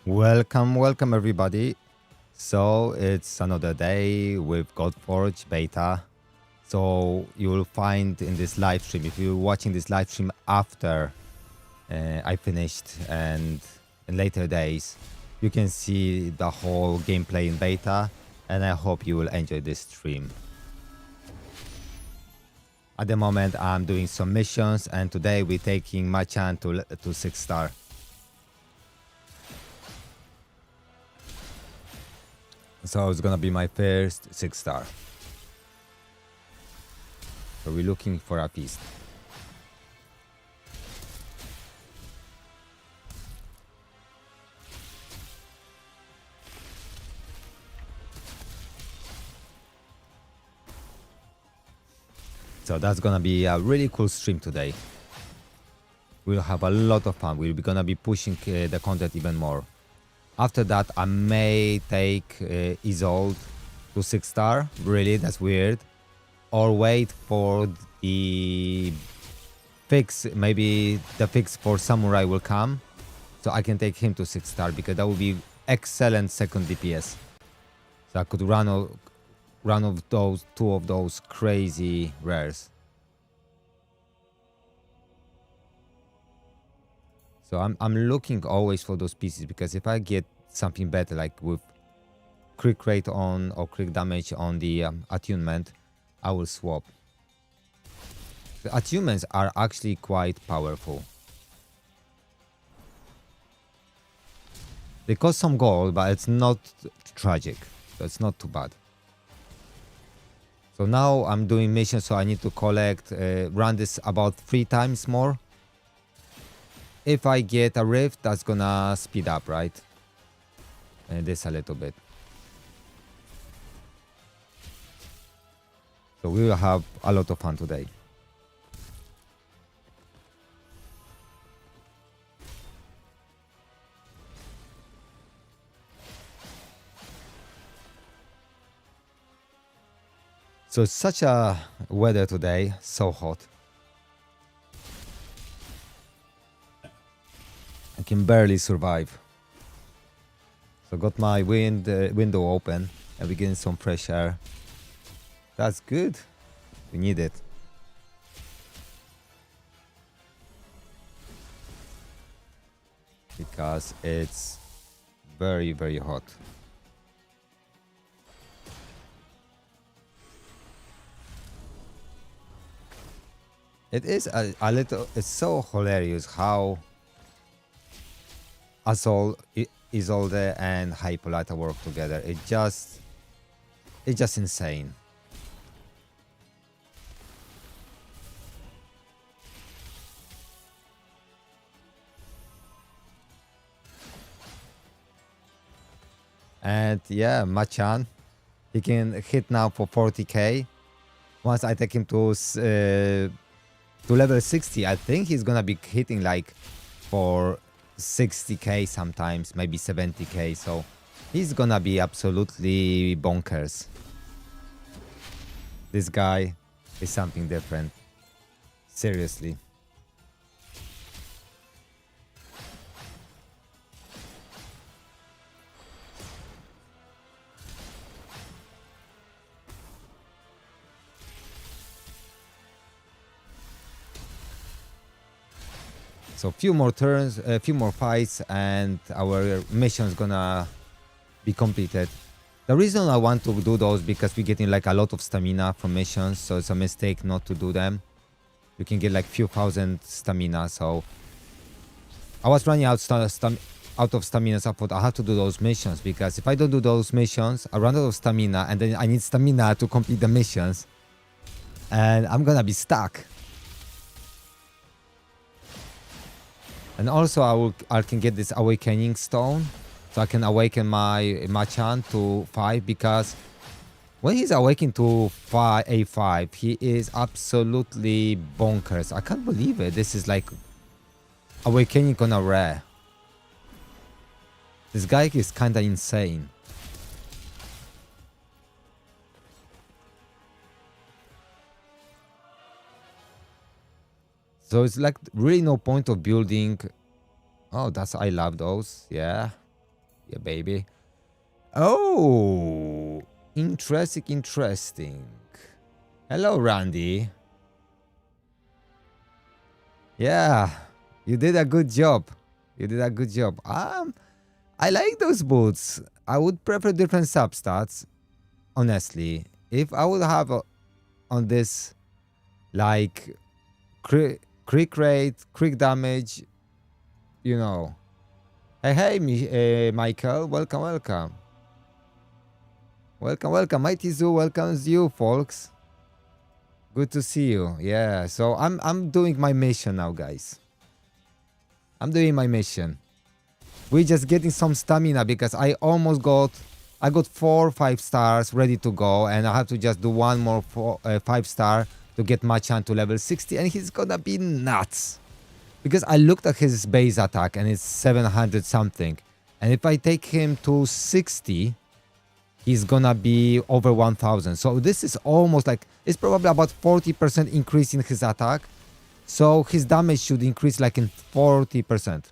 Welcome everybody. So it's another day with Godforge beta. So you will find in this live stream, if you're watching this live stream after I finished and in later days, you can see the whole gameplay in beta, and I hope you will enjoy this stream. At the moment I'm doing some missions, and today we're taking my chan to 6-star. So it's gonna be my first 6-star. So we're looking for a feast. So that's gonna be a really cool stream today. We'll have a lot of fun. We're gonna be pushing the content even more. After that, I may take Isolde to 6-star. Really, that's weird. Or wait for the fix. Maybe the fix for Samurai will come, so I can take him to 6-star, because that would be excellent second DPS. So I could run of those two of those crazy rares. So I'm looking always for those pieces, because if I get something better, like with crit rate on or crit damage on the attunement, I will swap. The attunements are actually quite powerful. They cost some gold, but it's not tragic. So it's not too bad. So now I'm doing missions, so I need to collect, run this about 3 times more. If I get a rift, that's gonna speed up, right? This a little bit. So we will have a lot of fun today. So it's such a weather today, so hot. I can barely survive. So got my window open, and we're getting some fresh air. That's good. We need it. Because it's very, very hot. It is a little, it's so hilarious how Isolde and Hippolyta work together. It's just insane. And yeah, Machan, he can hit now for 40k. Once I take him to level 60, I think he's gonna be hitting like for 60k sometimes, maybe 70k. So he's gonna be absolutely bonkers. This guy is something different. Seriously. So few more turns, a few more fights, and our mission is gonna be completed. The reason I want to do those, because we're getting like a lot of stamina from missions, so it's a mistake not to do them. You can get like few thousand stamina, so I was running out of stamina, so I thought I have to do those missions, because if I don't do those missions, I run out of stamina, and then I need stamina to complete the missions, and I'm gonna be stuck. And also I can get this awakening stone, so I can awaken my Machan to 5, because when he's awakened to A5, he is absolutely bonkers. I can't believe it. This is like awakening on a rare. This guy is kinda insane. So it's like really no point of building. Oh, I love those. Yeah. Yeah, baby. Oh, interesting. Hello, Randy. Yeah, you did a good job. I like those boots. I would prefer different substats, honestly. If I would have on this, like, crit rate, crit damage, you know. Hey, Michael. Welcome. MightyZoo welcomes you, folks. Good to see you. Yeah, so I'm doing my mission now, guys. I'm doing my mission. We're just getting some stamina because I got 4 5-stars ready to go, and I have to just do one more 5-star to get Machan to level 60, and he's gonna be nuts. Because I looked at his base attack and it's 700 something, and if I take him to 60, he's gonna be over 1000. So this is almost like, it's probably about 40% increase in his attack. So his damage should increase like in 40%.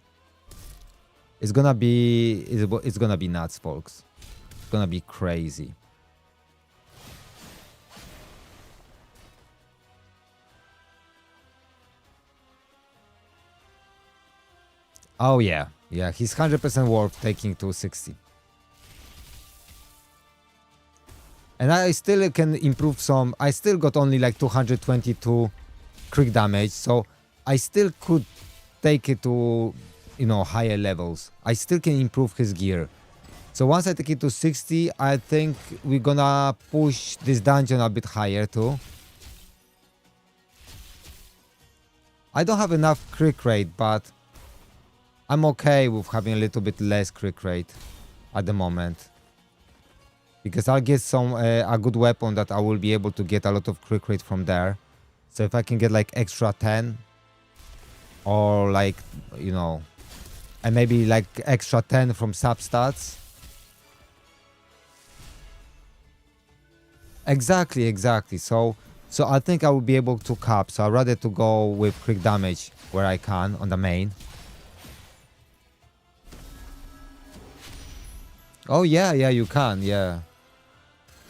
It's gonna be nuts, folks. It's gonna be crazy. Oh yeah, he's 100% worth taking to 60. And I still can improve some. I still got only like 222 crit damage, so I still could take it to, you know, higher levels. I still can improve his gear. So once I take it to 60, I think we're gonna push this dungeon a bit higher too. I don't have enough crit rate, but I'm okay with having a little bit less crit rate at the moment. Because I'll get some a good weapon that I will be able to get a lot of crit rate from there. So if I can get like extra 10, or like, you know, and maybe like extra 10 from substats. Exactly. So I think I will be able to cap. So I'd rather to go with crit damage where I can on the main. Oh yeah, you can, yeah.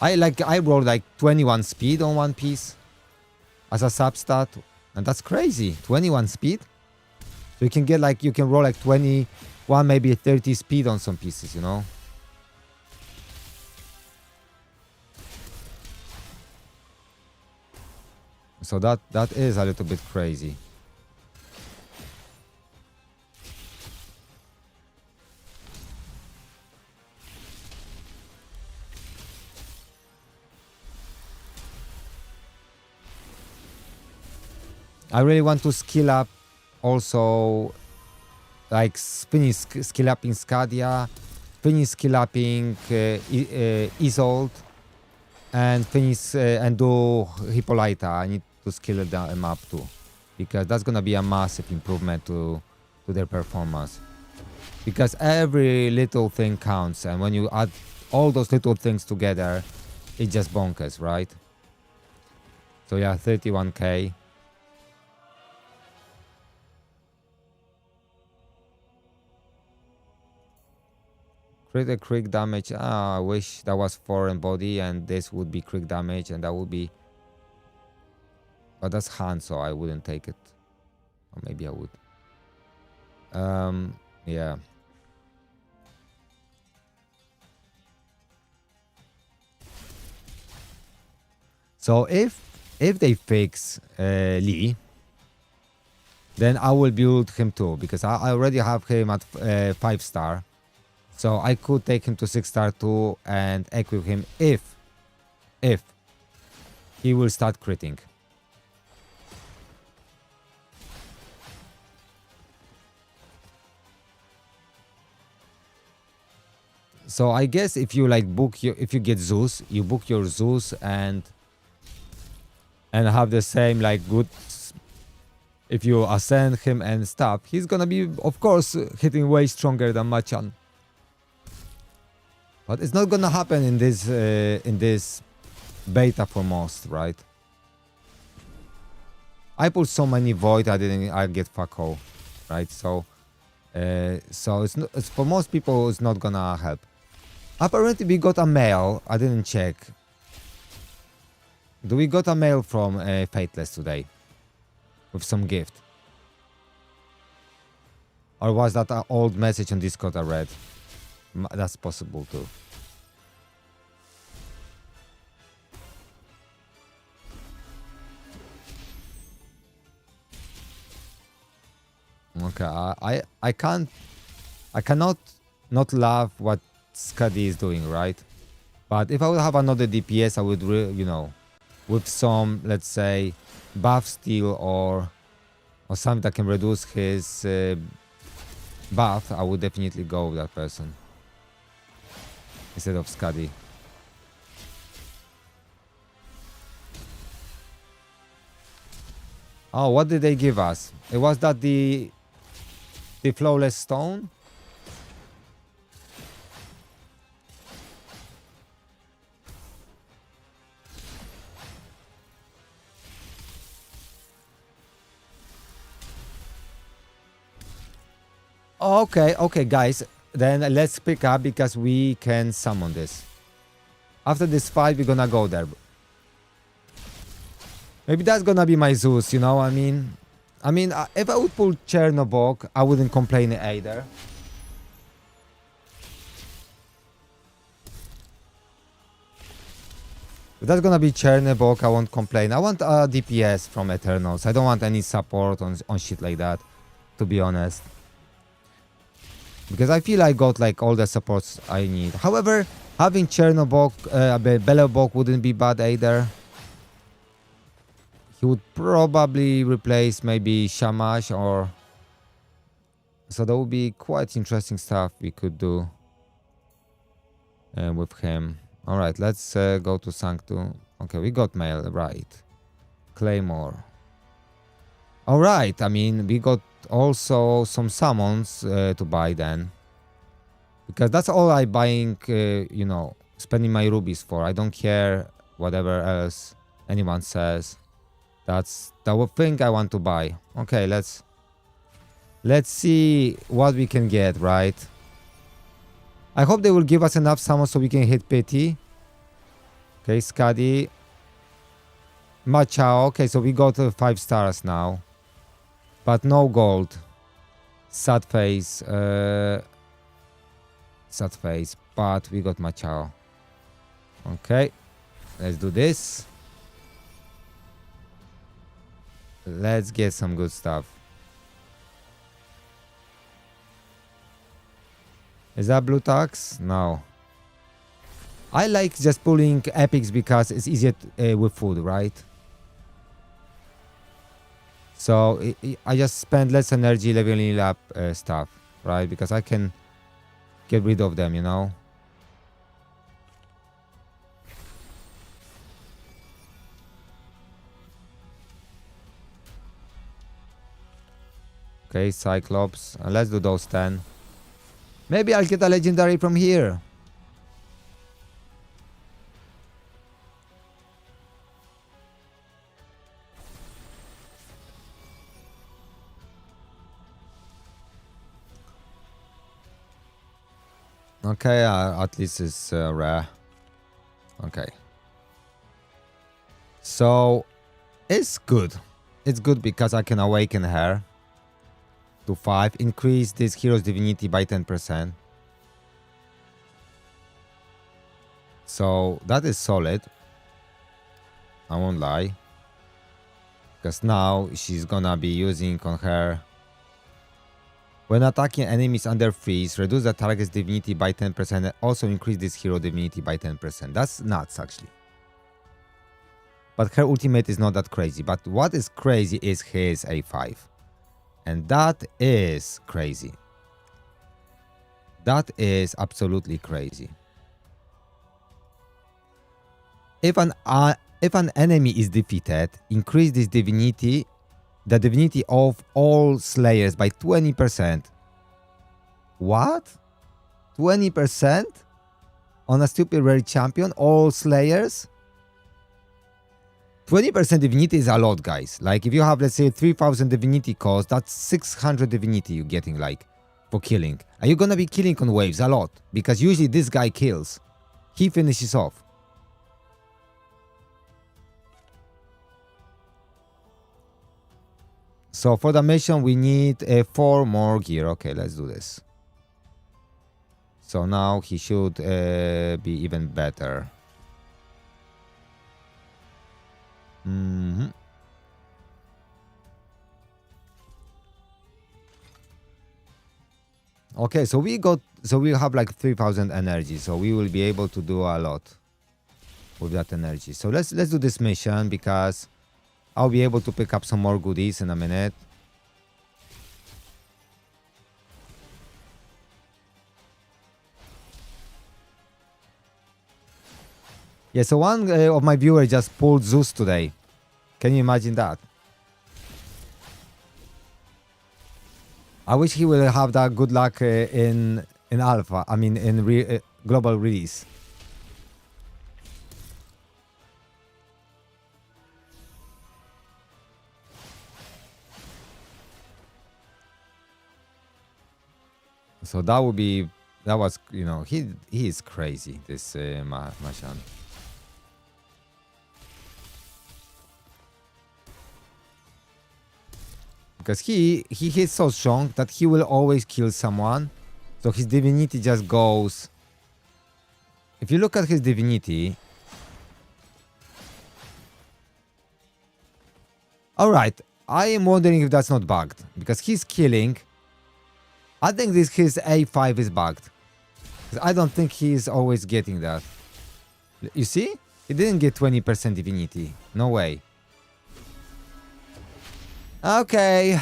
I rolled like 21 speed on one piece as a substat, and that's crazy. 21 speed. So you can get like, you can roll like 21, maybe 30 speed on some pieces, you know. So that is a little bit crazy. I really want to skill up also, like finish skill up in Scadia, finish skill upping Isolde, and finish and do Hippolyta. I need to skill them up too, because that's gonna be a massive improvement to their performance. Because every little thing counts, and when you add all those little things together, it just bonkers, right? So yeah, 31k. Crit damage. I wish that was foreign body and this would be crit damage, and that would be. But that's hand, so I wouldn't take it. Or maybe I would. Yeah. So if they fix Lee, then I will build him too, because I already have him at 5-star. So I could take him to 6-star too and equip him if he will start critting. So I guess if you like if you get Zeus, you book your Zeus and have the same like good. If you ascend him and stuff, he's gonna be, of course, hitting way stronger than Machan. But it's not gonna happen in this beta for most, right? I put so many void, I get fuck all, right? So So it's for most people, it's not gonna help. Apparently, we got a mail. I didn't check. Do we got a mail from Fateless today? With some gift? Or was that an old message on Discord I read? That's possible too. Okay, I cannot not love what Skadi is doing, right? But if I would have another DPS, I would, you know, with some, let's say, buff steal or something that can reduce his buff, I would definitely go with that person instead of Skadi. Oh, what did they give us? It was that the flawless stone? Okay, guys. Then let's pick up because we can summon this. After this fight, we're gonna go there. Maybe that's gonna be my Zeus, you know what I mean? If I would pull Chernobog, I wouldn't complain either. If that's gonna be Chernobog, I won't complain. I want a DPS from Eternals. I don't want any support on shit like that, to be honest. Because I feel I got like all the supports I need. However, having Chernobog, Belobog wouldn't be bad either. He would probably replace maybe Shamash or... So that would be quite interesting stuff we could do with him. Alright, let's go to Sanctum. Okay, we got mail, right. Claymore. Alright, I mean, we got also some summons to buy then. Because that's all I buying, you know, spending my rubies for. I don't care whatever else anyone says. That's the thing I want to buy. Okay, let's see what we can get, right? I hope they will give us enough summons so we can hit Pity. Okay, Skadi. Machao. Okay, so we got 5 stars now. But no gold. Sad face. Sad face. But we got Machao. Okay. Let's do this. Let's get some good stuff. Is that blue tax? No. I like just pulling epics because it's easier with food, right? So I just spend less energy leveling up stuff, right? Because I can get rid of them, you know? Okay, Cyclops. Let's do those 10. Maybe I'll get a legendary from here. Okay, at least it's rare. Okay. So, it's good. It's good because I can awaken her to 5. Increase this hero's divinity by 10%. So, that is solid. I won't lie. Because now she's gonna be using on her... When attacking enemies under freeze, reduce the target's divinity by 10% and also increase this hero divinity by 10%. That's nuts, actually. But her ultimate is not that crazy. But what is crazy is his A5. And that is crazy. That is absolutely crazy. If an enemy is defeated, increase this divinity... the divinity of all slayers by 20%. What? 20%? On a stupid rare champion? All slayers? 20% divinity is a lot, guys. Like, if you have, let's say, 3000 divinity cost, that's 600 divinity you're getting, like, for killing. And you're gonna be killing on waves a lot, because usually this guy kills. He finishes off. So for the mission we need 4 more gear. Okay, let's do this. So now he should be even better. Okay, so we have like 3,000 energy, so we will be able to do a lot with that energy. So let's do this mission, because I'll be able to pick up some more goodies in a minute. Yeah, so one of my viewers just pulled Zeus today. Can you imagine that? I wish he will have that good luck in alpha. I mean, in global release. So that was, you know, he is crazy, this Mashan. Because he hits so strong that he will always kill someone. So his divinity just goes. If you look at his divinity. Alright, I am wondering if that's not bugged. Because he's killing. I think his A5 is bugged. I don't think he's always getting that. You see? He didn't get 20% divinity. No way. Okay.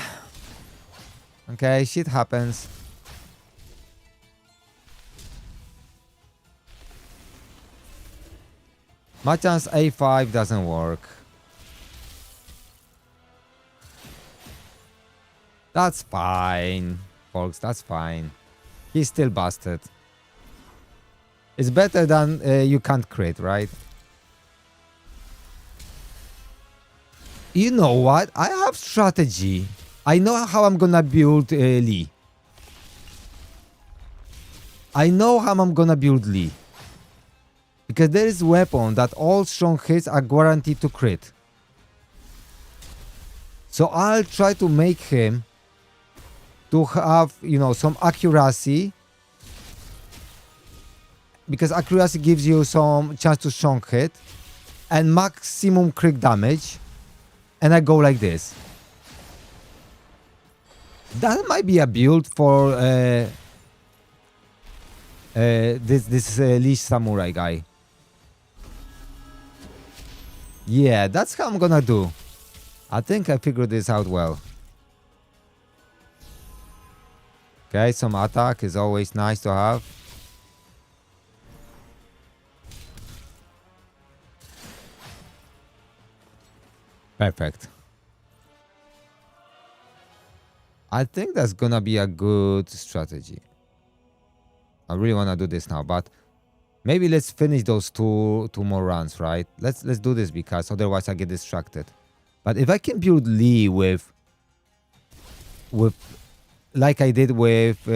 Okay, shit happens. Machan's A5 doesn't work. That's fine, folks, that's fine. He's still busted. It's better than you can't crit, right? You know what? I have strategy. I know how I'm gonna build Lee. I know how I'm gonna build Lee. Because there is a weapon that all strong hits are guaranteed to crit. So I'll try to make him to have, you know, some accuracy. Because accuracy gives you some chance to strong hit. And maximum crit damage. And I go like this. That might be a build for this Leash Samurai guy. Yeah, that's how I'm gonna do. I think I figured this out well. Okay, some attack is always nice to have. Perfect. I think that's gonna be a good strategy. I really wanna do this now, but maybe let's finish those two more runs, right? Let's do this, because otherwise I get distracted. But if I can build Lee with like I did with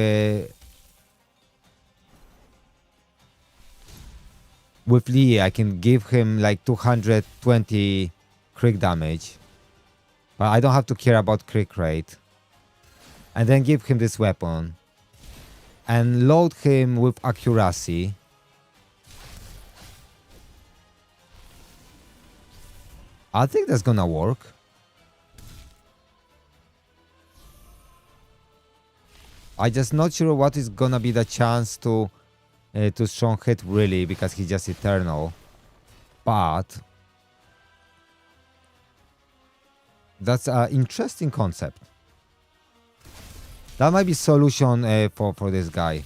Lee, I can give him like 220 crit damage, but I don't have to care about crit rate. And then give him this weapon and load him with accuracy. I think that's gonna work. I just not sure what is gonna be the chance to strong hit really, because he's just eternal. But that's an interesting concept. That might be solution for this guy,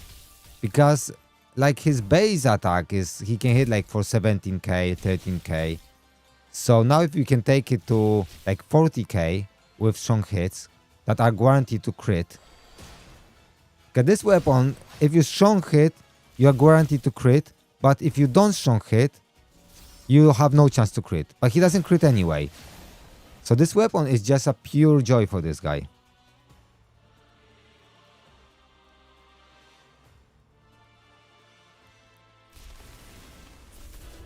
because like his base attack is he can hit like for 17k, 13k. So now if you can take it to like 40k with strong hits that are guaranteed to crit. Because this weapon, if you strong hit, you are guaranteed to crit. But if you don't strong hit, you have no chance to crit. But he doesn't crit anyway. So this weapon is just a pure joy for this guy.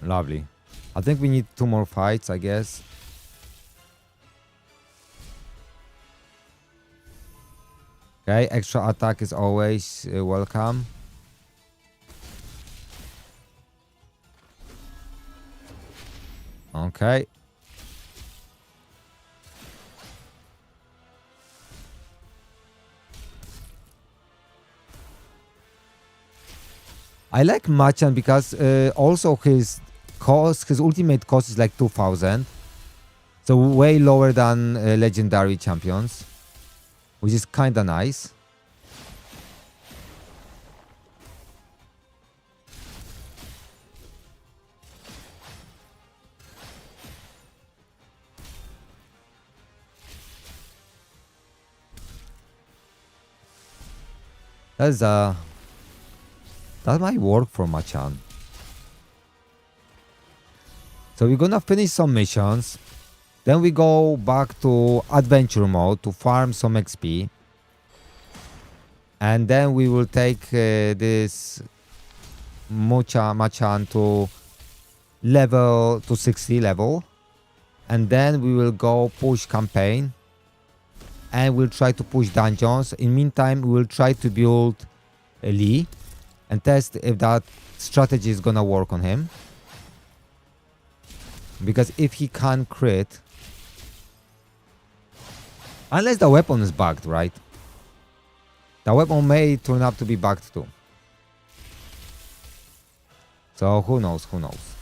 Lovely. I think we need 2 more fights, I guess. Okay, extra attack is always welcome. Okay. I like Machan because also his ultimate cost is like 2000. So way lower than legendary champions, which is kinda nice. That might work for Machan. So we're gonna finish some missions. Then we go back to adventure mode to farm some XP. And then we will take this Machan to 60 level. And then we will go push campaign. And we'll try to push dungeons. In meantime, we will try to build a Lee and test if that strategy is gonna work on him. Because if he can't crit, unless the weapon is bugged, right? The weapon may turn out to be bugged too. So who knows, who knows.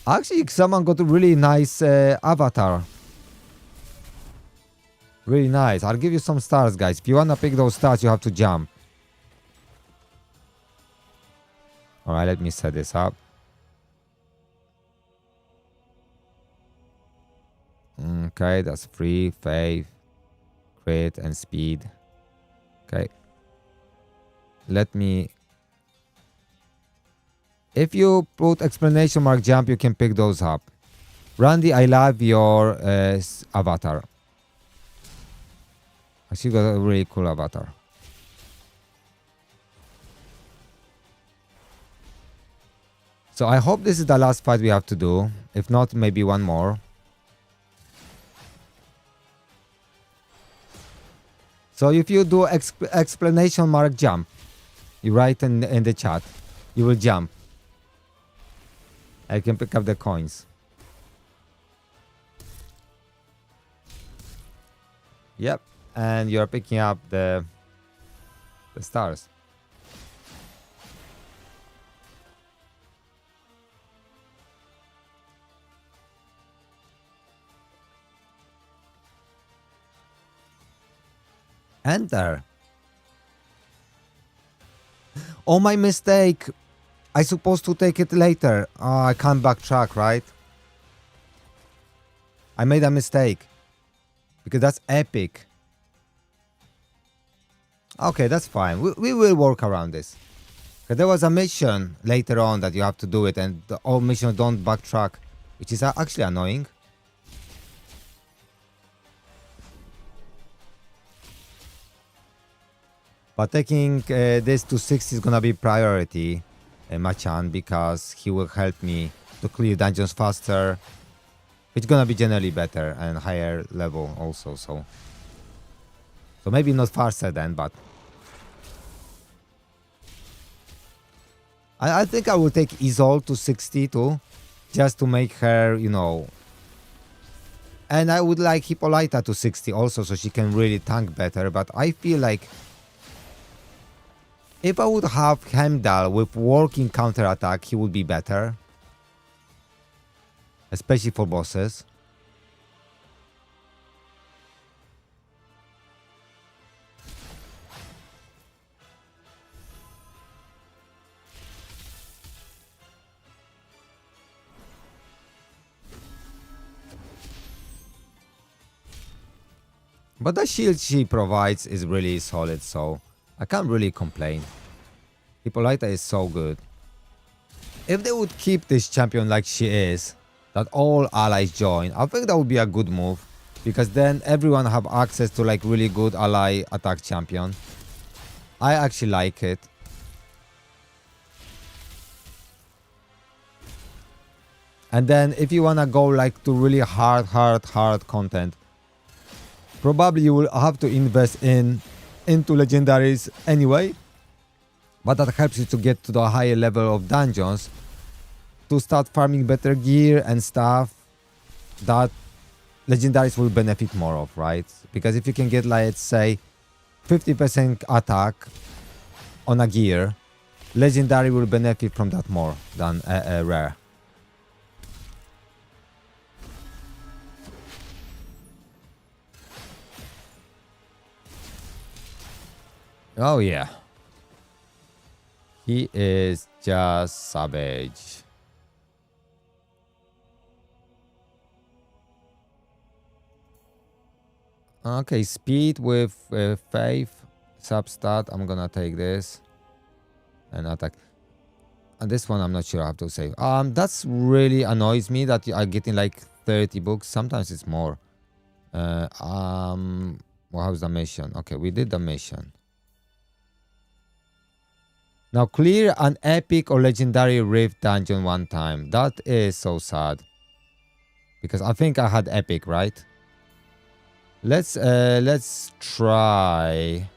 Actually, someone got a really nice avatar. Really nice. I'll give you some stars, guys. If you wanna pick those stars, you have to jump. Alright, let me set this up. Okay, that's free, faith, crit, and speed. Okay. Let me... If you put exclamation mark jump, you can pick those up. Randy, I love your avatar. Actually got a really cool avatar. So I hope this is the last fight we have to do. If not, maybe one more. So if you do exclamation mark jump, you write in the chat, you will jump. I can pick up the coins. Yep, and you're picking up the stars. Enter. Oh, my mistake. I supposed to take it later. Oh, I can't backtrack, right? I made a mistake. Because that's epic. Okay, that's fine. We will work around this. Because there was a mission later on that you have to do it, and the all missions don't backtrack, which is actually annoying. But taking this to 60 is gonna be priority, Machan, because he will help me to clear dungeons faster. It's gonna be generally better and higher level also, so maybe not faster then, but I think I will take Isol to 60 too, just to make her, you know. And I would like Hippolyta to 60 also, so she can really tank better, but I feel like if I would have Heimdall with working counterattack, he would be better. Especially for bosses. But the shield she provides is really solid, so I can't really complain. Hippolyta is so good. If they would keep this champion like she is, that all allies join, I think that would be a good move. Because then everyone have access to like really good ally attack champion. I actually like it. And then if you wanna go like to really hard content, probably you will have to invest into legendaries anyway. But that helps you to get to the higher level of dungeons to start farming better gear and stuff that legendaries will benefit more of, right? Because if you can get, like, let's say 50% attack on a gear, legendary will benefit from that more than a rare. Oh yeah. He is just savage. Okay, speed with faith, substat. I'm gonna take this and attack. And this one I'm not sure I have to save. That's really annoys me that you are getting like 30 books. Sometimes it's more. Well, how's the mission? Okay, we did the mission. Now clear an epic or legendary rift dungeon one time. That is so sad. Because I think I had epic, right? Let's try.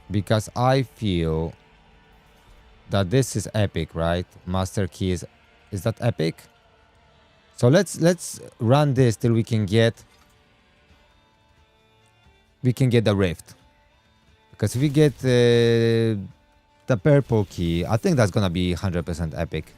Because I feel that this is epic, right? Master key is that epic? So let's run this till we can get the rift. Because if we get the purple key, I think that's gonna be 100% epic.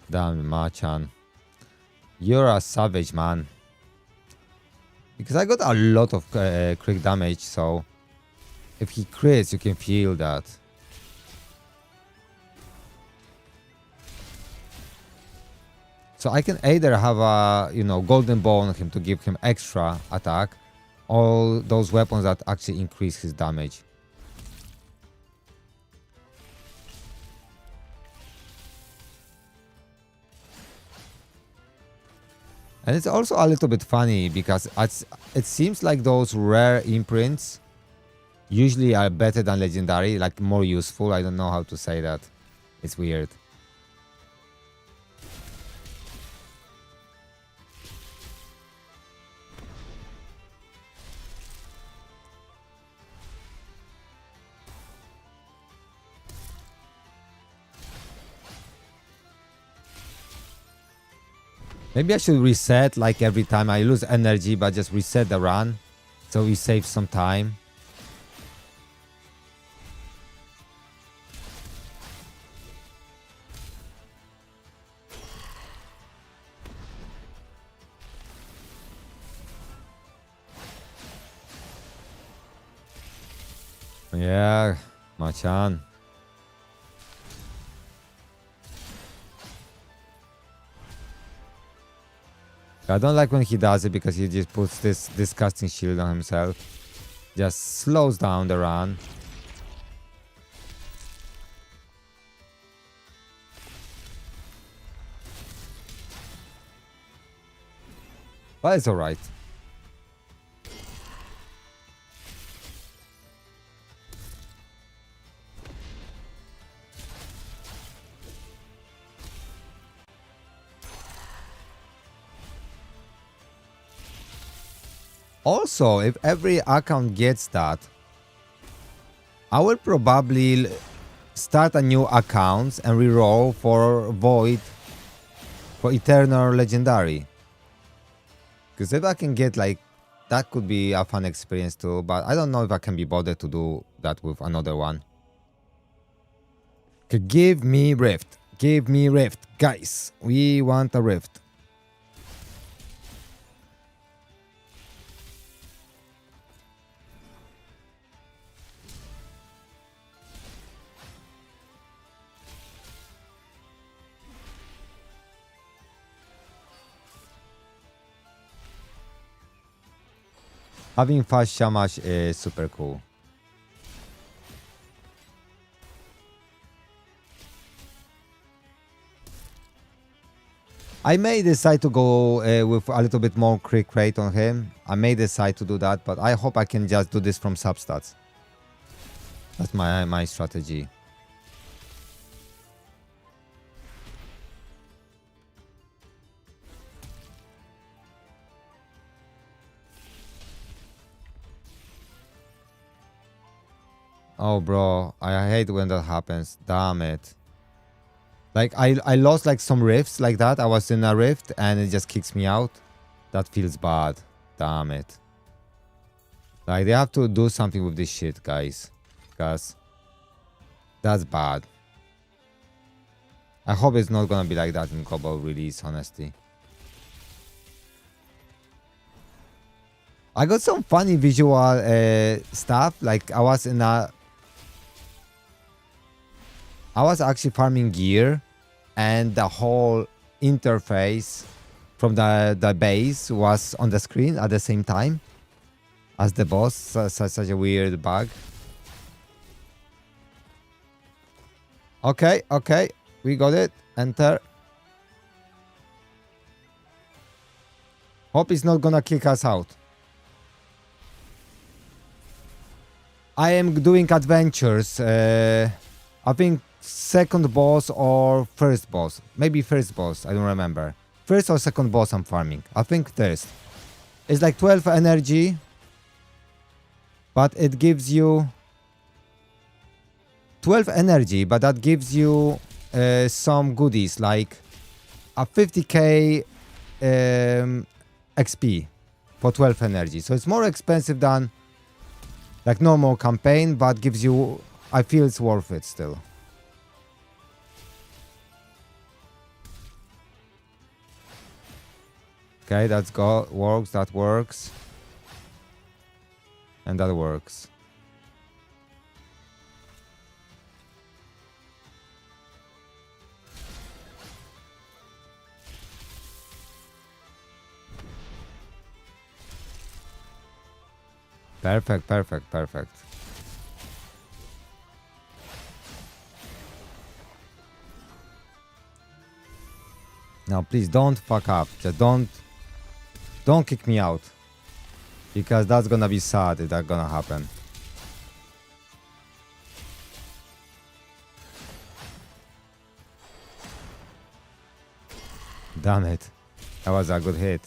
Damn, Machan. You're a savage, man. Because I got a lot of crit damage, so if he crits, you can feel that. So I can either have a, golden bow on him to give him extra attack, or those weapons that actually increase his damage. And it's also a little bit funny because it seems like those rare imprints usually are better than legendary, like more useful. I don't know how to say that. It's weird. Maybe I should reset, like every time I lose energy, but just reset the run so we save some time. Yeah, Machan. I don't like when he does it because he just puts this disgusting shield on himself. Just slows down the run. But it's alright. Also, if every account gets that, I will probably start a new account and reroll for Void for Eternal Legendary. Because if I can get like, that could be a fun experience too, but I don't know if I can be bothered to do that with another one. Okay, give me Rift. Give me Rift. Guys, we want a Rift. Having fast Shamash is super cool. I may decide to go with a little bit more crit rate on him. I may decide to do that, but I hope I can just do this from substats. That's my strategy. Oh, bro, I hate when that happens. Damn it. Like, I lost, like, some rifts like that. I was in a rift, and it just kicks me out. That feels bad. Damn it. Like, they have to do something with this shit, guys. Because that's bad. I hope it's not gonna be like that in global release, honestly. I got some funny visual stuff. Like, I was actually farming gear, and the whole interface from the base was on the screen at the same time as the boss. Such a weird bug. Okay, we got it. Enter. Hope it's not gonna kick us out. I am doing adventures. I think second boss or first boss. Maybe first boss, I don't remember. First or second boss I'm farming. I think first. It's like 12 energy, but it gives you 12 energy, but that gives you some goodies like a 50k XP for 12 energy. So it's more expensive than like normal campaign, but gives you, I feel it's worth it still. Okay, works, that works. And that works. Perfect. Now please don't fuck up. Just don't kick me out. Because that's gonna be sad if that's gonna happen. Damn it. That was a good hit.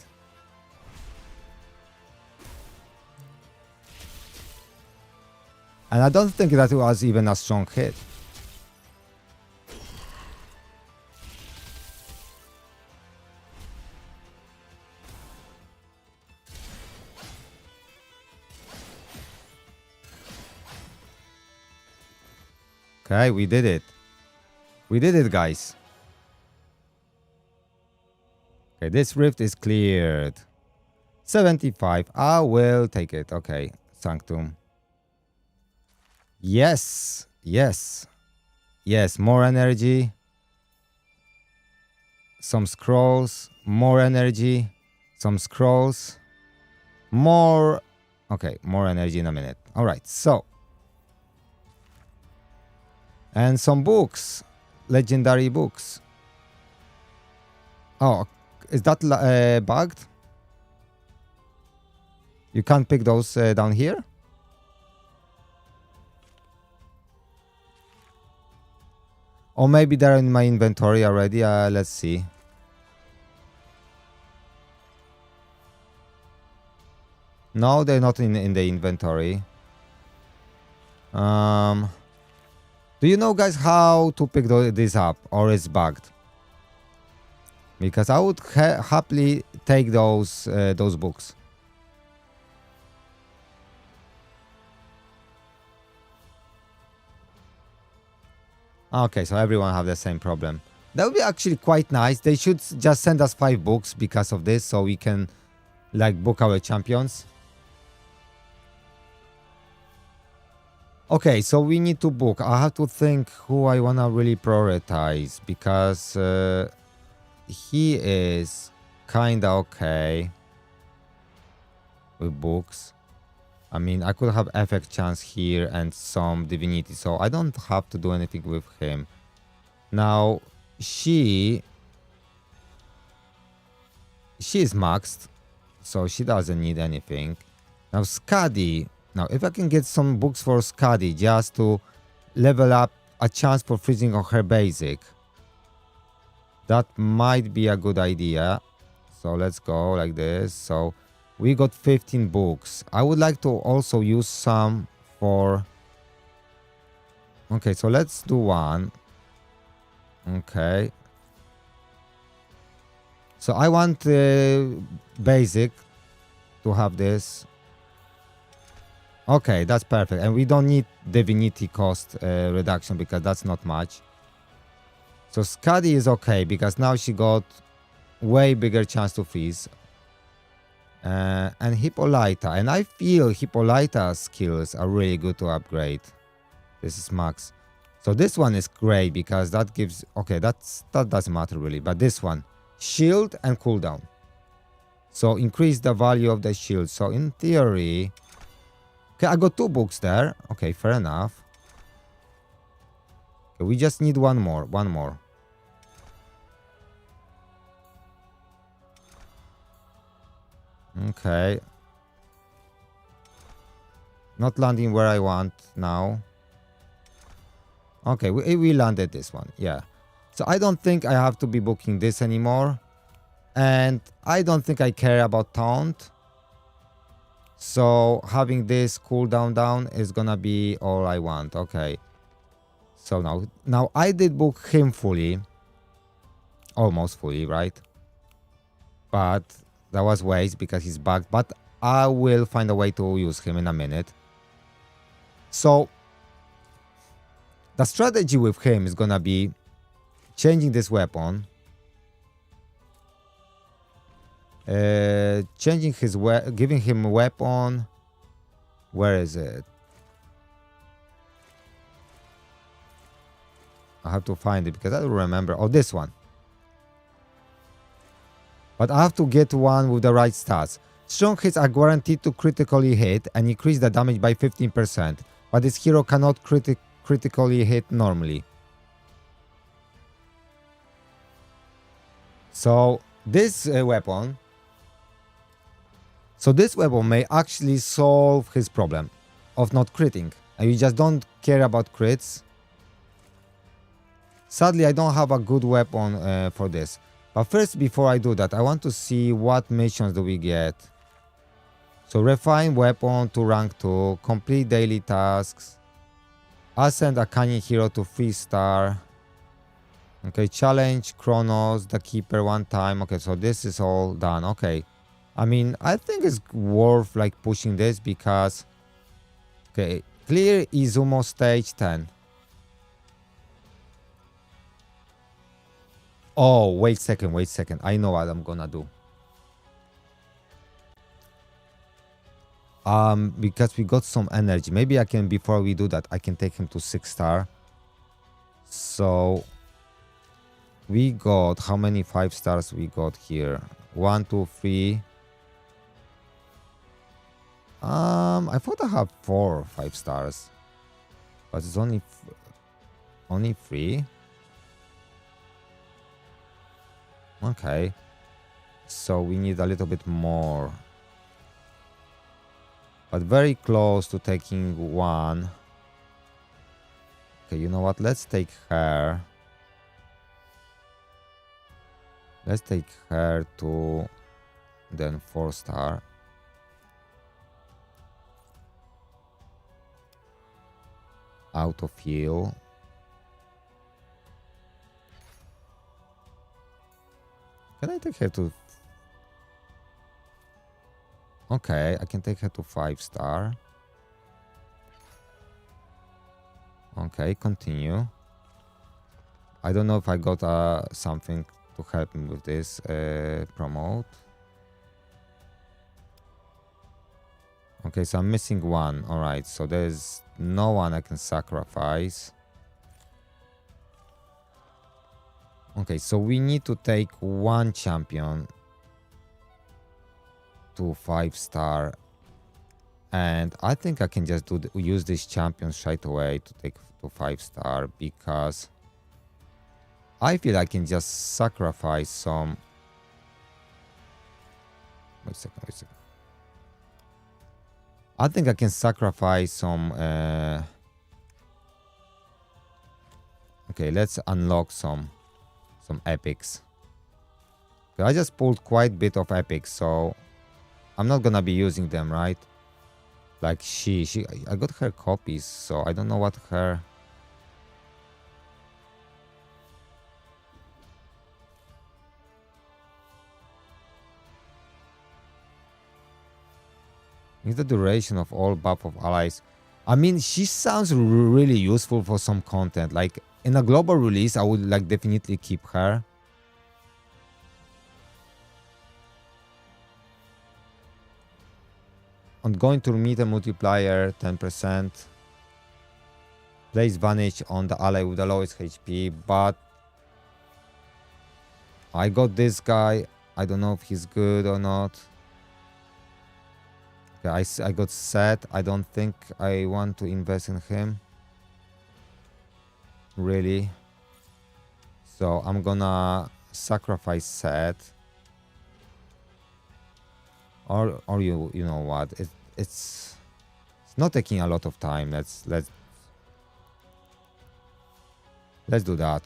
And I don't think that was even a strong hit. Okay, we did it. We did it, guys. Okay, this rift is cleared. 75. I will take it. Okay, Sanctum. Yes. More energy. Some scrolls. More energy. Some scrolls. More. Okay, more energy in a minute. All right, so. And some books. Legendary books. Oh, is that bugged? You can't pick those down here? Or maybe they're in my inventory already. Let's see. No, they're not in the inventory. Do you know, guys, how to pick this up, or it's bugged? Because I would happily take those books. Okay, so everyone have the same problem. That would be actually quite nice. They should just send us 5 books because of this, so we can like book our champions. Okay, so we need to book. I have to think who I wanna really prioritize, because he is kinda okay with books. I mean, I could have effect chance here and some divinity, so I don't have to do anything with him. Now, she She is maxed, so she doesn't need anything. Now Skadi. Now if I can get some books for Skadi just to level up a chance for freezing on her basic, that might be a good idea. So let's go like this. So we got 15 books. I would like to also use some for... Okay, so let's do one. Okay. So I want basic to have this. Okay, that's perfect. And we don't need divinity cost reduction because that's not much. So Skadi is okay because now she got way bigger chance to freeze. And Hippolyta. And I feel Hippolyta's skills are really good to upgrade. This is max. So this one is great because that gives... Okay, that doesn't matter really. But this one, shield and cooldown. So increase the value of the shield. So in theory... Okay, I got 2 books there. Okay, fair enough. Okay, we just need one more. One more. Okay. Not landing where I want now. Okay, we landed this one. Yeah. So I don't think I have to be booking this anymore. And I don't think I care about taunt. So having this cooldown down is gonna be all I want. Okay. So now I did book him fully. Almost fully, right? But that was waste because he's bugged. But I will find a way to use him in a minute. So the strategy with him is gonna be changing this weapon. Changing his giving him a weapon. Where is it? I have to find it because I don't remember. Oh, this one. But I have to get one with the right stats. Strong hits are guaranteed to critically hit and increase the damage by 15%. But this hero cannot critically hit normally. So this weapon... So this weapon may actually solve his problem of not critting. And you just don't care about crits. Sadly, I don't have a good weapon for this. But first, before I do that, I want to see what missions do we get. So refine weapon to rank 2. Complete daily tasks. Ascend a canyon hero to 3-star. Okay, challenge Kronos, the keeper, 1 time. Okay, so this is all done. Okay. I mean, I think it's worth like pushing this because... Okay, clear Izumo stage 10. Oh, wait second. I know what I'm gonna do. Because we got some energy. Maybe I can, before we do that, I can take him to 6-star. So... We got... How many 5-stars we got here? 1, 2, 3... I thought I have 4 5-stars, but it's only 3. Okay, so we need a little bit more, but very close to taking 1. Okay, you know what? Let's take her. Let's take her to then 4-star. Out of heal. Can I take her to... Okay, I can take her to 5-star. Okay, continue. I don't know if I got something to help me with this. Promote. Okay, so I'm missing 1. Alright, so there's no one I can sacrifice. Okay, so we need to take 1 champion to 5-star. And I think I can just use this champion straight away to take to 5-star because I feel I can just sacrifice some Wait a second. I think I can sacrifice some... Okay, let's unlock some epics. I just pulled quite a bit of epics, so I'm not gonna be using them, right? Like I got her copies, so I don't know what her... Is the duration of all buff of allies. I mean, she sounds really useful for some content. Like in a global release, I would like definitely keep her. On going to meter multiplier 10%. Place vanish on the ally with the lowest HP, but I got this guy. I don't know if he's good or not. Okay, I got Set. I don't think I want to invest in him. Really. So I'm gonna sacrifice Set. Or you know what? It's not taking a lot of time. Let's do that.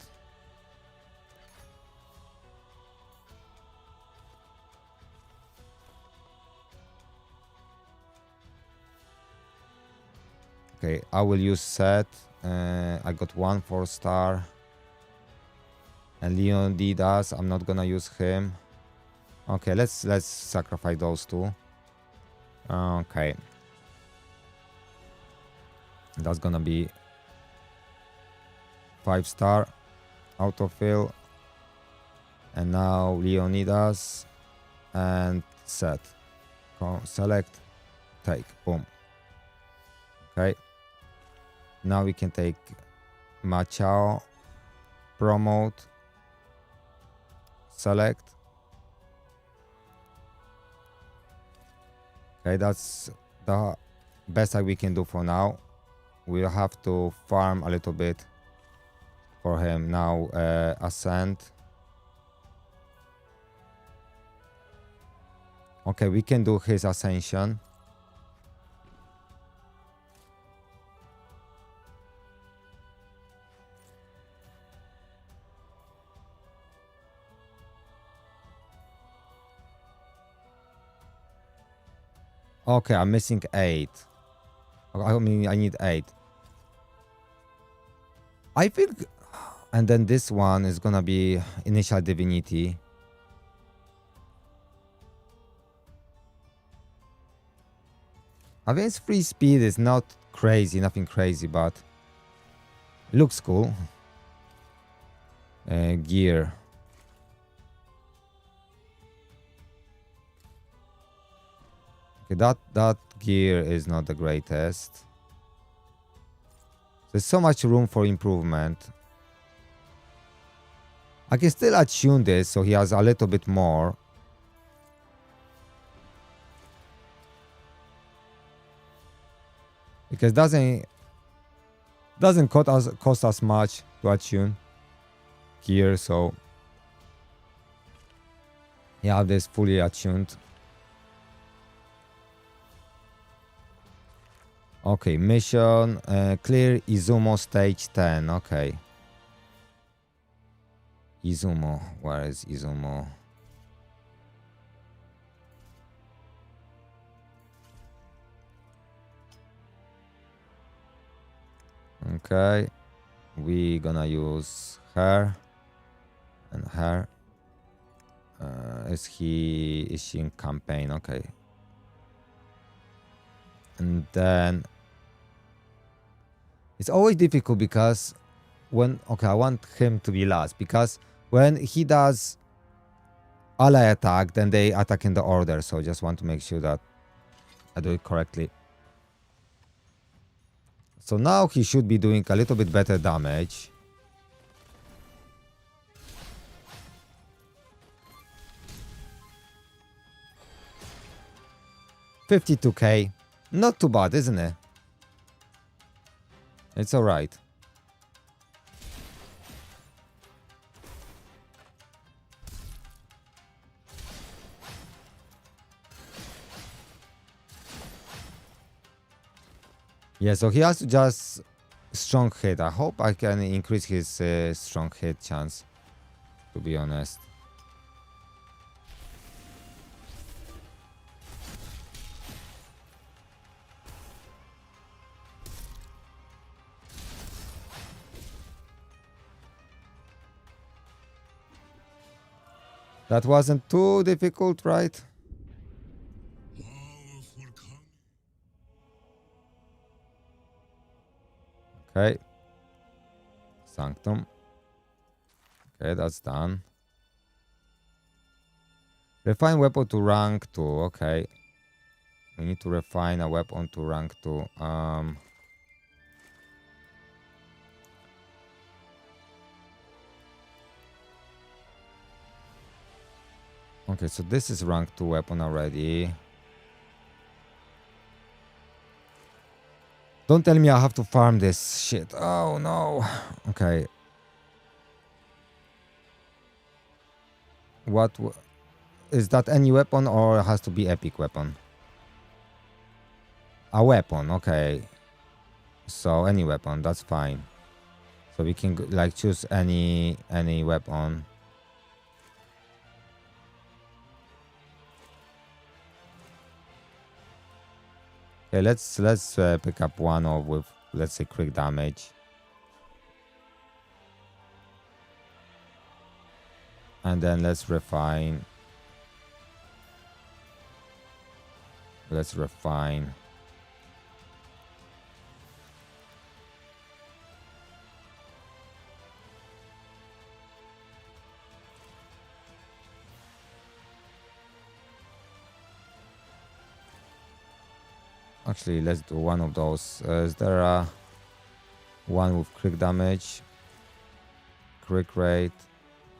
Okay, I will use Set. I got 1 4-star. And Leonidas, I'm not gonna use him. Okay, let's sacrifice those two. Okay. That's gonna be 5-star autofill. And now Leonidas and Set. Select, take, boom. Okay. Now we can take Machao, promote, select. Okay, that's the best that we can do for now. We'll have to farm a little bit for him. Now ascend. Okay, we can do his ascension. Okay, I'm missing 8. I mean, I need 8. I think... And then this one is gonna be Initial Divinity. I think its free speed is not crazy, nothing crazy, but... looks cool. Gear. Okay, that gear is not the greatest. There's so much room for improvement. I can still attune this so he has a little bit more. Because doesn't cost us much to attune gear, so yeah, this fully attuned. Okay, mission, clear Izumo stage 10, okay. Izumo, where is Izumo? Okay, we gonna use her and her. Is she in campaign? Okay. And then it's always difficult because when... okay, I want him to be last because when he does ally attack, then they attack in the order. So I just want to make sure that I do it correctly. So now he should be doing a little bit better damage. $52k. Not too bad, isn't it? It's alright. Yeah, so he has to just strong hit. I hope I can increase his strong hit chance, to be honest. That wasn't too difficult, right? Okay. Sanctum. Okay, that's done. Refine weapon to rank 2. Okay. We need to refine a weapon to rank 2. Okay, so this is rank 2 weapon already. Don't tell me I have to farm this shit. Oh no. Okay. What is that? Any weapon or it has to be epic weapon? A weapon, okay. So any weapon, that's fine. So we can like choose any weapon. Okay, let's pick up one of with, let's say, quick damage. And then let's refine. Let's refine. Actually, let's do one of those. Is there a one with quick damage, quick rate,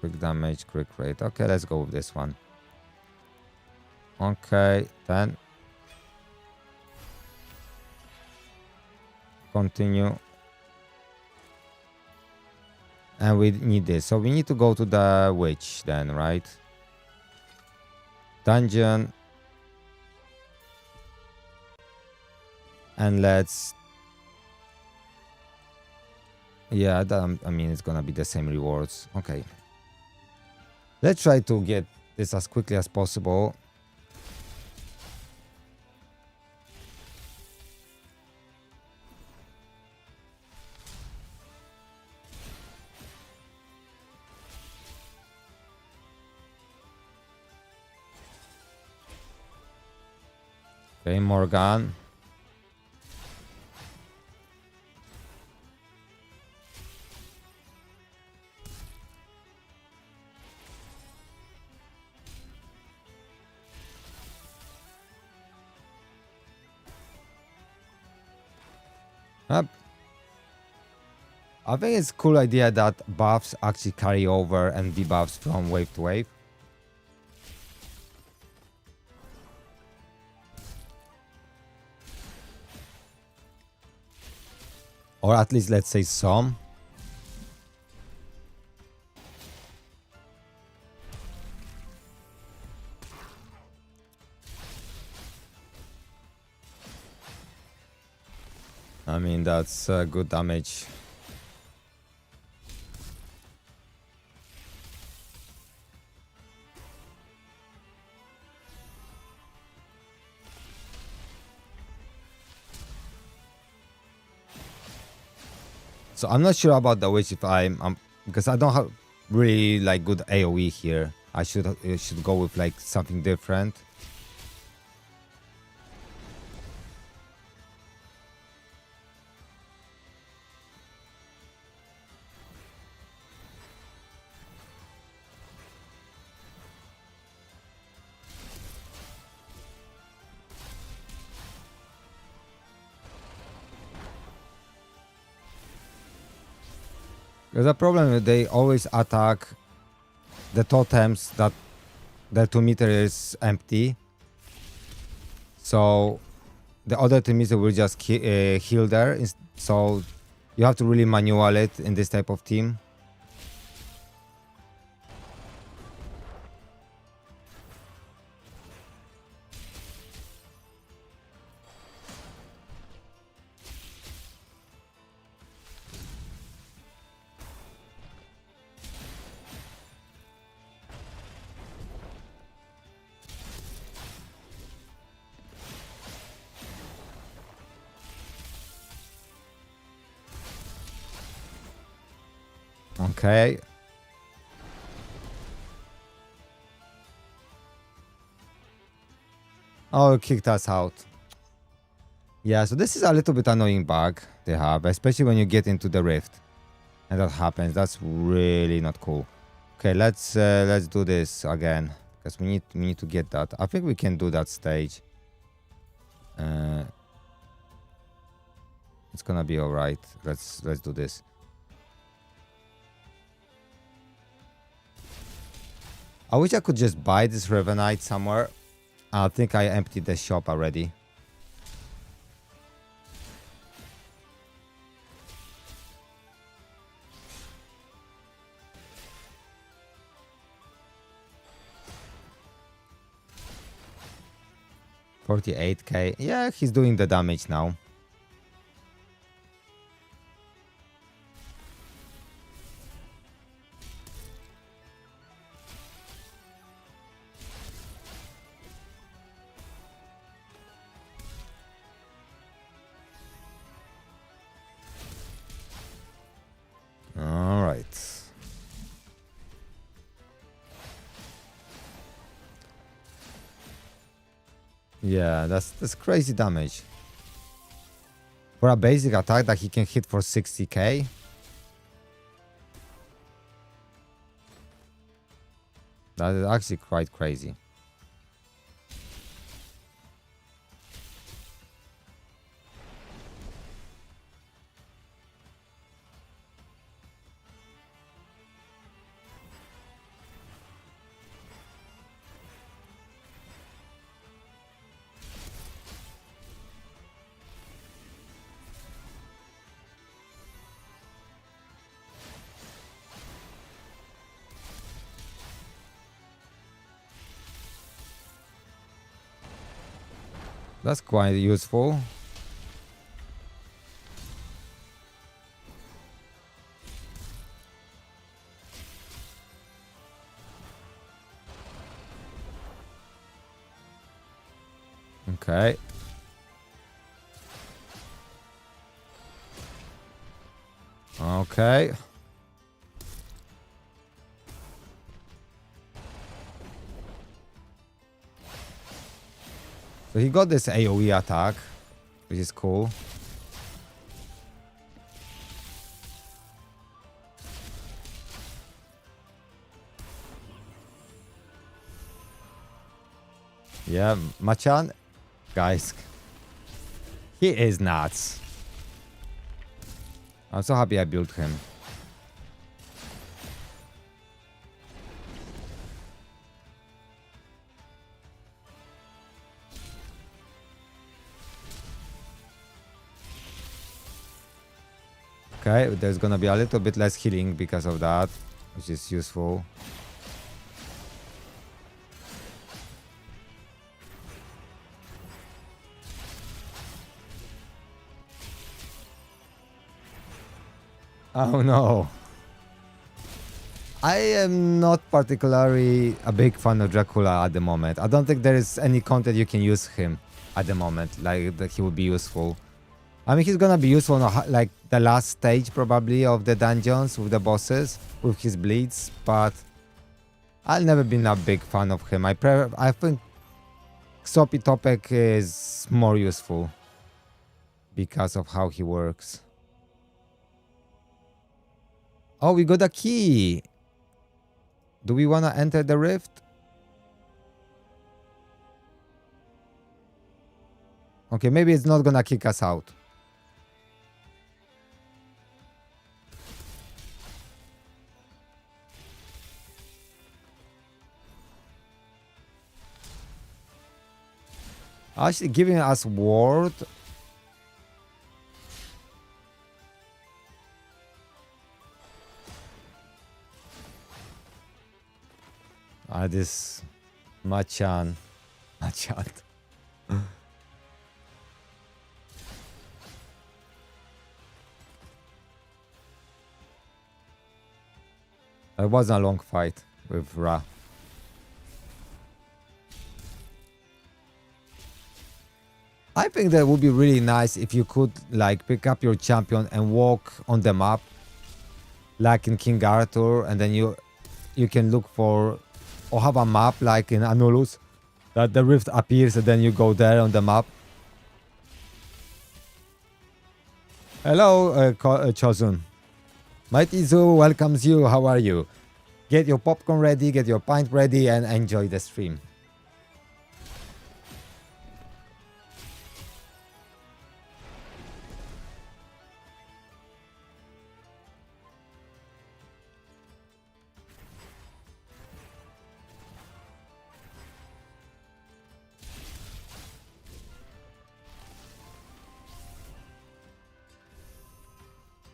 quick damage, quick rate? Okay, let's go with this one. Okay, then continue. And we need this. So we need to go to the witch then, right? Dungeon. And let's... Yeah, I mean, it's gonna be the same rewards. Okay. Let's try to get this as quickly as possible. Okay, Morgan. Up. I think it's a cool idea that buffs actually carry over and debuffs from wave to wave. Or at least, let's say, some. I mean, that's good damage. So I'm not sure about the witch if I'm because I don't have really like good AoE here. I should go with like something different. There's a problem that they always attack the totems that the 2 meter is empty. So the other 2 meter will just heal there. So you have to really manual it in this type of team. Okay. Oh, it kicked us out. Yeah, so this is a little bit annoying bug they have, especially when you get into the rift. And that happens. That's really not cool. Okay, let's do this again. Because we need to get that. I think we can do that stage. It's gonna be alright. Let's do this. I wish I could just buy this Revenite somewhere. I think I emptied the shop already. $48k. Yeah, he's doing the damage now. All right. Yeah, that's crazy damage. For a basic attack that he can hit for 60k. That is actually quite crazy. That's quite useful. Okay. Okay. So he got this AoE attack, which is cool. Yeah, Machan, guys, he is nuts. I'm so happy I built him. Okay, there's gonna be a little bit less healing because of that, which is useful. Oh no. I am not particularly a big fan of Dracula at the moment. I don't think there is any content you can use him at the moment, like that he would be useful. I mean, he's gonna be useful on like the last stage probably of the dungeons with the bosses with his bleeds, but I've never been a big fan of him. I think Soppy Topek is more useful because of how he works. Oh, we got a key. Do we want to enter the rift? Okay, maybe it's not gonna kick us out. Actually giving us ward. This Machan. Machan. It wasn't a long fight with Ra. I think that would be really nice if you could like pick up your champion and walk on the map like in King Arthur, and then you can look for or have a map like in Anulus that the rift appears and then you go there on the map. Hello, Chosun. MightyZoo welcomes you. How are you? Get your popcorn ready, get your pint ready, and enjoy the stream.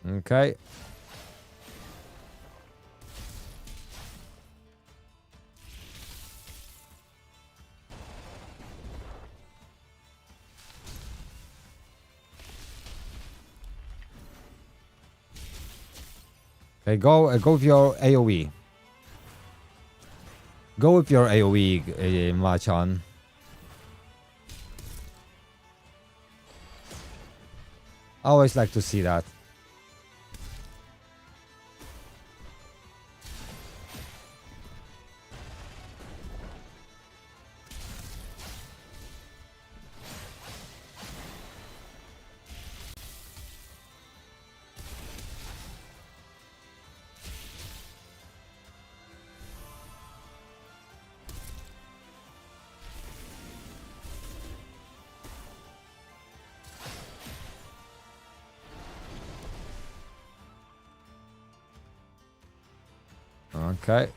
Okay. Okay, go with your AoE. Go with your AoE, Machan. I always like to see that. Okay.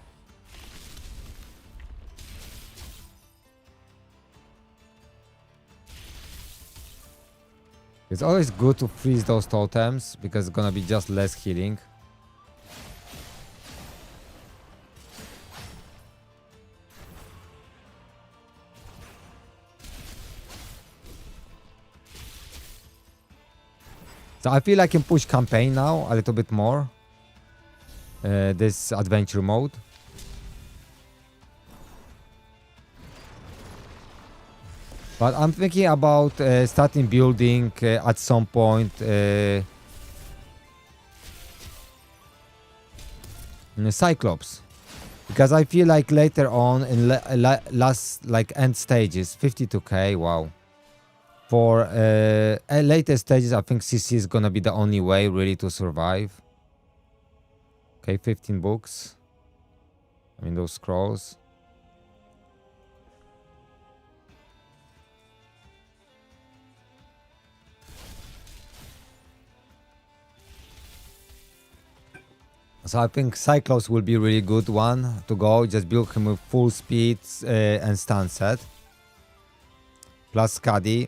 It's always good to freeze those totems because it's gonna be just less healing. So I feel I can push campaign now a little bit more. This adventure mode. But I'm thinking about starting building at some point Cyclops, because I feel like later on in last like end stages, 52k, wow. For later stages, I think CC is gonna be the only way really to survive. Okay, 15 books. I mean those scrolls. So I think Cyclops will be a really good one to go. Just build him with full speed and stun set. Plus Scuddy.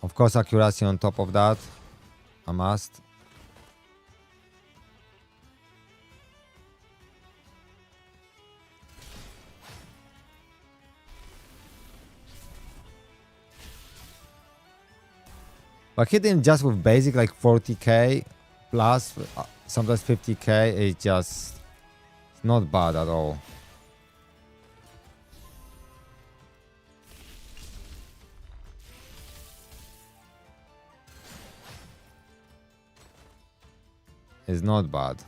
Of course, accuracy on top of that. A must. But hitting just with basic like 40k plus, sometimes 50k is just not bad at all. It's not bad.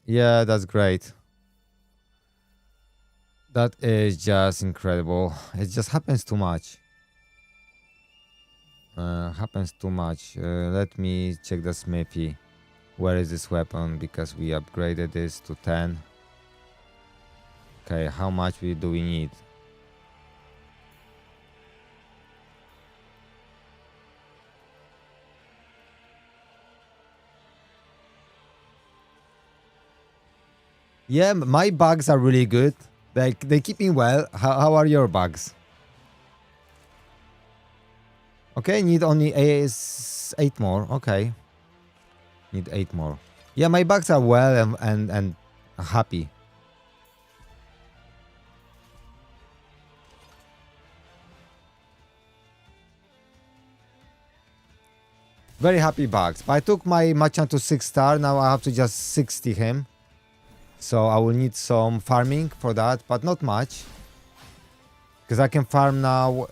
Yeah, that's great. That is just incredible. It just happens too much. Happens too much. Let me check the smithy. Where is this weapon? Because we upgraded this to 10. Okay, how much do we need? Yeah, my bugs are really good. They keep me well. How are your bugs? Okay, need only 8 more. Okay. Need 8 more. Yeah, my bugs are well and happy. Very happy bugs. But I took my Machan to 6-star. Now I have to just 60 him. So I will need some farming for that, but not much. Because I can farm now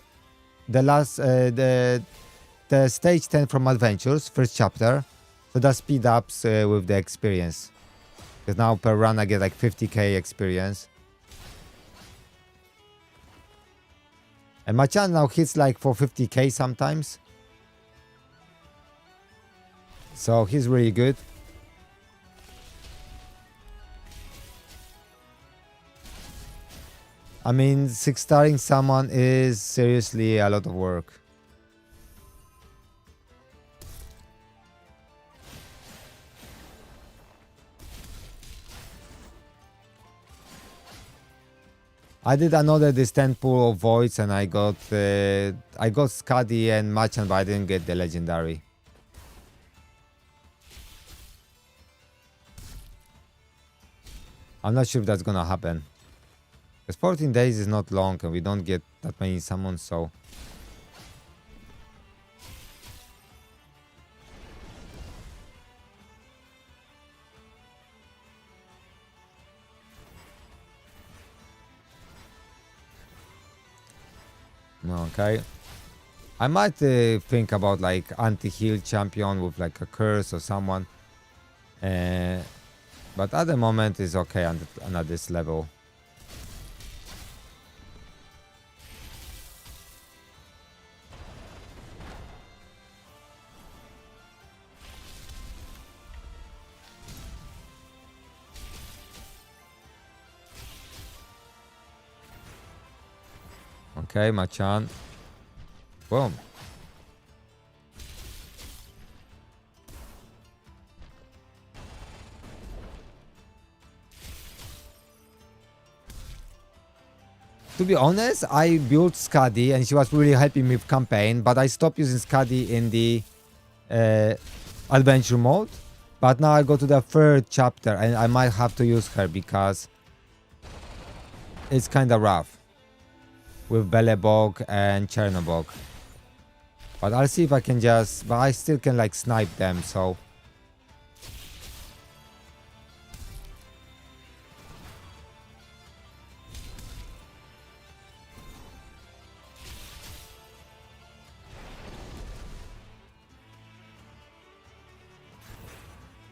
the last, the stage 10 from Adventures, first chapter. So that speed ups with the experience. Because now per run I get like 50k experience. And Machan now hits like for 50k sometimes. So he's really good. I mean, 6-starring someone is seriously a lot of work. I did another distant pool of voids and I got Skadi and Machan, but I didn't get the legendary. I'm not sure if that's gonna happen. Because 14 days is not long and we don't get that many summons, so... Okay. I might think about like anti-heal champion with like a curse or someone. But at the moment it's okay on this level. Okay, Machan. Boom. To be honest, I built Skadi and she was really helping me with campaign, but I stopped using Skadi in the adventure mode. But now I go to the third chapter and I might have to use her because it's kind of rough with Belebog and Chernobog. But I'll see if I can just... But I still can like snipe them, so...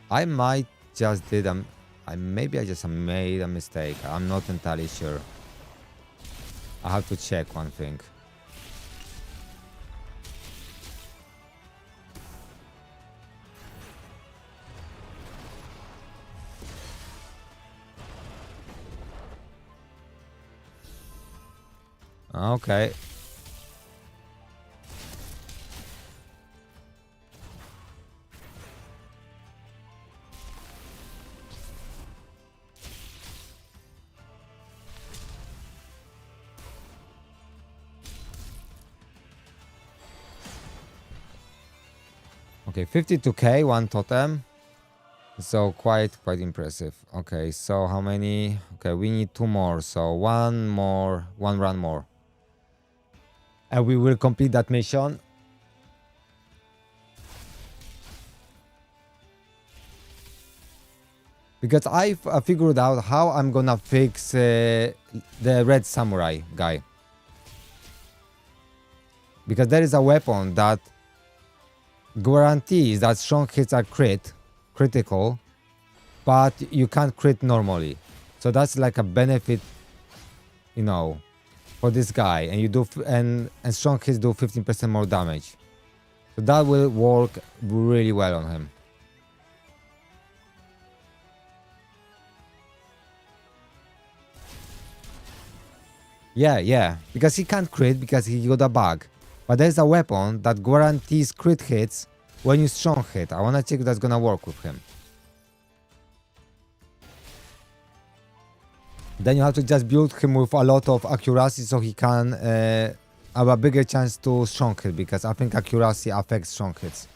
I might just did maybe I just made a mistake. I'm not entirely sure. I have to check one thing. Okay. Okay, 52k, one totem. So quite impressive. Okay, so how many? Okay, we need 2 more. So one run more. And we will complete that mission. Because I figured out how I'm gonna fix the red samurai guy. Because there is a weapon that guarantees that strong hits are critical, but you can't crit normally. So that's like a benefit, you know, for this guy. And you do and strong hits do 15% more damage. So that will work really well on him. Yeah, because he can't crit because he got a bug. But there's a weapon that guarantees crit hits when you strong hit. I wanna check if that's gonna work with him. Then you have to just build him with a lot of accuracy so he can have a bigger chance to strong hit, because I think accuracy affects strong hits.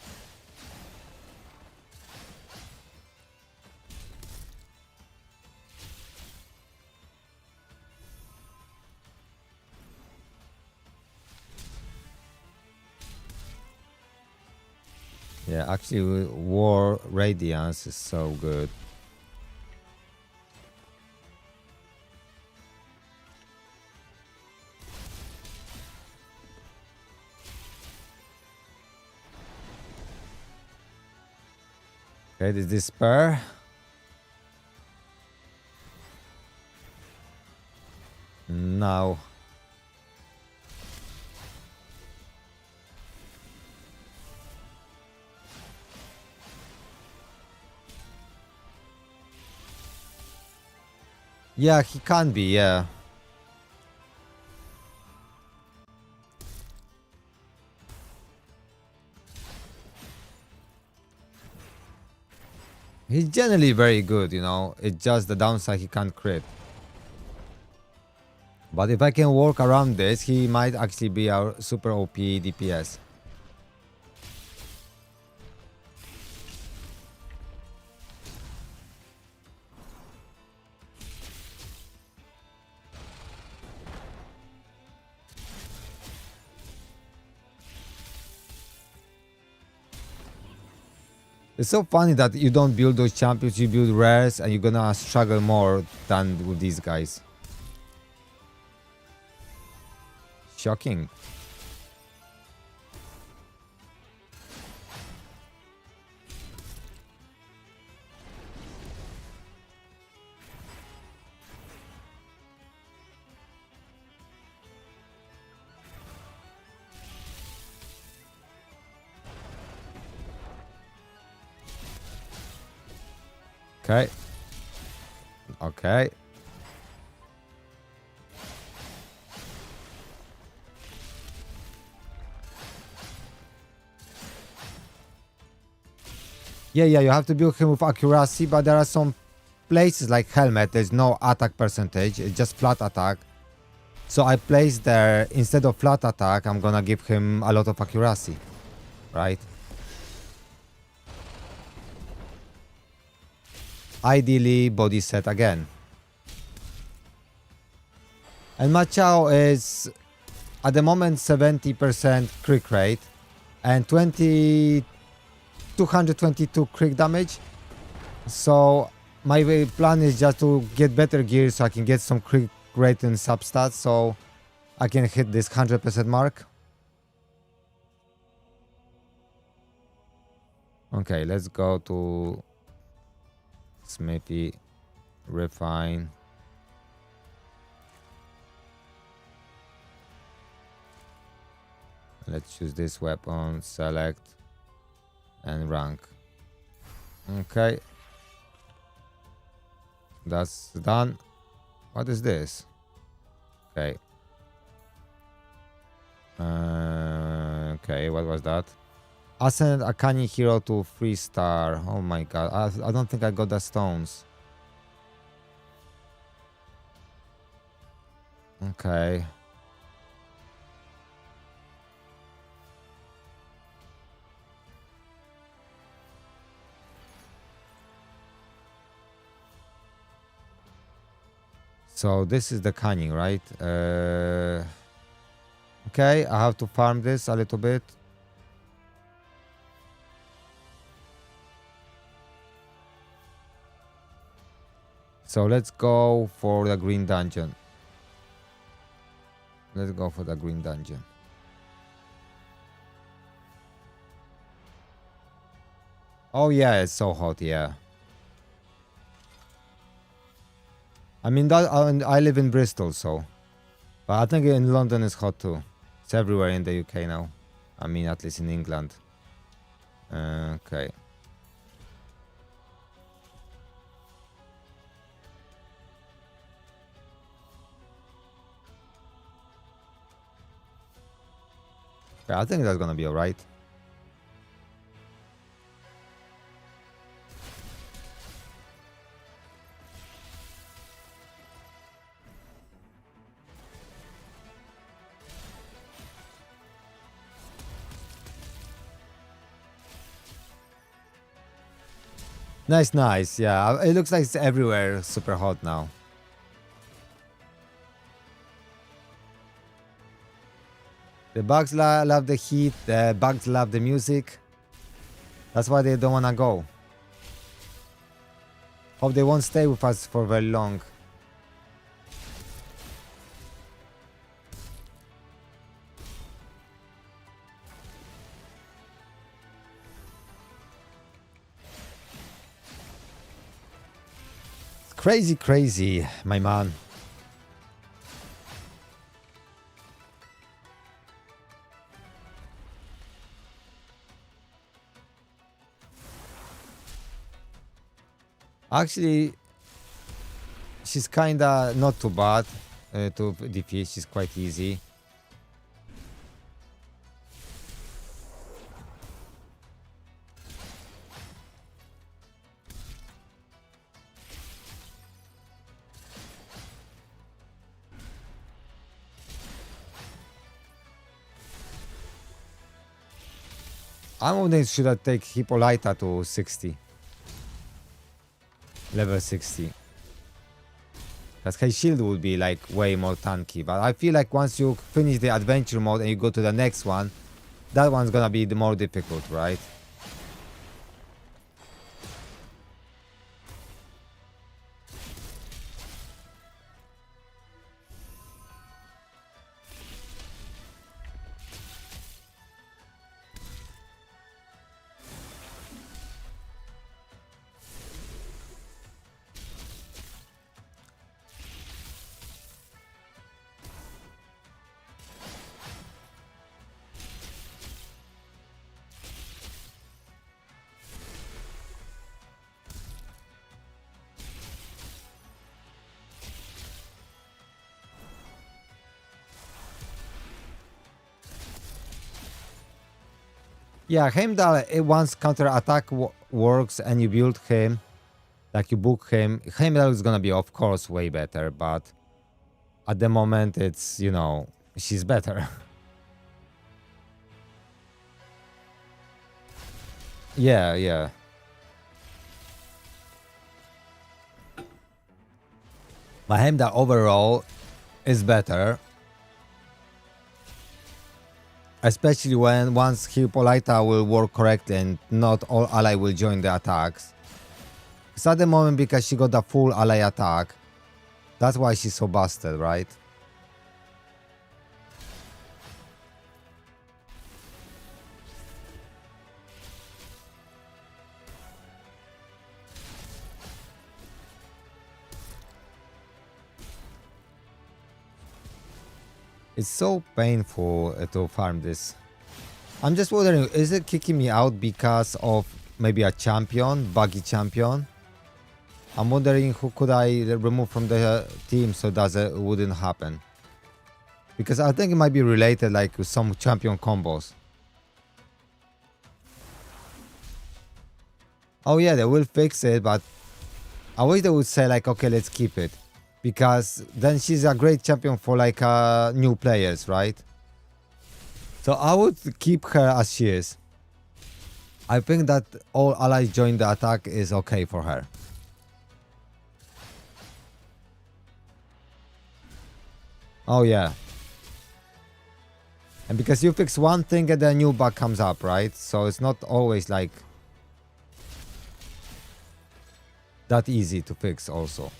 Yeah, actually, War Radiance is so good. Okay, this Despair. Now. Yeah, he can be, yeah. He's generally very good, you know. It's just the downside he can't crit. But if I can work around this, he might actually be our super OP DPS. It's so funny that you don't build those champions, you build rares, and you're gonna struggle more than with these guys. Shocking. Okay. Okay. Yeah, you have to build him with accuracy, but there are some places like Helmet, there's no attack percentage, it's just flat attack. So I place there, instead of flat attack, I'm gonna give him a lot of accuracy, right? Ideally, body set again. And Machao is, at the moment, 70% crit rate and 222 crit damage. So my plan is just to get better gear so I can get some crit rate and substats so I can hit this 100% mark. Okay, let's go to Smithy, refine. Let's choose this weapon, select, and rank. Okay. That's done. What is this? Okay. Okay, what was that? Ascend a canny hero to 3-star. Oh my god. I don't think I got the stones. Okay. So this is the canning, right? Okay, I have to farm this a little bit. So let's go for the green dungeon. Let's go for the green dungeon. Oh yeah, it's so hot, yeah. I mean, that I live in Bristol, so. But I think in London it's hot too. It's everywhere in the UK now. I mean, at least in England. Okay. Yeah, I think that's gonna be alright. Nice, nice. Yeah, it looks like it's everywhere super hot now. The bugs love the heat, the bugs love the music. That's why they don't wanna go. Hope they won't stay with us for very long. Crazy, crazy, my man. Actually, she's kinda not too bad to defeat. She's quite easy. I'm wondering should I take Hippolyta to 60. Level 60. Because her shield would be like way more tanky. But I feel like once you finish the adventure mode and you go to the next one, that one's gonna be the more difficult, right? Yeah, Heimdall, once counter attack works and you build him, like you book him, Heimdall is gonna be, of course, way better, but at the moment it's, you know, she's better. Yeah, yeah. But Heimdall overall is better. Especially when once Hippolyta will work correctly and not all ally will join the attacks. Because at the moment, because she got the full ally attack, that's why she's so busted, right? It's so painful to farm this. I'm just wondering, is it kicking me out because of maybe a champion, buggy champion? I'm wondering who could I remove from the team so that it wouldn't happen. Because I think it might be related like with some champion combos. Oh yeah, they will fix it, but I wish they would say like, okay, let's keep it. Because then she's a great champion for like new players, right? So I would keep her as she is. I think that all allies join the attack is okay for her. Oh yeah. And because you fix one thing and then a new bug comes up, right? So it's not always like that easy to fix also.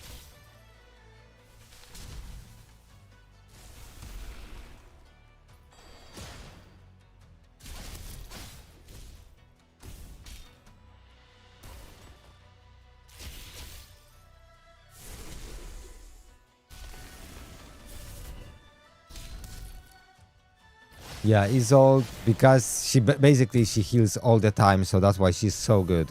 Yeah, Isolde, because she basically she heals all the time, so that's why she's so good.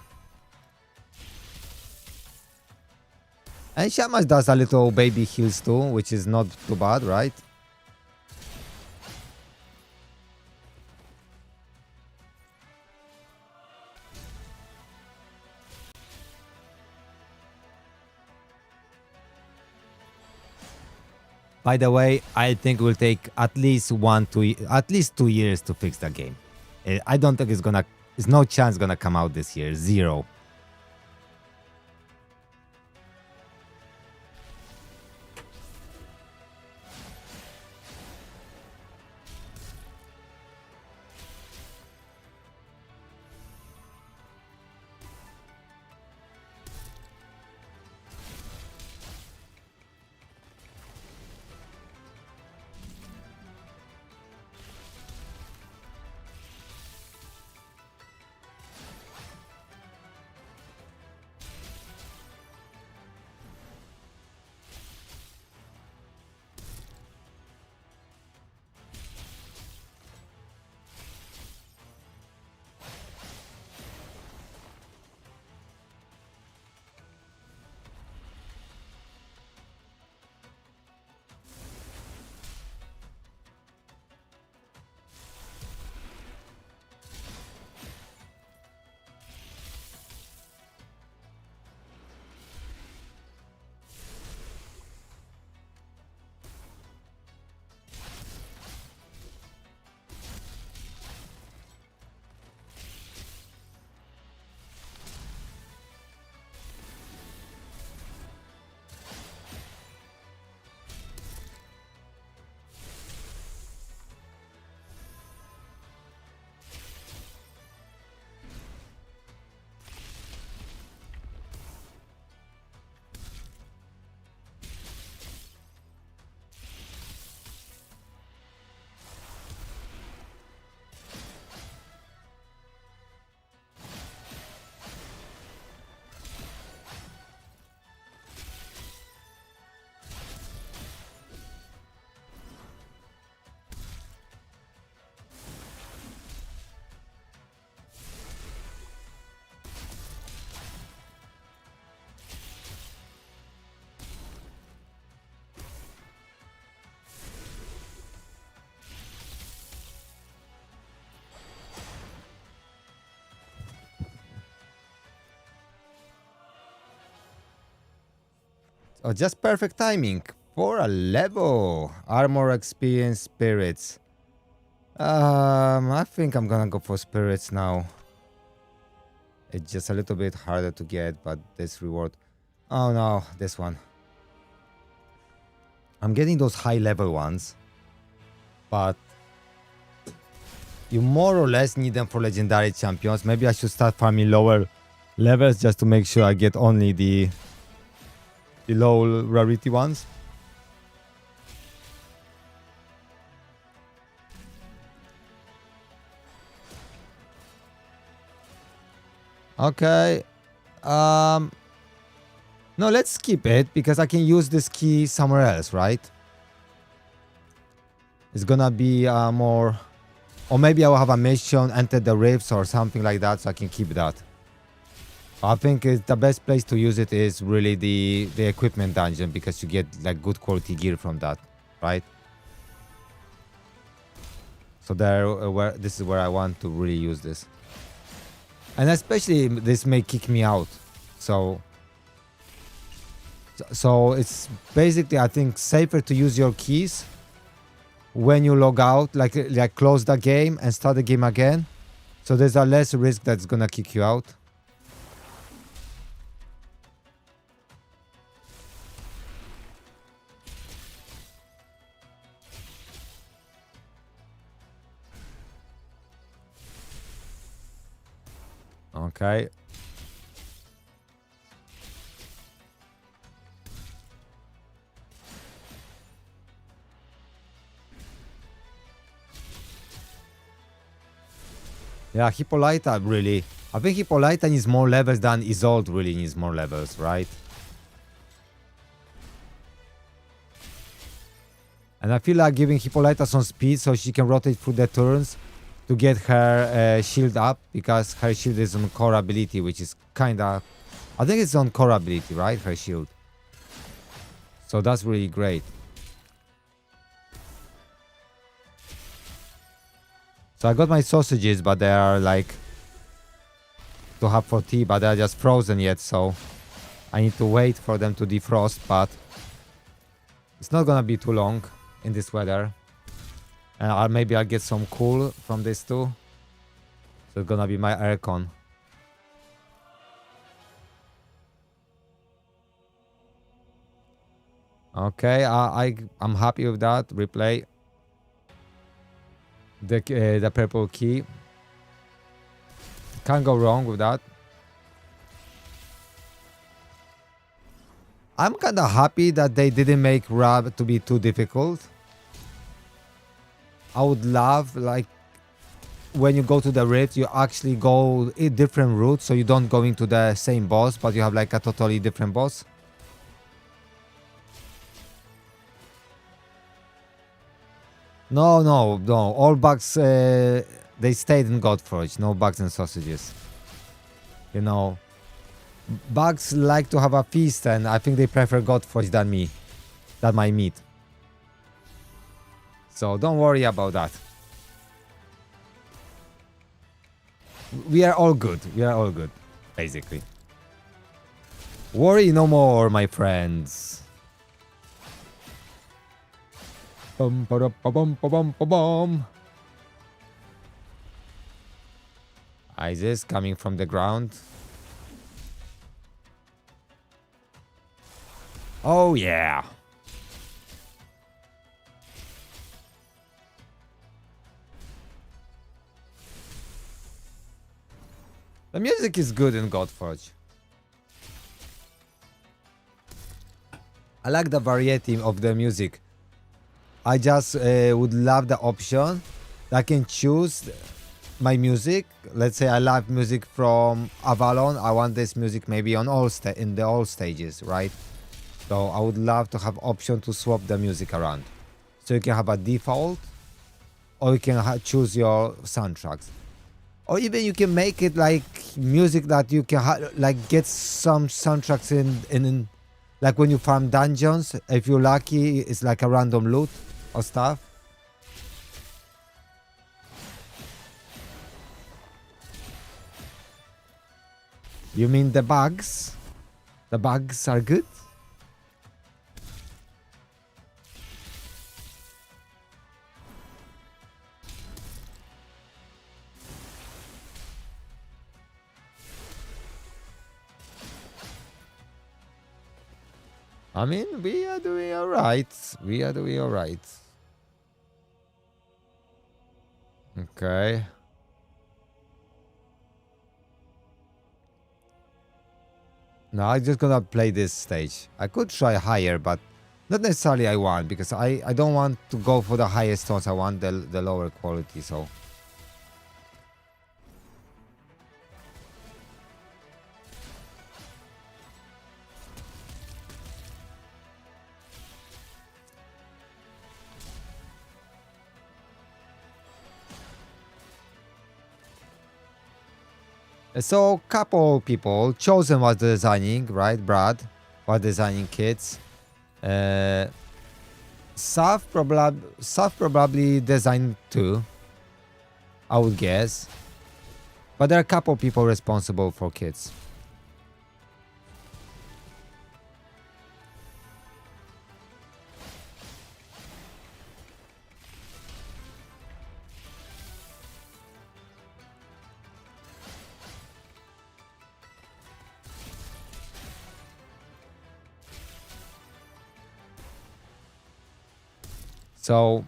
And Shamash does a little baby heals too, which is not too bad, right? By the way, I think it will take at least 2 years to fix the game. I don't think it's gonna. There's no chance gonna come out this year. Zero. Oh, just perfect timing for a level. Armor, experience, spirits. I think I'm gonna go for spirits now. It's just a little bit harder to get, but this reward. Oh no, this one. I'm getting those high level ones, but you more or less need them for legendary champions. Maybe I should start farming lower levels just to make sure I get only the low rarity ones. Okay. No, let's skip it because I can use this key somewhere else, right? It's gonna be more, or maybe I will have a mission, enter the rifts or something like that, so I can keep that. I think the best place to use it is really the equipment dungeon because you get like good quality gear from that, right? So this is where I want to really use this, and especially this may kick me out. So it's basically, I think, safer to use your keys when you log out, like close the game and start the game again. So there's a less risk that's gonna kick you out. Okay. Yeah, Hippolyta really. I think Hippolyta needs more levels than Isolde really needs more levels, right? And I feel like giving Hippolyta some speed so she can rotate through the turns to get her shield up, because her shield is on core ability, which is kinda... I think it's on core ability, right? Her shield. So that's really great. So I got my sausages, but they are like to have for tea, but they're just frozen yet, so I need to wait for them to defrost, but it's not gonna be too long in this weather. And maybe I'll get some cool from this too. So it's gonna be my aircon. Okay, I'm happy with that. Replay. The purple key. Can't go wrong with that. I'm kinda happy that they didn't make Rab to be too difficult. I would love, like, when you go to the rift, you actually go a different route, so you don't go into the same boss, but you have like a totally different boss. No. All bugs, they stayed in Godforge. No bugs and sausages. You know, bugs like to have a feast, and I think they prefer Godforge than my meat. So don't worry about that. We are all good. We are all good, basically. Worry no more, my friends. Bum ba ba bum ba bum ba bum. Isis coming from the ground. Oh yeah. The music is good in Godforge. I like the variety of the music. I just would love the option that I can choose my music. Let's say I love music from Avalon. I want this music maybe on in the all stages, right? So I would love to have option to swap the music around. So you can have a default, or you can choose your soundtracks. Or even you can make it like music that you can like get some soundtracks in like when you farm dungeons. If you're lucky, it's like a random loot or stuff. You mean the bugs? The bugs are good? I mean, we are doing alright. We are doing alright. Okay. No, I'm just gonna play this stage. I could try higher, but not necessarily I want, because I don't want to go for the highest stones. I want the lower quality, so. So, couple people, Chosen was designing, right? Brad was designing kits. Saf probably designed too, I would guess. But there are a couple people responsible for kits. So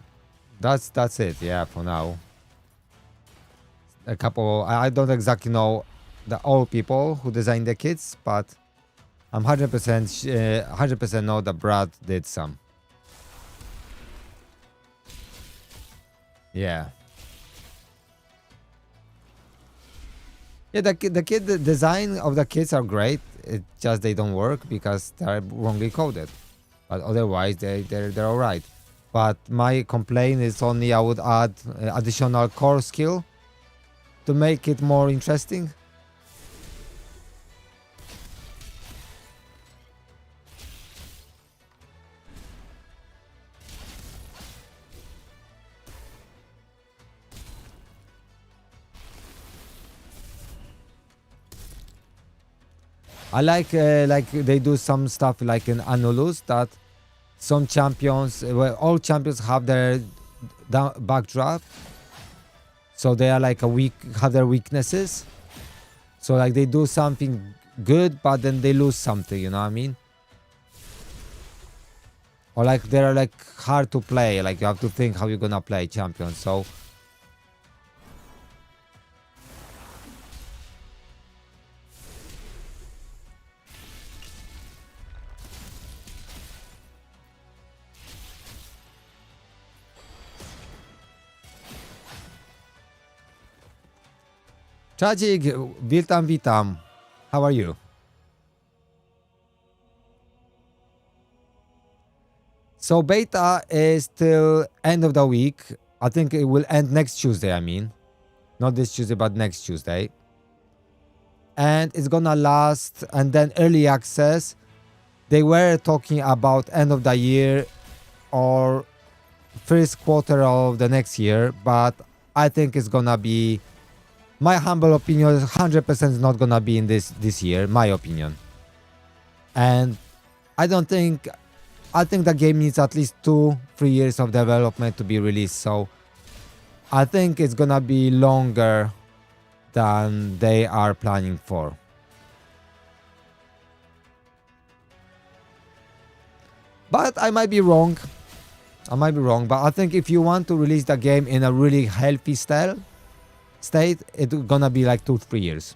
that's it, yeah, for now. A couple, I don't exactly know the all people who designed the kits, but I'm 100% know that Brad did some. Yeah. Yeah, the kit the design of the kits are great. It's just they don't work because they're wrongly coded. But otherwise, they're alright. But my complaint is only I would add additional core skill to make it more interesting. I like they do some stuff like in Anulus that some champions, well, all champions have their backdrop, so they are like have their weaknesses. So like they do something good, but then they lose something. You know what I mean? Or like they're like hard to play. Like you have to think how you're gonna play champions. So. Tragic, witam. How are you? So beta is till end of the week. I think it will end next Tuesday, I mean. Not this Tuesday, but next Tuesday. And it's gonna last, and then early access. They were talking about end of the year or first quarter of the next year, but I think it's gonna be, my humble opinion, 100% is not gonna be in this year, my opinion. And I think the game needs at least 2-3 years of development to be released, so I think it's gonna be longer than they are planning for. But I might be wrong. But I think if you want to release the game in a really healthy state, it's gonna be like 2-3 years.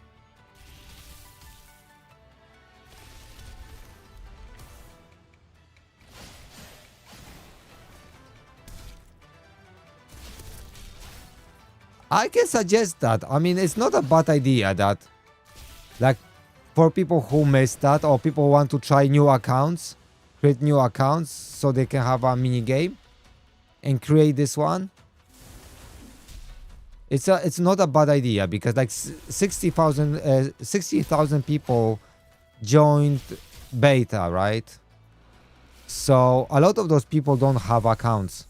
I can suggest that. I mean, it's not a bad idea that, like, for people who missed that or people who want to try new accounts, create new accounts so they can have a mini game and create this one. It's not a bad idea because like 60,000 people joined beta, right? So a lot of those people don't have accounts.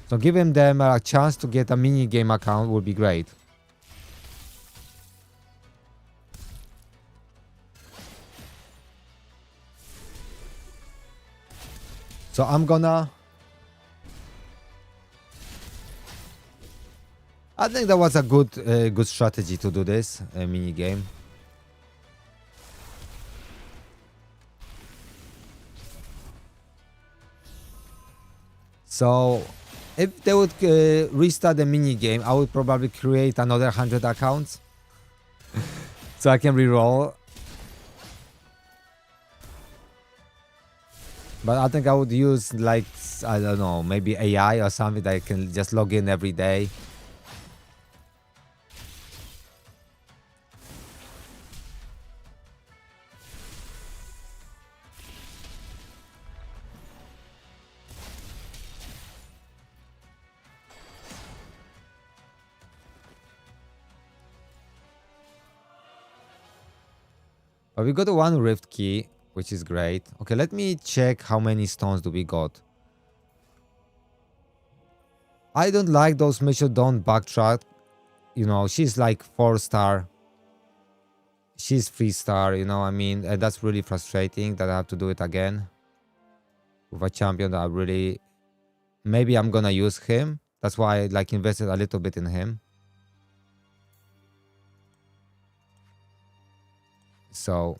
So giving them a chance to get a mini game account would be great. So I'm gonna... I think that was a good strategy to do this mini game. So if they would restart the mini game, I would probably create another 100 accounts so I can reroll. But I think I would use, like, I don't know, maybe AI or something that I can just log in every day. But we got one rift key, which is great. Okay, let me check how many stones do we got. I don't like those missions, don't backtrack. You know, she's like 4-star. She's 3-star, you know what I mean? And that's really frustrating that I have to do it again. With a champion that I really... Maybe I'm gonna use him. That's why I like invested a little bit in him. So...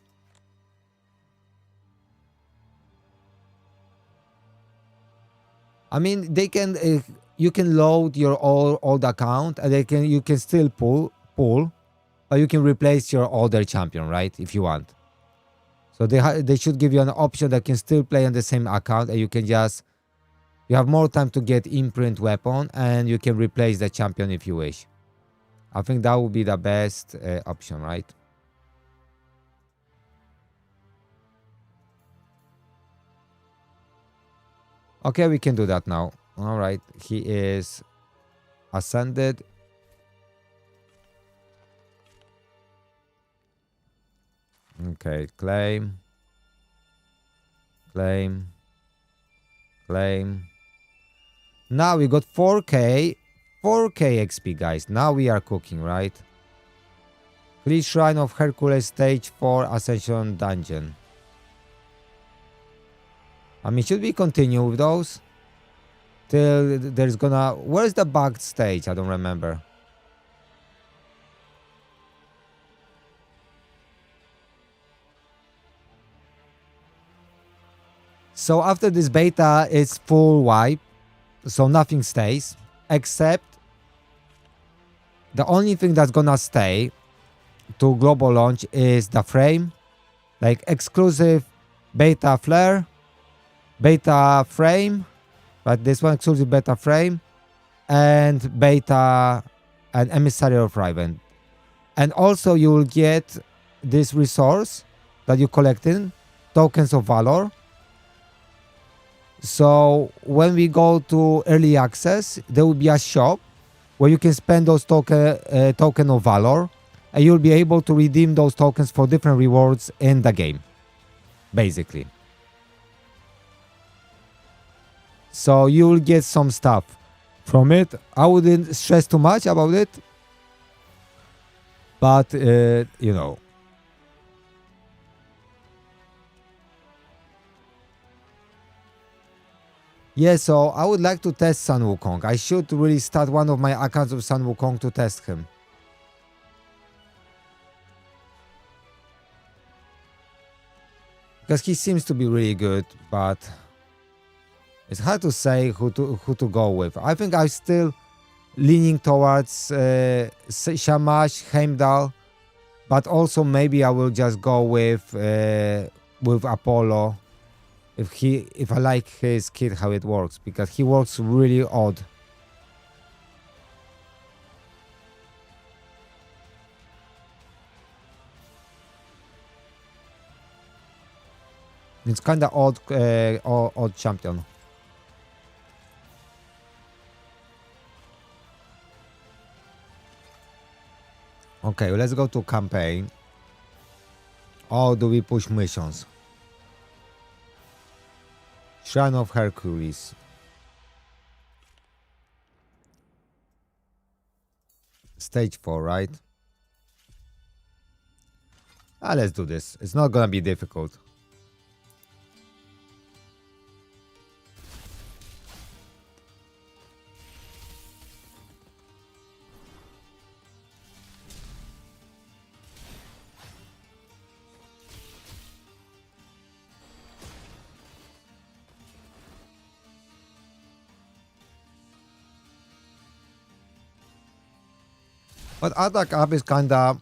I mean, they can... you can load your old account and you can still pull, but you can replace your older champion, right? If you want. So they should give you an option that can still play on the same account, and you can just... You have more time to get imprint weapon, and you can replace the champion if you wish. I think that would be the best option, right? Okay, we can do that now. All right, he is ascended. Okay, claim. Claim. Claim. Now we got 4K. 4K XP, guys. Now we are cooking, right? Please Shrine of Hercules Stage 4 Ascension Dungeon. I mean, should we continue with those? Till there's gonna... Where's the bugged stage? I don't remember. So after this beta, it's full wipe. So nothing stays. Except... The only thing that's gonna stay to global launch is the frame. Like exclusive beta flare. Beta frame. But this one exclusive beta frame. And beta... And emissary of Riven. And also you will get this resource that you collect in. Tokens of Valor. So when we go to early access, there will be a shop where you can spend those token of valor, and you'll be able to redeem those tokens for different rewards in the game, basically. So you will get some stuff from it. I wouldn't stress too much about it, but you know. Yeah, so I would like to test Sun Wukong. I should really start one of my accounts of Sun Wukong to test him. Because he seems to be really good, but it's hard to say who to go with. I think I'm still leaning towards Shamash, Heimdall, but also maybe I will just go with Apollo. If I like his kit, how it works, because he works really odd. It's kind of odd champion. Okay, let's go to campaign. Or do we push missions? Shrine of Hercules. Stage 4, right? Let's do this. It's not gonna be difficult. But attack up is kinda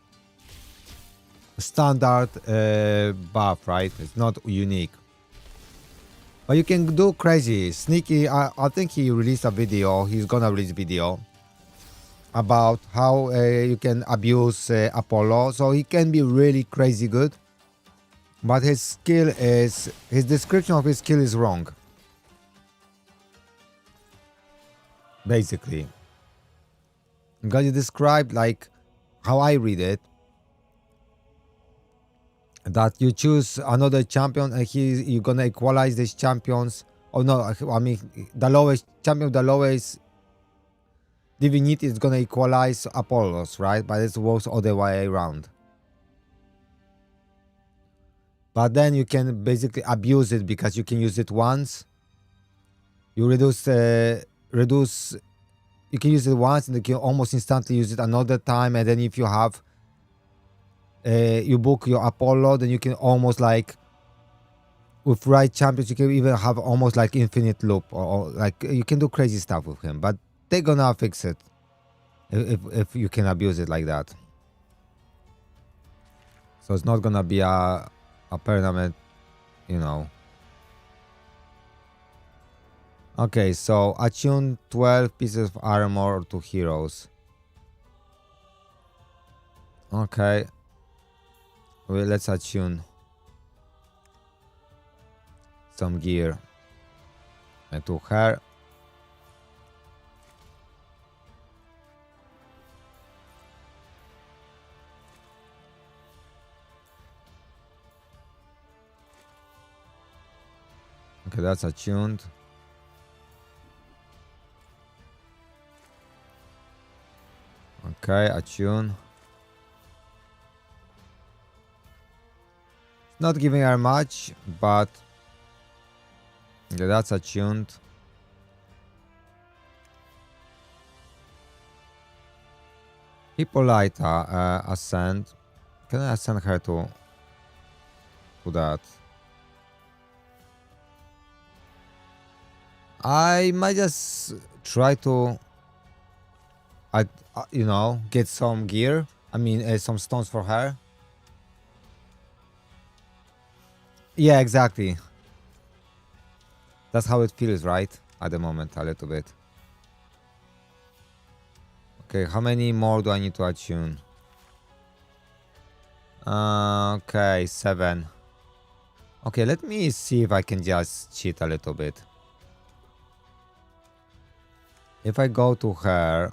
standard buff, right? It's not unique. But you can do crazy. Sneaky, I think he released a video, he's gonna release video about how you can abuse Apollo. So he can be really crazy good. But his description of his skill is wrong. Basically. Because you described, like, how I read it, that you choose another champion and you're gonna equalize these champions. Oh no, I mean, the lowest champion, the lowest divinity is gonna equalize Apollo's, right? But it works all the way around. But then you can basically abuse it because you can use it once. You reduce. You can use it once and you can almost instantly use it another time. And then if you have, you book your Apollo, then you can almost like, with right champions, you can even have almost like infinite loop, or like you can do crazy stuff with him. But they're gonna fix it if you can abuse it like that. So it's not gonna be a permanent, you know. Okay, so attune 12 pieces of armor to heroes. Okay. Well, let's attune some gear to her. Okay, that's attuned. Okay, attune. Not giving her much, but okay, that's attuned. Hippolyta ascend. Can I ascend her to that? I might just try to, you know, get some gear. I mean, some stones for her. Yeah, exactly. That's how it feels, right? At the moment, a little bit. Okay, how many more do I need to attune? Okay, 7. Okay, let me see if I can just cheat a little bit. If I go to her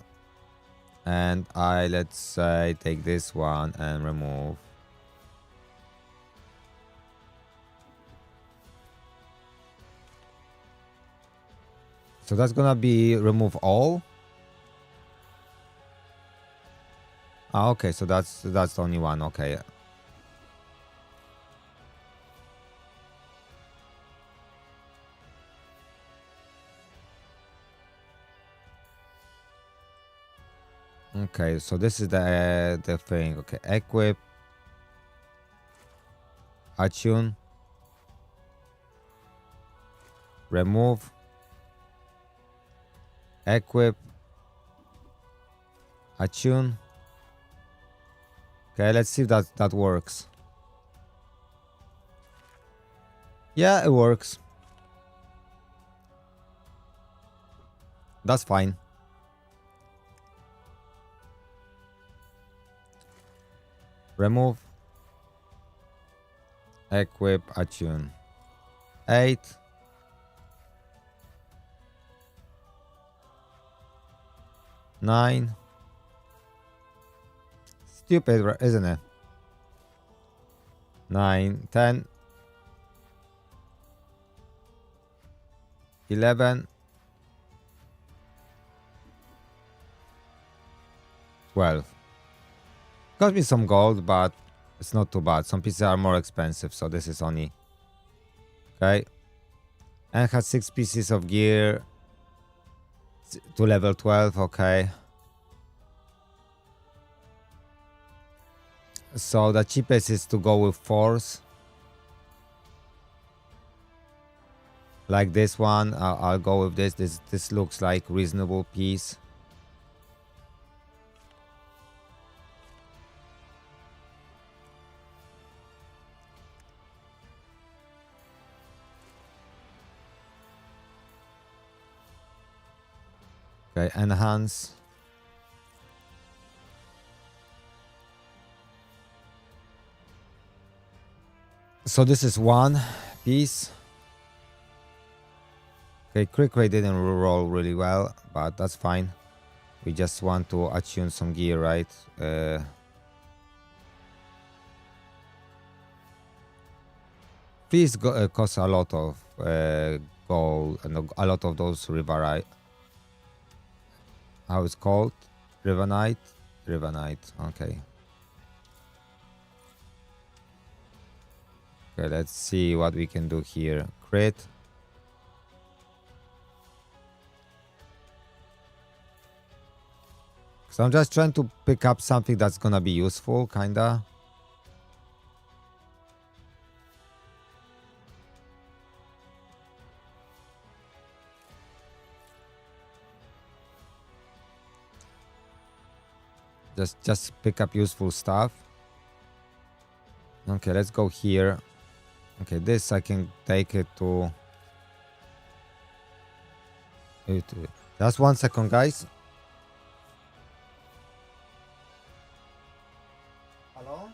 and I, let's say, take this one and remove. So that's gonna be remove all. Ah, okay, so that's only one. Okay. Okay, so this is the thing. Okay, equip, attune, remove, equip, attune. Okay, let's see if that works. Yeah, it works. That's fine. Remove, equip, attune. 8. Nine. Stupid, isn't it? 9, 10, 11, 12. Cost me some gold, but it's not too bad. Some pieces are more expensive, so this is only okay. And has 6 pieces of gear to level 12. Okay. So the cheapest is to go with force. Like this one, I'll go with this. This looks like reasonable piece. Okay, enhance. So this is one piece. Okay, quick rate didn't roll really well, but that's fine. We just want to attune some gear, right? Please cost a lot of gold and a lot of those riverite. How it's called? Riverite? Riverite, okay. Okay, let's see what we can do here. Crit. So I'm just trying to pick up something that's gonna be useful, kinda. Just pick up useful stuff. Okay, let's go here. Okay, this I can take it to... Just 1 second, guys. Hello?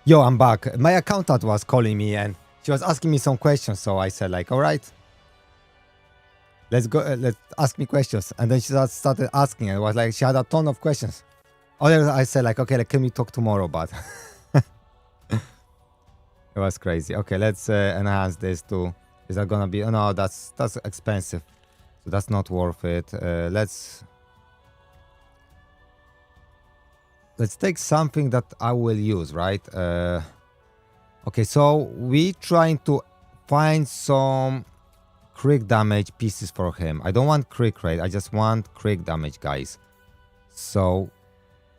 Yo, I'm back. My accountant was calling me and she was asking me some questions. So I said like, all right, let's go. Let's ask me questions. And then she started asking. And it was like, she had a ton of questions. I said like, okay, like, can we talk tomorrow? But it was crazy. Okay, let's enhance this too. Is that gonna be? Oh, no, that's expensive. So that's not worth it. Let's take something that I will use, right? Okay, so we trying to find some crit damage pieces for him. I don't want crit rate. I just want crit damage, guys. So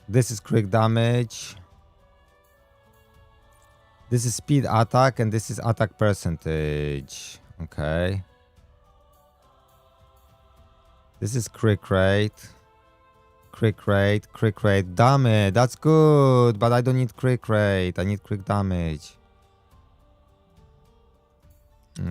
this is crit damage. This is speed attack, and this is attack percentage. Okay. This is crit rate. Crit rate. Damn it, that's good. But I don't need crit rate. I need crit damage.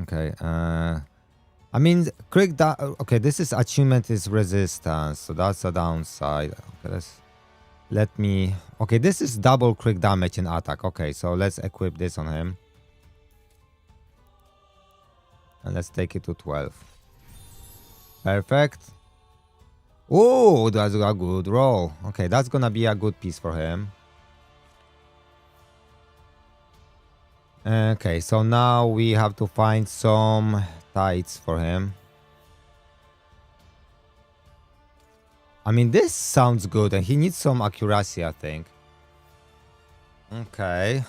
Okay. I mean, okay, this is achievement is resistance, so that's a downside. Okay, okay, this is double crit damage in attack. Okay, so let's equip this on him. And let's take it to 12. Perfect. Oh, that's a good roll. Okay, that's gonna be a good piece for him. Okay, so now we have to find some tights for him. I mean, this sounds good, and he needs some accuracy, I think. Okay.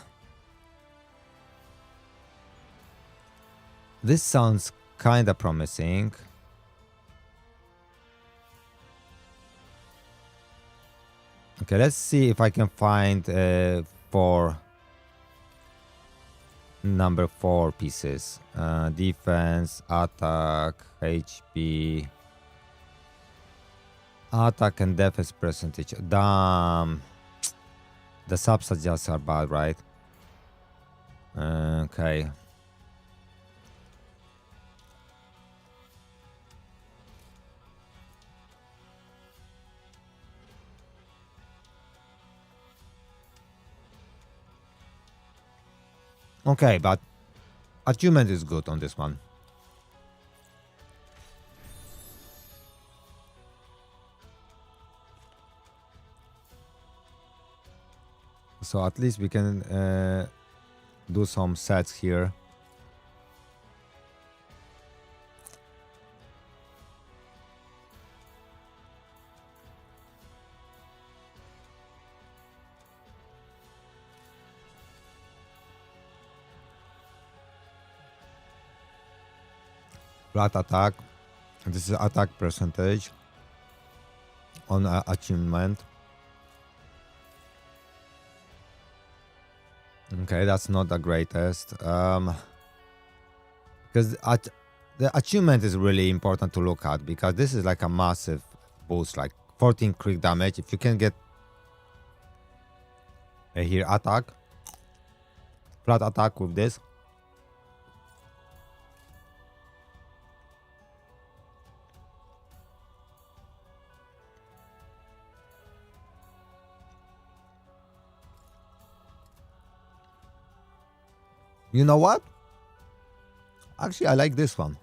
This sounds kind of promising. Okay, let's see if I can find number 4 pieces. Defense, attack, HP, attack and defense percentage. Damn. The subs are bad, right? Okay. Okay, but achievement is good on this one. So at least we can do some sets here. Flat attack. This is attack percentage on achievement. Okay, that's not the greatest. Because the achievement is really important to look at, because this is like a massive boost, like 14 crit damage. If you can get here attack, flat attack with this. You know what? Actually, I like this one.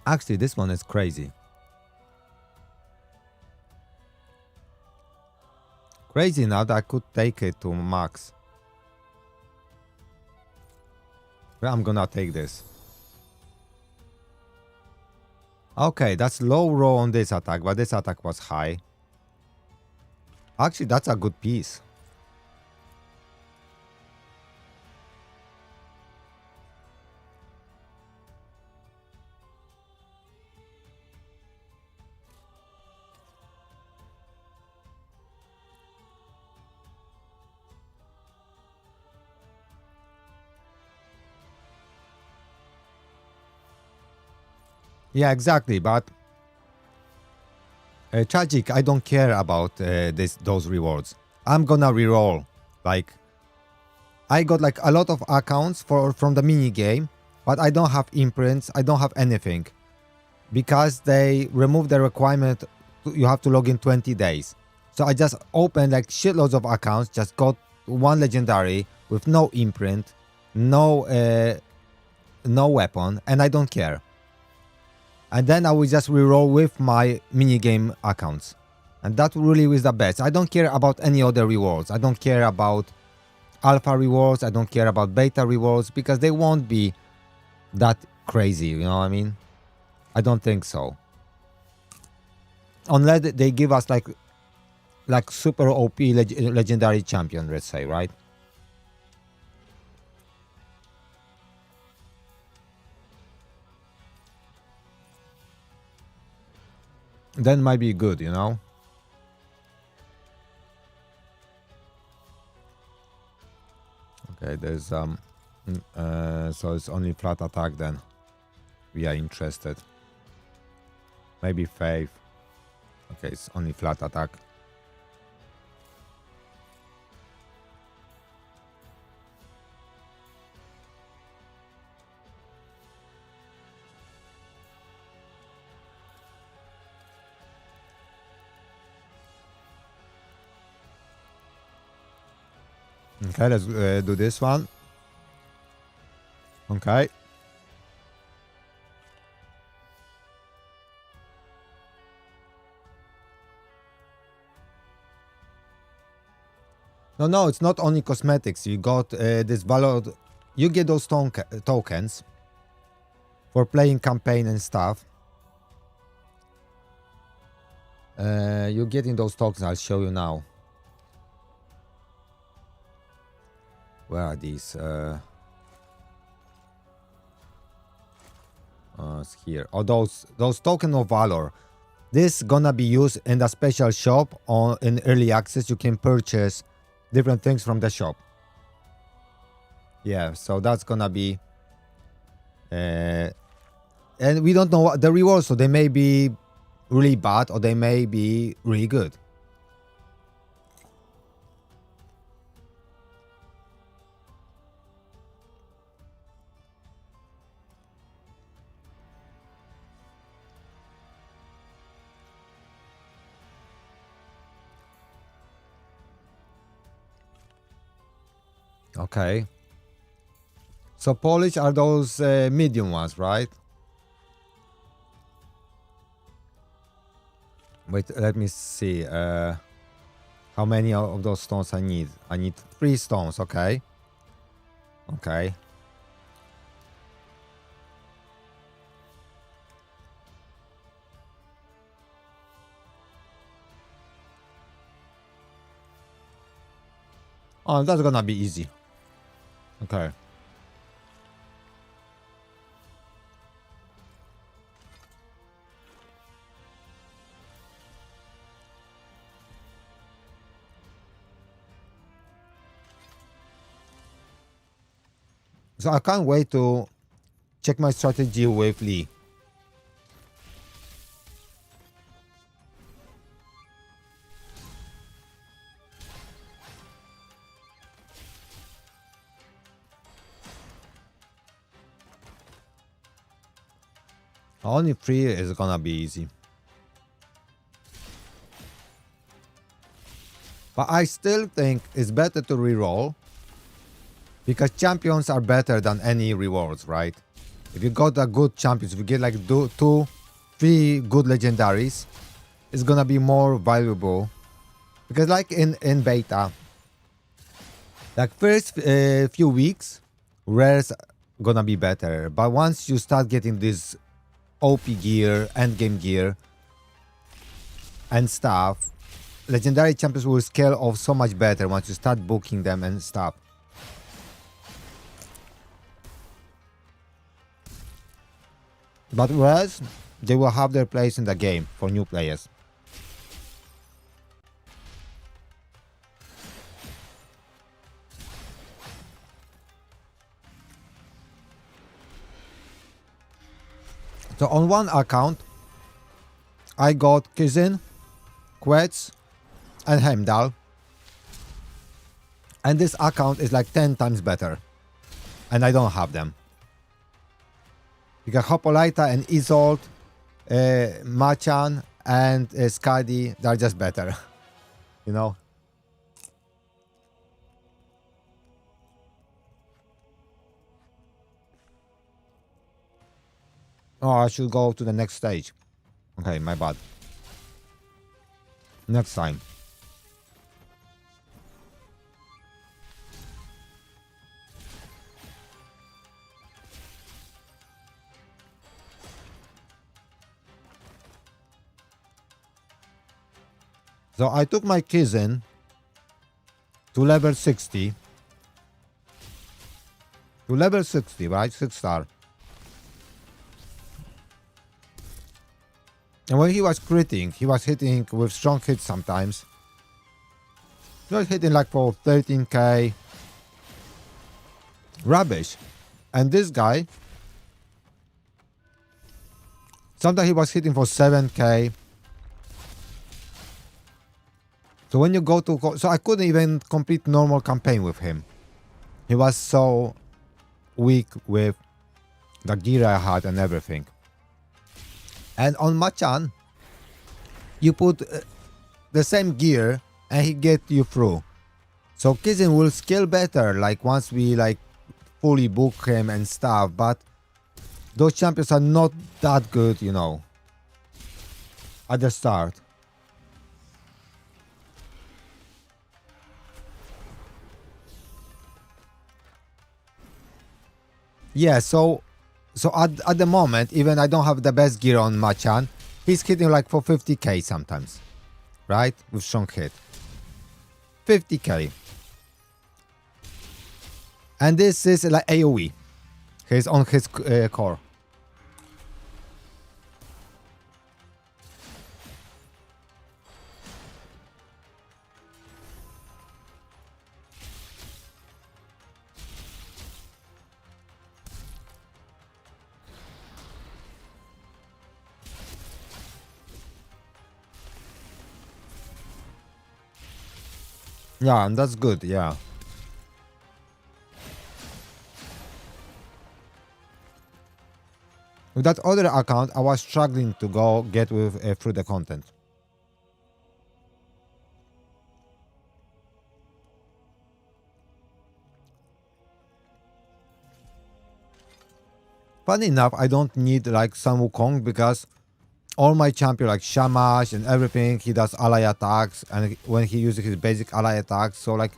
Actually, this one is crazy. Crazy enough that I could take it to max. Well, I'm gonna take this. Okay, that's low roll on this attack, but this attack was high. Actually, that's a good piece. Yeah, exactly. But tragic, I don't care about those rewards. I'm gonna reroll. Like, I got like a lot of accounts from the mini game, but I don't have imprints. I don't have anything because they removed the requirement. You have to log in 20 days. So I just opened like shitloads of accounts, just got one legendary with no imprint, no weapon, and I don't care. And then I will just reroll with my minigame accounts. And that really is the best. I don't care about any other rewards. I don't care about alpha rewards. I don't care about beta rewards because they won't be that crazy, you know what I mean? I don't think so. Unless they give us like super OP legendary champion, let's say, right? Then might be good, you know? Okay, there's so it's only flat attack then. We are interested. Maybe faith. Okay, it's only flat attack. Okay, let's do this one. Okay. No, it's not only cosmetics. You got this valor. You get those tokens for playing campaign and stuff. You're getting those tokens. I'll show you now. Where are these? It's here. Oh, those token of valor. This gonna be used in the special shop in early access. You can purchase different things from the shop. Yeah, so that's gonna be and we don't know what the rewards, so they may be really bad or they may be really good. Okay. So Polish are those medium ones, right? Wait, let me see. How many of those stones I need? I need 3 stones, okay. Okay. Oh, that's gonna be easy. Okay. So I can't wait to check my strategy with Lee. Only 3 is gonna be easy. But I still think it's better to reroll because champions are better than any rewards, right? If you got a good champions, if you get like 2, 3 good legendaries, it's gonna be more valuable. Because like in beta, like first few weeks, rares gonna be better. But once you start getting this OP gear, endgame gear, and stuff, legendary champions will scale off so much better once you start booking them and stuff. But whereas they will have their place in the game for new players. So on one account, I got Kizin, Quetz, and Heimdall. And this account is like 10 times better. And I don't have them. Because Hopolita and Isolt, Machan, and Skadi, they're just better. you know. Oh, I should go to the next stage. Okay, my bad. Next time. So I took my cousin to level 60. To level 60, right? 6 star. And when he was critting, he was hitting with strong hits sometimes. He was hitting like for 13k. Rubbish. And this guy, sometimes he was hitting for 7k. So when you go to... So I couldn't even complete normal campaign with him. He was so weak with the gear I had and everything. And on Machan, you put the same gear and he get you through. So Kizin will scale better like once we like fully book him and stuff, but those champions are not that good, you know, at the start. Yeah, so at the moment, even I don't have the best gear on Machan, he's hitting like for 50k sometimes, right? With strong hit. 50k. And this is like AoE. He's on his core. Yeah, and that's good, yeah. With that other account, I was struggling to go get with through the content. Funny enough, I don't need like Sun Wukong because all my champion like Shamash and everything, he does ally attacks, and when he uses his basic ally attacks, so like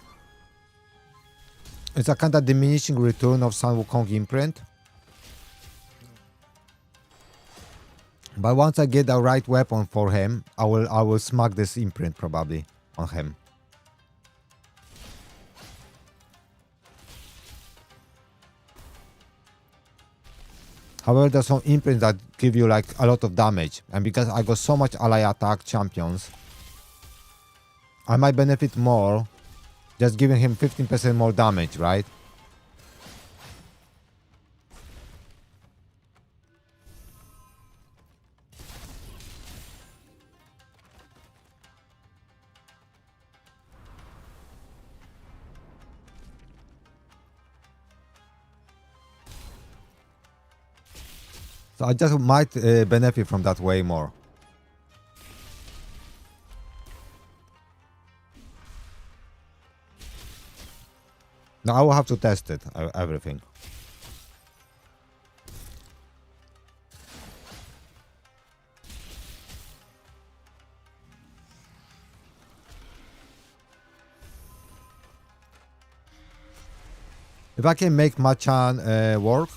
it's a kind of diminishing return of Sun Wukong imprint. But once I get the right weapon for him, I will smack this imprint probably on him. However, there's some imprints that give you like a lot of damage, and because I got so much ally attack champions, I might benefit more just giving him 15% more damage, right? So I just might benefit from that way more. Now I will have to test it, everything. If I can make Machan work,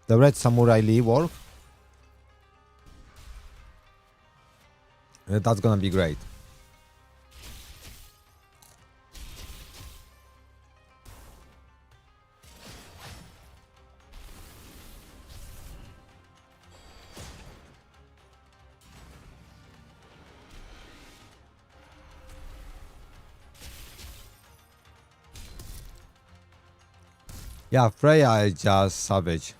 the Red Samurai Lee work, that's gonna be great. Yeah, Freya is just savage.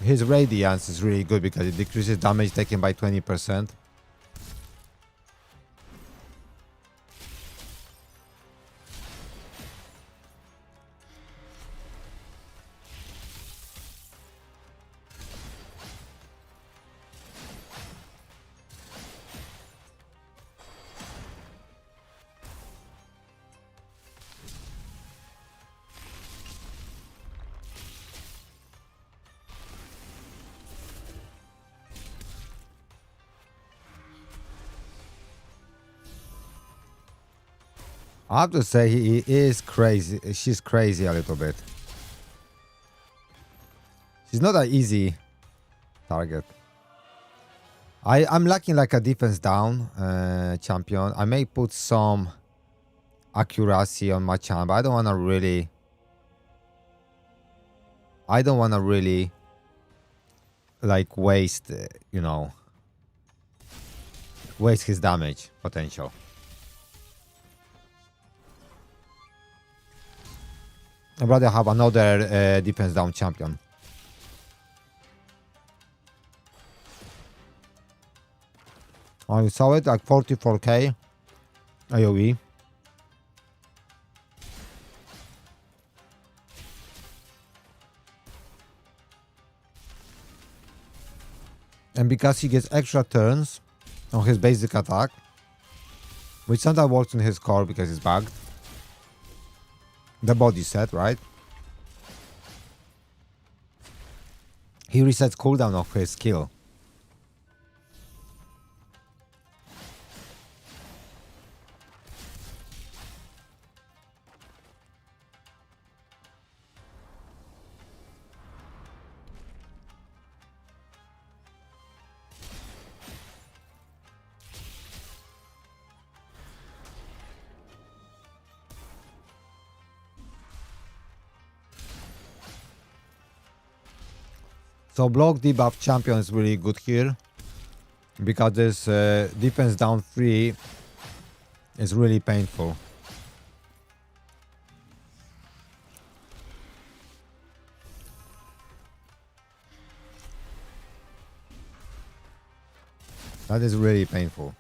His Radiance is really good because it decreases damage taken by 20%. I have to say he is crazy. She's crazy a little bit. She's not an easy target. I'm lacking like a defense down champion. I may put some accuracy on my champ, but I don't want to really. I don't want to really like waste, you know, waste his damage potential. I'd rather have another defense down champion. Oh, you saw it? Like 44k AoE. And because he gets extra turns on his basic attack, which sometimes works in his core because it's bugged. The body set, right? He resets cooldown of his skill. So block debuff champion is really good here because this defense down 3 is really painful. That is really painful.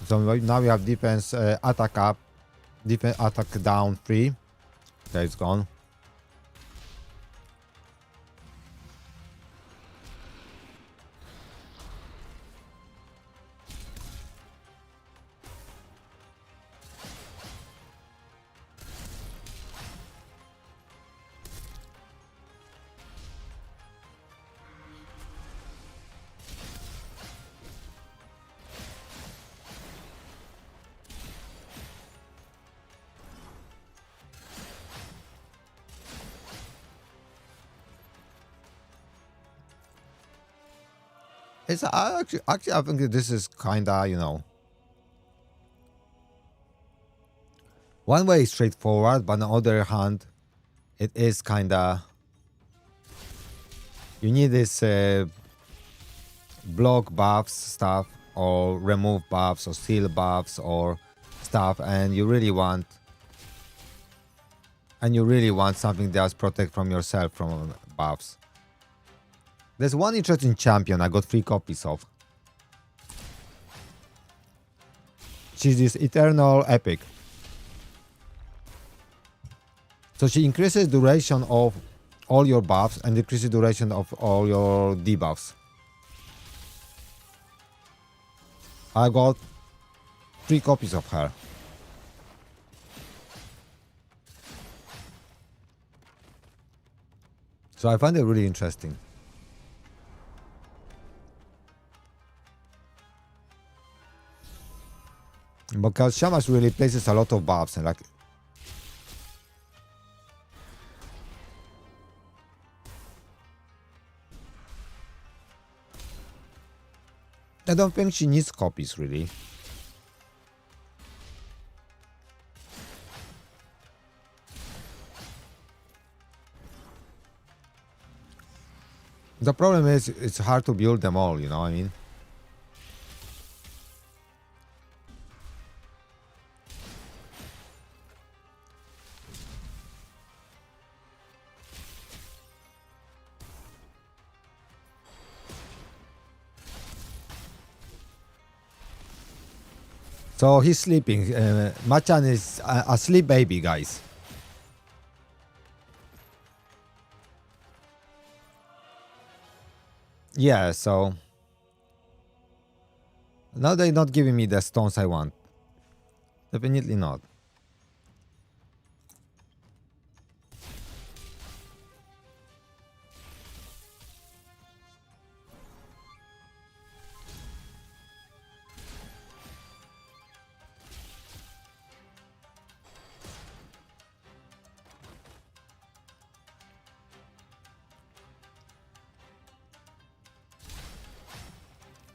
So now we have defense attack up, defense attack down 3. Okay, it's gone. It's actually I think that this is kinda, you know, one way straightforward, but on the other hand, it is kinda. You need this block buffs stuff, or remove buffs, or steal buffs, or stuff, and you really want. And you really want something that does protect from yourself from buffs. There's one interesting champion I got 3 copies of. She's this eternal epic. So she increases duration of all your buffs and decreases duration of all your debuffs. I got 3 copies of her. So I find it really interesting. Because Shamash really places a lot of buffs and like. I don't think she needs copies really. The problem is it's hard to build them all, you know what I mean? So he's sleeping. Machan is a sleep baby, guys. Yeah, so now they're not giving me the stones I want. Definitely not.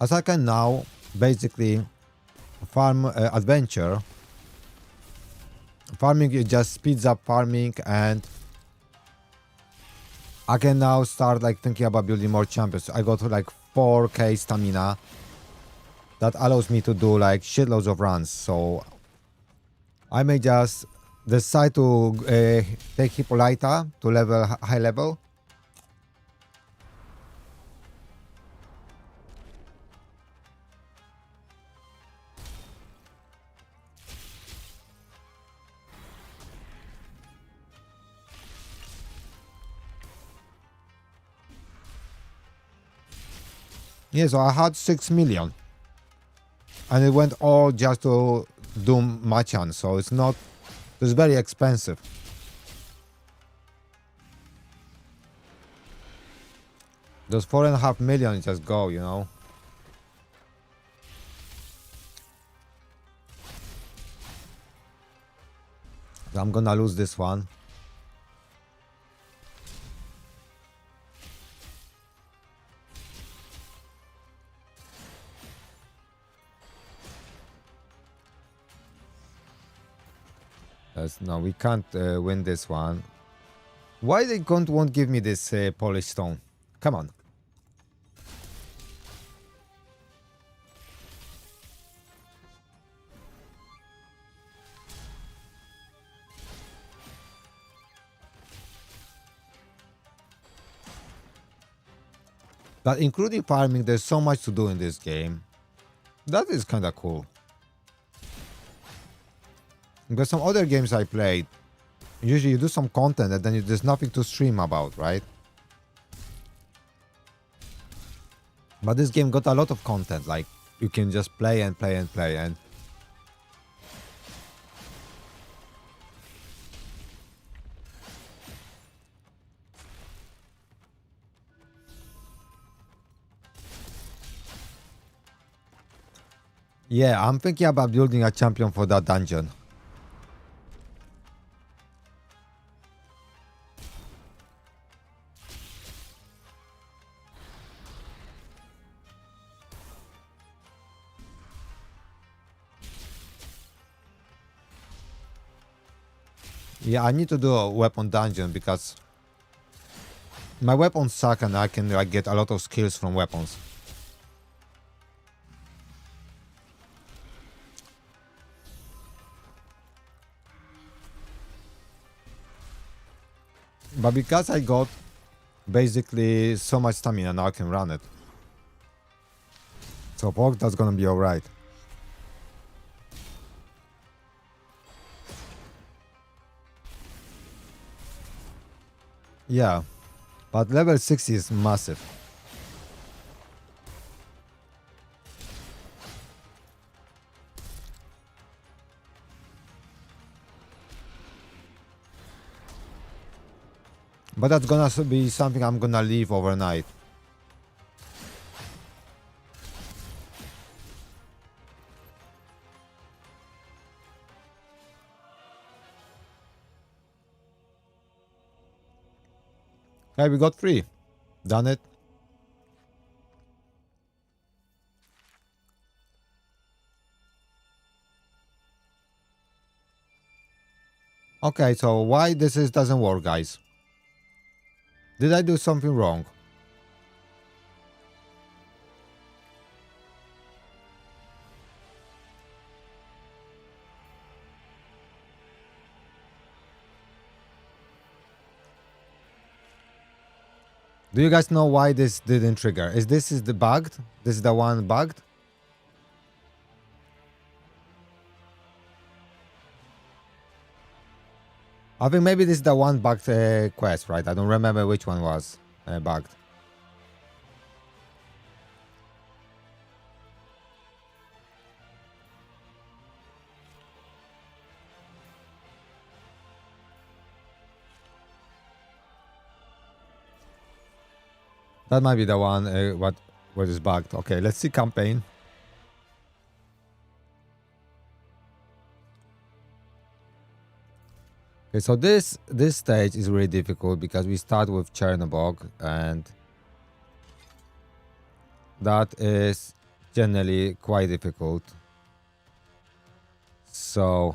As I can now basically farm adventure. Farming, it just speeds up farming, and I can now start like thinking about building more champions. I got like 4k stamina. That allows me to do like shitloads of runs. So I may just decide to take Hippolyta to level high level. Yeah, so I had 6 million. And it went all just to do Machan, so it's very expensive. Those 4.5 million just go, you know. I'm gonna lose this one. No, we can't win this one. Why they won't give me this polished stone? Come on. But including farming, there's so much to do in this game. That is kind of cool. Because some other games I played, usually you do some content and then there's nothing to stream about, right? But this game got a lot of content, like you can just play and play and play and yeah, I'm thinking about building a champion for that dungeon. Yeah, I need to do a weapon dungeon because my weapons suck and I can like get a lot of skills from weapons. But because I got basically so much stamina, now I can run it. So pork, that's gonna be alright. Yeah, but level 60 is massive. But that's gonna be something I'm gonna leave overnight. Okay, we got 3. Done it. Okay, so why this doesn't work, guys? Did I do something wrong? Do you guys know why this didn't trigger? Is the bugged? This is the one bugged? I think maybe this is the one bugged quest, right? I don't remember which one was bugged. That might be the one what is bugged. Okay, let's see campaign. Okay, so this stage is really difficult because we start with Chernobog, and that is generally quite difficult. So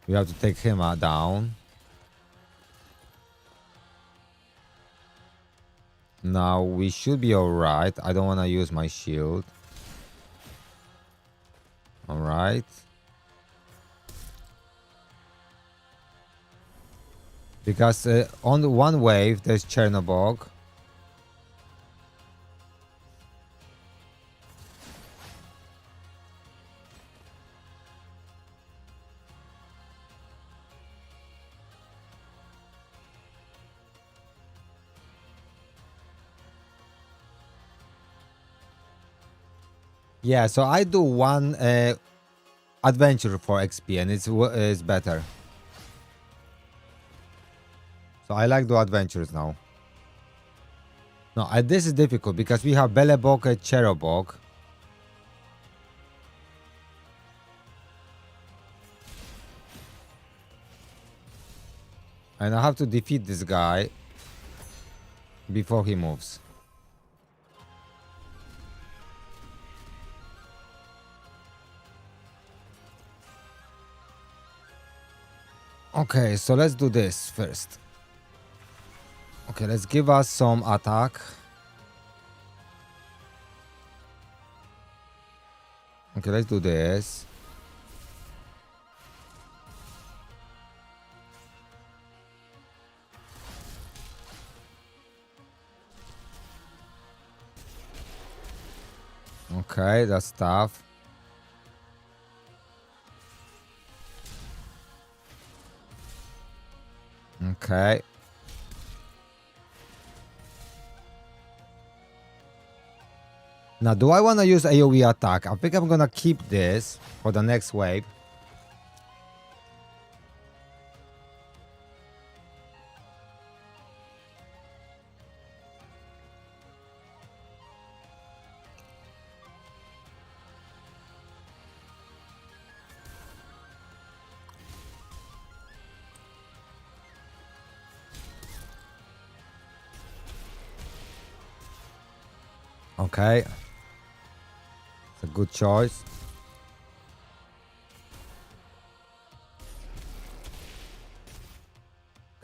we have to take him down. Now we should be alright. I don't want to use my shield. Alright. Because on the one wave there's Chernobog. Yeah, so I do one adventure for XP and it's better. So I like the adventures now. No, this is difficult because we have Belebog and Cherobog. And I have to defeat this guy before he moves. Okay, so let's do this first. Okay, let's give us some attack. Okay, let's do this. Okay, that's tough. Okay. Now, do I want to use AoE attack? I think I'm gonna keep this for the next wave. Okay. It's a good choice.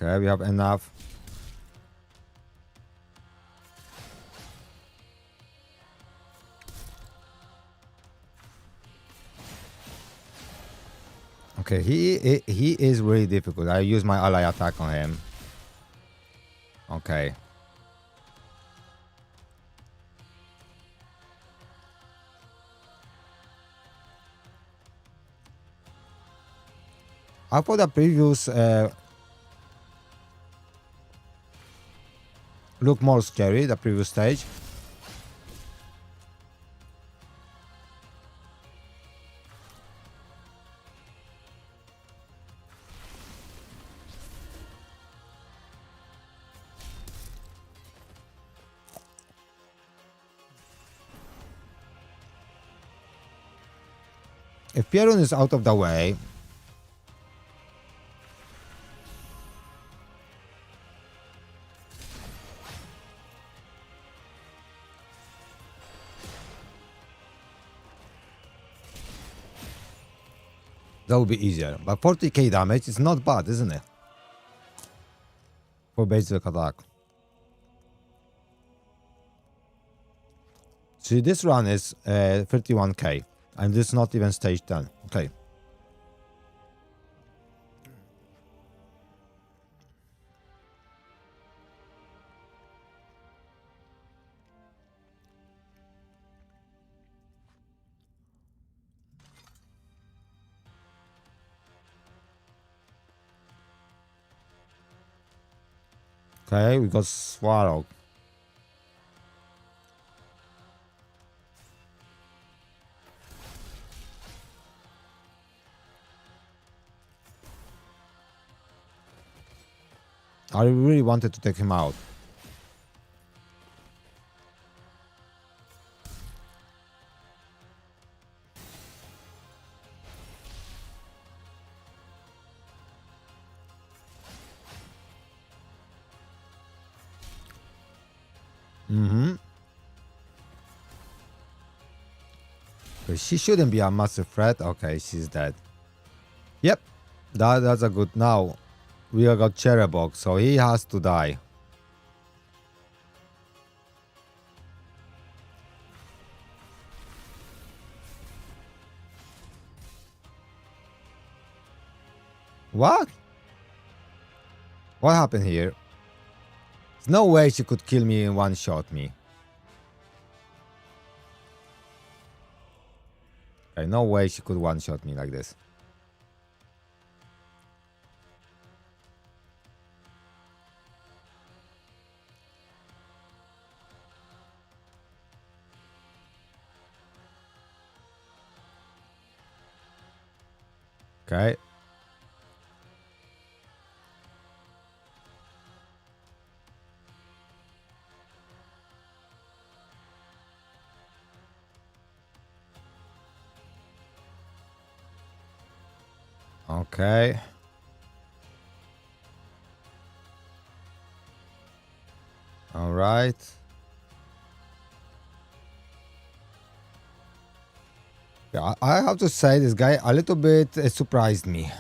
Okay, we have enough. Okay, he is really difficult. I use my ally attack on him. Okay. I thought the previous look more scary, the previous stage. If Pierun is out of the way, that would be easier. But 40k damage is not bad, isn't it? For basic attack. See, this run is 31k. And this is not even stage 10. Okay. Okay, we got Swallow. I really wanted to take him out. Mm-hmm. She shouldn't be a massive threat. Okay, she's dead. Yep. That's a good... Now, we got Cherubok, so he has to die. What? What happened here? There's no way she could kill me in one shot me. Okay, no way she could one shot me like this. Okay. Okay. All right. Yeah, I have to say this guy a little bit surprised me.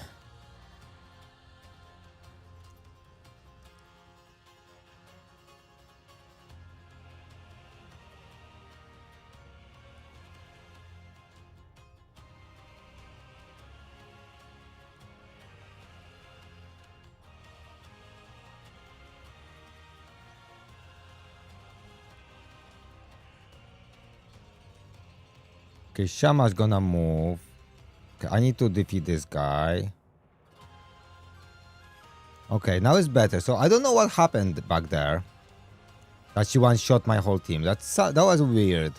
Okay, Shama's gonna move. Okay, I need to defeat this guy. Okay, now it's better. So I don't know what happened back there. That she one-shot my whole team. That was weird.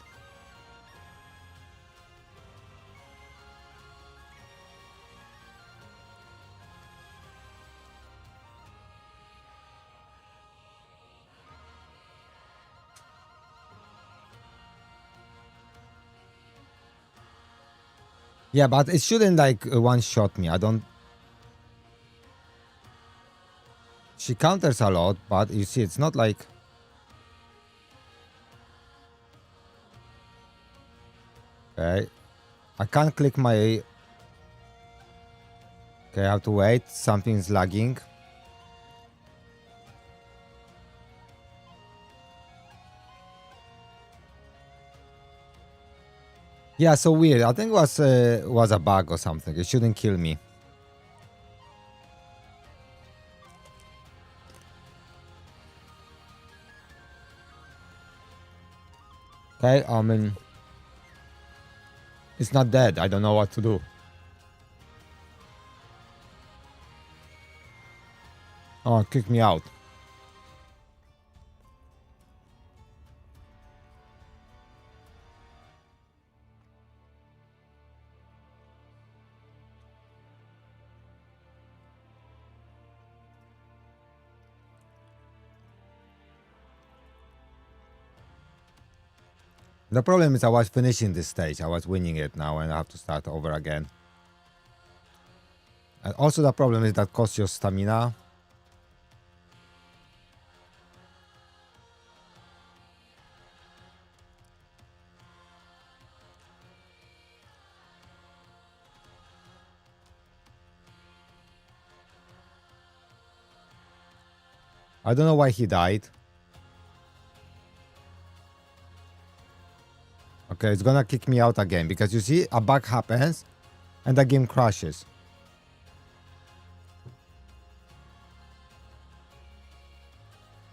Yeah, but it shouldn't like one-shot me. I don't... She counters a lot, but you see, it's not like... Okay. I can't click my... Okay, I have to wait. Something's lagging. Yeah, so weird. I think it was a bug or something. It shouldn't kill me. Okay, I mean... It's not dead. I don't know what to do. Oh, kick me out. The problem is I was finishing this stage. I was winning it now and I have to start over again. And also the problem is that costs your stamina. I don't know why he died. Okay, it's gonna kick me out again because you see a bug happens and the game crashes.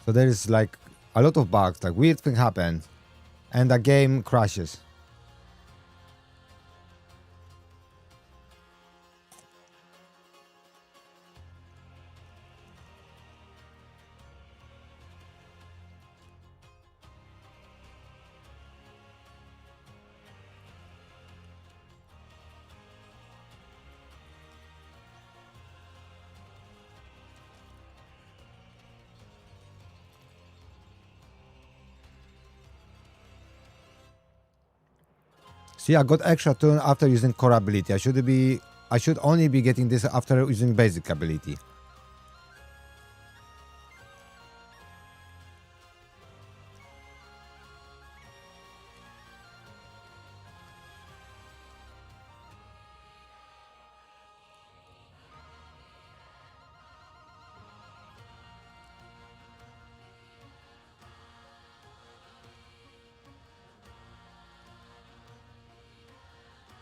So there is like a lot of bugs, like weird thing happens and the game crashes. See, I got extra turn after using core ability. I should only be getting this after using basic ability.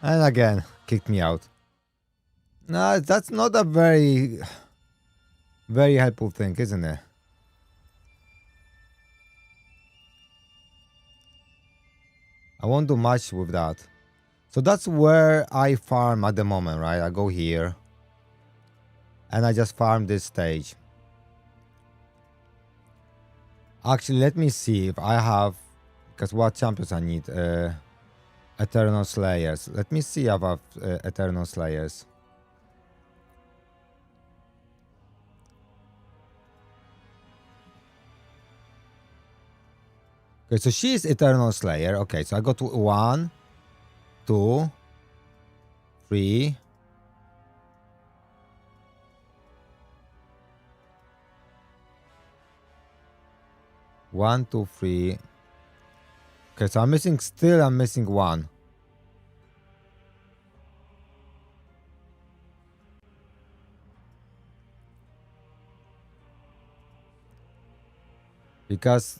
And again, kicked me out. No, that's not a very helpful thing, isn't it? I won't do much with that. So that's where I farm at the moment, right? I go here. And I just farm this stage. Actually, let me see if I have... Because what champions I need? Eternal Slayers. Let me see if I have Eternal Slayers. Okay, so she is Eternal Slayer. Okay, so I got 1, 2, 3. One, two, three. Okay, so I'm missing 1. Because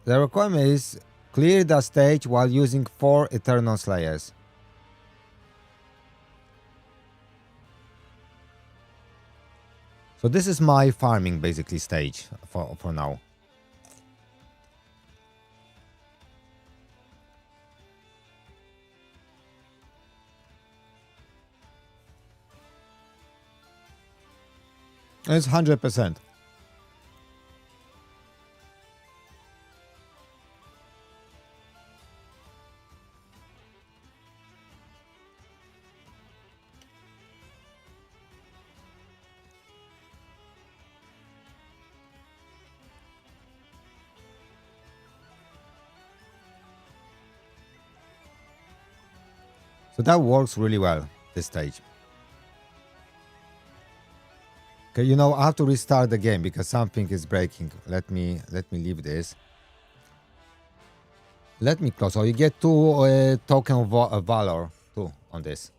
the requirement is clear the stage while using 4 Eternal Slayers. So this is my farming basically stage for now. It's 100%. So that works really well, this stage. Okay, you know, I have to restart the game because something is breaking. Let me leave this. Let me close. So you get 2 token of valor too on this.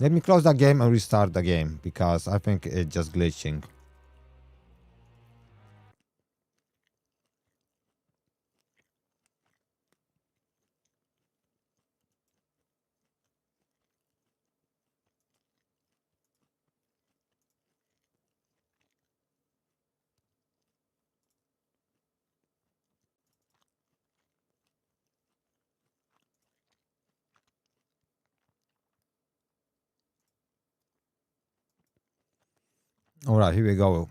Let me close the game and restart the game because I think it's just glitching. All right, here we go.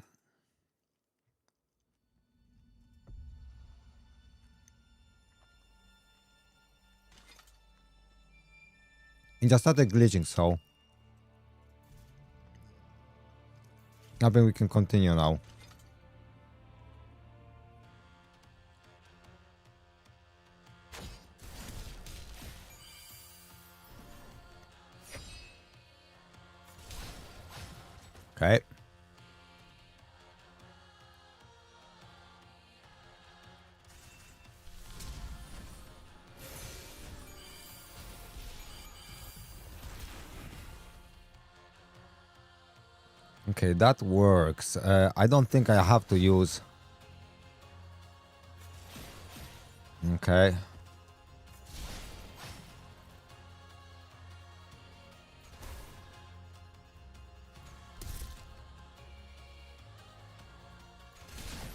It just started glitching, so I think we can continue now. Okay. Okay, that works. I don't think I have to use... Okay.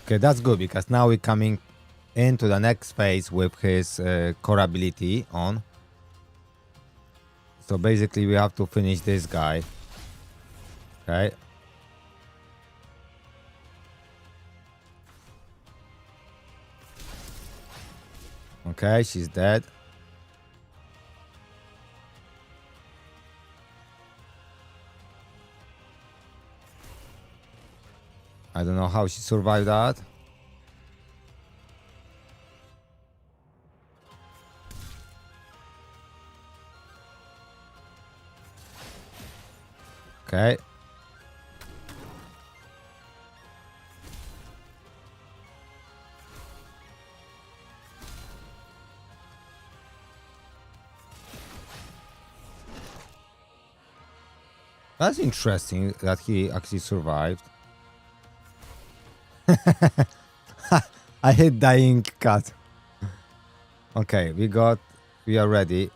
Okay, that's good because now we're coming into the next phase with his core ability on. So basically we have to finish this guy. Okay. Okay, she's dead. I don't know how she survived that. Okay. That's interesting that he actually survived. I hate dying cat. Okay, we are ready.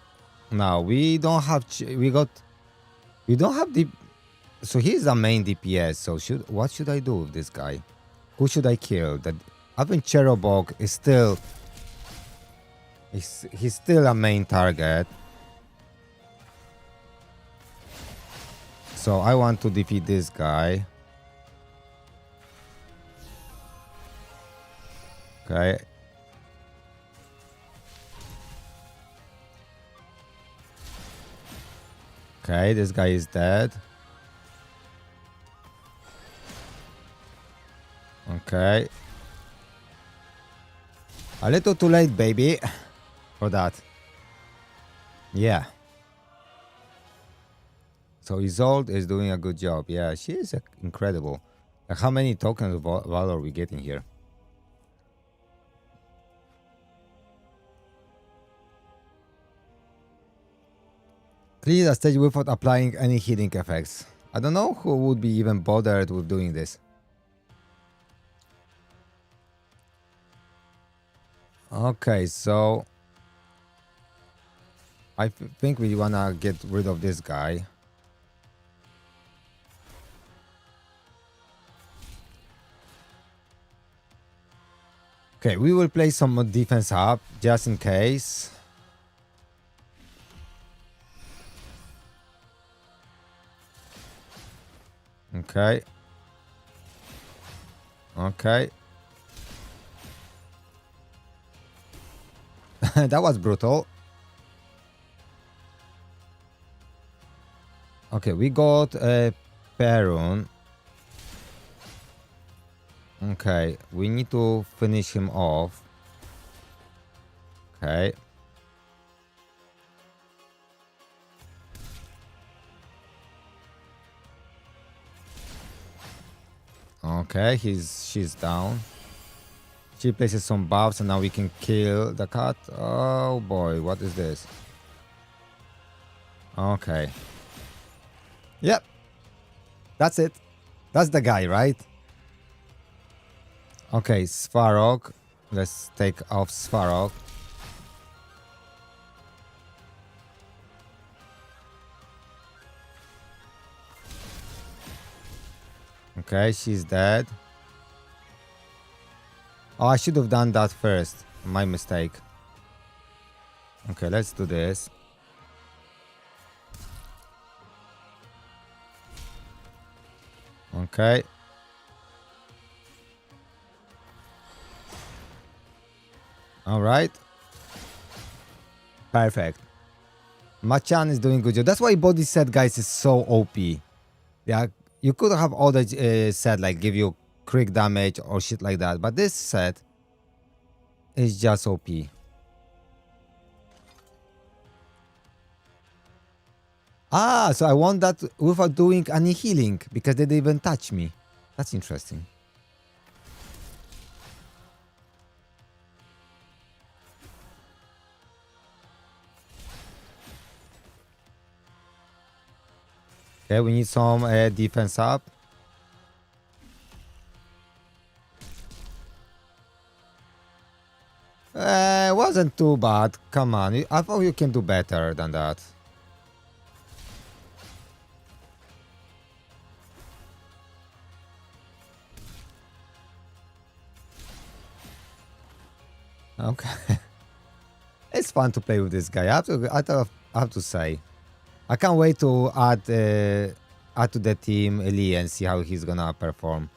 Now we don't have, we don't have the, so he's the main DPS. So what should I do with this guy? Who should I kill? That Avin Cherobog is still, he's still a main target. So I want to defeat this guy. Okay. Okay, this guy is dead. Okay. A little too late, baby, for that. Yeah. So Isolde is doing a good job. Yeah, she is incredible. How many tokens of valor are we getting here? Clear the stage without applying any healing effects. I don't know who would be even bothered with doing this. Okay, so I think we wanna get rid of this guy. Okay, we will play some more defense up just in case. Okay. Okay. That was brutal. Okay, we got a Perun. Okay, we need to finish him off. Okay. Okay, she's down. She places some buffs and now we can kill the cat. Oh boy, what is this? Okay. Yep. That's it. That's the guy, right? Okay, Svarog. Let's take off Svarog. Okay, she's dead. Oh, I should have done that first. My mistake. Okay, let's do this. Okay. All right. Perfect. Machan is doing good job. That's why body set, guys, is so OP. Yeah, you could have all the set like give you crit damage or shit like that, but this set is just OP. Ah, so I want that without doing any healing because they didn't even touch me. That's interesting. Okay, we need some defense up. Wasn't too bad. Come on, I thought you can do better than that. Okay. It's fun to play with this guy. I have to say. I can't wait to add to the team Lee and see how he's gonna perform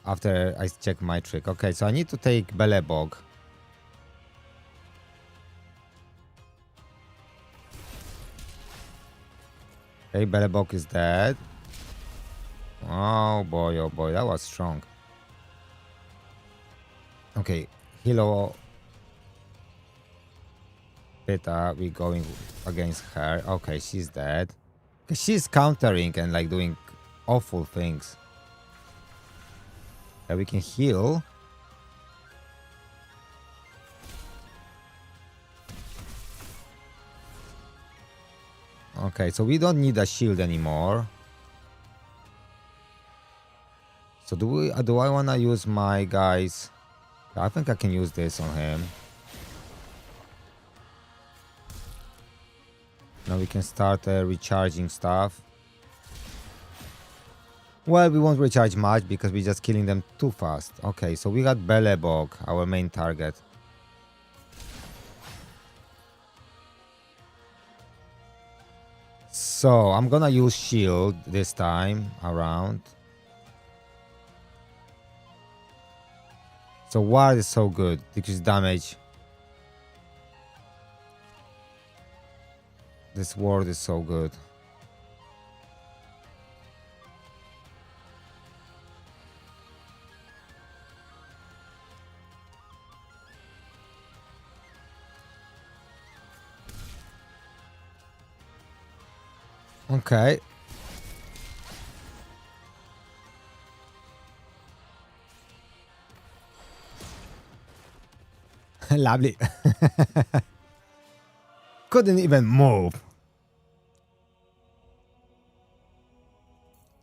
after I check my trick. Okay, so I need to take Belebog. Okay, Belebog is dead. Oh boy, that was strong. Okay, hello. Beta, we going against her. Okay, she's dead. She's countering and like doing awful things. Yeah, we can heal. Okay, so we don't need a shield anymore. So do I wanna use my guys? I think I can use this on him. Now we can start recharging stuff. Well, we won't recharge much because we're just killing them too fast. Okay, so we got Belebog, our main target. So I'm gonna use shield this time around. So ward is so good, decrease damage. This ward is so good. Okay. Lovely. Couldn't even move.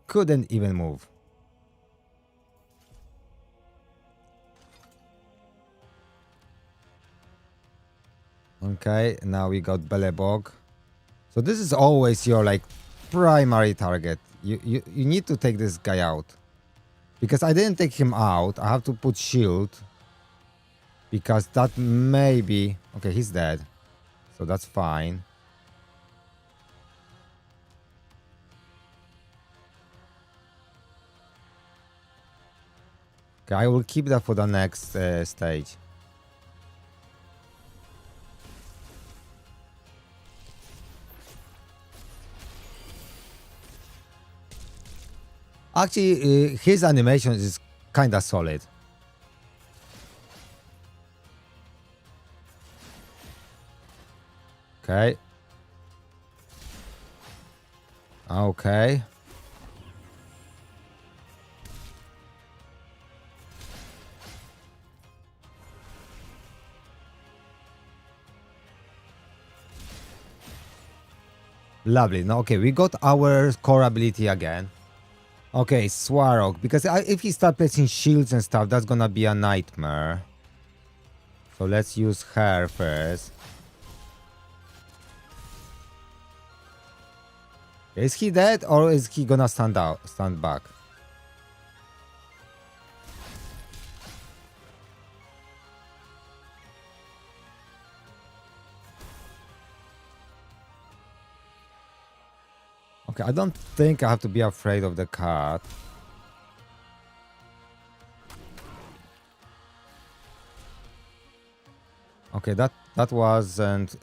Couldn't even move. Okay, now we got Belebog. So this is always your like primary target. You need to take this guy out. Because I didn't take him out. I have to put shield. Because that may be... Okay, he's dead. So that's fine. Okay, I will keep that for the next stage. Actually, his animation is kind of solid. Okay. Okay. Lovely. No, okay, we got our core ability again. Okay, Swarog. Because if he start placing shields and stuff, that's gonna be a nightmare. So let's use her first. Is he dead or is he gonna stand back? Okay, I don't think I have to be afraid of the cat. Okay, that wasn't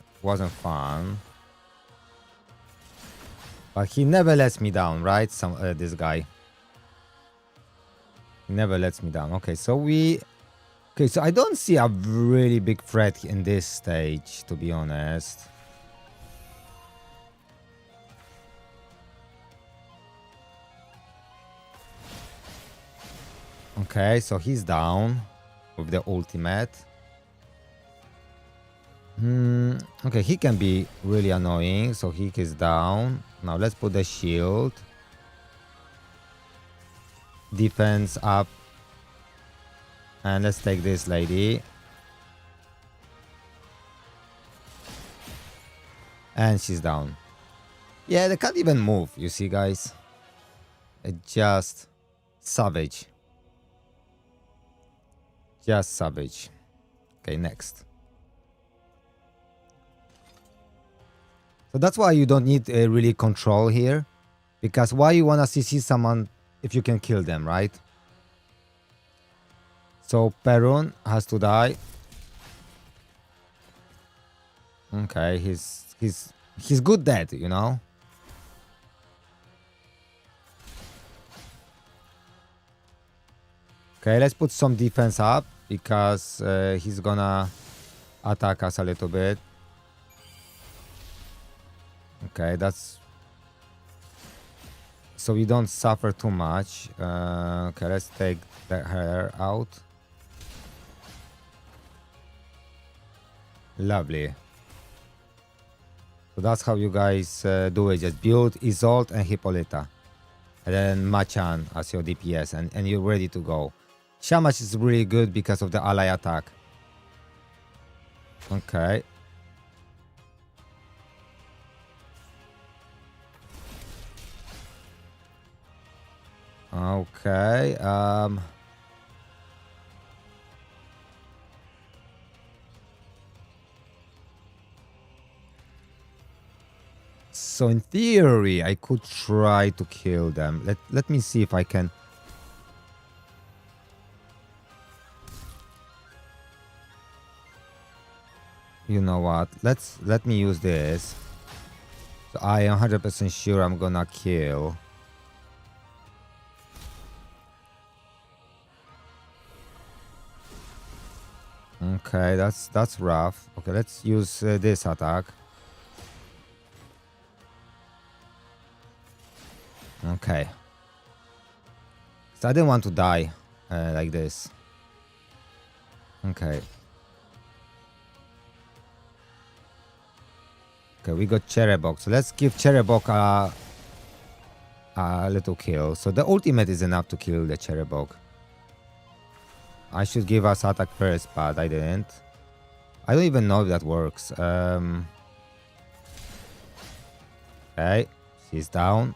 fun. But he never lets me down, right? This guy. He never lets me down. Okay, so so I don't see a really big threat in this stage, to be honest. Okay, so he's down with the ultimate. Okay, he can be really annoying, so he is down. Now let's put the shield. Defense up. And let's take this lady. And she's down. Yeah, they can't even move, you see, guys. It's just savage. Just savage. Okay, next. So that's why you don't need really control here. Because why you wanna CC someone if you can kill them, right? So Perun has to die. Okay, he's good dead, you know? Okay, let's put some defense up. because he's gonna attack us a little bit. Okay, that's so we don't suffer too much. Okay, let's take her out. Lovely. So that's how you guys do it. Just build Isolde and Hippolyta. And then Machan as your DPS, and you're ready to go. Shamash is really good because of the ally attack. Okay. Okay. So in theory, I could try to kill them. Let me see if I can. You know what? Let me use this. So I am 100% sure I'm gonna kill. Okay, that's rough. Okay, let's use this attack. Okay. So I didn't want to die like this. Okay. Okay, we got Cherubok. So let's give Cherubok a little kill. So the ultimate is enough to kill the Cherubok. I should give us attack first, but I didn't. I don't even know if that works. Okay, she's down.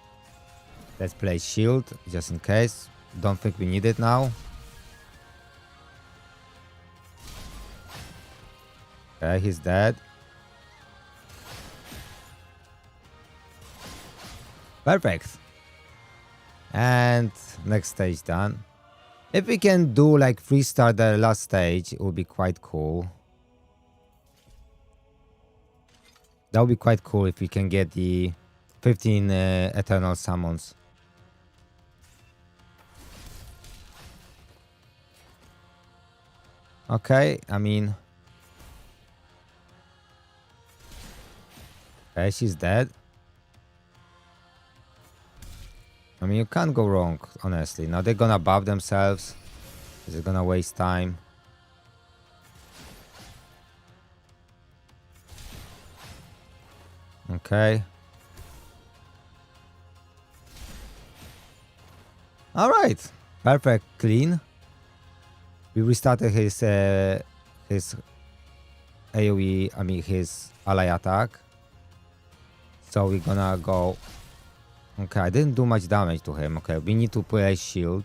Let's play shield, just in case. Don't think we need it now. Okay, he's dead. Perfect. And next stage done. If we can do like 3-star the last stage, it would be quite cool. That would be quite cool if we can get the 15 Eternal Summons. Okay, I mean... Okay, she's dead. I mean, you can't go wrong, honestly. Now they're gonna buff themselves. Is it gonna waste time? Okay. Alright. Perfect. Clean. We restarted his AoE, I mean his ally attack. So we're gonna go... Okay, I didn't do much damage to him. Okay, we need to place shield.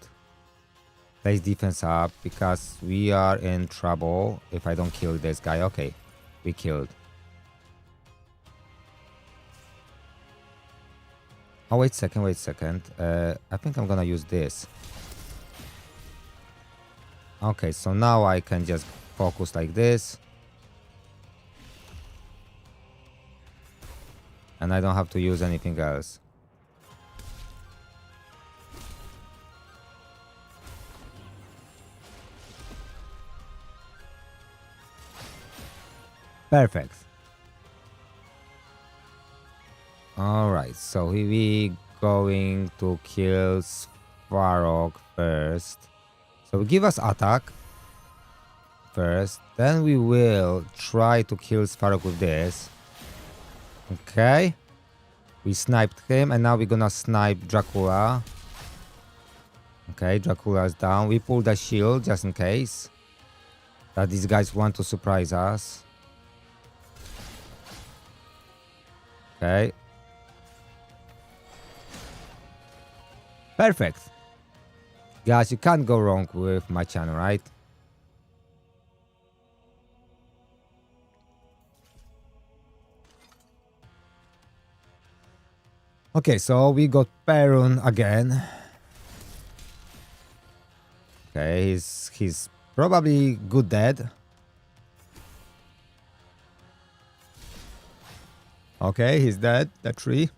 Place defense up because we are in trouble if I don't kill this guy. Okay, we killed. Oh, wait a second. I think I'm gonna use this. Okay, so now I can just focus like this. And I don't have to use anything else. Perfect. Alright, so we going to kill Svarog first. So give us attack first. Then we will try to kill Svarog with this. Okay. We sniped him and now we're gonna snipe Dracula. Okay, Dracula's down. We pull the shield just in case that these guys want to surprise us. Okay. Perfect. Guys, you can't go wrong with my channel, right? Okay, so we got Perun again. Okay, he's probably good dead. Okay, he's dead. The tree.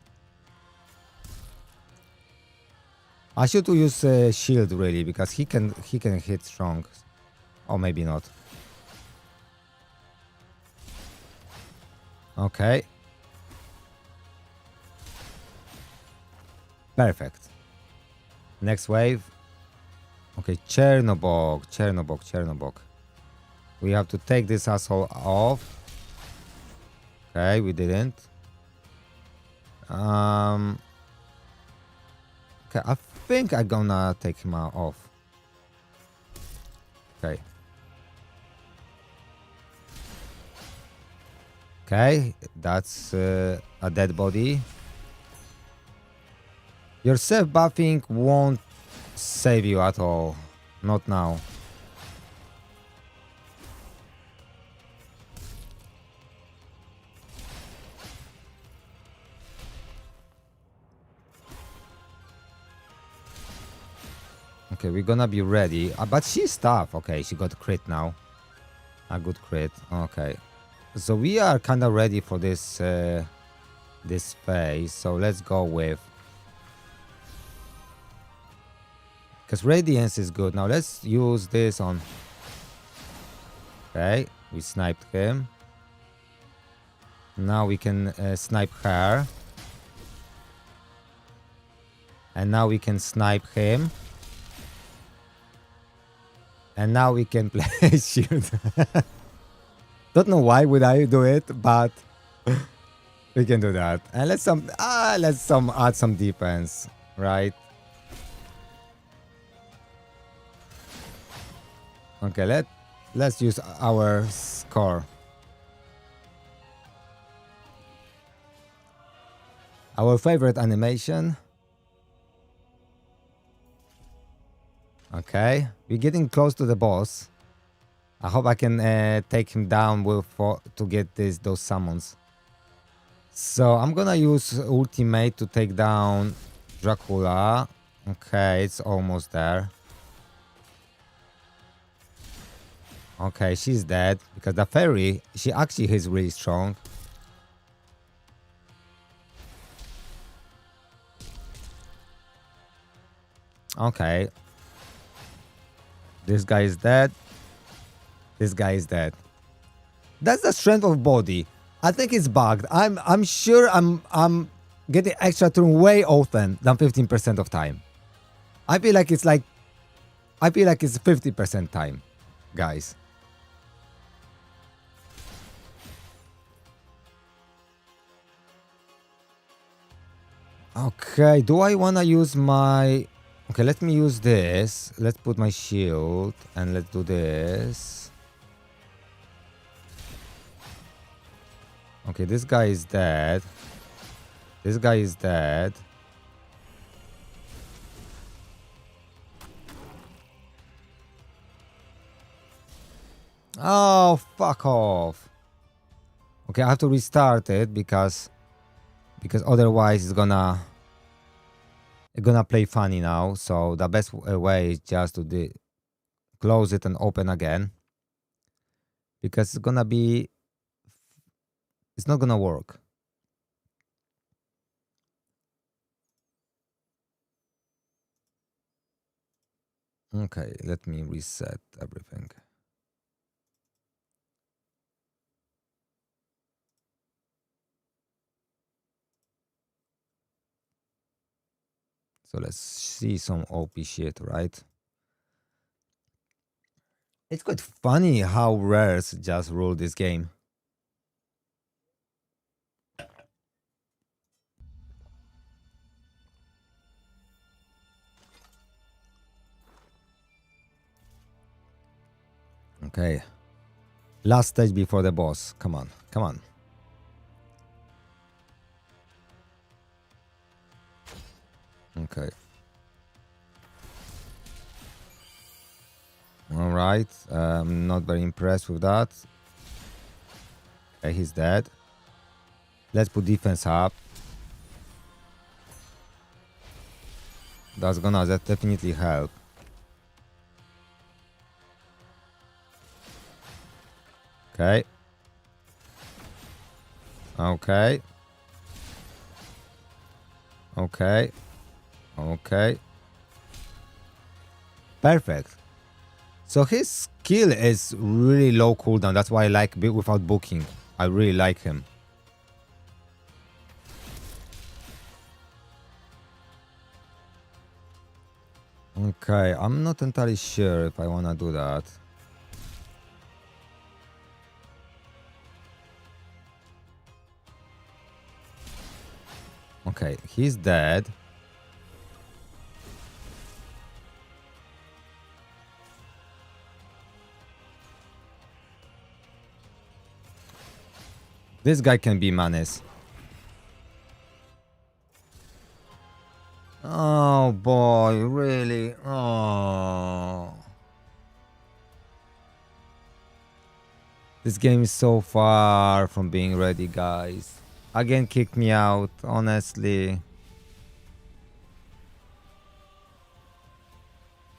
I should use shield really because he can hit strong. Or maybe not. Okay. Perfect. Next wave. Okay, Chernobog. We have to take this asshole off. Okay, we didn't. Okay, I think I'm gonna take him off. Okay. Okay, that's a dead body. Your self-buffing won't save you at all. Not now. Okay, we're gonna be ready. But she's tough. Okay, she got crit now. A good crit. Okay. So we are kind of ready for this this phase. So let's go with... Because Radiance is good. Now let's use this on... Okay, we sniped him. Now we can snipe her. And now we can snipe him. And now we can play shield. Don't know why would I do it, but we can do that. And let's add some defense, right? Okay, let's use our score. Our favorite animation. Okay, we're getting close to the boss. I hope I can take him down to get those summons. So I'm gonna use ultimate to take down Dracula. Okay, it's almost there. Okay, she's dead because the fairy, she actually is really strong. Okay. This guy is dead. This guy is dead. That's the strength of body. I think it's bugged. I'm sure I'm getting extra turn way often than 15% of time. I feel like it's 50% time, guys. Okay, do I wanna use my... Okay, let me use this. Let's put my shield and let's do this. Okay, this guy is dead. This guy is dead. Oh, fuck off. Okay, I have to restart it because otherwise it's gonna play funny now. So the best way is just to close it and open again, because it's not gonna work. Okay, let me reset everything. So let's see some OP shit, right? It's quite funny how rares just rule this game. Okay. Last stage before the boss. Come on, come on. Okay. All right. I'm not very impressed with that. Okay, he's dead. Let's put defense up. That's gonna definitely help. Okay. Okay. Okay. Okay. Perfect. So his skill is really low cooldown. That's why I like without booking. I really like him. Okay, I'm not entirely sure if I want to do that. Okay, he's dead. This guy can be menace. Oh boy, really? Oh. This game is so far from being ready, guys. Again, kicked me out, honestly.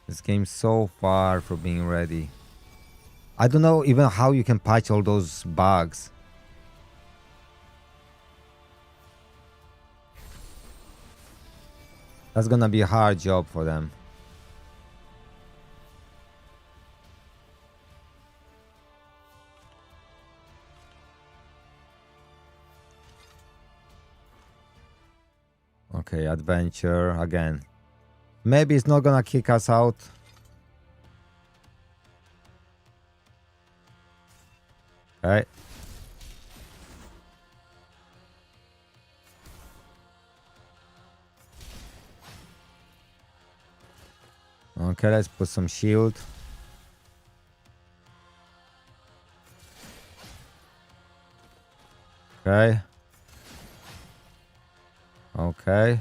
This game's so far from being ready. I don't know even how you can patch all those bugs. That's gonna be a hard job for them. Okay, adventure again. Maybe it's not gonna kick us out. Okay. Okay, let's put some shield. Okay. Okay.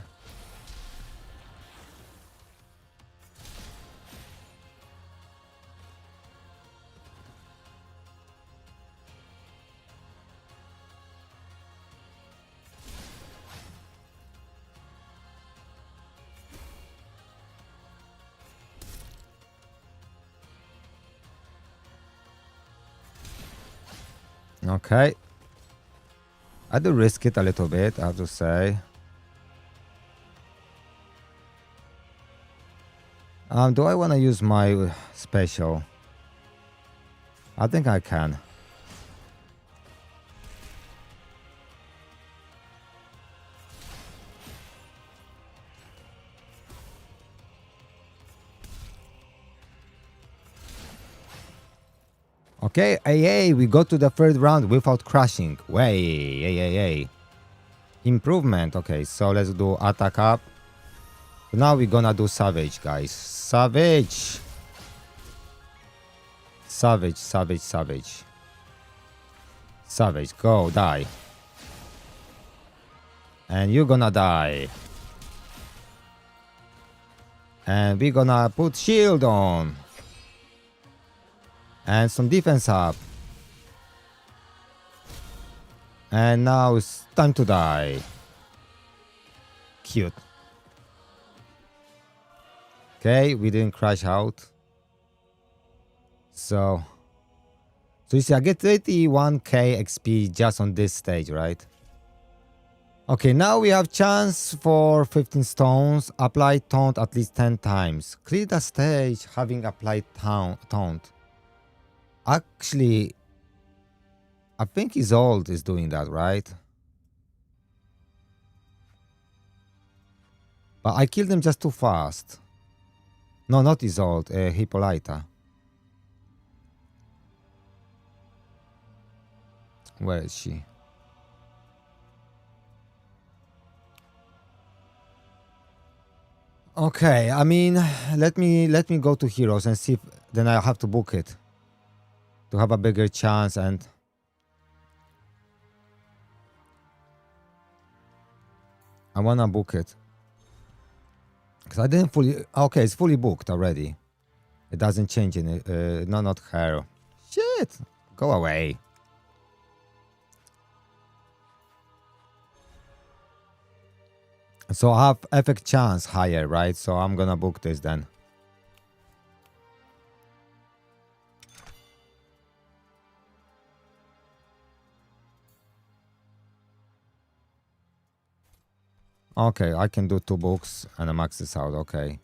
Okay. I do risk it a little bit, I have to say. Do I want to use my special? I think I can. Okay, hey, we got to the third round without crashing. Way, hey. Improvement. Okay, so let's do attack up. Now we're gonna do savage, guys. Savage. Savage, go, die. And you're gonna die. And we're gonna put shield on. And some defense up. And now it's time to die. Cute. Okay, we didn't crash out. So you see, I get 31k XP just on this stage, right? Okay, now we have chance for 15 stones. Apply taunt at least 10 times. Clear the stage having applied taunt. Actually, I think his ult is doing that, right? But I killed him just too fast. No, not his ult, Hippolyta. Where is she? Okay, I mean, let me go to heroes and see if then I have to book it to have a bigger chance. And I wanna book it because I didn't fully. Okay, it's fully booked already. It doesn't change any. No, not her. Shit, go away. So I have effect chance higher, right? So I'm gonna book this then. Okay, I can do 2 books and I max this out. Okay.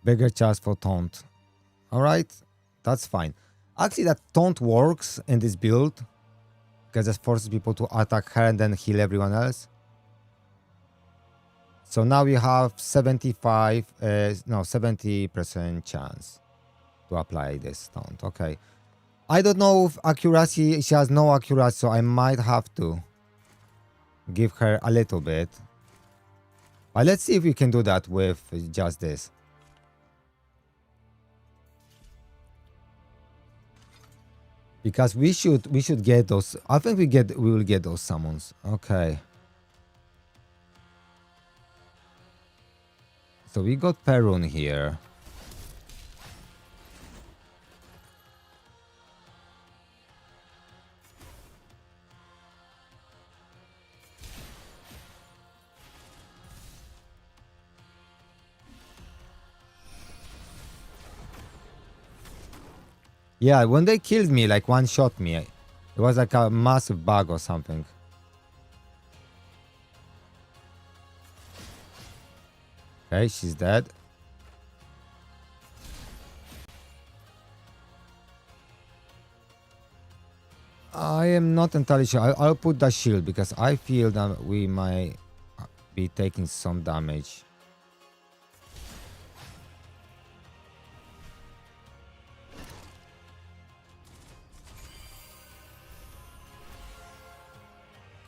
Bigger chance for taunt. Alright. That's fine. Actually, that taunt works in this build because it forces people to attack her and then heal everyone else. So now we have 70% chance to apply this taunt. Okay. I don't know if accuracy, she has no accuracy, so I might have to give her a little bit. But let's see if we can do that with just this. Because we should get those. I think we will get those summons. Okay. So we got Perun here. Yeah, when they killed me, like one shot me, it was like a massive bug or something. Okay, she's dead. I am not entirely sure. I'll put the shield because I feel that we might be taking some damage.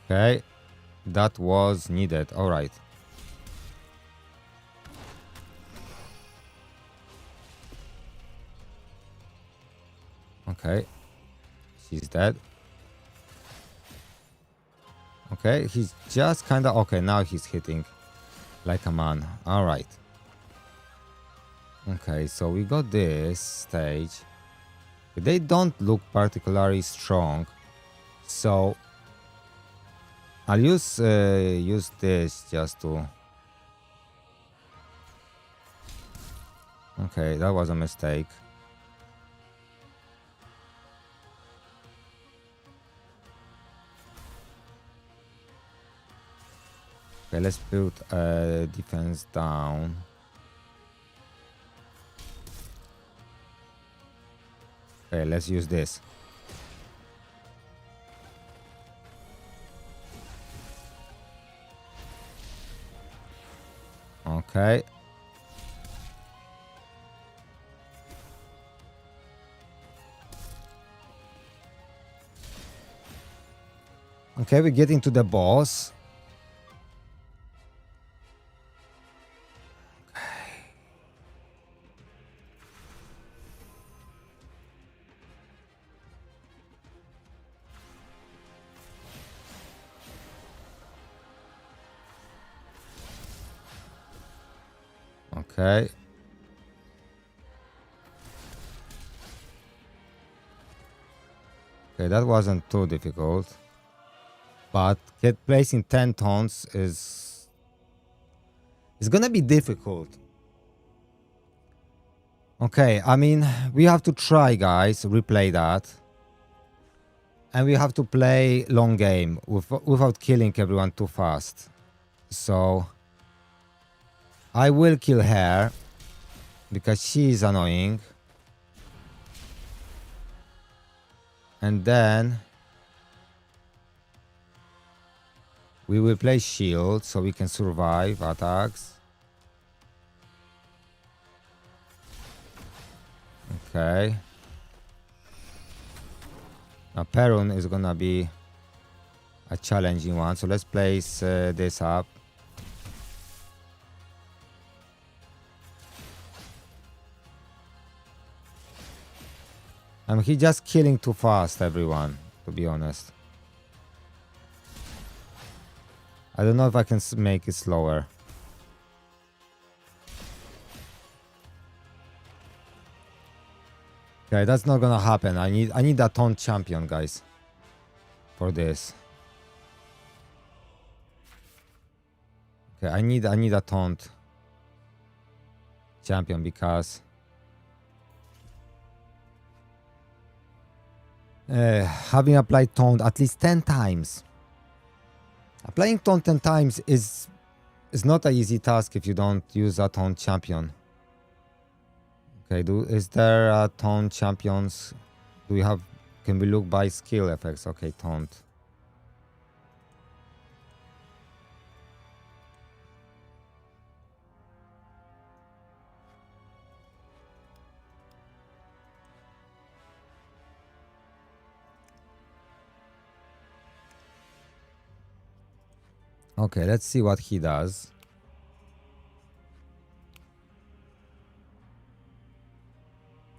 Okay, that was needed. All right. Okay, she's dead. Okay, he's just kind of okay. Now he's hitting like a man. All right. Okay, so we got this stage. They don't look particularly strong, so I'll use this just to. Okay, that was a mistake. Okay, let's put defense down. Okay, let's use this. Okay. Okay, we're getting to the boss. Okay. Okay, that wasn't too difficult. But placing 10 tons is gonna be difficult. Okay, I mean, we have to try, guys, replay that. And we have to play long game without killing everyone too fast. So I will kill her because she is annoying. And then we will play shield so we can survive attacks. Okay. Now Perun is gonna be a challenging one, so let's place this up. He's just killing too fast, everyone, to be honest. I don't know if I can make it slower. Okay, that's not gonna happen. I need a taunt champion, guys, for this. Okay, I need a taunt champion because having applied taunt at least 10 times. Applying taunt 10 times is not an easy task if you don't use a taunt champion. Okay, is there taunt champions? Do we have, can we look by skill effects? Okay, taunt. Okay, let's see what he does.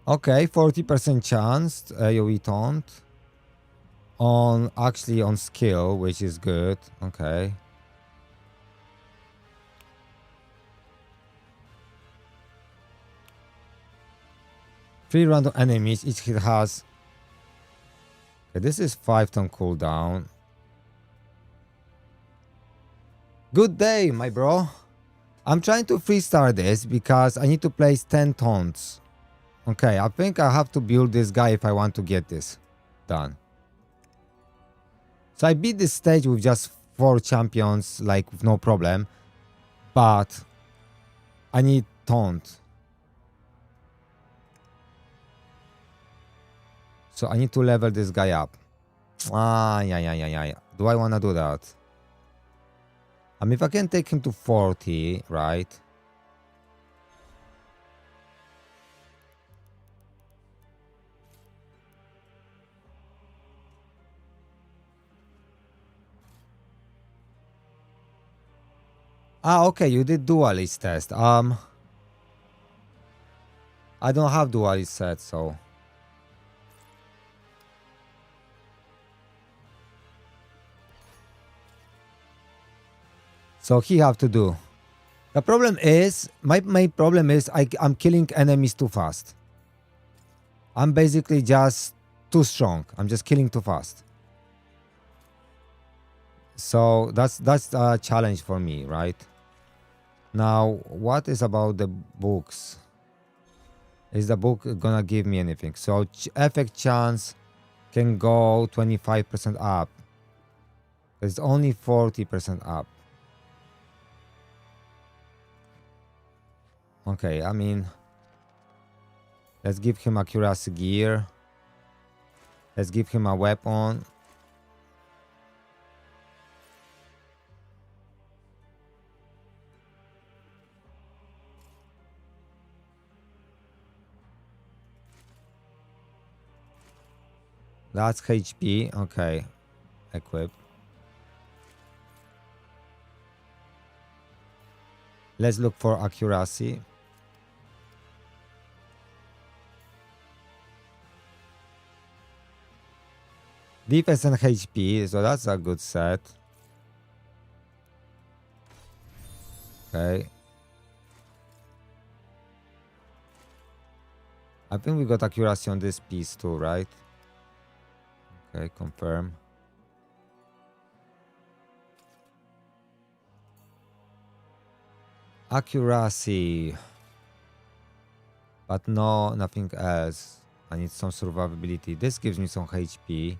Okay, 40% chance AoE taunt on actually on skill, which is good. Okay. Three random enemies, each hit has. Okay, this is 5 ton cooldown. Good day, my bro. I'm trying to freestyle this because I need to place 10 taunts. Okay, I think I have to build this guy if I want to get this done. So I beat this stage with just 4 champions, like with no problem. But I need taunt. So I need to level this guy up. Yeah. Do I want to do that? I mean, if I can take him to 40, right? Okay, you did dualist test. I don't have dualist set, so. So he have to do. The problem is, my problem is I'm killing enemies too fast. I'm basically just too strong. I'm just killing too fast. So that's a challenge for me, right? Now, what is about the books? Is the book gonna give me anything? So effect chance can go 25% up. It's only 40% up. Okay, I mean, let's give him accuracy gear. Let's give him a weapon. That's HP. Okay, equip. Let's look for accuracy. Defense and HP, so that's a good set. Okay. I think we got accuracy on this piece too, right? Okay, confirm. Accuracy. But no, nothing else. I need some survivability. This gives me some HP.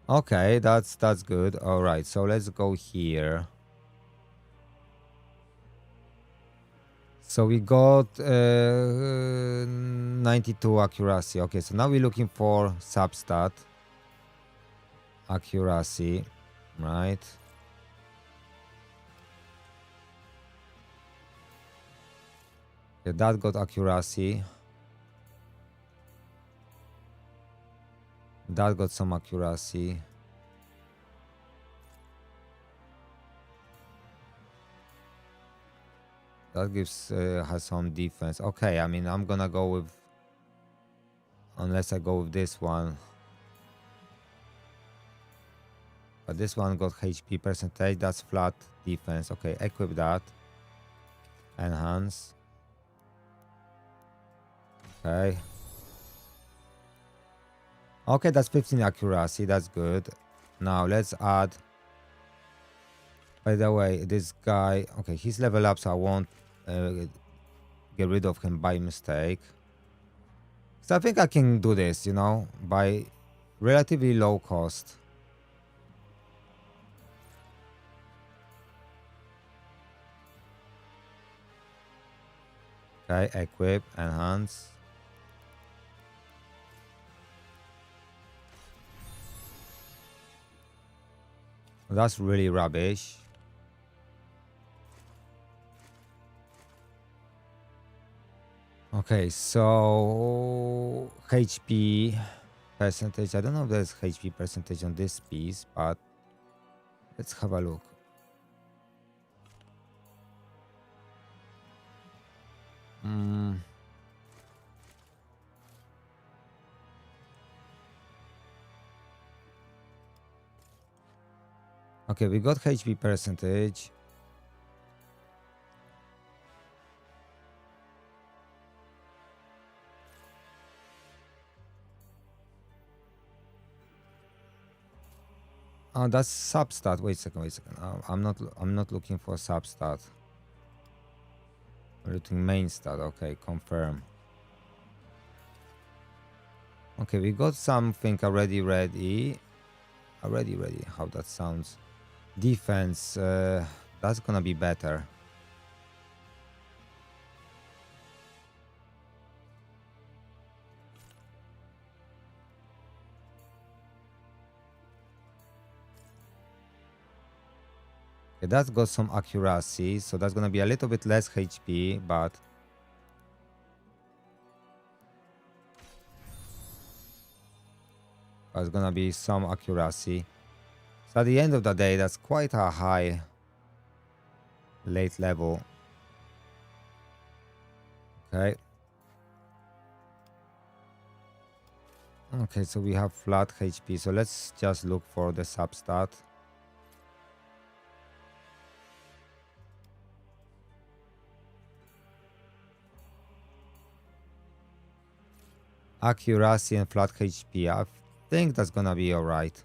Okay, that's good. All right, so let's go here. So we got 92 accuracy. Okay, so now we're looking for substat accuracy, right? Okay, that got accuracy. That got some accuracy. That gives has some defense. Okay, I mean, I'm gonna go with, unless I go with this one. But this one got HP percentage. That's flat defense. Okay, equip that. Enhance. Okay. Okay, that's 15 accuracy. That's good. Now let's add. By the way, this guy. Okay, he's level up, so I won't get rid of him by mistake. So I think I can do this, you know, by relatively low cost. Okay, equip, enhance. That's really rubbish. Okay, so HP percentage. I don't know if there's HP percentage on this piece, but let's have a look. Okay, we got HP percentage. Oh, that's substat. Wait a second. I'm not looking for substat. I'm looking main stat. Okay, confirm. Okay, we got something already ready. Already ready. How that sounds. Defense. That's gonna be better. Okay, that's got some accuracy, so that's gonna be a little bit less HP, but there's gonna be some accuracy. So at the end of the day, that's quite a high late level. Okay. Okay, so we have flat HP, so let's just look for the substat. Accuracy and flat HP. I think that's gonna be alright.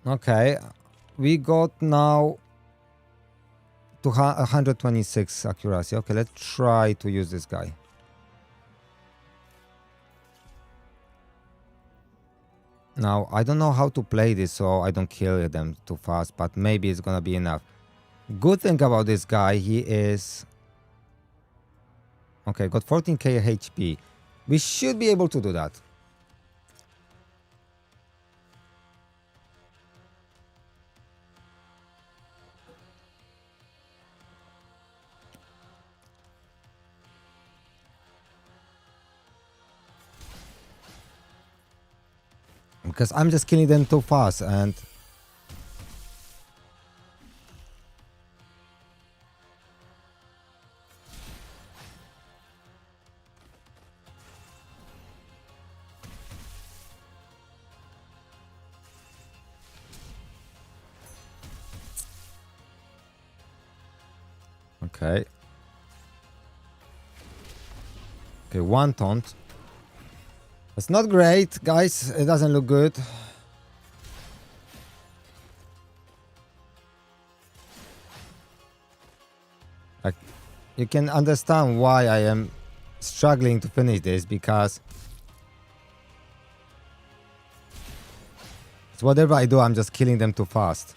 Okay, we got now 126 accuracy. Okay, let's try to use this guy. Now, I don't know how to play this so I don't kill them too fast, but maybe it's gonna be enough. Good thing about this guy, he is... Okay, got 14k HP. We should be able to do that. Because I'm just killing them too fast and... Okay. Okay, one taunt. It's not great, guys. It doesn't look good. Like, you can understand why I am struggling to finish this, because whatever I do, I'm just killing them too fast.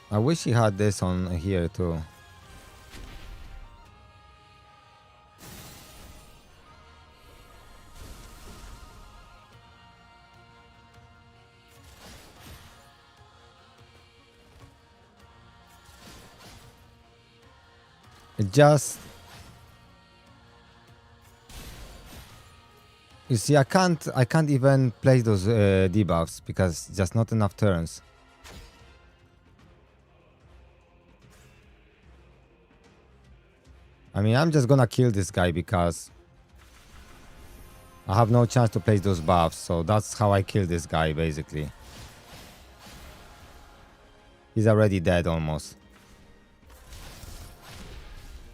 I wish he had this on here too. It just... You see, I can't even place those debuffs because just not enough turns. I mean, I'm just gonna kill this guy because I have no chance to place those buffs. So that's how I kill this guy, basically. He's already dead almost.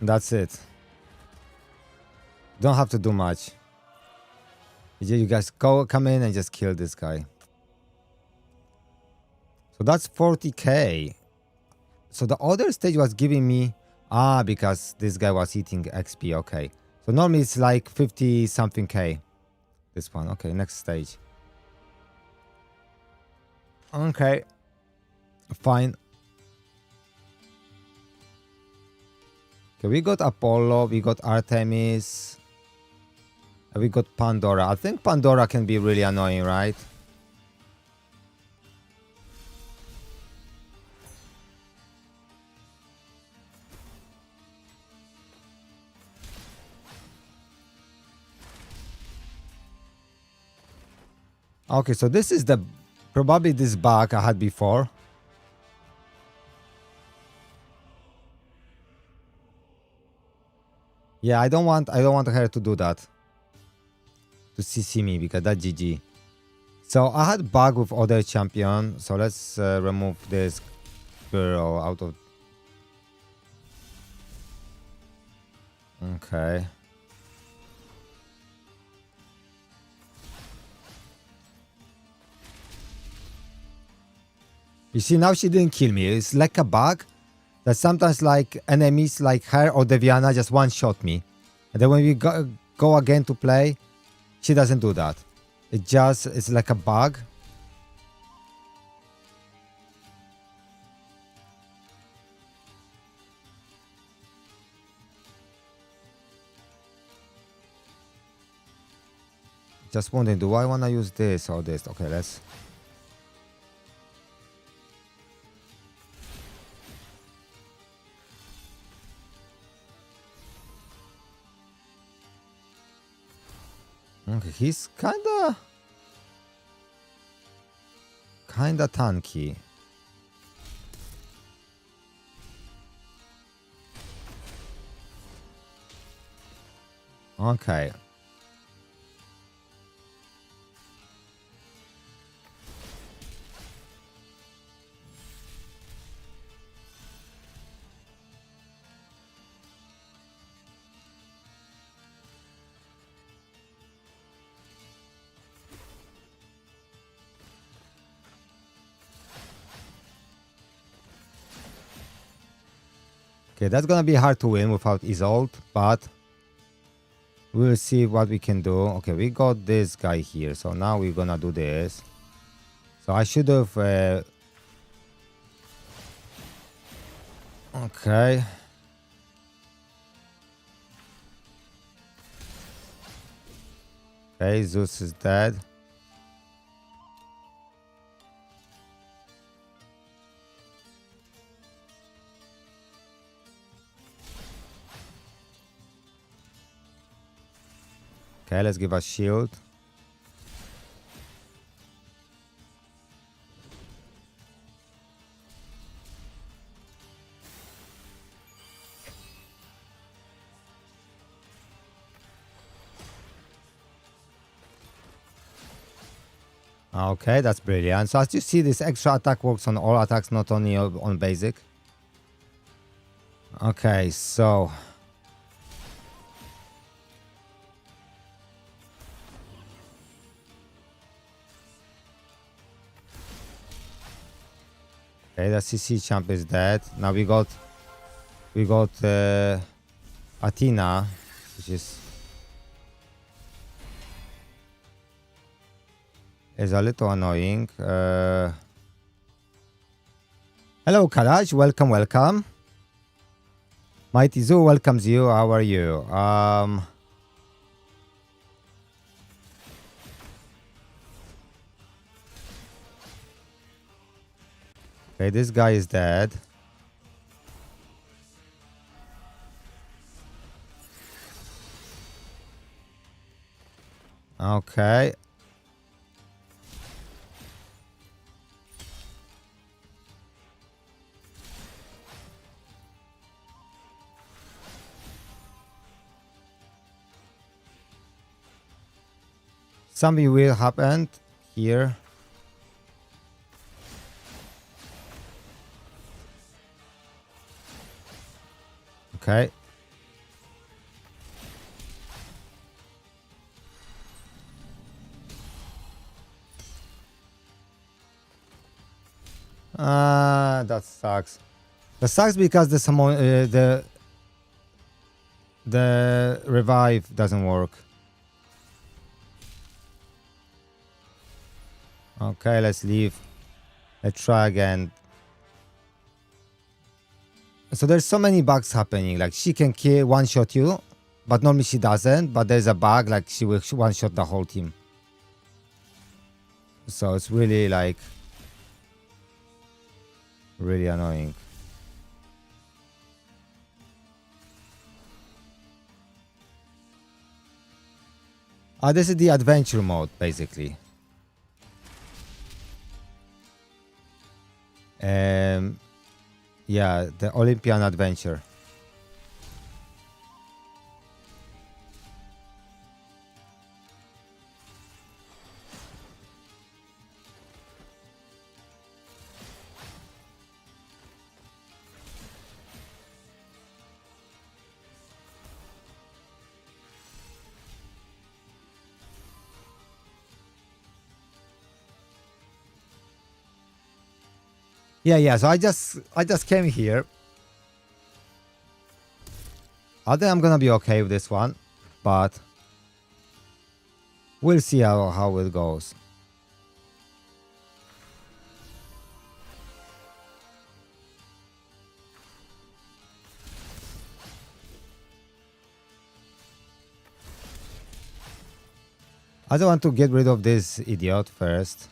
That's it. Don't have to do much. You guys come in and just kill this guy. So that's 40k. So the other stage was giving me... because this guy was eating XP, okay. So normally it's like 50 something k. This one, okay, next stage. Okay. Fine. Okay, we got Apollo, we got Artemis. We got Pandora. I think Pandora can be really annoying, right? Okay, so this is the probably this bug I had before. Yeah, I don't want her to do that. To CC me because that's GG. So I had bug with other champion. So let's remove this girl out of... Okay. You see, now she didn't kill me. It's like a bug that sometimes like enemies like her or Deviana just one-shot me. And then when we go again to play, she doesn't do that. It's like a bug. Just wondering, do I want to use this or this? Okay, let's... Okay, he's kinda tanky. Okay. Okay, that's gonna be hard to win without Isolde, but we'll see what we can do. Okay, we got this guy here, so now we're gonna do this. So I should have... Okay. Okay, Zeus is dead. Okay, let's give a shield. Okay, that's brilliant. So as you see, this extra attack works on all attacks, not only on basic. Okay, so... Okay, the CC champ is dead. Now we got Athena, which is a little annoying. Hello, Kalaj. Welcome. MightyZoo welcomes you. How are you? Okay, this guy is dead. Okay. Something will happen here. Okay. That sucks. That sucks because the revive doesn't work. Okay, let's leave. Let's try again. So there's so many bugs happening. Like she can kill one-shot you, but normally she doesn't. But there's a bug like she will one-shot the whole team. So it's really like really annoying. This is the adventure mode basically. Yeah, the Olympian adventure. Yeah. So I just came here. I think I'm gonna be okay with this one, but we'll see how it goes. I don't want to get rid of this idiot first.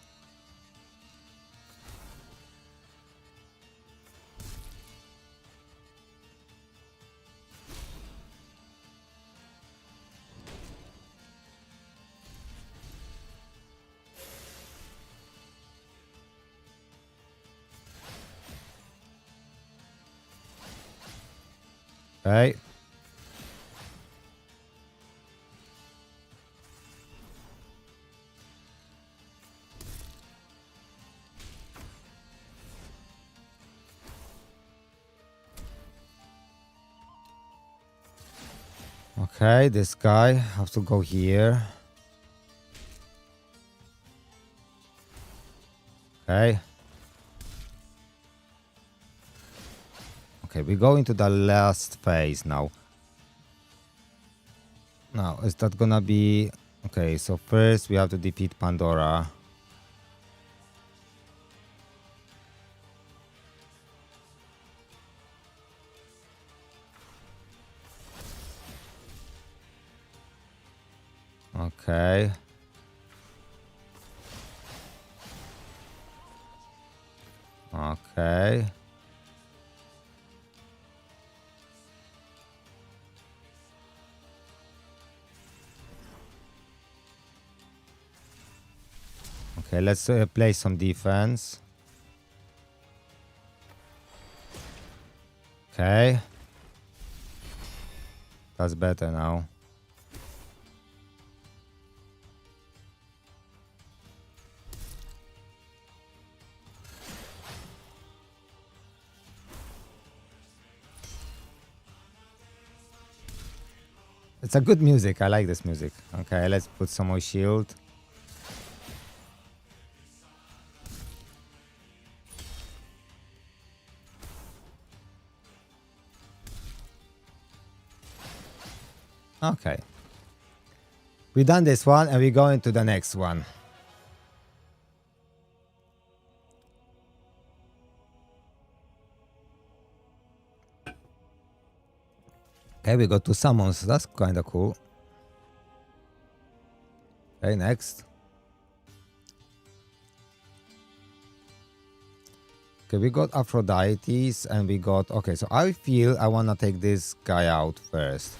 Okay. Okay, this guy has to go here. Okay. Okay, we go into the last phase now. Now, is that gonna be... Okay, so first we have to defeat Pandora. Okay. Okay. Okay, let's play some defense. Okay. That's better now. It's a good music. I like this music. Okay, let's put some more shield. Okay. We done this one and we go into the next one. Okay, we got 2 summons. That's kind of cool. Okay, next. Okay, we got Aphrodite's and we got... Okay, so I feel I want to take this guy out first.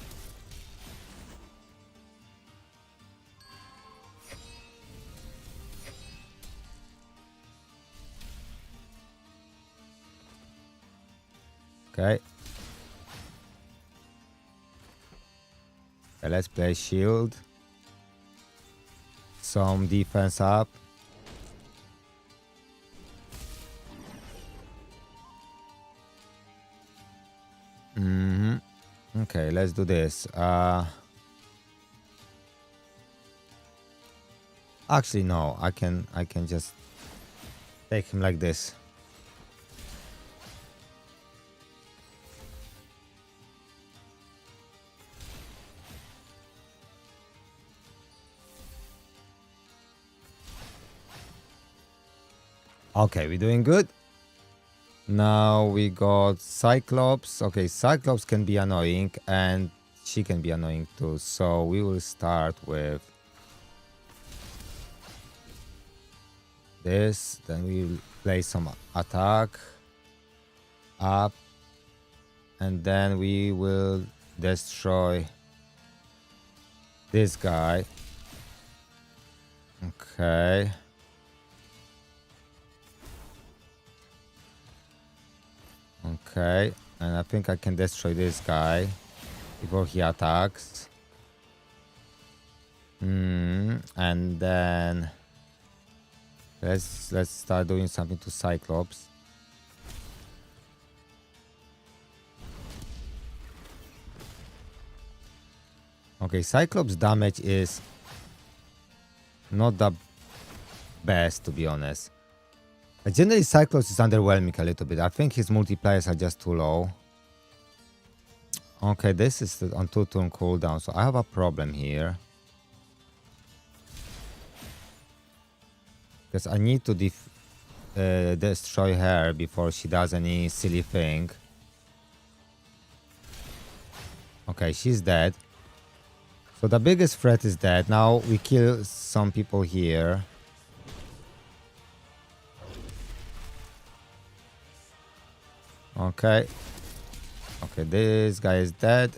Okay. Okay, let's play shield. Some defense up. Okay, let's do this. Actually, no. I can just take him like this. Okay, we're doing good. Now we got Cyclops. Okay, Cyclops can be annoying and she can be annoying too. So we will start with this. Then we'll play some attack up. And then we will destroy this guy. Okay. Okay, and I think I can destroy this guy before he attacks. And then let's start doing something to Cyclops. Okay, Cyclops damage is not the best, to be honest. Generally, Cyclops is underwhelming a little bit. I think his multipliers are just too low. Okay, this is on 2-turn cooldown, so I have a problem here. Because I need to destroy her before she does any silly thing. Okay, she's dead. So the biggest threat is dead. Now we kill some people here. Okay. Okay, this guy is dead.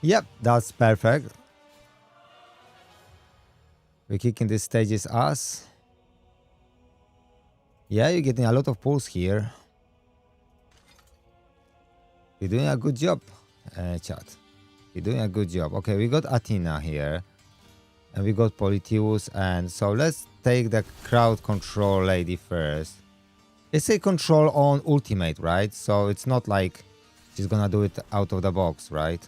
Yep, that's perfect. We're kicking this stage's ass. Yeah, you're getting a lot of pulls here. You're doing a good job, chat. You're doing a good job. Okay, we got Athena here. And we got Polytheus. And so let's take the crowd control lady first. It's a control on ultimate, right? So it's not like she's gonna do it out of the box, right?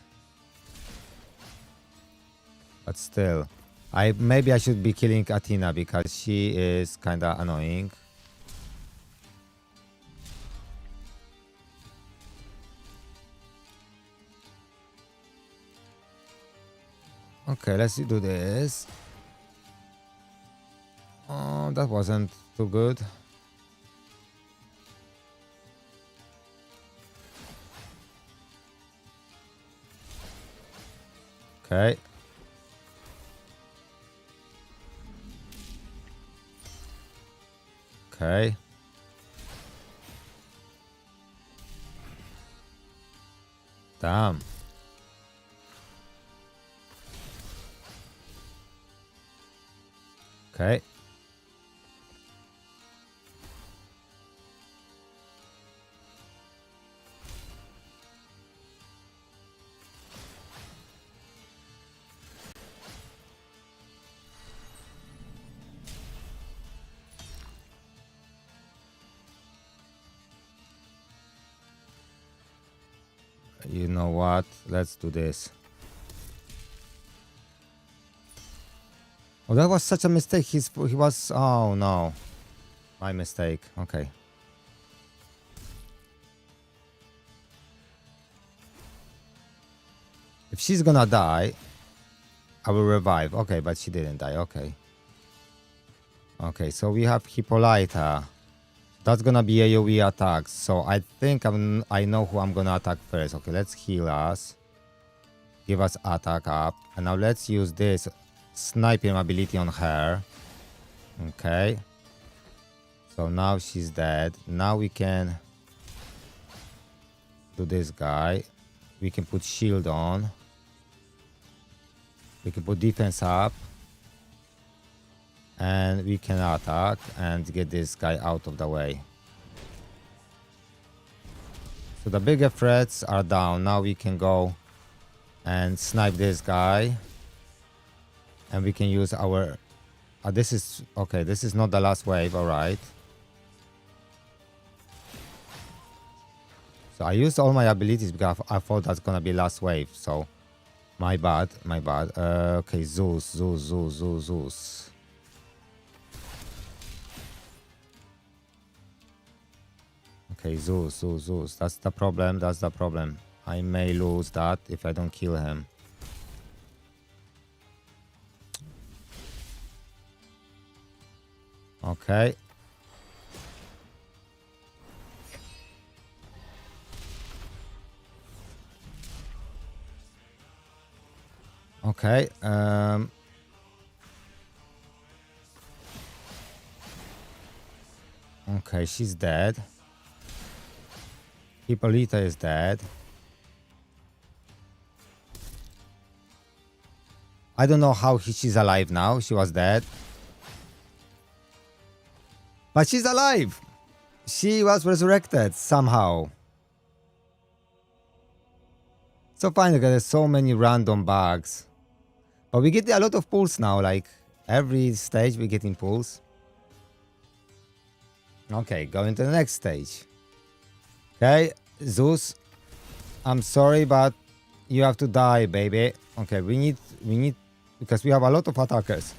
But still. Maybe I should be killing Athena because she is kinda annoying. Okay, let's do this. Oh, that wasn't too good. Okay. Okay. Damn. Okay. You know what? Let's do this. Oh, that was such a mistake. He was... Oh, no. My mistake. Okay. If she's gonna die, I will revive. Okay, but she didn't die. Okay. Okay, so we have Hippolyta. That's gonna be AoE attacks. So I think I know who I'm gonna attack first. Okay, let's heal us. Give us attack up. And now let's use this sniping ability on her. Okay. So now she's dead. Now we can do this guy. We can put shield on. We can put defense up. And we can attack and get this guy out of the way. So the bigger threats are down. Now we can go and snipe this guy. And we can use our... this is... Okay, this is not the last wave, alright. So I used all my abilities because I thought that's gonna be last wave. So, my bad, my bad. Okay, Zeus. Okay, Zeus. That's the problem. I may lose that if I don't kill him. Okay. Okay. Okay, she's dead. Hippolyta is dead. I don't know how she's alive now. She was dead. But she's alive! She was resurrected somehow. So fine, there's so many random bugs. But we get a lot of pulls now, like every stage we're getting pulls. Okay, going to the next stage. Okay, Zeus, I'm sorry, but you have to die, baby. Okay, we need, because we have a lot of attackers.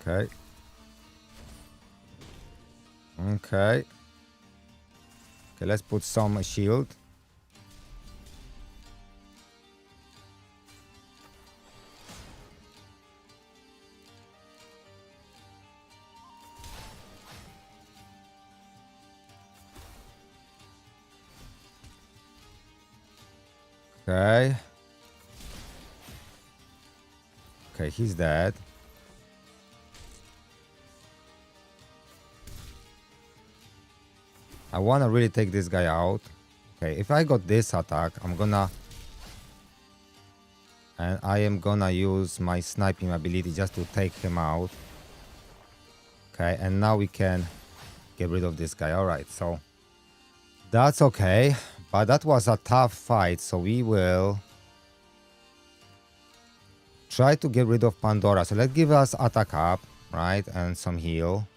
Okay. Okay. Okay, let's put some shield. Okay. Okay, he's dead. I want to really take this guy out. Okay, if I got this attack, I'm gonna... And I am gonna use my sniping ability just to take him out. Okay, and now we can get rid of this guy. Alright, so... That's okay. But that was a tough fight, so we will... try to get rid of Pandora. So let's give us attack up, right? And some heal.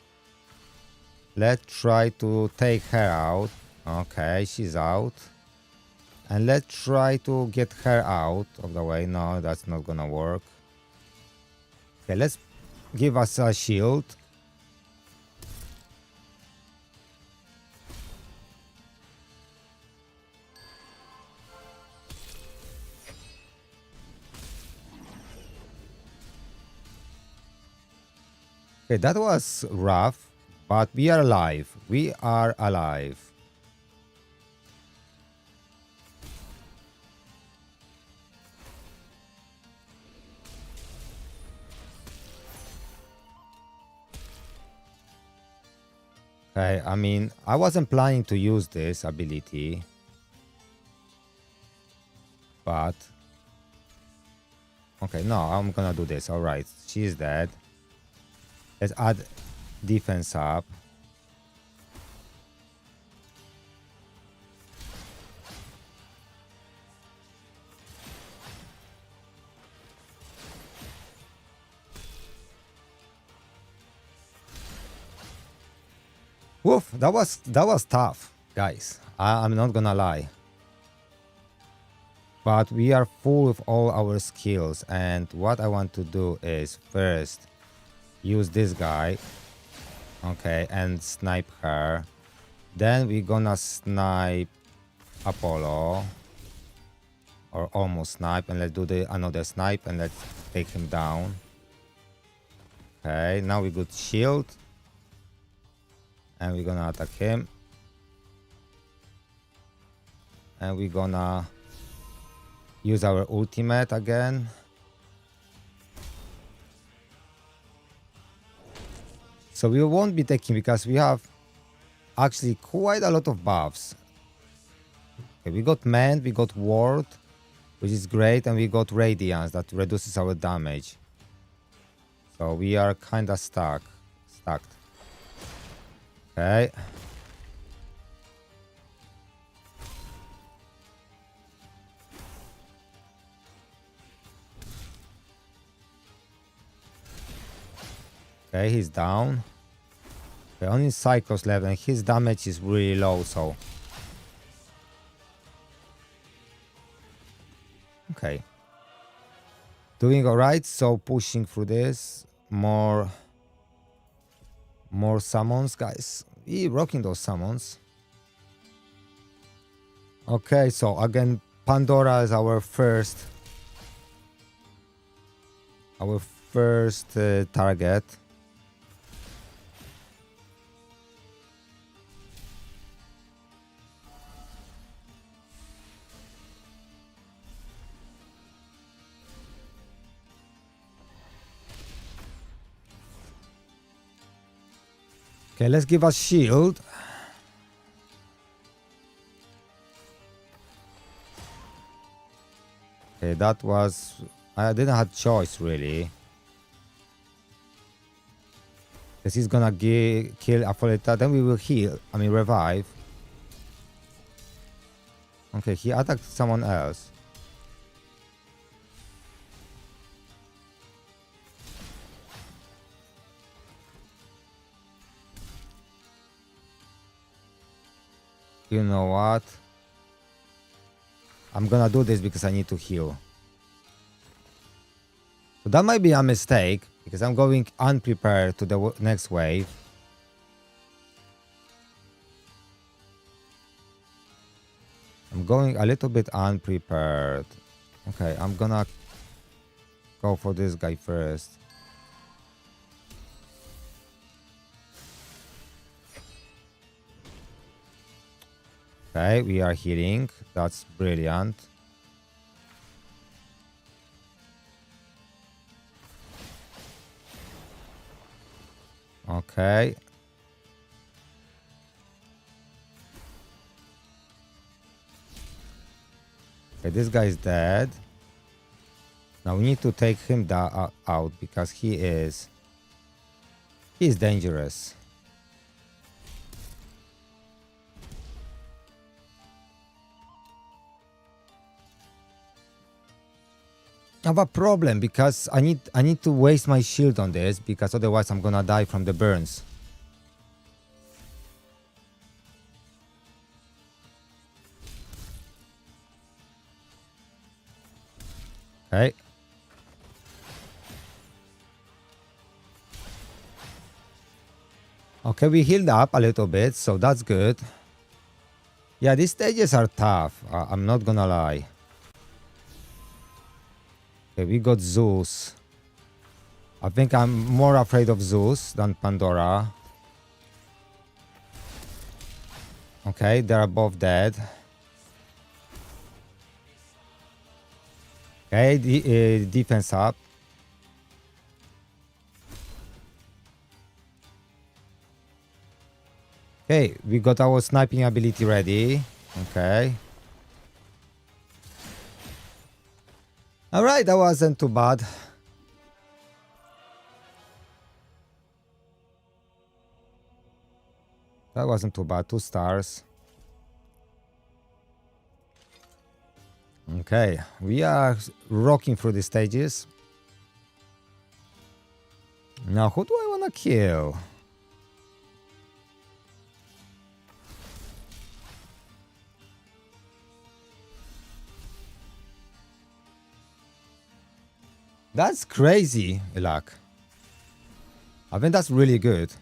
Let's try to take her out. Okay, she's out. And let's try to get her out of the way. No, that's not gonna work. Okay, let's give us a shield. Okay, that was rough. But we are alive. We are alive. Okay, I mean, I wasn't planning to use this ability. But... Okay, no, I'm gonna do this. Alright, she's dead. Let's add... defense up. Woof, that was tough, guys. I'm not gonna lie. But we are full of all our skills, and what I want to do is first use this guy. Okay, and snipe her. Then we're gonna snipe Apollo. Or almost snipe. And let's do another snipe and let's take him down. Okay, now we got shield. And we're gonna attack him. And we're gonna use our ultimate again. So we won't be taking because we have actually quite a lot of buffs. Okay, we got Mend, we got Ward, which is great, and we got Radiance that reduces our damage. So we are kinda stuck. Okay. Okay, he's down. Okay, only Cyclos left, and his damage is really low, so... Okay. Doing alright, so pushing through this. More summons, guys. Rocking those summons. Okay, so again, Pandora is our first target. Okay, let's give us shield. Okay, that was... I didn't have choice, really. Because he's gonna kill Afoleta, then we will heal. I mean, revive. Okay, he attacked someone else. You know what? I'm gonna do this because I need to heal. So that might be a mistake, because I'm going unprepared to the next wave. I'm going a little bit unprepared. Okay, I'm gonna go for this guy first. Okay, we are healing. That's brilliant. Okay. Okay, this guy is dead. Now we need to take him out because he is dangerous. I have a problem because I need to waste my shield on this, because otherwise I'm gonna die from the burns. Okay. Okay, we healed up a little bit, so that's good. Yeah, these stages are tough. I'm not gonna lie. Okay, we got Zeus. I think I'm more afraid of Zeus than Pandora. Okay, they're both dead. Okay, defense up. Okay, we got our sniping ability ready. Okay. Alright, that wasn't too bad. That wasn't too bad. 2 stars. Okay, we are rocking through the stages. Now, who do I want to kill? That's crazy, Ilak. I think that's really good,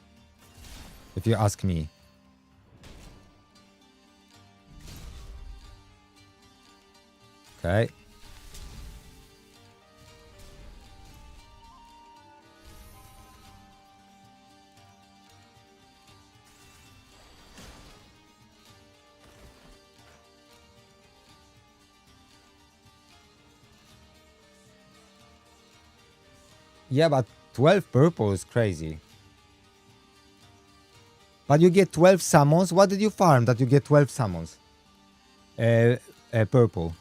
if you ask me. Okay. Yeah, but 12 purple is crazy. But you get 12 summons? What did you farm that you get 12 summons? Purple.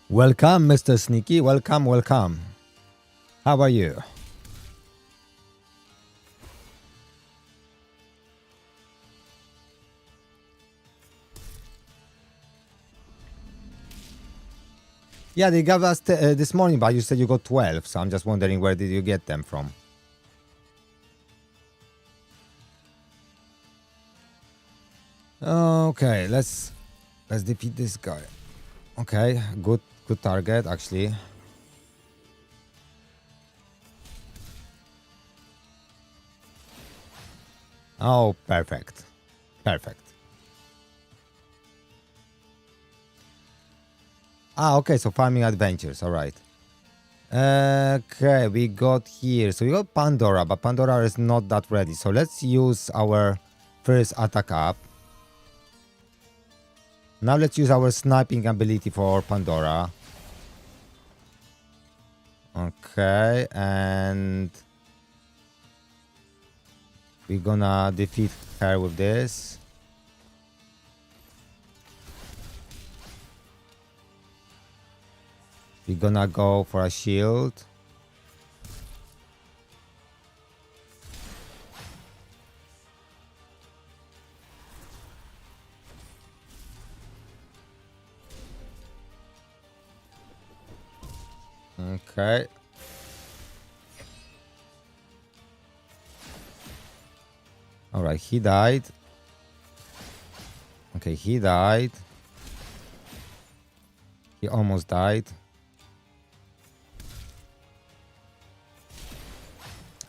Welcome, Mr. Sneaky. Welcome, welcome. How are you? Yeah, they gave us this morning, but you said you got 12, so I'm just wondering where did you get them from? Okay, let's defeat this guy. Okay, good target actually. Oh, perfect. Perfect. Ah, okay, so farming adventures, alright. Okay, we got here. So we got Pandora, but Pandora is not that ready. So let's use our first attack up. Now let's use our sniping ability for Pandora. Okay, and we're gonna defeat her with this. We're gonna go for a shield. Okay. Alright, he died. Okay, he died. He almost died.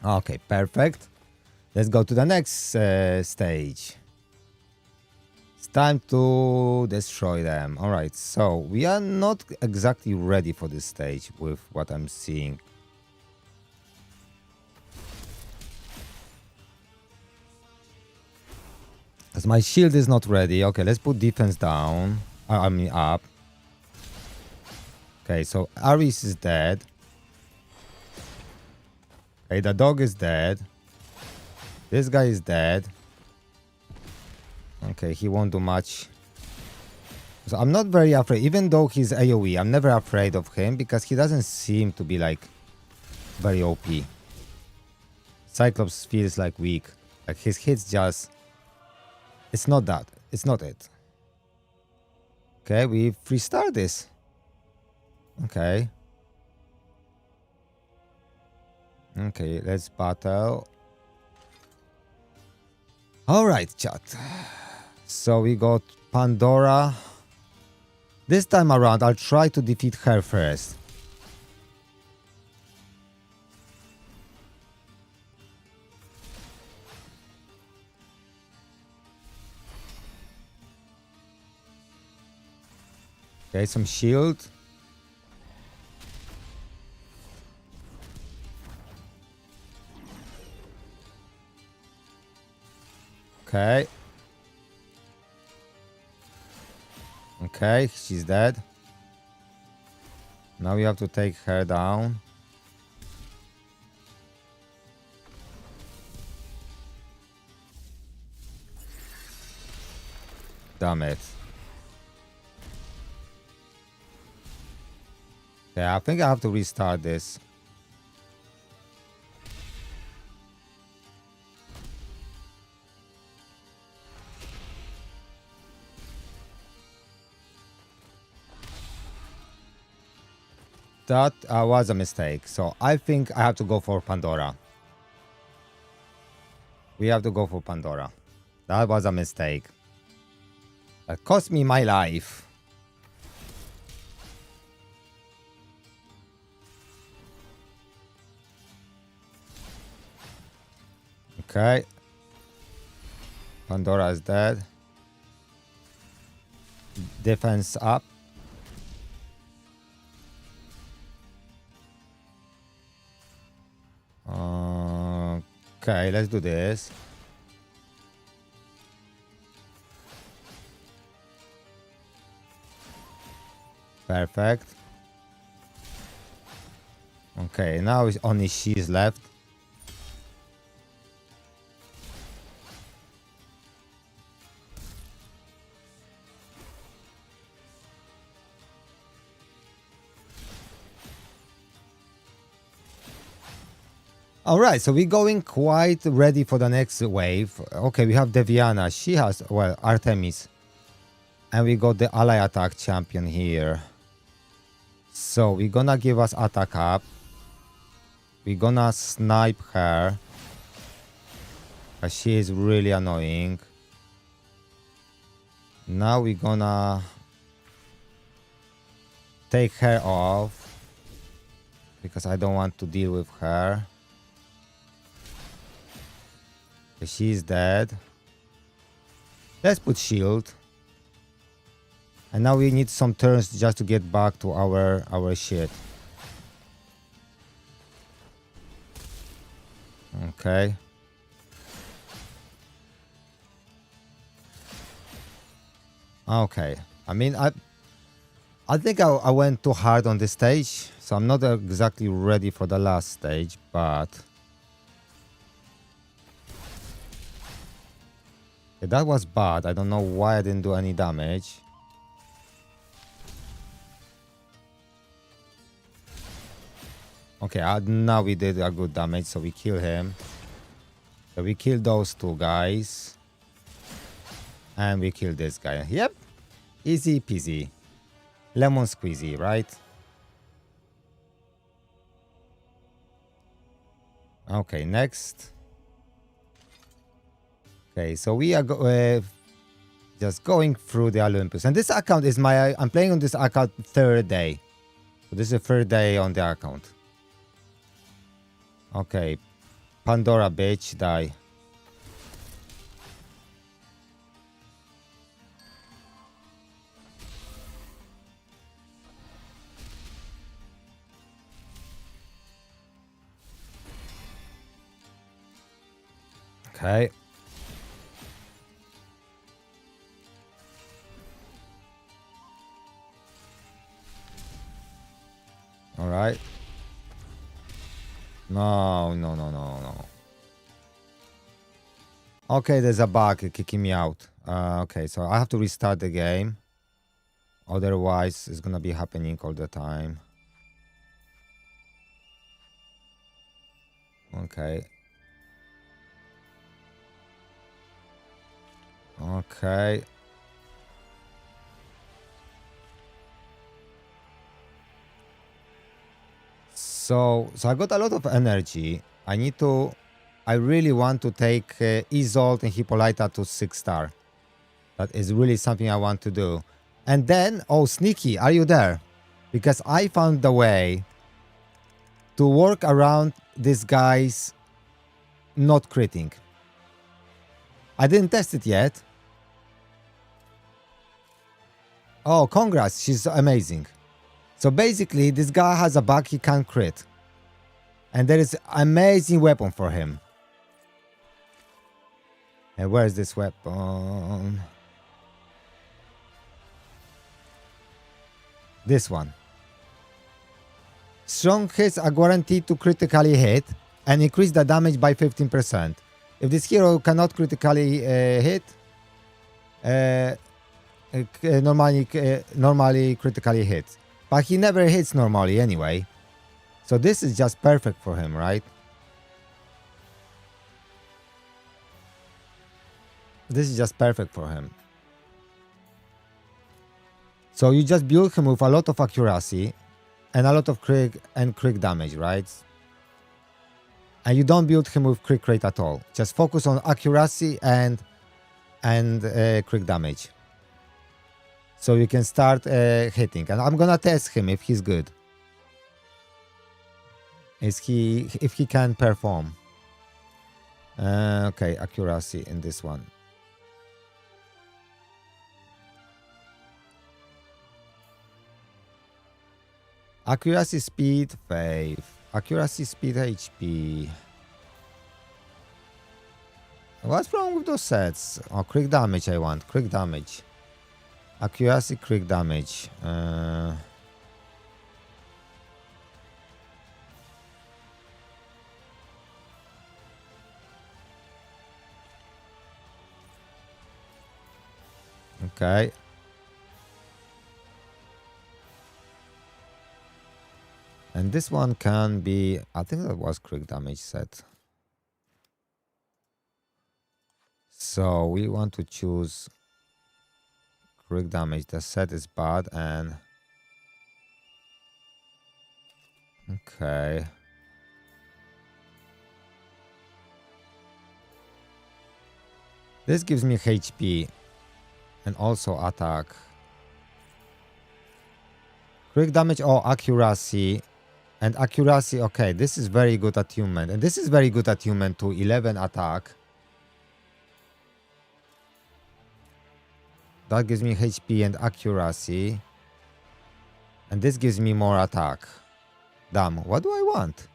Okay, perfect. Let's go to the next stage. It's time to destroy them. Alright, so we are not exactly ready for this stage with what I'm seeing. As my shield is not ready. Okay, let's put defense down. I mean up. Okay, so Aris is dead. Okay, the dog is dead. This guy is dead. Okay, he won't do much. So I'm not very afraid. Even though he's AoE, I'm never afraid of him because he doesn't seem to be like very OP. Cyclops feels like weak. Like his hits just... It's not that. It's not it. Okay, we restart this. Okay. Okay, let's battle. Alright, chat. So we got Pandora. This time around, I'll try to defeat her first. Okay, some shield. Okay. Okay, she's dead. Now we have to take her down. Damn it. Yeah, I think I have to restart this. That was a mistake. So I think I have to go for Pandora. We have to go for Pandora. That was a mistake. That cost me my life. Okay. Pandora is dead. Defense up. Okay, let's do this. Perfect. Okay, now it's only she's left. All right, so we're going quite ready for the next wave. Okay, we have Deviana. She has, well, Artemis. And we got the ally attack champion here. So we're gonna give us attack up. We're gonna snipe her. She is really annoying. Now we're gonna take her off. Because I don't want to deal with her. She's dead. Let's put shield. And now we need some turns just to get back to our shit. Okay. Okay. I mean, I think I went too hard on this stage, so I'm not exactly ready for the last stage, but that was bad. I don't know why I didn't do any damage. Okay, now we did a good damage, so we kill him. So we kill those two guys. And we kill this guy. Yep. Easy peasy. Lemon squeezy, right? Okay, next. Okay, so we are just going through the Olympus. And this account is I'm playing on this account third day. So this is the third day on the account. Okay. Pandora bitch, die. Okay. All right. No. Okay, there's a bug kicking me out. Okay, so I have to restart the game. Otherwise, it's gonna be happening all the time. Okay. Okay. So I got a lot of energy. I really want to take Isolde and Hippolyta to 6-star. That is really something I want to do. And then, oh, Sneaky, are you there? Because I found the way to work around this guy's not critting. I didn't test it yet. Oh, congrats, she's amazing. So basically, this guy has a bug, he can't crit. And there is an amazing weapon for him. And where is this weapon? This one. Strong hits are guaranteed to critically hit and increase the damage by 15%. If this hero cannot critically hit, normally critically hits. But he never hits normally anyway. So this is just perfect for him, right? This is just perfect for him. So you just build him with a lot of accuracy and a lot of crit damage, right? And you don't build him with crit rate at all. Just focus on accuracy and crit damage. So you can start hitting. And I'm gonna test him if he's good. If he can perform. Okay, accuracy in this one. Accuracy, speed, faith. Accuracy, speed, HP. What's wrong with those sets? Oh, crit damage I want. Crit damage. Accuracy, crit damage. Okay. And this one can be, I think that was crit damage set. So we want to choose crit damage. The set is bad and okay. This gives me HP and also attack. Crit damage or accuracy. And accuracy, okay, this is very good attunement. And this is very good attunement to 11 attack. That gives me HP and accuracy. And this gives me more attack. Damn, what do I want?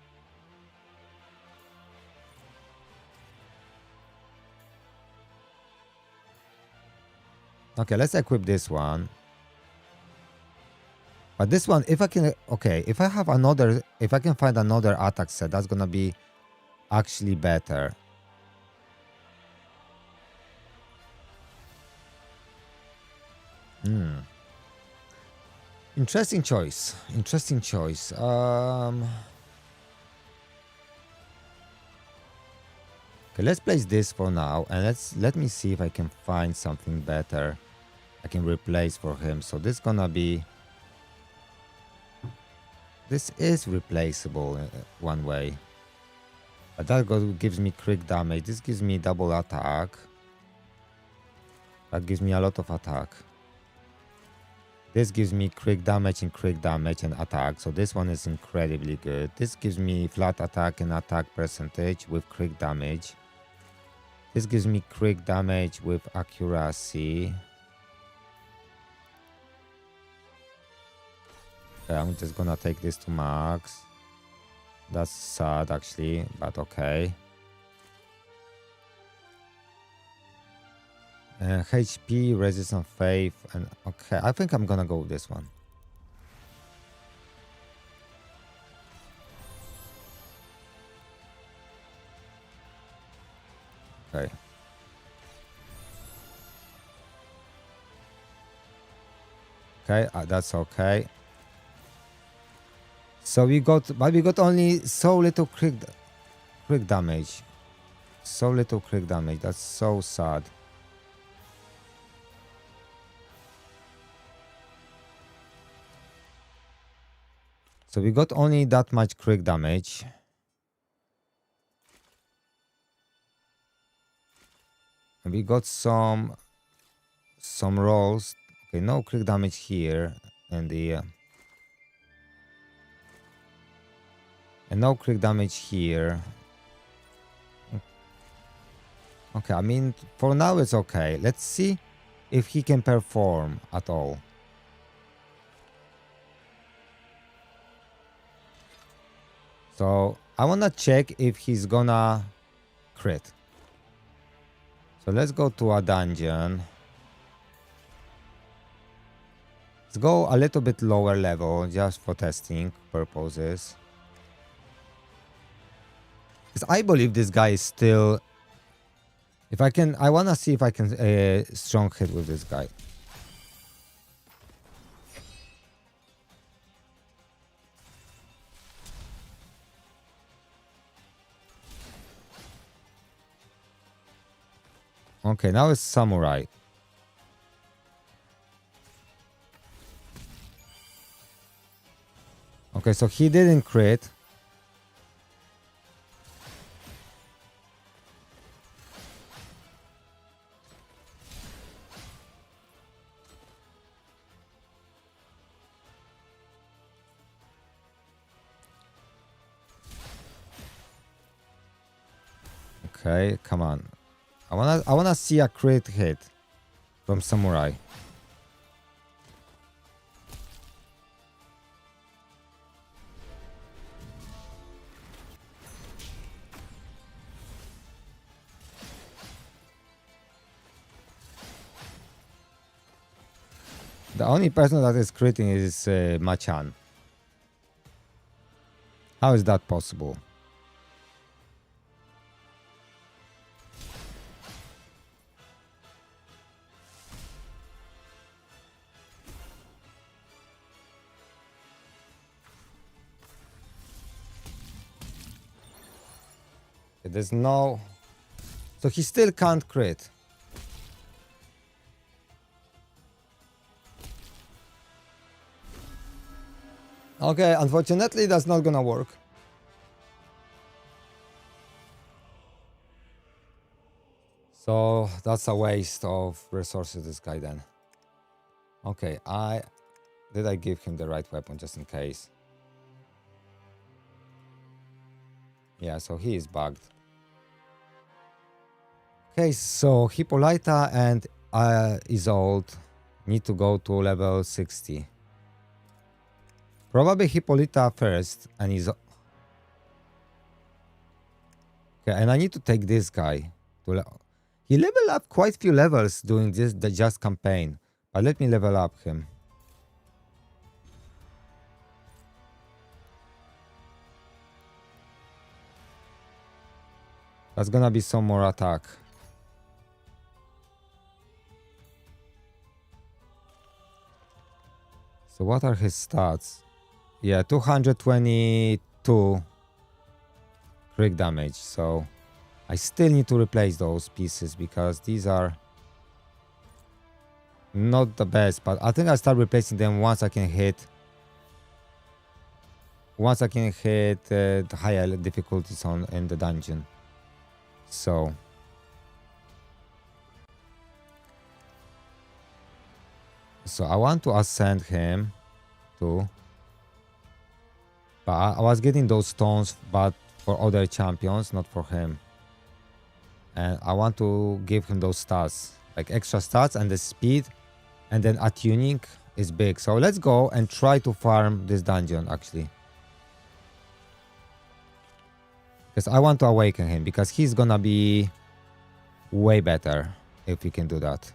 Okay, let's equip this one. But this one, if I can, okay, if I have another, if I can find another attack set, that's gonna be actually better. Interesting choice. Interesting choice. Okay, let's place this for now, and let me see if I can find something better I can replace for him. So this gonna be, this is replaceable one way, but that gives me crit damage. This gives me double attack. That gives me a lot of attack. This gives me crit damage and attack. So this one is incredibly good. This gives me flat attack and attack percentage with crit damage. This gives me crit damage with accuracy. Okay, I'm just gonna take this to max. That's sad actually, but okay. HP, resistance, faith, and okay, I think I'm gonna go with this one. Okay. Okay, that's okay. So we got, but we got only so little crit damage. So little crit damage. That's so sad. So we got only that much crit damage. And we got some rolls. Okay, no crit damage here, and the and no crit damage here. Okay, I mean for now it's okay. Let's see if he can perform at all. So I wanna check if he's gonna crit. So let's go to a dungeon. Let's go a little bit lower level just for testing purposes. Because I believe this guy is still... If I can... I wanna see if I can strong hit with this guy. Okay, now it's samurai. Okay, so he didn't crit. Okay, come on. I wanna see a crit hit from samurai. The only person that is critting is Machan. How is that possible? There's no... So he still can't crit. Okay, unfortunately that's not gonna work. So that's a waste of resources, this guy then. Okay, did I give him the right weapon just in case? Yeah, so he is bugged. Okay, so Hippolyta and Isolde need to go to level 60. Probably Hippolyta first and Isolde. Okay, and I need to take this guy to he leveled up quite few levels doing the just campaign. But let me level up him. That's gonna be some more attack. So what are his stats? Yeah, 222 crit damage. So I still need to replace those pieces because these are not the best. But I think I'll start replacing them once I can hit. Once I can hit the higher difficulties in the dungeon. So I want to ascend him to, but I was getting those stones but for other champions, not for him. And I want to give him those stats, like extra stats and the speed, and then attuning is big. So let's go and try to farm this dungeon actually. Because I want to awaken him, because he's gonna be way better if we can do that.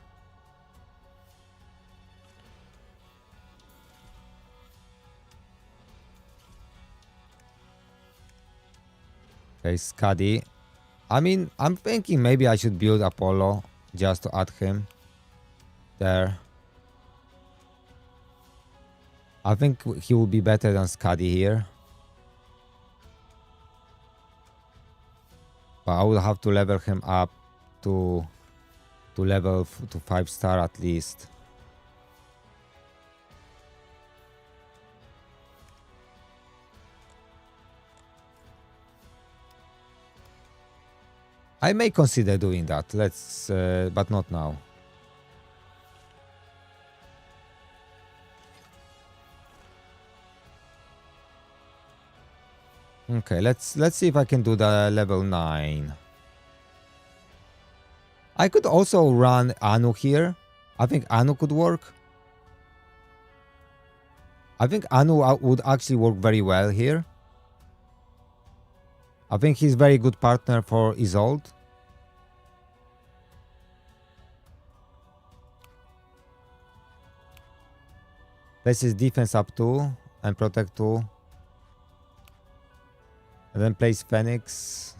Okay, Skadi. I mean, I'm thinking maybe I should build Apollo just to add him there. I think he will be better than Skadi here. But I will have to level him up to level to 5-star at least. I may consider doing that. Let's, but not now. Okay, let's see if I can do the level 9. I could also run Anu here. I think Anu could work. I think Anu would actually work very well here. I think he's very good partner for Isolde. Places defense up 2 and protect 2. And then place Phoenix.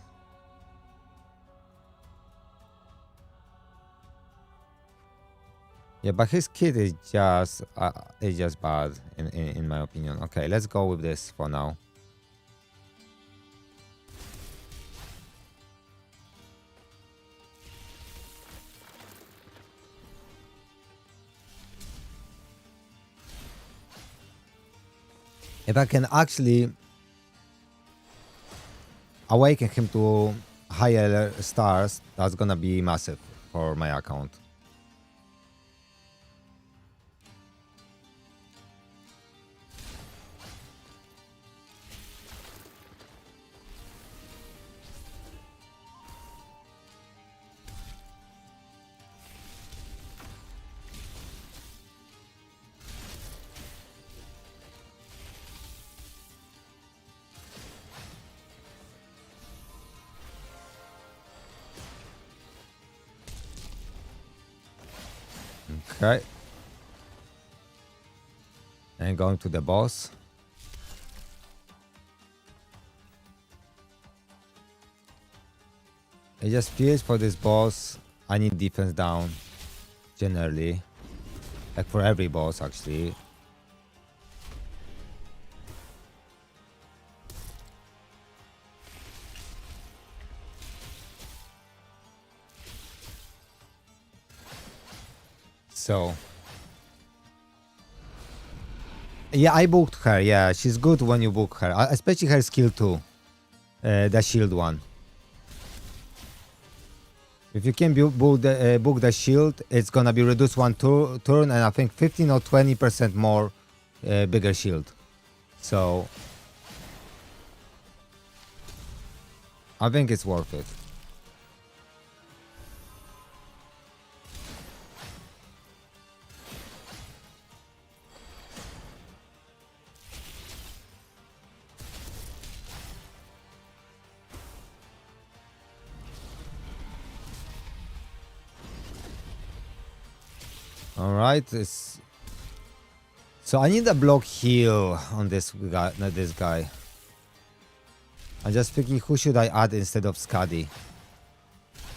Yeah, but his kit is just bad in my opinion. Okay, let's go with this for now. If I can actually awaken him to higher stars, that's gonna be massive for my account. Okay. And going to the boss. It just feels for this boss, I need defense down. Generally. Like for every boss actually. So yeah, I booked her. Yeah, she's good when you book her, especially her skill 2, the shield one. If you can book the shield, it's gonna be reduced one turn, and I think 15 or 20% more bigger shield. So I think it's worth it. All right, so I need a block heal on this guy, not this guy. I'm just thinking, who should I add instead of Skadi?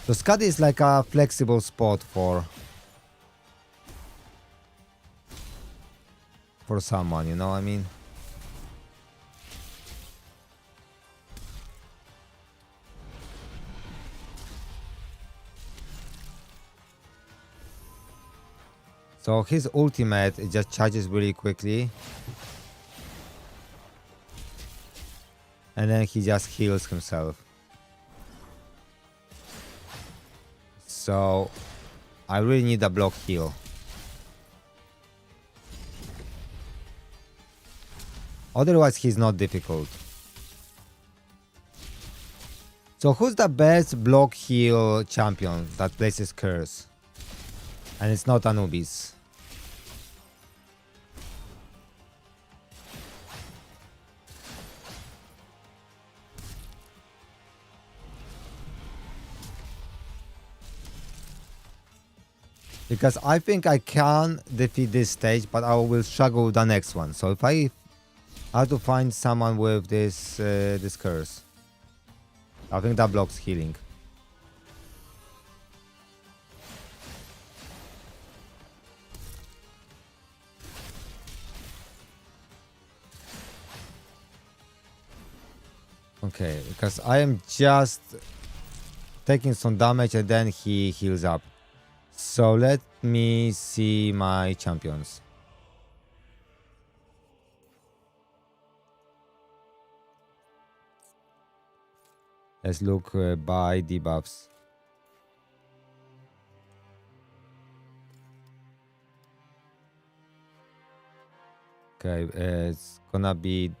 So Skadi is like a flexible spot for someone, you know what I mean? So his ultimate, it just charges really quickly. And then he just heals himself. So I really need a block heal. Otherwise he's not difficult. So who's the best block heal champion that places curse? And it's not Anubis. Because I think I can defeat this stage, but I will struggle with the next one. So if I have to find someone with this this curse, I think that blocks healing. Okay, because I am just taking some damage and then he heals up. So let me see my champions. Let's look by debuffs. Okay, it's gonna be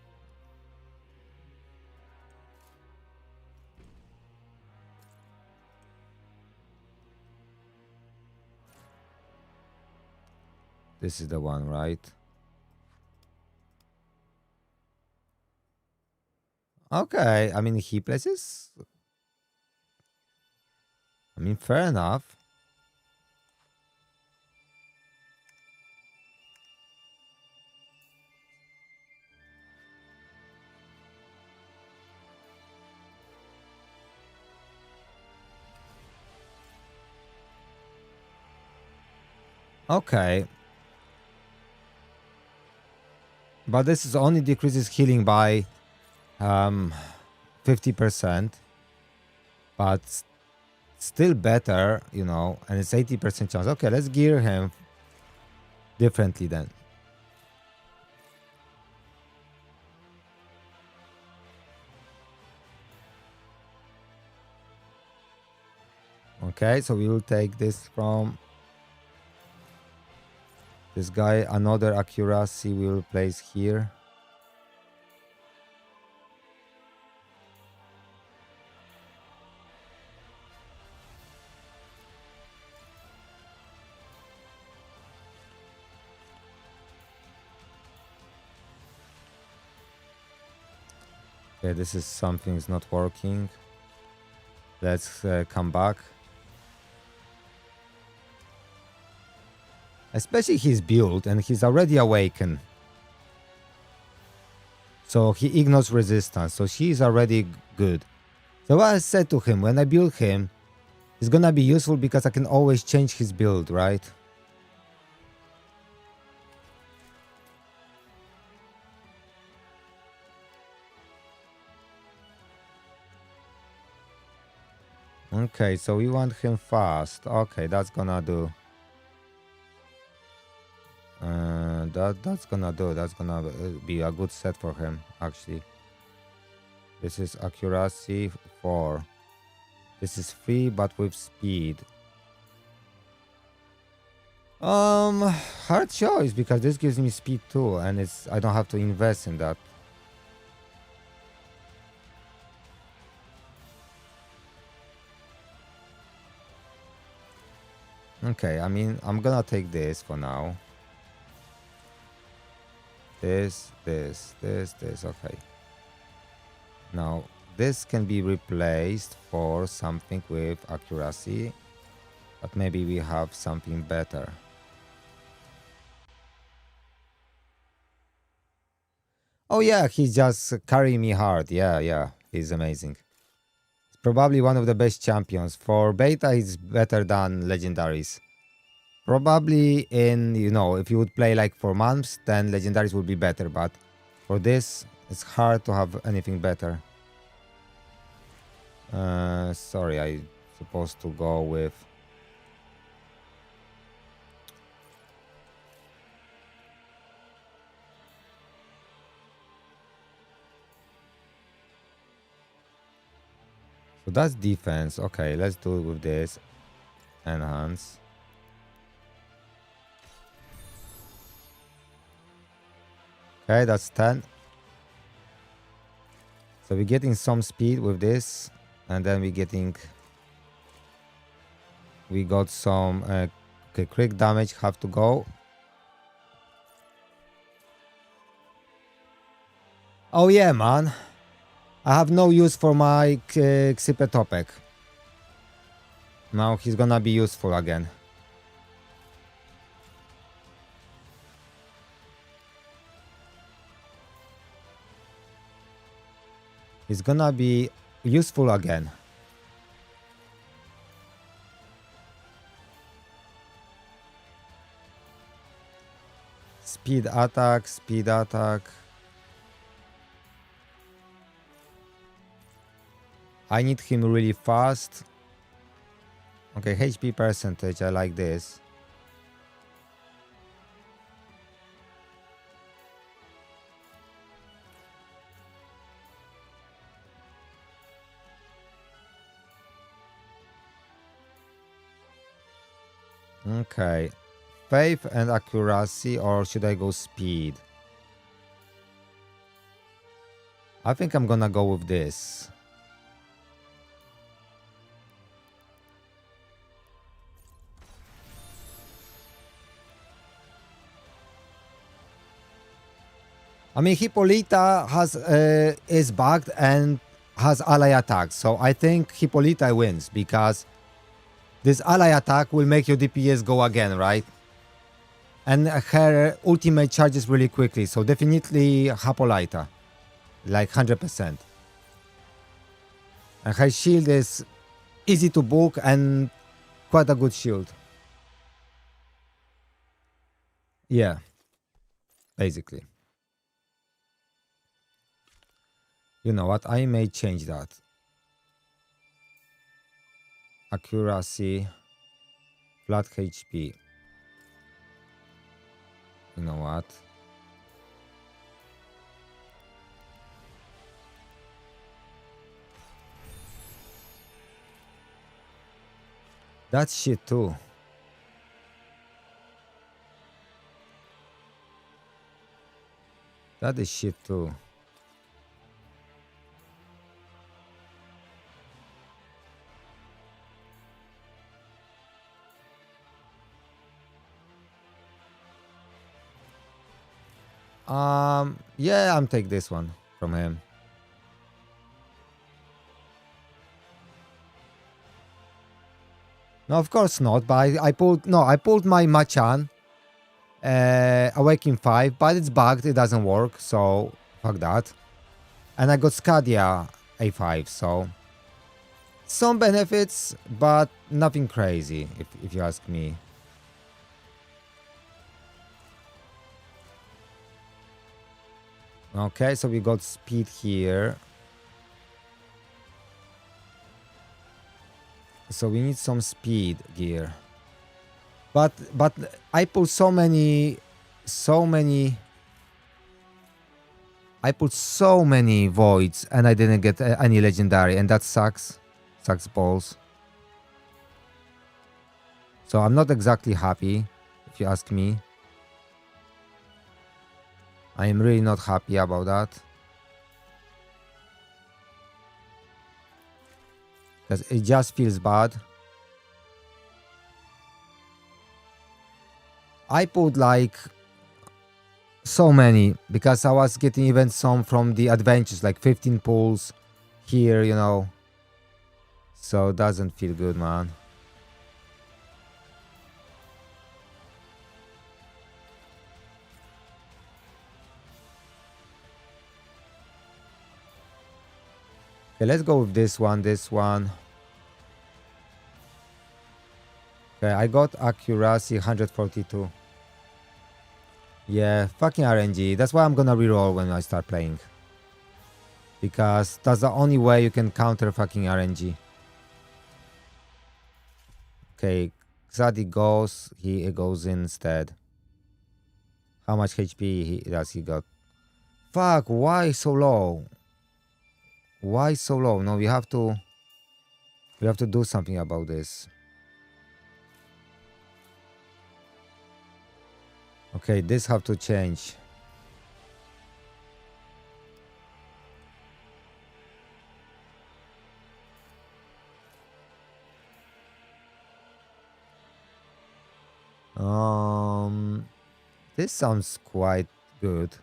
this is the one, right? Okay, I mean he places. I mean, fair enough. Okay. But this is only decreases healing by 50%. But still better, you know, and it's 80% chance. Okay, let's gear him differently then. Okay, so we will take this from this guy. Another accuracy we will place here. Okay, this is something is not working. Let's come back. Especially his build, and he's already awakened. So he ignores resistance, so he is already good. So what I said to him, when I build him, it's gonna be useful because I can always change his build, right? Okay, so we want him fast. Okay, that's gonna do. That's gonna do. That's gonna be a good set for him, actually. This is accuracy 4. This is 3, but with speed. Hard choice, because this gives me speed too, and I don't have to invest in that. Okay, I mean, I'm gonna take this for now. This, okay. Now, this can be replaced for something with accuracy, but maybe we have something better. Oh yeah, he's just carrying me hard. Yeah, he's amazing. He's probably one of the best champions. For beta, he's better than legendaries. Probably if you would play like for months, then legendaries would be better, but for this, it's hard to have anything better. Sorry, I supposed to go with... So that's defense. Okay, let's do it with this. Enhance. Okay, that's 10. So we're getting some speed with this, and then we got some okay, quick damage have to go. Oh yeah, man. I have no use for my Xipetopek. Now he's gonna be useful again. He's gonna be useful again. Speed attack, speed attack. I need him really fast. Okay, HP percentage, I like this. Okay. Faith and accuracy, or should I go speed? I think I'm gonna go with this. I mean, Hippolyta is bugged and has ally attack, so I think Hippolyta wins because this ally attack will make your DPS go again, right? And her ultimate charges really quickly, so definitely Hippolyta, like 100%. And her shield is easy to book and quite a good shield. Yeah, basically. You know what? I may change that. Accuracy, flat HP. You know what? That's shit too. That is shit too. Yeah, I'm take this one from him. No, of course not. But I pulled my Machan, Awakening 5, but it's bugged. It doesn't work, so fuck that. And I got Scadia A5, so some benefits, but nothing crazy, if you ask me. Okay, so we got speed here. So we need some speed gear. But I pull so many so many. I put so many voids and I didn't get any legendary, and that sucks. Sucks balls. So I'm not exactly happy, if you ask me. I am really not happy about that. Because it just feels bad. I put like so many because I was getting even some from the adventures, like 15 pulls here, you know. So it doesn't feel good, man. Okay, let's go with this one, this one. Okay, I got accuracy 142. Yeah, fucking RNG. That's why I'm gonna reroll when I start playing. Because that's the only way you can counter fucking RNG. Okay, Xadi goes, he goes instead. How much HP does he got? Fuck, why so low? Why so low? No, we have to do something about this. Okay, this have to change. This sounds quite good.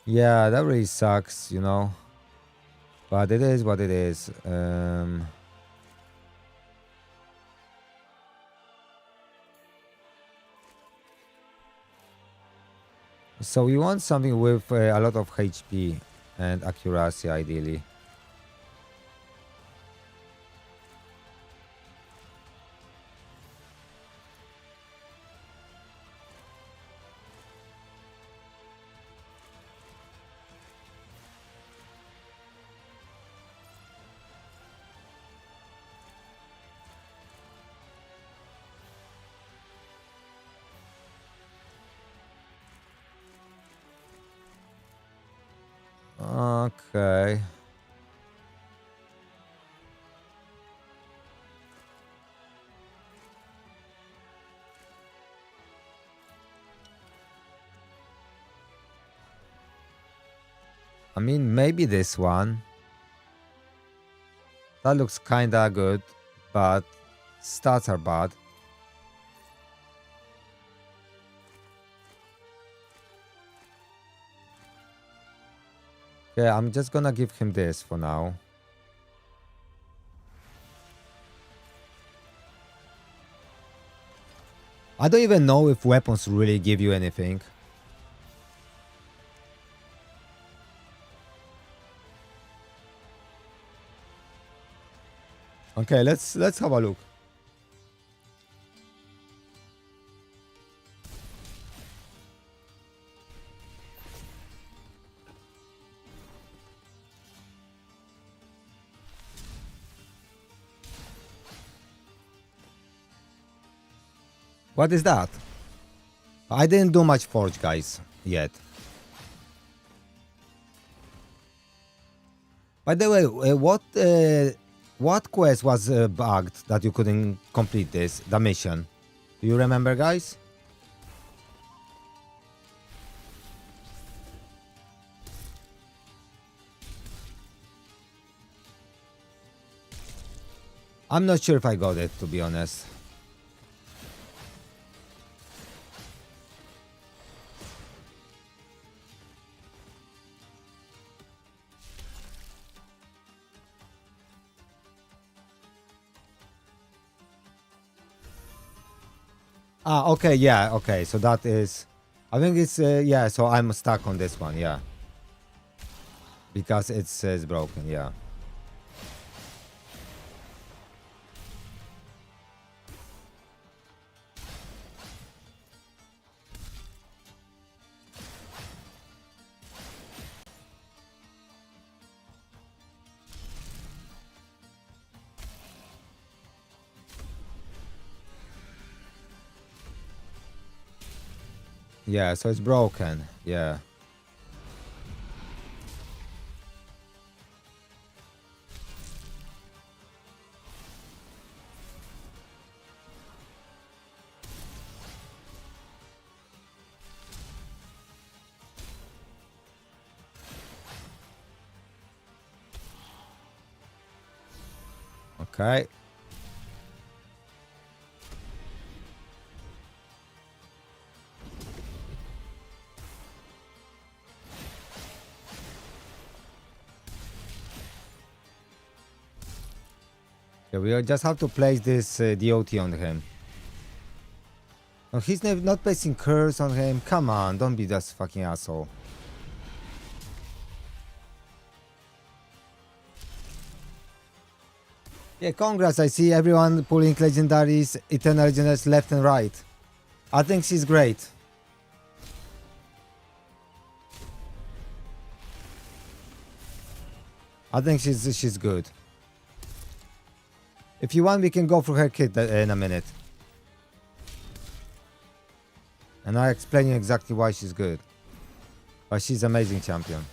Yeah, that really sucks, you know. But it is what it is. So we want something with a lot of HP and accuracy, ideally. Okay. I mean, maybe this one. That looks kinda good, but stats are bad. Okay, I'm just gonna give him this for now. I don't even know if weapons really give you anything. Okay, let's have a look. What is that? I didn't do much forge, guys, yet. By the way, what quest was bugged that you couldn't complete the mission? Do you remember, guys? I'm not sure if I got it, to be honest. Ah, okay, yeah, okay. So that is, I think it's yeah. So I'm stuck on this one, yeah, because it says broken, yeah. Yeah, so it's broken. Yeah. Okay. Yeah, we just have to place this DOT on him. No, he's not placing curse on him. Come on, don't be that fucking asshole. Yeah, congrats. I see everyone pulling legendaries, eternal legendaries left and right. I think she's great. I think she's good. If you want, we can go for her kit in a minute. And I'll explain you exactly why she's good. But she's amazing champion.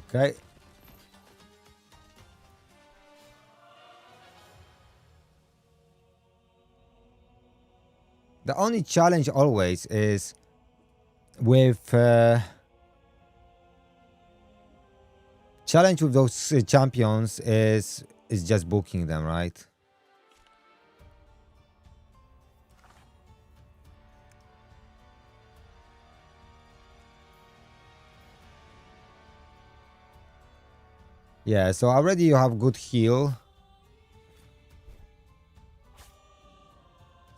Okay. The only challenge always is with challenge with those champions is just booking them, right? Yeah, so already you have good heal.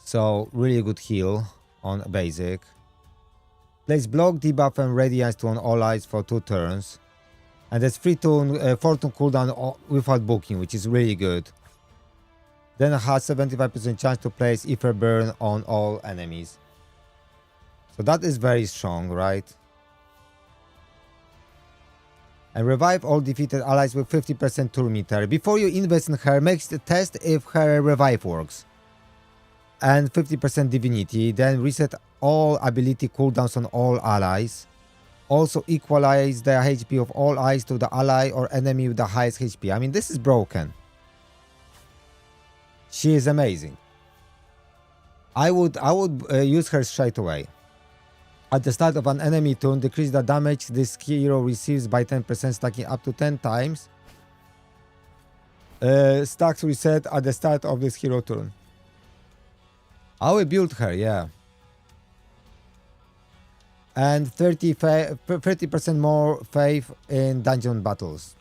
So really good heal on basic. Place block, debuff and radiance to on all eyes for 2 turns. And there's 4 turn cooldown without booking, which is really good. Then it has 75% chance to place Ether Burn on all enemies. So that is very strong, right? And revive all defeated allies with 50% turn meter. Before you invest in her, make the test if her revive works. And 50% divinity. Then reset all ability cooldowns on all allies. Also equalize the HP of all eyes to the ally or enemy with the highest HP. I mean, this is broken. She is amazing. I would use her straight away. At the start of an enemy turn, decrease the damage this hero receives by 10%, stacking up to 10 times. Stacks reset at the start of this hero turn. I will build her, yeah. And 30% more faith in dungeon battles.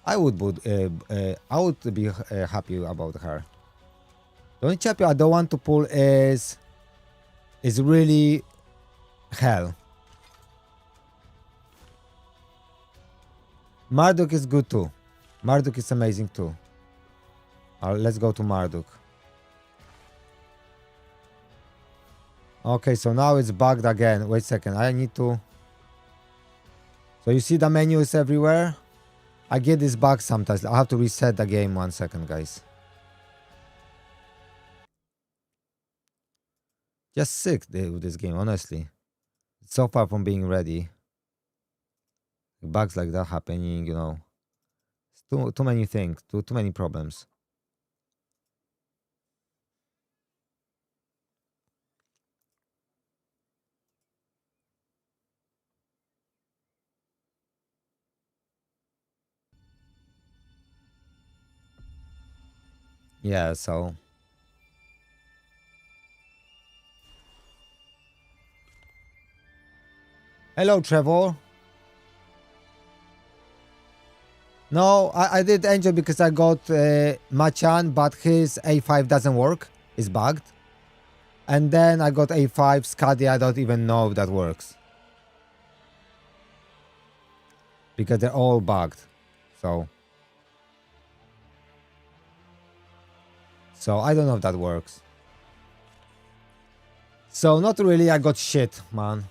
I would be happy about her. The only champion I don't want to pull is really hell. Marduk is good too. Marduk is amazing too. Let's go to Marduk. Okay, so now it's bugged again. Wait a second, I need to... So you see the menus everywhere? I get this bug sometimes. I have to reset the game 1 second, guys. Just sick with this game, honestly. It's so far from being ready. Bugs like that happening, you know. It's too many things, too many problems. Yeah, so... Hello, Trevor. No, I did Angel because I got Machan, but his A5 doesn't work. It's bugged. And then I got A5 Skadi. I don't even know if that works. Because they're all bugged. So I don't know if that works. So not really, I got shit, man.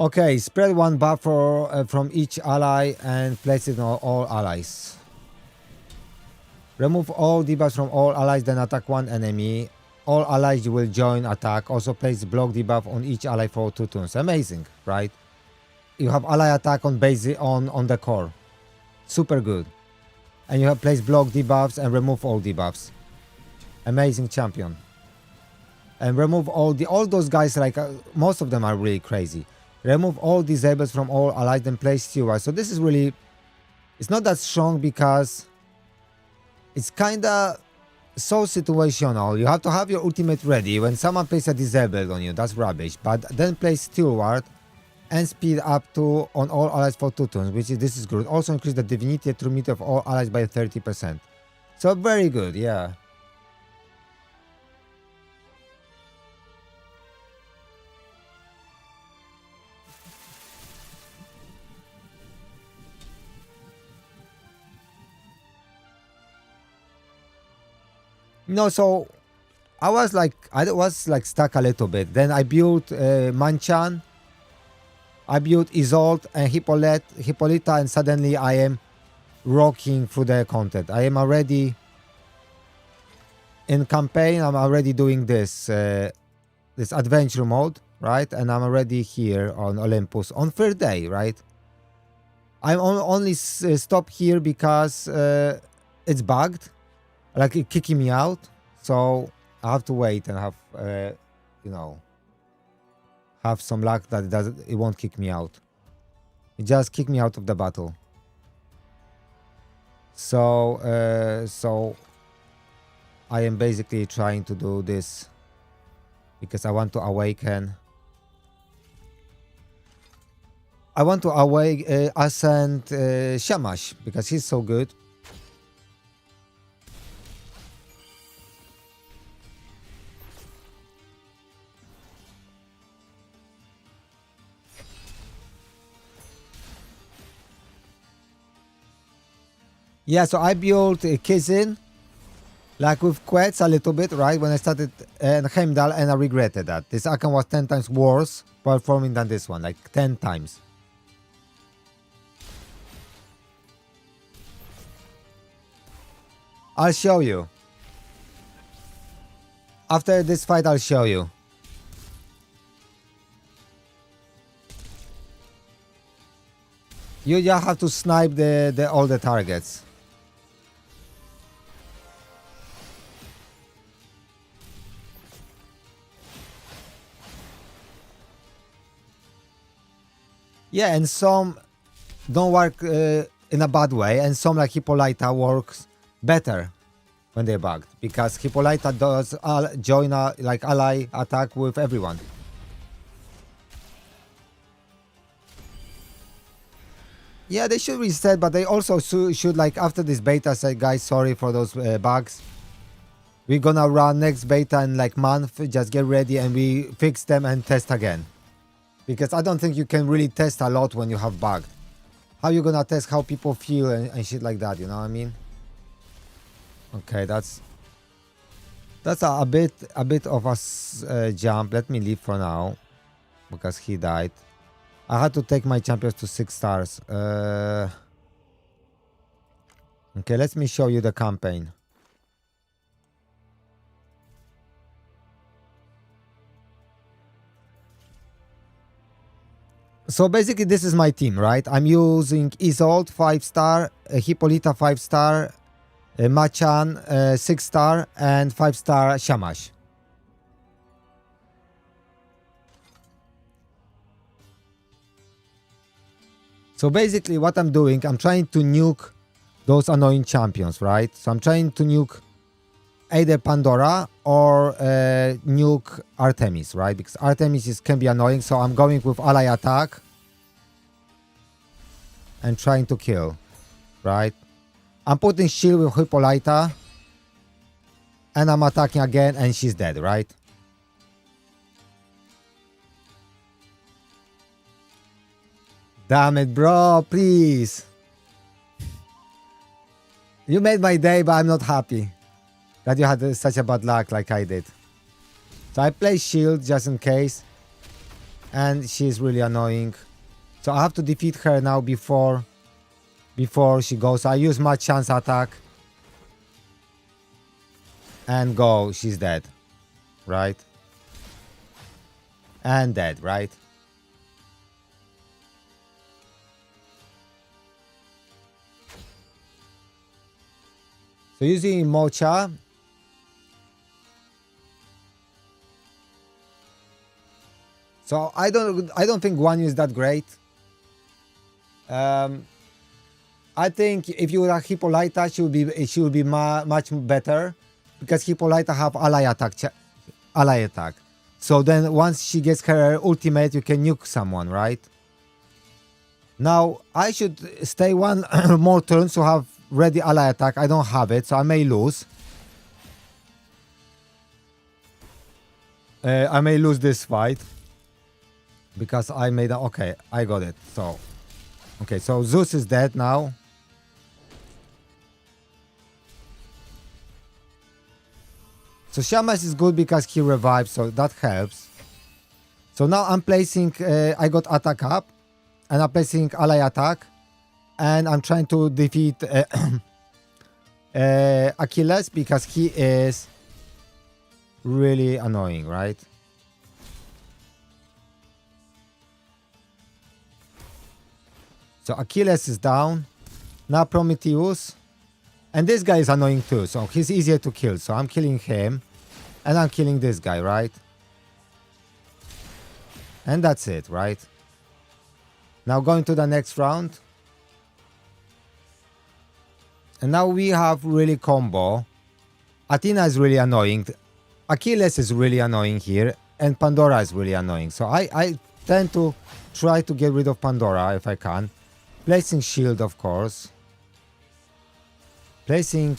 Okay, spread one buff from each ally and place it on all allies. Remove all debuffs from all allies, then attack one enemy. All allies will join attack. Also place block debuff on each ally for 2 turns. Amazing, right? You have ally attack on base on the core. Super good. And you have placed block debuffs and remove all debuffs. Amazing champion. And remove all those guys, like most of them are really crazy. Remove all disables from all allies, then place steward. So this is really, it's not that strong because it's kinda so situational. You have to have your ultimate ready when someone places a disabled on you. That's rubbish. But then place steward and speed up to on all allies for 2 turns, this is good. Also increase the divinity true meter of all allies by 30%. So very good, yeah. No, so I was like stuck a little bit. Then I built Manchan, I built Isolde and Hippolyta, and suddenly I am rocking through the content. I am already in campaign. I'm already doing this this adventure mode, right? And I'm already here on Olympus on 3rd day, right? I'm only stop here because it's bugged, like it kicking me out. So I have to wait and have you know, have some luck that it won't kick me out. It just kicked me out of the battle. So so I am basically trying to do this because I want to awaken. I want to ascend Shamash because he's so good. Yeah, so I built Kizin, like with Quetz a little bit, right? When I started Heimdall, and I regretted that. This Akan was 10 times worse performing than this one, like 10 times. I'll show you. After this fight, I'll show you. You just have to snipe all the targets. Yeah, and some don't work in a bad way, and some like Hippolyta works better when they're bugged, because Hippolyta does join a like ally attack with everyone. Yeah, they should reset, but they also should, like, after this beta, say, guys, sorry for those bugs. We're gonna run next beta in like month, just get ready and we fix them and test again. Because I don't think you can really test a lot when you have bugged. How you gonna test how people feel and shit like that, you know what I mean? Okay, that's a bit of a jump. Let me leave for now because he died. I had to take my champions to 6 stars. Okay, let me show you the campaign. So basically this is my team, right? I'm using Isolde 5-star, Hippolyta 5-star, Machan 6-star, and 5-star Shamash. So basically what I'm doing, I'm trying to nuke those annoying champions, right? So I'm trying to nuke either Pandora or nuke Artemis, right? Because Artemis can be annoying, so I'm going with ally attack and trying to kill, right? I'm putting shield with Hippolyta and I'm attacking again and she's dead, right? Damn it, bro, please. You made my day, but I'm not happy that you had such a bad luck like I did. So I play shield just in case. and she's really annoying. So I have to defeat her now before she goes. I use my chance attack and go. She's dead, right? And dead, right? So using Mocha. So I don't think Guan Yu is that great. I think if you have Hippolyta, she will be much better, because Hippolyta have ally attack. So then once she gets her ultimate, you can nuke someone, right? Now I should stay one more turn to have ready ally attack. I don't have it, so I may lose. I may lose this fight because I made okay, I got it. So okay, so Zeus is dead now. So Shamas is good because he revives, so that helps. So now I'm placing, I got attack up, and I'm placing ally attack, and I'm trying to defeat Achilles because he is really annoying, right? So Achilles is down. Now Prometheus. And this guy is annoying too, so he's easier to kill. So I'm killing him, and I'm killing this guy, right? And that's it, right? Now going to the next round. And now we have really combo. Athena is really annoying. Achilles is really annoying here, and Pandora is really annoying. So I tend to try to get rid of Pandora if I can. Placing shield, of course. Placing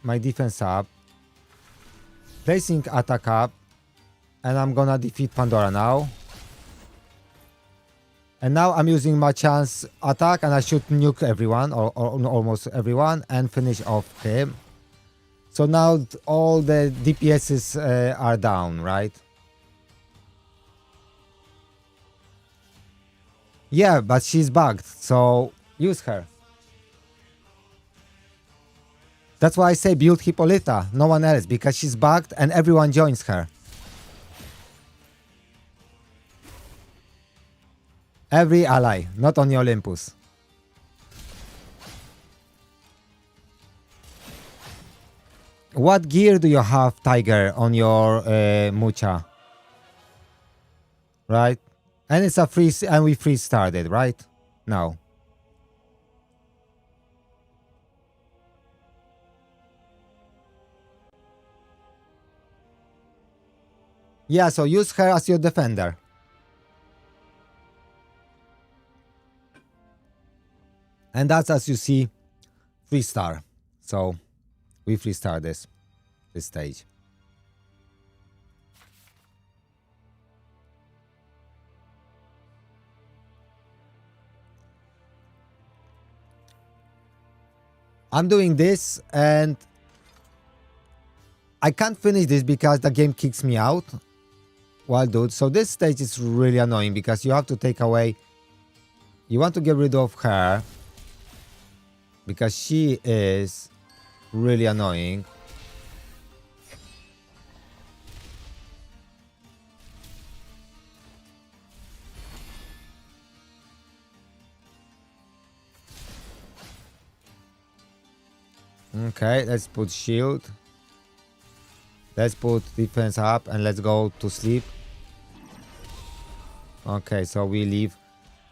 my defense up. Placing attack up. And I'm gonna defeat Pandora now. And now I'm using my chance attack, and I should nuke everyone, or almost everyone, and finish off him. So now all the DPSs are down, right? Yeah, but she's bugged, so use her. That's why I say build Hippolyta, no one else, because she's bugged and everyone joins her. Every ally, not only Olympus. What gear do you have, Tiger, on your Mucha? Right? And it's a free, and we free started, right? Now. Yeah, so use her as your defender. And that's, as you see, 3-star. So we 3-star this stage. I'm doing this, and I can't finish this because the game kicks me out. Well, dude, so this stage is really annoying because you have to take away... You want to get rid of her because she is really annoying. Okay, let's put shield. Let's put defense up, and let's go to sleep. Okay, so we leave.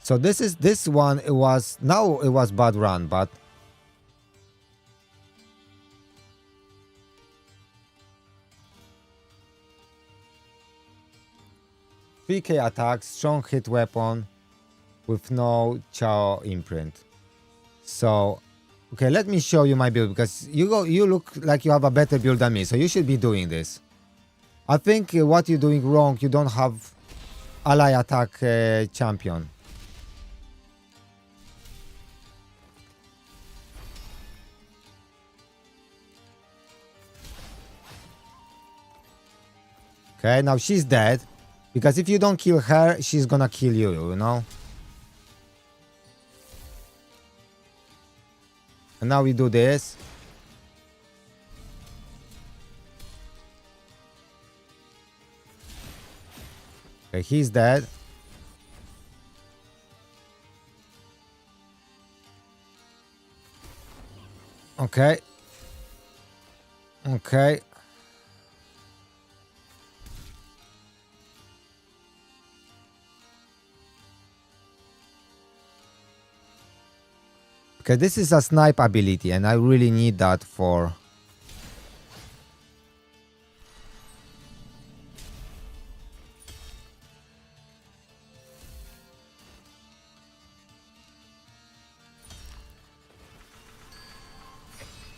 So this one, it was bad run, but 3k attack, strong hit weapon with no Chao imprint. So okay, let me show you my build, because you look like you have a better build than me, so you should be doing this. I think what you're doing wrong, you don't have ally attack champion. Okay, now she's dead. Because if you don't kill her, she's gonna kill you, you know? And now we do this. Okay, he's dead. Okay. Okay. Okay, this is a snipe ability, and I really need that for...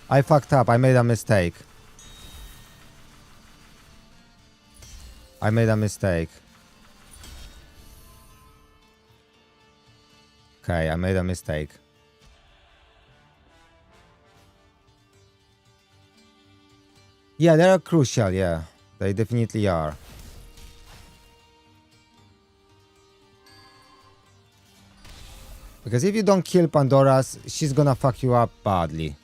I fucked up. I made a mistake. I made a mistake. Okay, I made a mistake. Yeah, they are crucial, yeah. They definitely are. Because if you don't kill Pandora's, she's gonna fuck you up badly.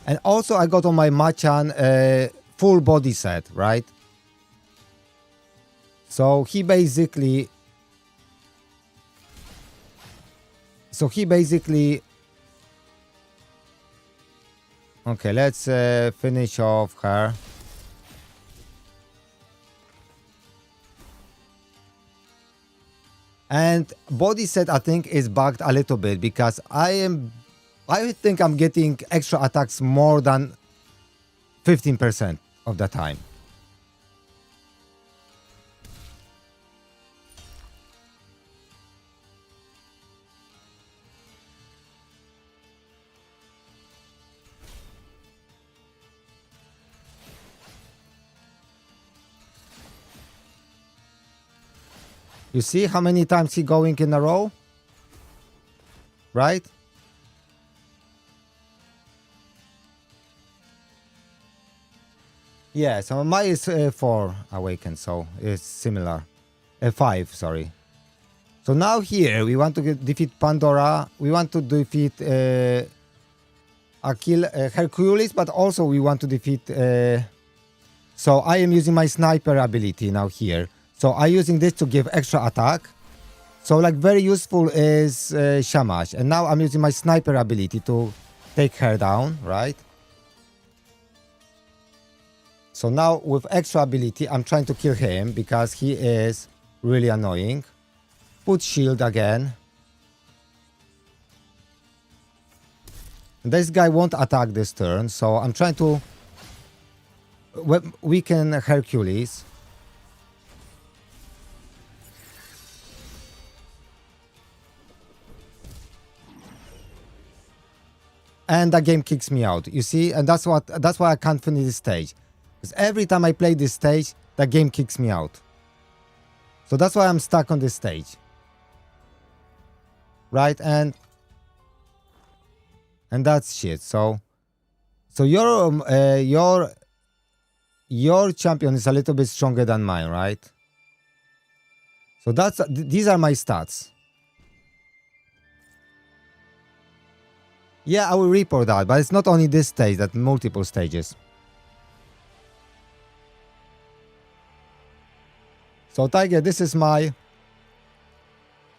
And also I got on my Machan full body set, right? So he basically... Okay, let's finish off her. And body set, I think, is bugged a little bit because I think I'm getting extra attacks more than 15% of the time. You see how many times he going in a row? Right? Yeah, so my is 4 awakened, so it's similar. 5, sorry. So now here we want to defeat Pandora. We want to defeat Hercules, but also we want to defeat... so I am using my sniper ability now here. So I'm using this to give extra attack. So like very useful is Shamash. And now I'm using my sniper ability to take her down, right? So now with extra ability, I'm trying to kill him because he is really annoying. Put shield again. This guy won't attack this turn, so I'm trying to weaken Hercules. And the game kicks me out, you see? And that's why I can't finish this stage. Because every time I play this stage, the game kicks me out. So that's why I'm stuck on this stage. Right? And that's shit. So your champion is a little bit stronger than mine, right? So these are my stats. Yeah, I will report that, but it's not only this stage, that multiple stages. So Tiger, this is my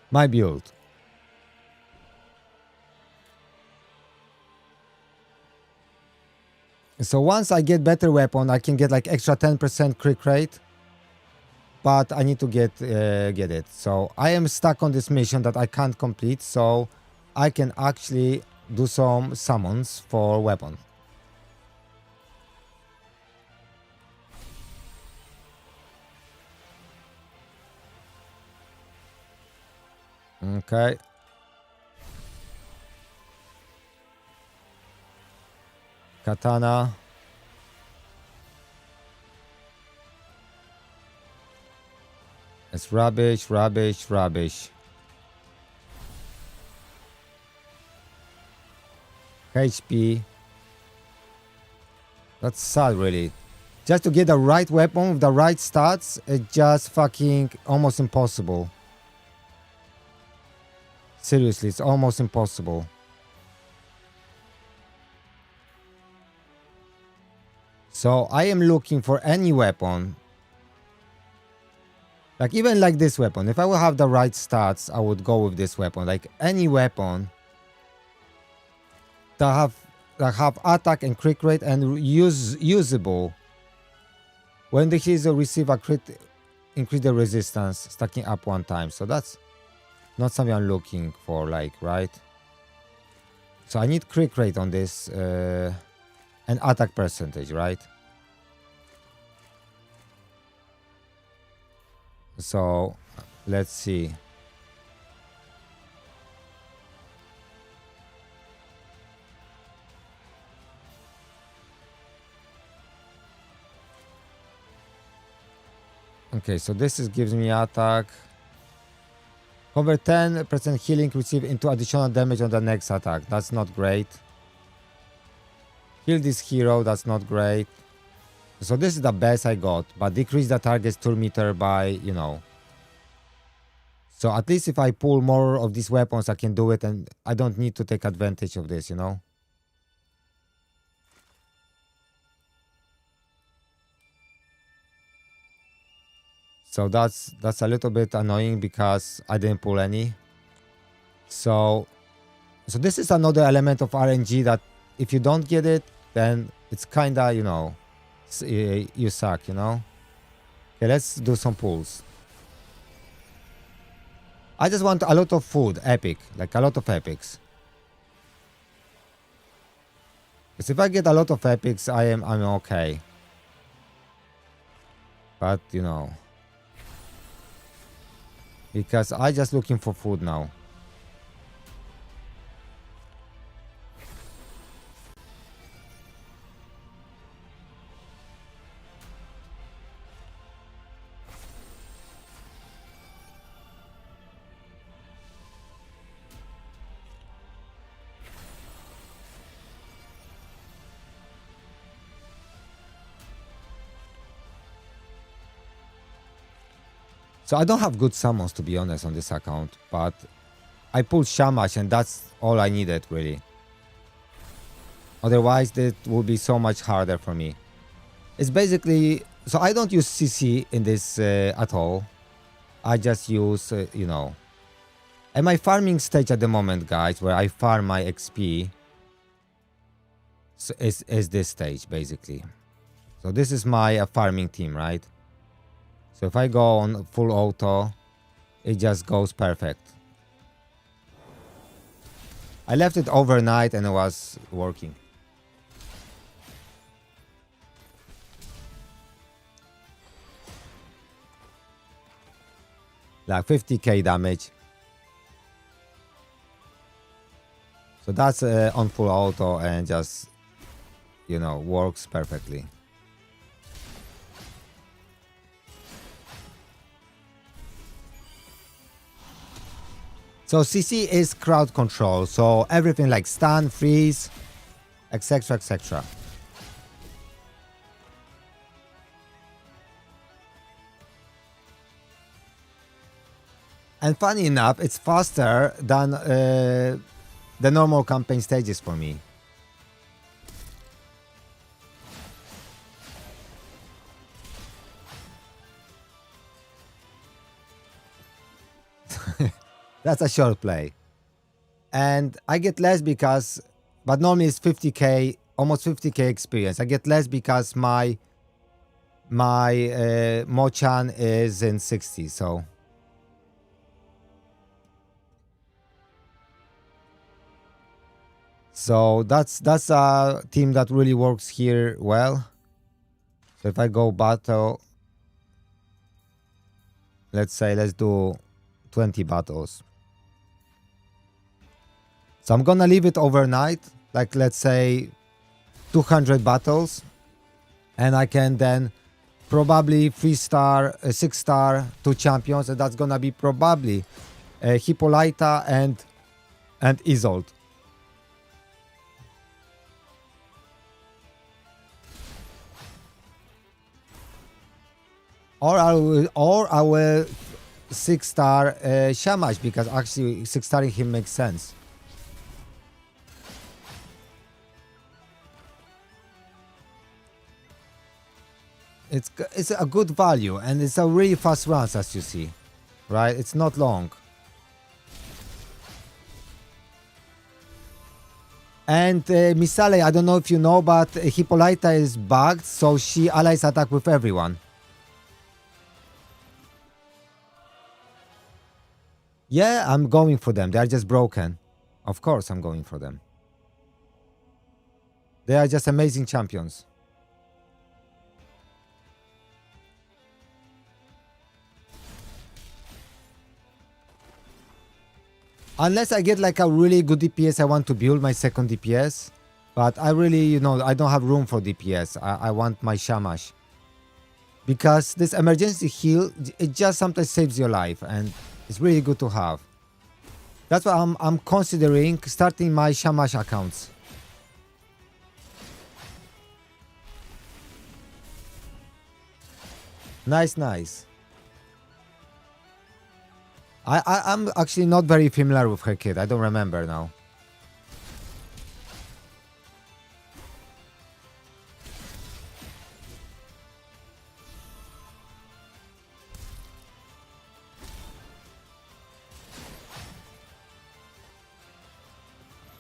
build. So once I get better weapon, I can get like extra 10% crit rate. But I need to get it. So I am stuck on this mission that I can't complete. So I can actually do some summons for weapon. Okay. Katana. It's rubbish, rubbish, rubbish. HP. That's sad, really. Just to get the right weapon with the right stats, it's just fucking almost impossible. Seriously, it's almost impossible. So I am looking for any weapon. Like even like this weapon. If I would have the right stats, I would go with this weapon. Like any weapon that have attack and crit rate and usable. When the hero receive a crit, increase the resistance, stacking up 1 time. So that's not something I'm looking for, like, right? So I need crit rate on this and attack percentage, right? So let's see. Okay, so this gives me attack. Cover 10% healing receive into additional damage on the next attack. That's not great. Heal this hero. That's not great. So this is the best I got, but decrease the target's turn meter by, you know. So at least if I pull more of these weapons, I can do it, and I don't need to take advantage of this, you know. So that's a little bit annoying because I didn't pull any. So this is another element of RNG that if you don't get it, then it's kinda, you know, you suck, you know. Okay, let's do some pulls. I just want a lot of food, epic, like a lot of epics. Because if I get a lot of epics, I'm okay. But you know. Because I just looking for food now. So I don't have good summons, to be honest, on this account, but I pulled Shamash and that's all I needed, really. Otherwise, that would be so much harder for me. It's basically... So I don't use CC in this at all. I just use, you know... At my farming stage at the moment, guys, where I farm my XP, so is this stage, basically. So this is my farming team, right? So if I go on full auto, it just goes perfect. I left it overnight and it was working. Like 50k damage. So that's on full auto and just, you know, works perfectly. So CC is crowd control, so everything like stun, freeze, etc, etc. And funny enough, it's faster than the normal campaign stages for me. That's a short play. And I get less because, but normally it's 50k, almost 50k experience. I get less because my Mochan is in 60, so. So that's a team that really works here well. So if I go battle, let's say let's do 20 battles. So I'm gonna leave it overnight, like let's say 200 battles, and I can then probably 3-star, 6-star 2 champions, and that's gonna be probably Hippolyta and Isolde. Or I will 6-star Shamash, because actually 6-starring him makes sense. It's a good value, and it's a really fast runs, as you see, right? It's not long. And Misale, I don't know if you know, but Hippolyta is bugged, so she allies attack with everyone. Yeah, I'm going for them. They are just broken. Of course I'm going for them. They are just amazing champions. Unless I get like a really good DPS, I want to build my second DPS. But I really, you know, I don't have room for DPS. I want my Shamash. Because this emergency heal, it just sometimes saves your life. And it's really good to have. That's why I'm considering starting my Shamash accounts. Nice, nice. I'm actually not very familiar with her kit. I don't remember now.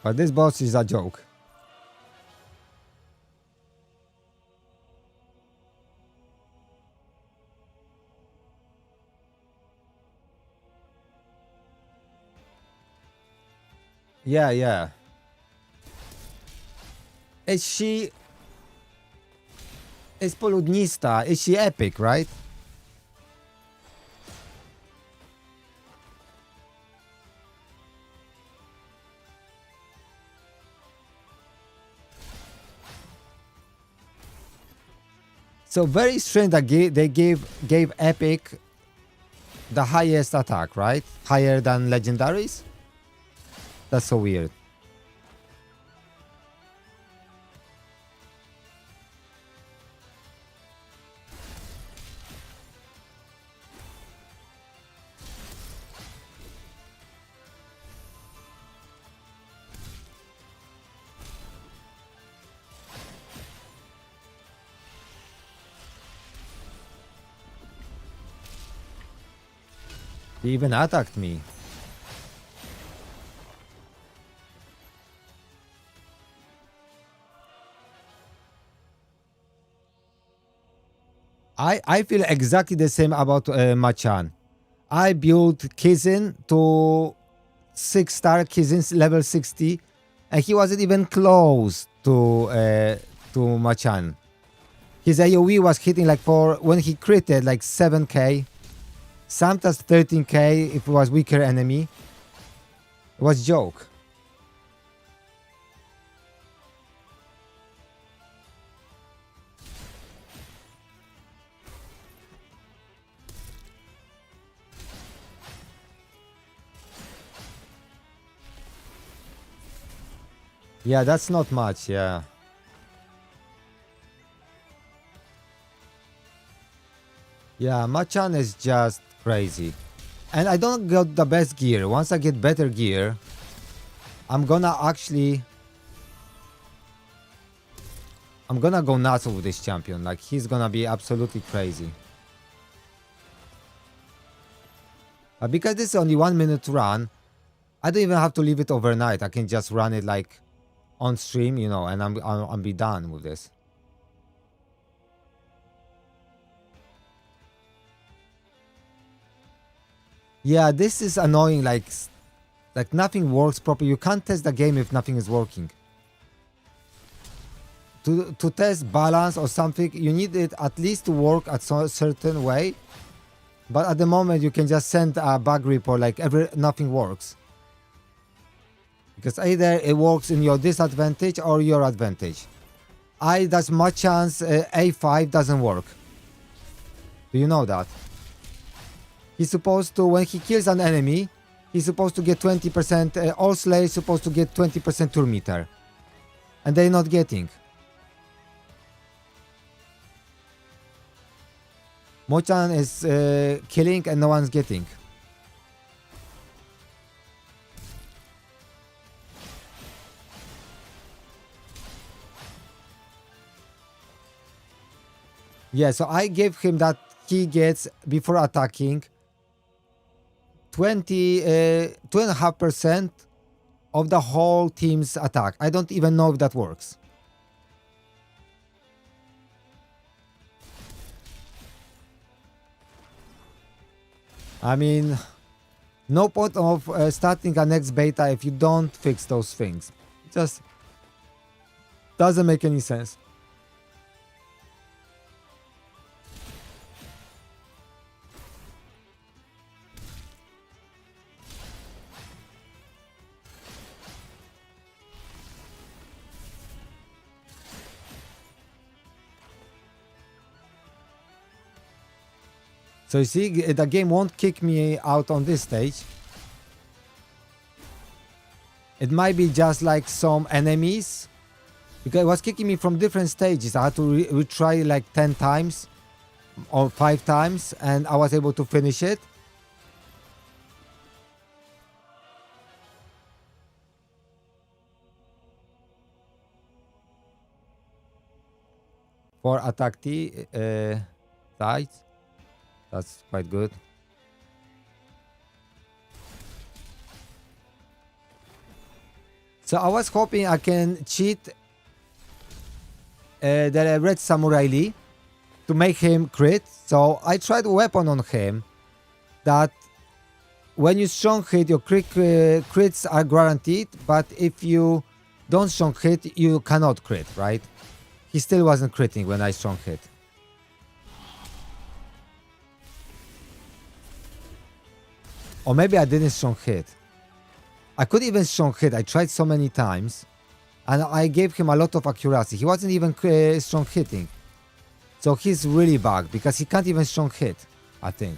But this boss is a joke. Yeah, yeah. Is she... Is Poludnista, is she epic, right? So very strange that they gave epic the highest attack, right? Higher than legendaries? That's so weird. He even attacked me. I feel exactly the same about Machan. I built Kizin to 6-star Kizin level 60, and he wasn't even close to Machan. His AoE was hitting like when he critted like 7k, sometimes 13k if it was weaker enemy. It was joke. Yeah, that's not much, yeah. Yeah, Machan is just crazy. And I don't get the best gear. Once I get better gear, I'm gonna go nuts with this champion. Like, he's gonna be absolutely crazy. But because this is only 1 minute run, I don't even have to leave it overnight. I can just run it like on stream, you know, and I'm be done with this. Yeah, this is annoying. Like nothing works properly. You can't test the game if nothing is working. To test balance or something, you need it at least to work at a certain way. But at the moment, you can just send a bug report like nothing works. Because either it works in your disadvantage or your advantage. there's much chance A5 doesn't work. Do you know that? He's supposed to, when he kills an enemy, he's supposed to get 20%, all slaves supposed to get 20% turn meter. And they're not getting. Mochan is killing and no one's getting. Yeah, so I gave him that he gets, before attacking, 2.5% of the whole team's attack. I don't even know if that works. I mean, no point of starting a next beta if you don't fix those things. It just doesn't make any sense. So you see, the game won't kick me out on this stage. It might be just like some enemies, because it was kicking me from different stages. I had to retry like 10 times or 5 times, and I was able to finish it. For attack T sides. That's quite good. So I was hoping I can cheat the Red Samurai Lee to make him crit. So I tried a weapon on him that when you strong hit, your crits are guaranteed, but if you don't strong hit, you cannot crit, right? He still wasn't critting when I strong hit. Or maybe I didn't strong hit. I could even strong hit. I tried so many times. And I gave him a lot of accuracy. He wasn't even strong hitting. So he's really bugged because he can't even strong hit, I think.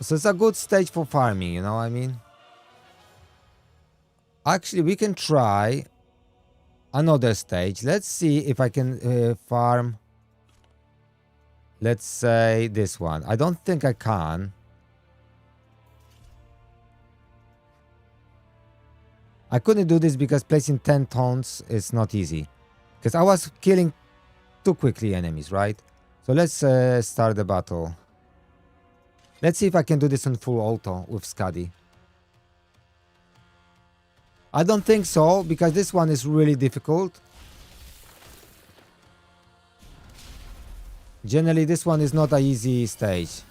So it's a good stage for farming, you know what I mean? Actually, we can try another stage. Let's see if I can farm, let's say this one. I don't think I can. I couldn't do this because placing 10 tons is not easy, because I was killing too quickly enemies, right? So let's start the battle. Let's see if I can do this on full auto with Skadi. I don't think so, because this one is really difficult. Generally, this one is not an easy stage.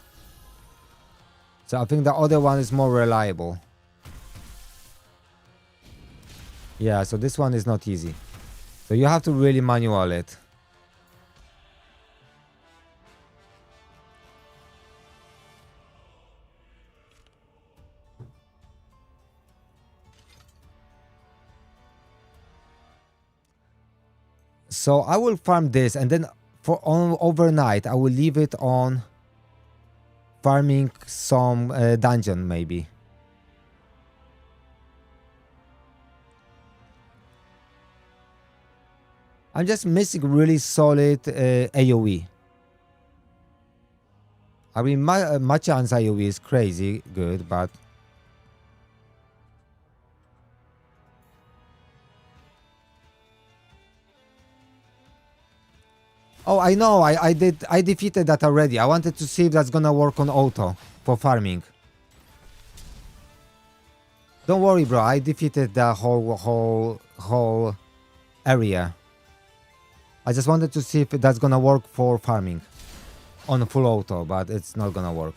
So I think the other one is more reliable. Yeah, so this one is not easy. So you have to really manual it. So I will farm this, and then for overnight I will leave it on farming some dungeon maybe. I'm just missing really solid AoE. I mean, Machan's AoE is crazy good, but oh, I know, I defeated that already. I wanted to see if that's gonna work on auto for farming. Don't worry, bro. I defeated the whole area. I just wanted to see if that's gonna work for farming on full auto, but it's not gonna work.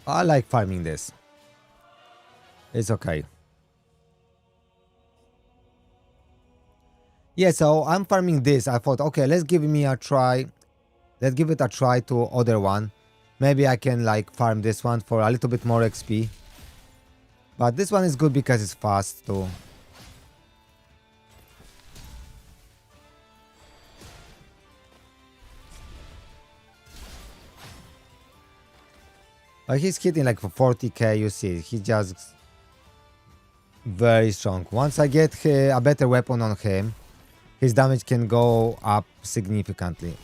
I like farming this. It's okay. Yeah, so I'm farming this. I thought, okay, let's give me a try. Let's give it a try to other one. Maybe I can like farm this one for a little bit more XP. But this one is good because it's fast too. But he's hitting like for 40k, you see. He's just very strong. Once I get a better weapon on him, his damage can go up significantly.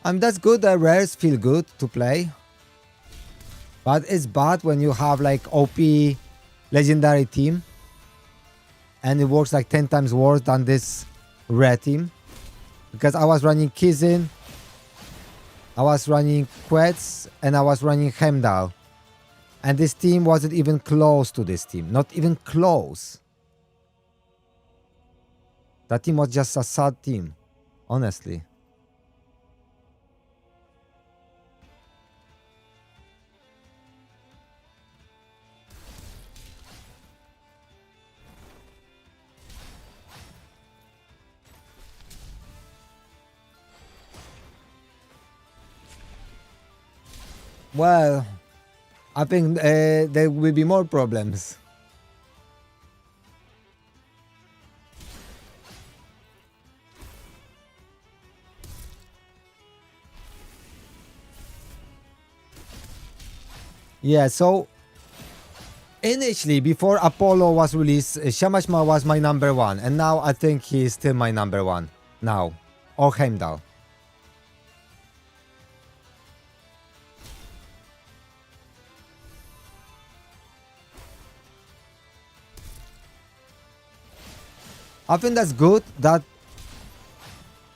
That's good. The rares feel good to play. But it's bad when you have like OP legendary team. And it works like 10 times worse than this rare team. Because I was running Kizin, I was running Quetz, and I was running Heimdall. And this team wasn't even close to this team. Not even close. That team was just a sad team. Honestly. Well, I think there will be more problems. Yeah, so initially, before Apollo was released, Shamashma was my number one, and now I think he is still my number one. Now, or Heimdall. I think that's good that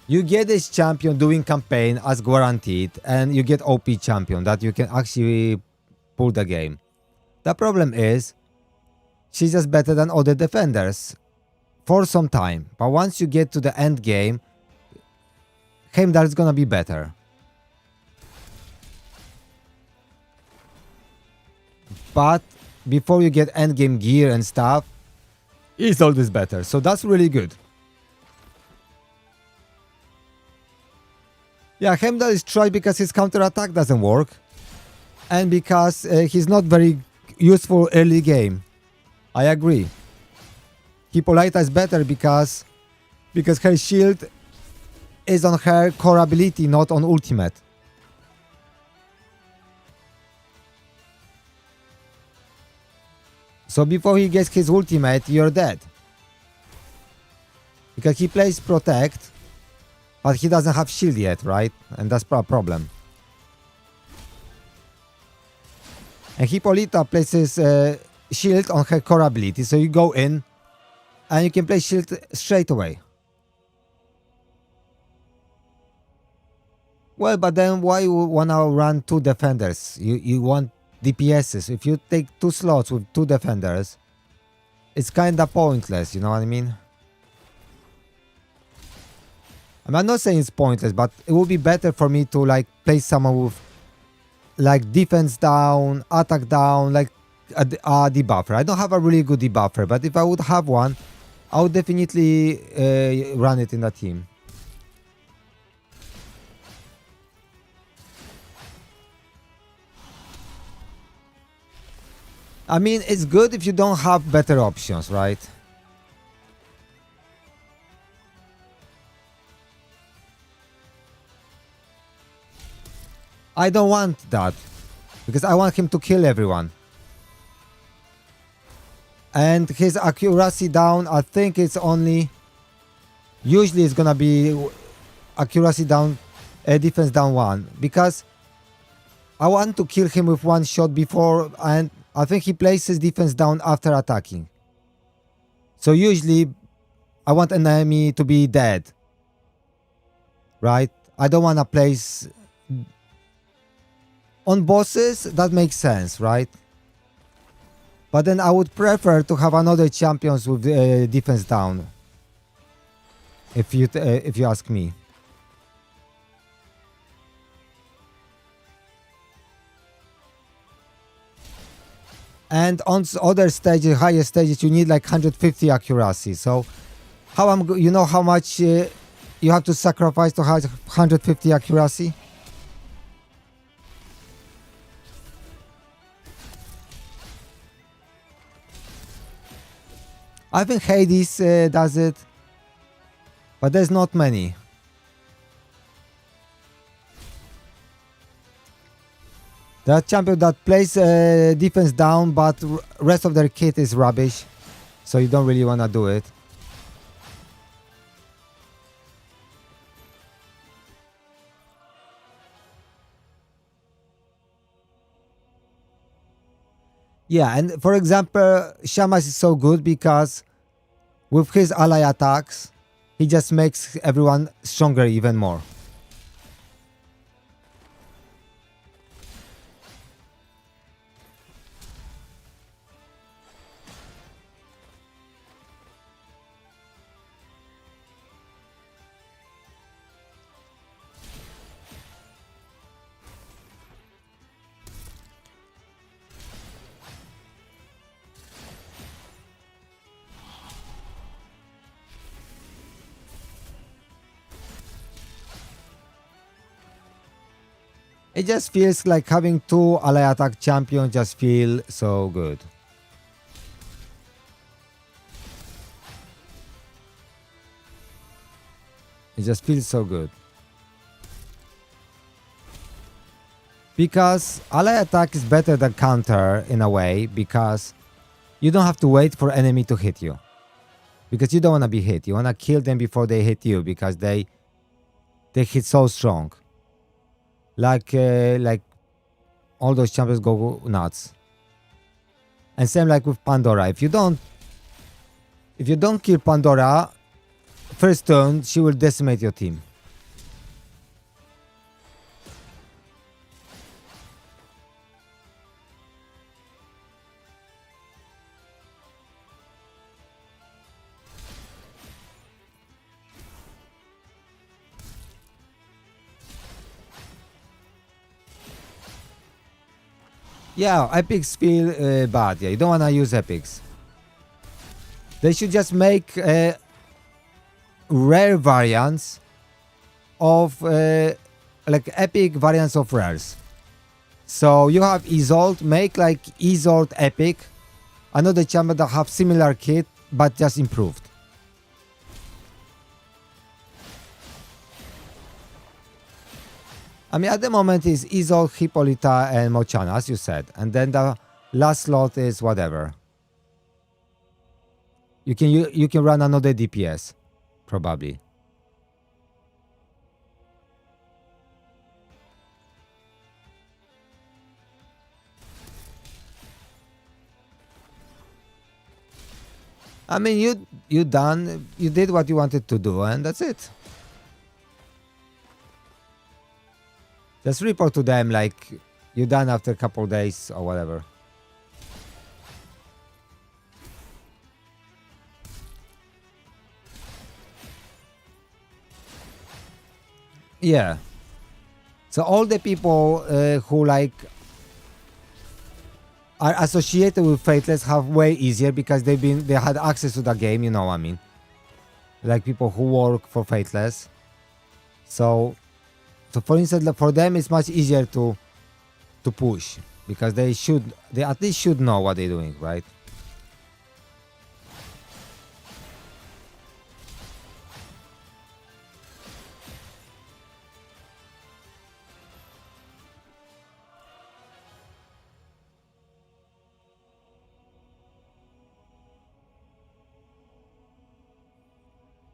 you get this champion doing campaign as guaranteed, and you get OP champion that you can actually pull the game. The problem is, she's just better than other defenders for some time. But once you get to the end game, Heimdall is gonna be better. But before you get end game gear and stuff, he's always better. So that's really good. Yeah, Heimdall is tried because his counter attack doesn't work. And because he's not very useful early game. I agree. Hippolyta is better because her shield is on her core ability, not on ultimate. So before he gets his ultimate, you're dead. Because he plays protect, but he doesn't have shield yet, right? And that's a problem. And Hippolyta places shield on her core ability, so you go in and you can play shield straight away. Well, but then why you wanna run two defenders? You want DPSs. If you take two slots with two defenders, it's kinda pointless, you know what I mean? I'm not saying it's pointless, but it would be better for me to like play someone with like defense down, attack down, like a debuffer. I don't have a really good debuffer, but if I would have one, I would definitely run it in the team. I mean, it's good if you don't have better options, right? I don't want that, because I want him to kill everyone. And his accuracy down, I think it's only... Usually it's gonna be accuracy down, defense down 1. Because I want to kill him with one shot before, and I think he places defense down after attacking. So usually I want an enemy to be dead. Right? I don't want to place... On bosses, that makes sense, right? But then I would prefer to have another champions with defense down. If you ask me. And on other stages, higher stages, you need like 150 accuracy. So you know how much you have to sacrifice to have 150 accuracy? I think Hades does it, but there's not many. There are champions that plays defense down, but rest of their kit is rubbish, so you don't really want to do it. Yeah, and for example, Shamas is so good because with his ally attacks, he just makes everyone stronger even more. It just feels like having two ally attack champions just feel so good. It just feels so good. Because ally attack is better than counter in a way, because you don't have to wait for enemy to hit you. Because you don't want to be hit. You want to kill them before they hit you, because they hit so strong. Like all those champions go nuts. And same like with Pandora. If you don't kill Pandora, first turn she will decimate your team. Yeah, epics feel bad. Yeah, you don't wanna use epics. They should just make rare variants of like epic variants of rares. So you have Isolde, make like Isolde epic, another champion that have similar kit but just improved. I mean, at the moment is Isolde, Hippolyta, and Mochana, as you said, and then the last slot is whatever. You can run another DPS, probably. I mean, you did what you wanted to do, and that's it. Just report to them like you're done after a couple days or whatever. Yeah. So all the people who like are associated with Fateless have way easier because they had access to the game, you know what I mean? Like people who work for Fateless. So for instance, for them it's much easier to push because they at least should know what they're doing, right?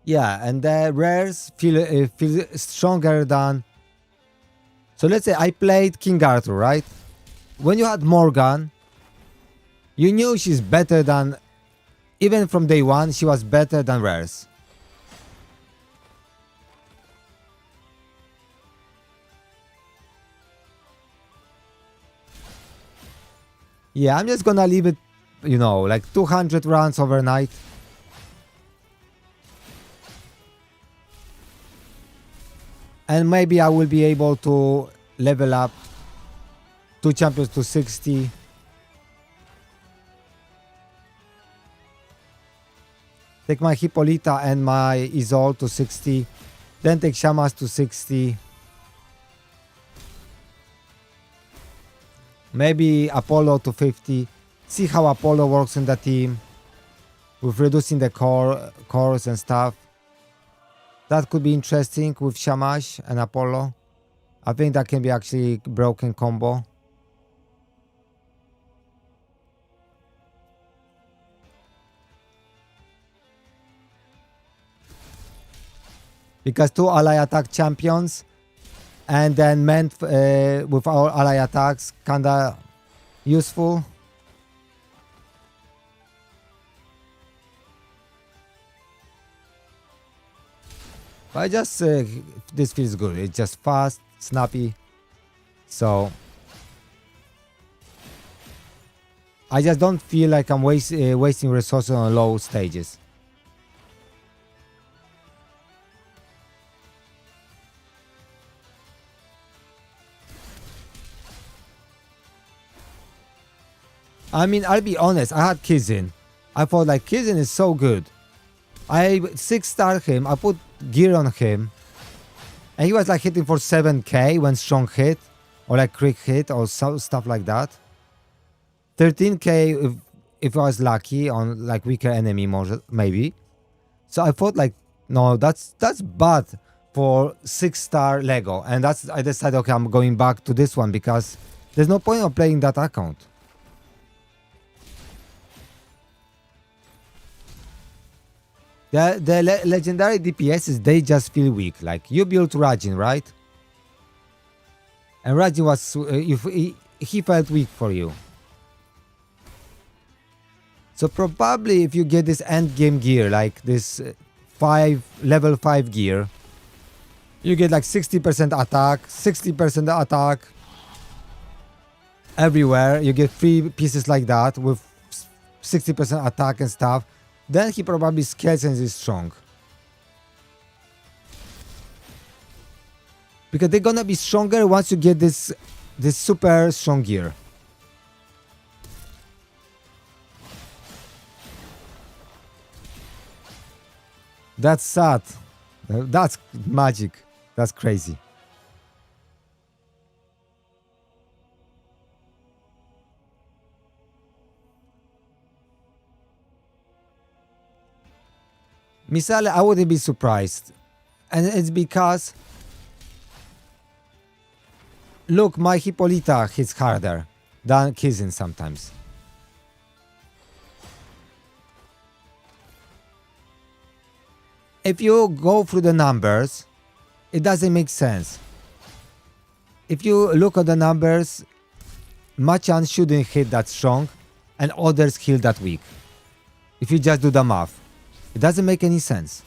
Yeah, and the rares feel stronger than. So let's say I played King Arthur, right? When you had Morgan, you knew she's better than, even from day one, she was better than rares. Yeah, I'm just gonna leave it you know, like 200 runs overnight. And maybe I will be able to level up 2 champions to 60. Take my Hippolyta and my Isol to 60. Then take Shamas to 60. Maybe Apollo to 50. See how Apollo works in the team. With reducing the cores and stuff. That could be interesting with Shamash and Apollo. I think that can be actually broken combo. Because 2 ally attack champions and then meant with our ally attacks kinda useful. But I just this feels good. It's just fast, snappy. So I just don't feel like I'm wasting resources on low stages. I mean, I'll be honest, I had Kizin. I thought like Kizin is so good. I 6-star him, I put gear on him. And he was like hitting for 7k when strong hit. Or like quick hit or stuff like that. 13k if I was lucky on like weaker enemy maybe. So I thought like, no, that's bad for 6-star Lego. And I decided, okay, I'm going back to this one because there's no point of playing that account. The legendary DPSs, they just feel weak. Like you built Rajin, right? And Rajin was he felt weak for you. So probably if you get this end game gear, like this level 5 gear, you get like 60% attack, 60% attack everywhere. You get 3 pieces like that with 60% attack and stuff. Then he probably scales and is strong. Because they're gonna be stronger once you get this super strong gear. That's sad. That's magic. That's crazy. Misale, I wouldn't be surprised. And it's because look, my Hippolyta hits harder than Kizin sometimes. If you go through the numbers, it doesn't make sense. If you look at the numbers, Machan shouldn't hit that strong and others heal that weak. If you just do the math, it doesn't make any sense.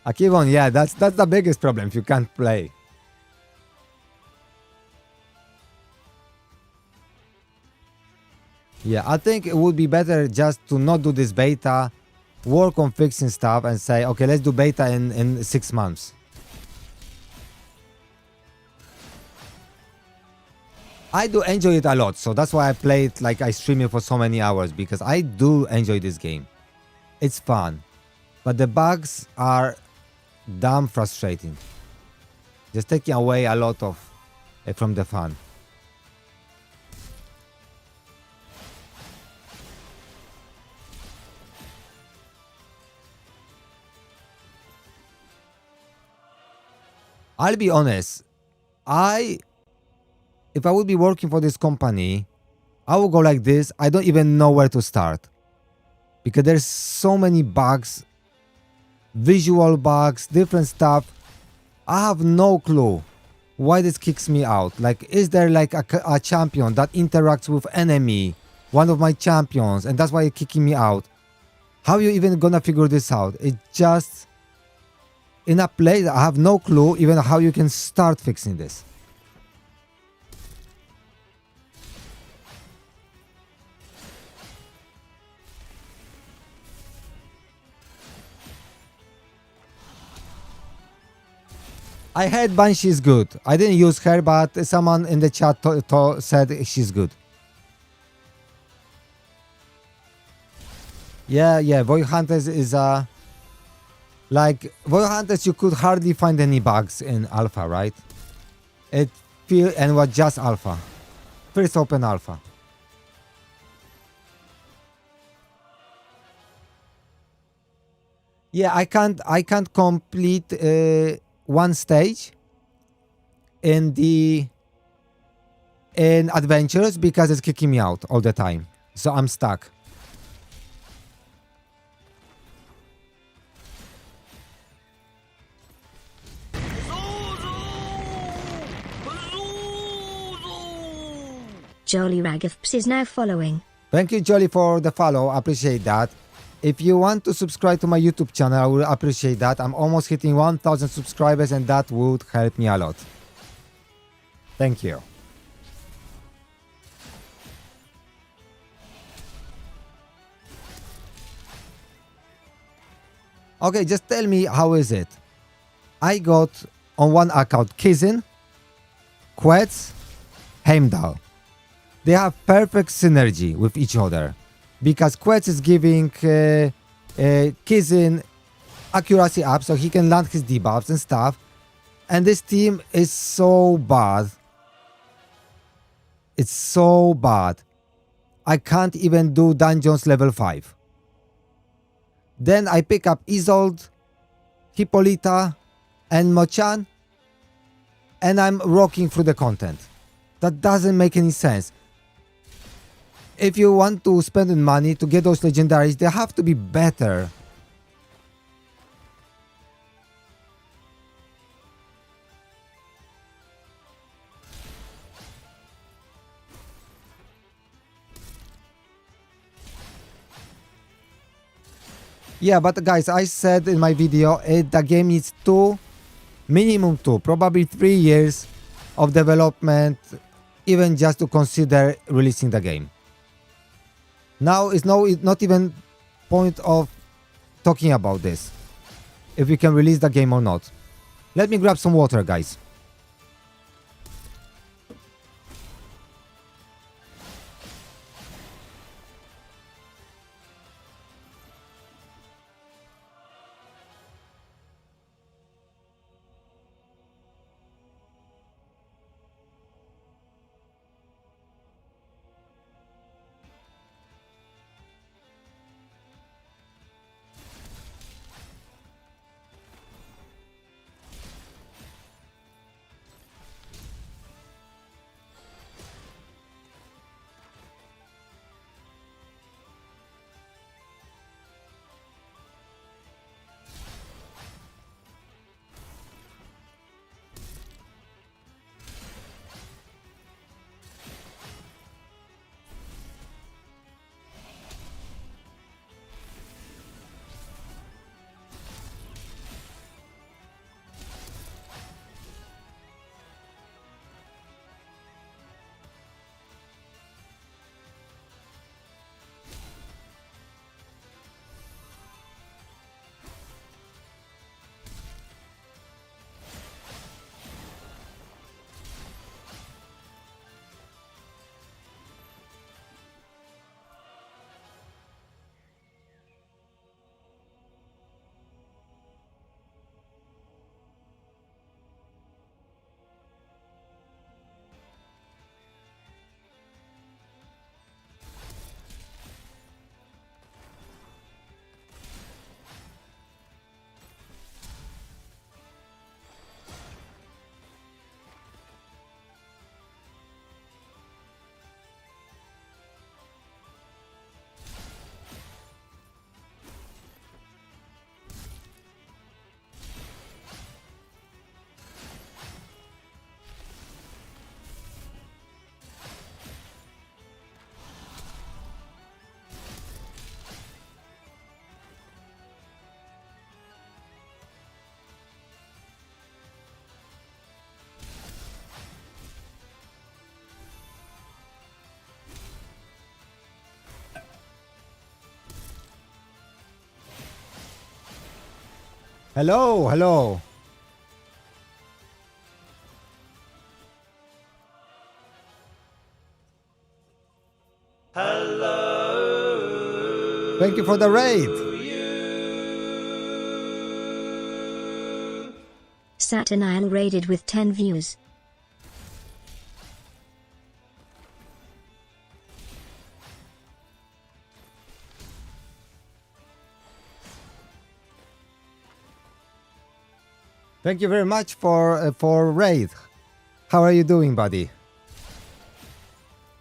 Akivon, yeah, that's the biggest problem if you can't play. Yeah, I think it would be better just to not do this beta, work on fixing stuff and say, okay, let's do beta in 6 months. I do enjoy it a lot, so that's why I play it, like I stream it for so many hours, because I do enjoy this game. It's fun, but the bugs are damn frustrating. Just taking away a lot of from the fun. I'll be honest. If I would be working for this company, I would go like this. I don't even know where to start because there's so many bugs, visual bugs, different stuff. I have no clue why this kicks me out. Like, is there like a champion that interacts with enemy, one of my champions, and that's why it's kicking me out? How are you even gonna figure this out? It just in a place I have no clue even how you can start fixing this. I heard Banshee is good. I didn't use her, but someone in the chat said she's good. Yeah, Void Hunters is a... Like, Void Hunters, you could hardly find any bugs in Alpha, right? And was just Alpha. First open Alpha. Yeah, I can't complete one stage in adventures because it's kicking me out all the time. So I'm stuck. Jolly Ragafps is now following. Thank you, Jolly, for the follow. I appreciate that. If you want to subscribe to my YouTube channel, I would appreciate that. I'm almost hitting 1,000 subscribers and that would help me a lot. Thank you. Okay, just tell me, how is it? I got on one account Kizin, Quetz, Heimdall. They have perfect synergy with each other because Quetz is giving Kizin accuracy up so he can land his debuffs and stuff. And this team is so bad. It's so bad. I can't even do dungeons level 5. Then I pick up Isolde, Hippolyta, and Mochan, and I'm rocking through the content. That doesn't make any sense. If you want to spend money to get those legendaries, they have to be better. Yeah, but guys, I said in my video, the game needs minimum 2, probably 3 years of development, even just to consider releasing the game. Now it's not even point of talking about this, if we can release the game or not. Let me grab some water, guys. Hello, hello. Hello. Thank you for the raid. Saturnine raided with 10 views. Thank you very much for raid. How are you doing, buddy?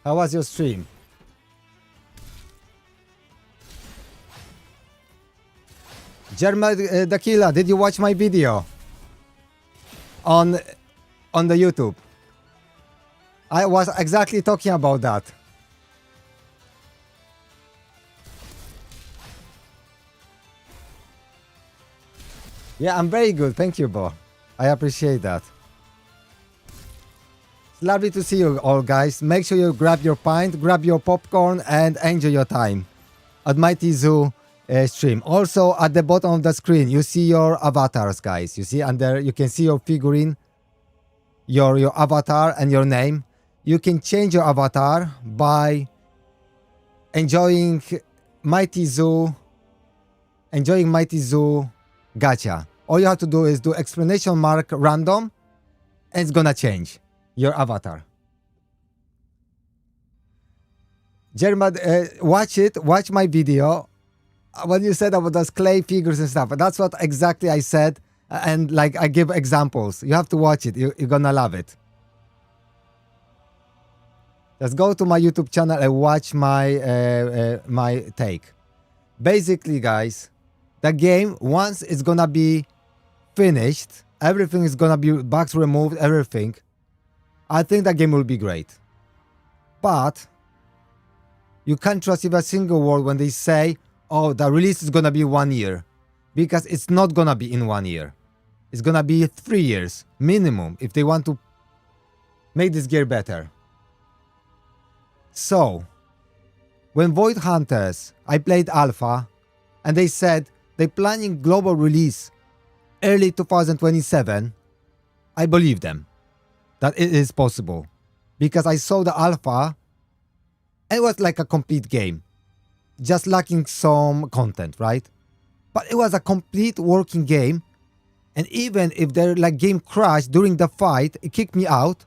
How was your stream? Jerma the Killer, did you watch my video on the YouTube? I was exactly talking about that. Yeah, I'm very good. Thank you, Bo. I appreciate that. It's lovely to see you all, guys. Make sure you grab your pint, grab your popcorn, and enjoy your time at MightyZoo stream. Also, at the bottom of the screen, you see your avatars, guys. You see under, you can see your figurine, your avatar, and your name. You can change your avatar by enjoying MightyZoo gacha. All you have to do is do exclamation mark random and it's gonna change your avatar. Jerma, watch my video when you said about those clay figures and stuff. That's what exactly I said, and like I give examples. You have to watch it. You're gonna love it. Just go to my YouTube channel and watch my my take. Basically, guys, the game, once it's gonna be finished, everything is gonna be bugs removed, everything. I think the game will be great. But you can't trust even a single word when they say, oh, the release is gonna be 1 year. Because it's not gonna be in 1 year. It's gonna be 3 years minimum if they want to make this gear better. So, when Void Hunters, I played Alpha, and they said they're planning global release early 2027, I believe them that it is possible. Because I saw the Alpha, it was like a complete game. Just lacking some content, right? But it was a complete working game, and even if their like game crashed during the fight, it kicked me out.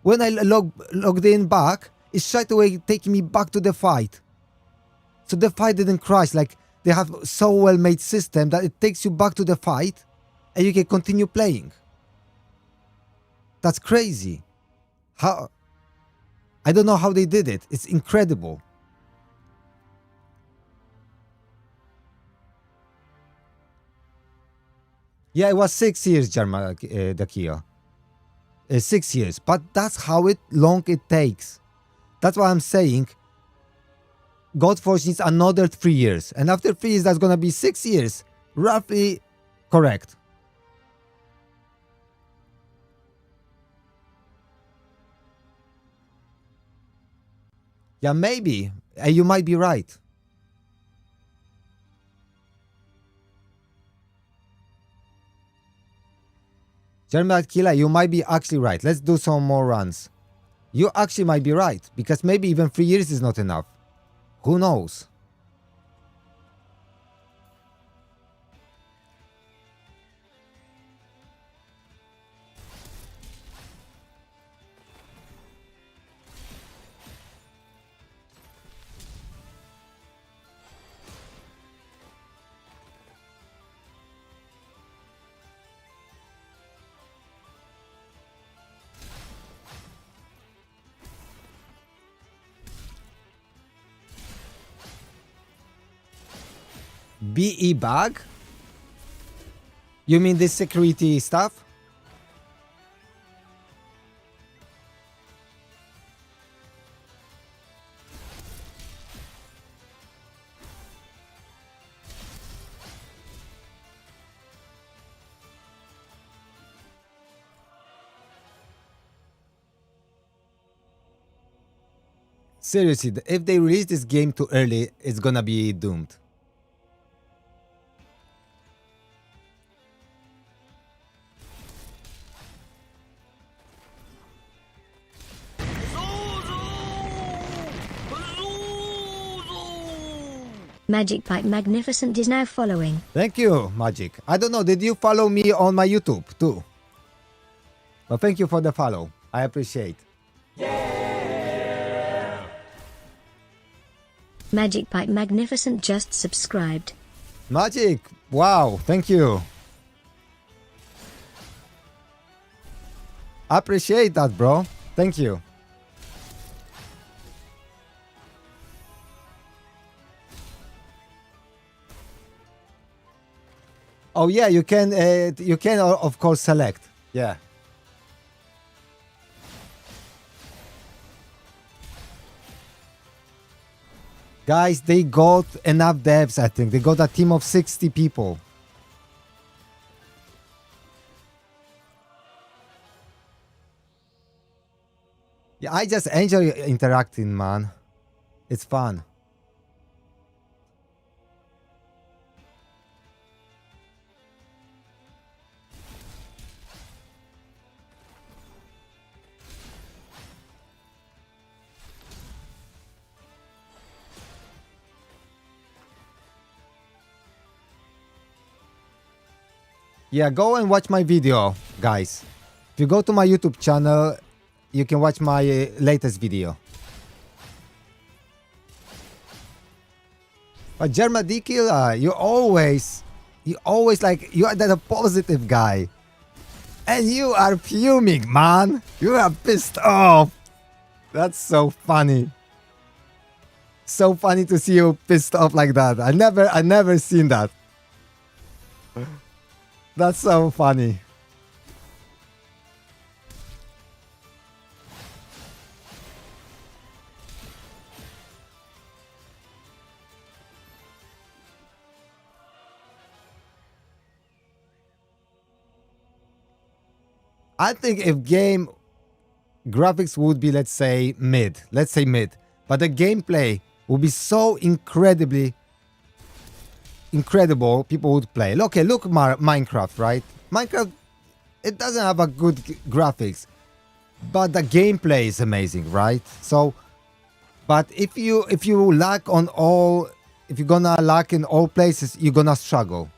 When I logged in back, it's straight away taking me back to the fight. So the fight didn't crash. Like, they have so well made system that it takes you back to the fight and you can continue playing. That's crazy. How? I don't know how they did it. It's incredible. Yeah, it was 6 years, Jarma Dakia. 6 years. But that's how long it takes. That's why I'm saying Godforge needs another 3 years. And after 3 years, that's gonna be 6 years. Roughly correct. Yeah, maybe. You might be right. Jeremy Kila, you might be actually right. Let's do some more runs. You actually might be right, because maybe even 3 years is not enough. Who knows? BE bug? You mean this security stuff? Seriously, if they release this game too early, it's gonna be doomed. Magic Pipe Magnificent is now following. Thank you, Magic. I don't know, did you follow me on my YouTube too? But thank you for the follow. I appreciate. Magic Pipe Magnificent just subscribed. Magic, wow, thank you. I appreciate that, bro. Thank you. Oh yeah, you can of course select. Yeah. Guys, they got enough devs, I think. They got a team of 60 people. Yeah, I just enjoy interacting, man. It's fun. Yeah, go and watch my video, guys. If you go to my YouTube channel, you can watch my latest video. But Germadikil, you always like, you are the positive guy. And you are fuming, man. You are pissed off. That's so funny. So funny to see you pissed off like that. I never seen that. That's so funny. I think if game graphics would be, let's say mid, but the gameplay would be so incredibly incredible, people would play. Okay, look Minecraft, right? Minecraft, it doesn't have a good graphics, but the gameplay is amazing, right? So, but if you lack on all, if you're gonna lack in all places, you're gonna struggle.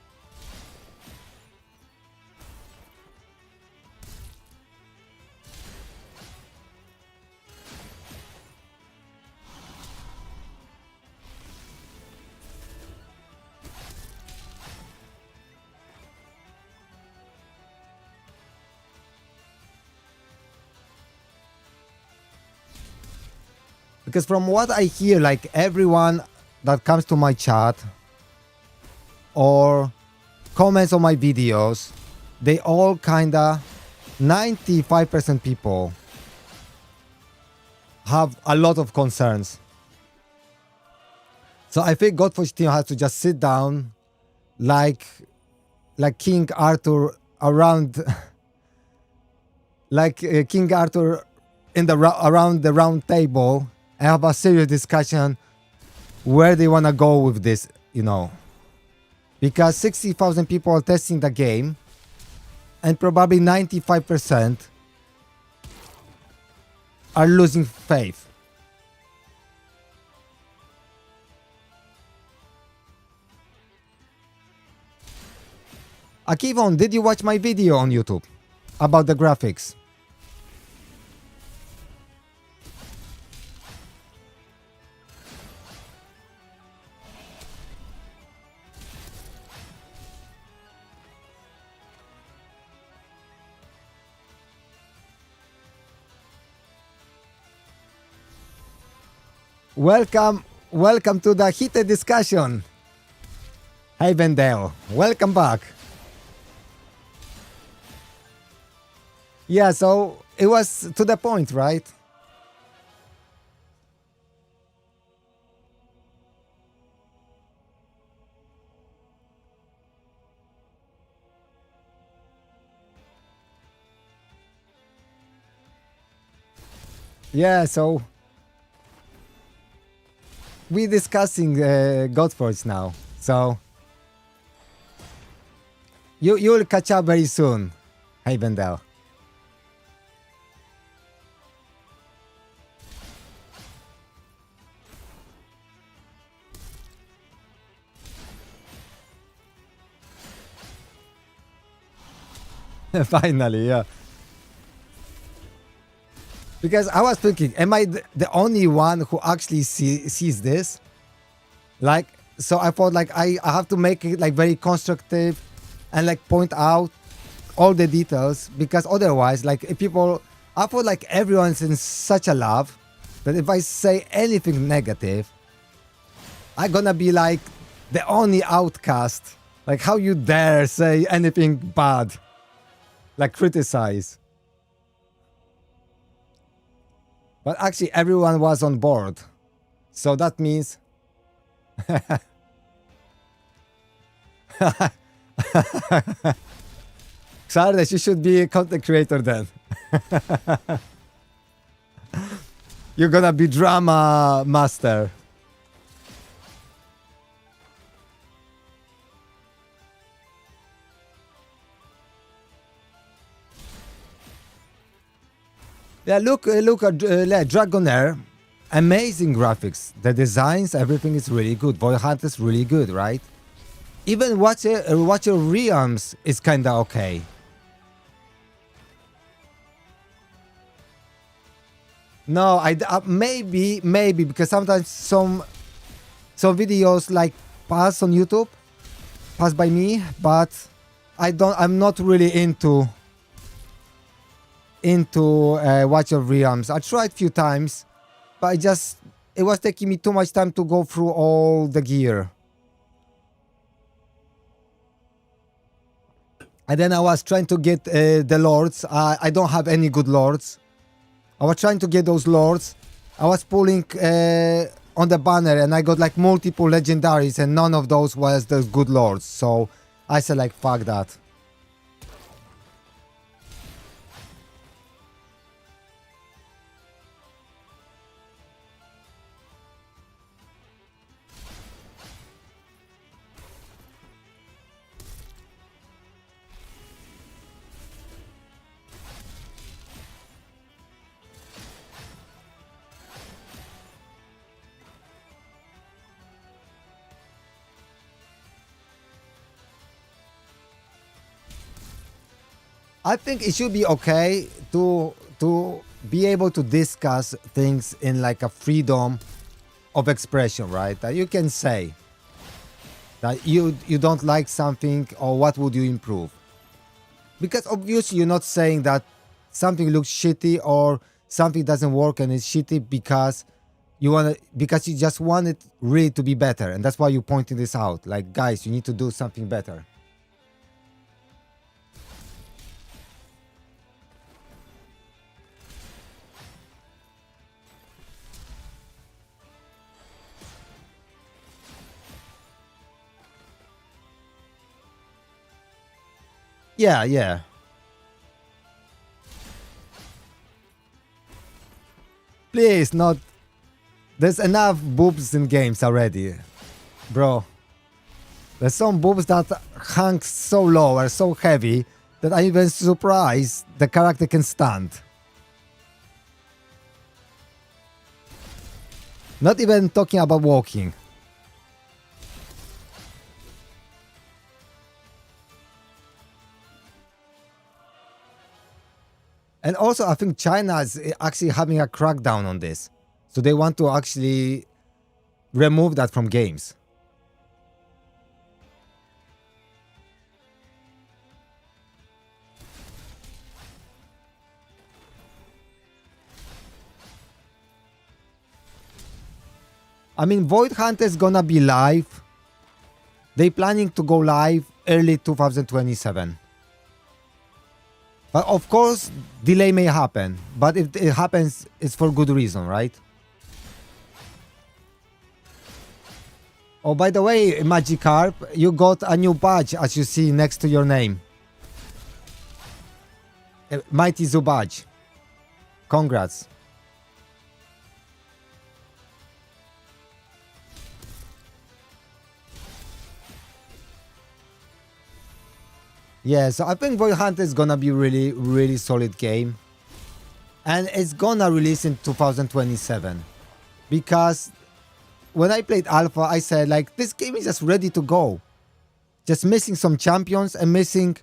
Because from what I hear, like everyone that comes to my chat or comments on my videos, they all kinda, 95% people have a lot of concerns. So I think Godforge team has to just sit down like King Arthur around like King Arthur in the around the round table and have a serious discussion where they want to go with this, you know. Because 60,000 people are testing the game and probably 95% are losing faith. Akivon, did you watch my video on YouTube about the graphics? Welcome to the heated discussion. Hey Vendale, welcome back. Yeah, so it was to the point, right? Yeah, so we're discussing Godforge now, so you'll catch up very soon. Hey Vendale. Finally, yeah. Because I was thinking, am I the only one who actually sees this? Like, so I thought like I have to make it like very constructive and like point out all the details, because otherwise, like if people, I feel like everyone's in such a love that if I say anything negative, I'm gonna be like the only outcast. Like, how you dare say anything bad? Like, criticize. But actually, everyone was on board. So that means... Xardes, you should be a content creator then. You're gonna be drama master. Yeah, look at Dragonair. Amazing graphics. The designs, everything is really good. Void Hunt is really good, right? Even Watcher Realms is kinda okay. No, maybe because sometimes some videos like pass on YouTube, pass by me, but I'm not really into Watch of Realms. I tried a few times, but it was taking me too much time to go through all the gear. And then I was trying to get the lords. I don't have any good lords. I was trying to get those lords. I was pulling on the banner and I got like multiple legendaries and none of those was the good lords. So I said like, fuck that. I think it should be okay to be able to discuss things in like a freedom of expression, right? That you can say that you don't like something or what would you improve. Because obviously you're not saying that something looks shitty or something doesn't work and it's shitty because you just want it really to be better, and that's why you're pointing this out. Like, guys, you need to do something better. Yeah, yeah. Please, not... There's enough boobs in games already, bro. There's some boobs that hang so low or so heavy that I'm even surprised the character can stand. Not even talking about walking. And also, I think China is actually having a crackdown on this. So they want to actually remove that from games. I mean, Void Hunter is gonna be live. They planning to go live early 2027. But of course, delay may happen. But if it happens, it's for good reason, right? Oh, by the way, Magikarp, you got a new badge, as you see next to your name. MightyZoo badge. Congrats. Yeah, so I think Void Hunter is gonna be really, really solid game. And it's gonna release in 2027. Because when I played Alpha, I said, like, this game is just ready to go. Just missing some champions and missing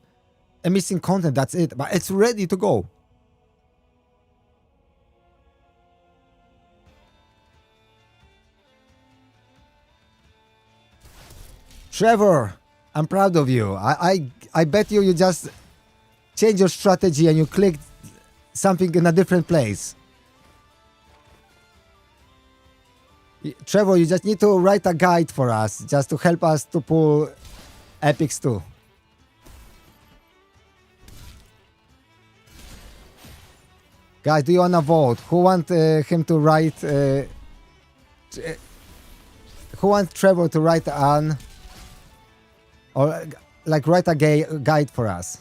a missing content, that's it. But it's ready to go. Trevor, I'm proud of you. I bet you just change your strategy and you clicked something in a different place. Trevor, you just need to write a guide for us, just to help us to pull epics too. Guys, do you wanna vote? Who want him to write? Who wants Trevor to write an, or like write a guide for us?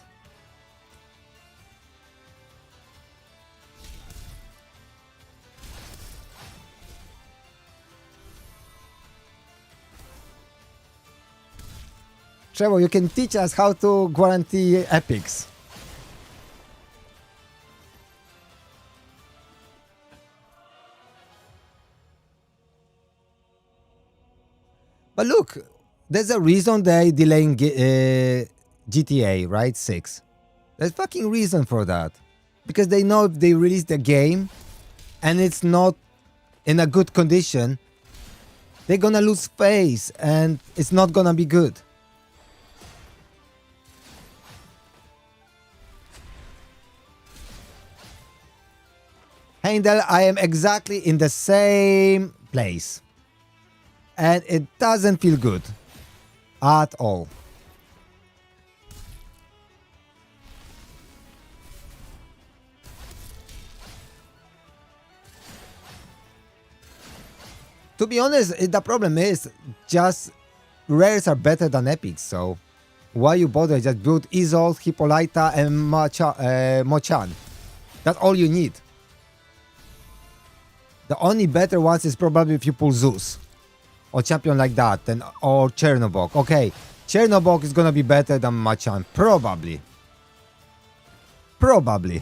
Trevor, you can teach us how to guarantee epics. But look, there's a reason they delaying GTA, right? 6. There's fucking reason for that. Because they know if they release the game and it's not in a good condition, they're gonna lose face and it's not gonna be good. Heindel, I am exactly in the same place. And it doesn't feel good. At all. To be honest, the problem is just rares are better than epics, so why you bother? Just build Isolde, Hippolyta and Mochan. That's all you need. The only better ones is probably if you pull Zeus or champion like that, then or Chernobog. Okay, Chernobog is gonna be better than Machan, probably. Probably.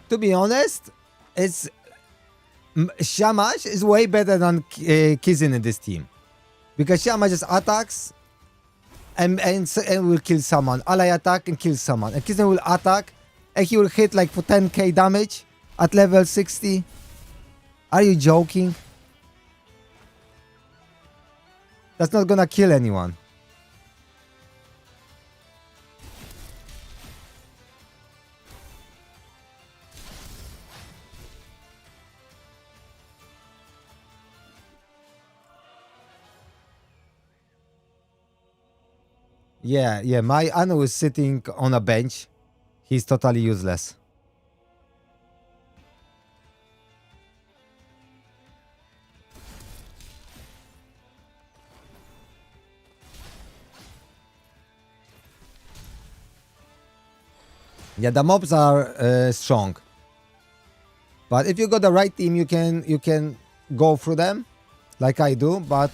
To be honest, it's Shamash is way better than Kizin in this team, because Shamash just attacks and will kill someone. Ally attack and kill someone, and Kizin will attack and he will hit like for 10k damage at level 60. Are you joking? That's not gonna kill anyone. Yeah, my Anu is sitting on a bench. He's totally useless. Yeah, the mobs are strong. But if you got the right team, you can go through them, like I do, but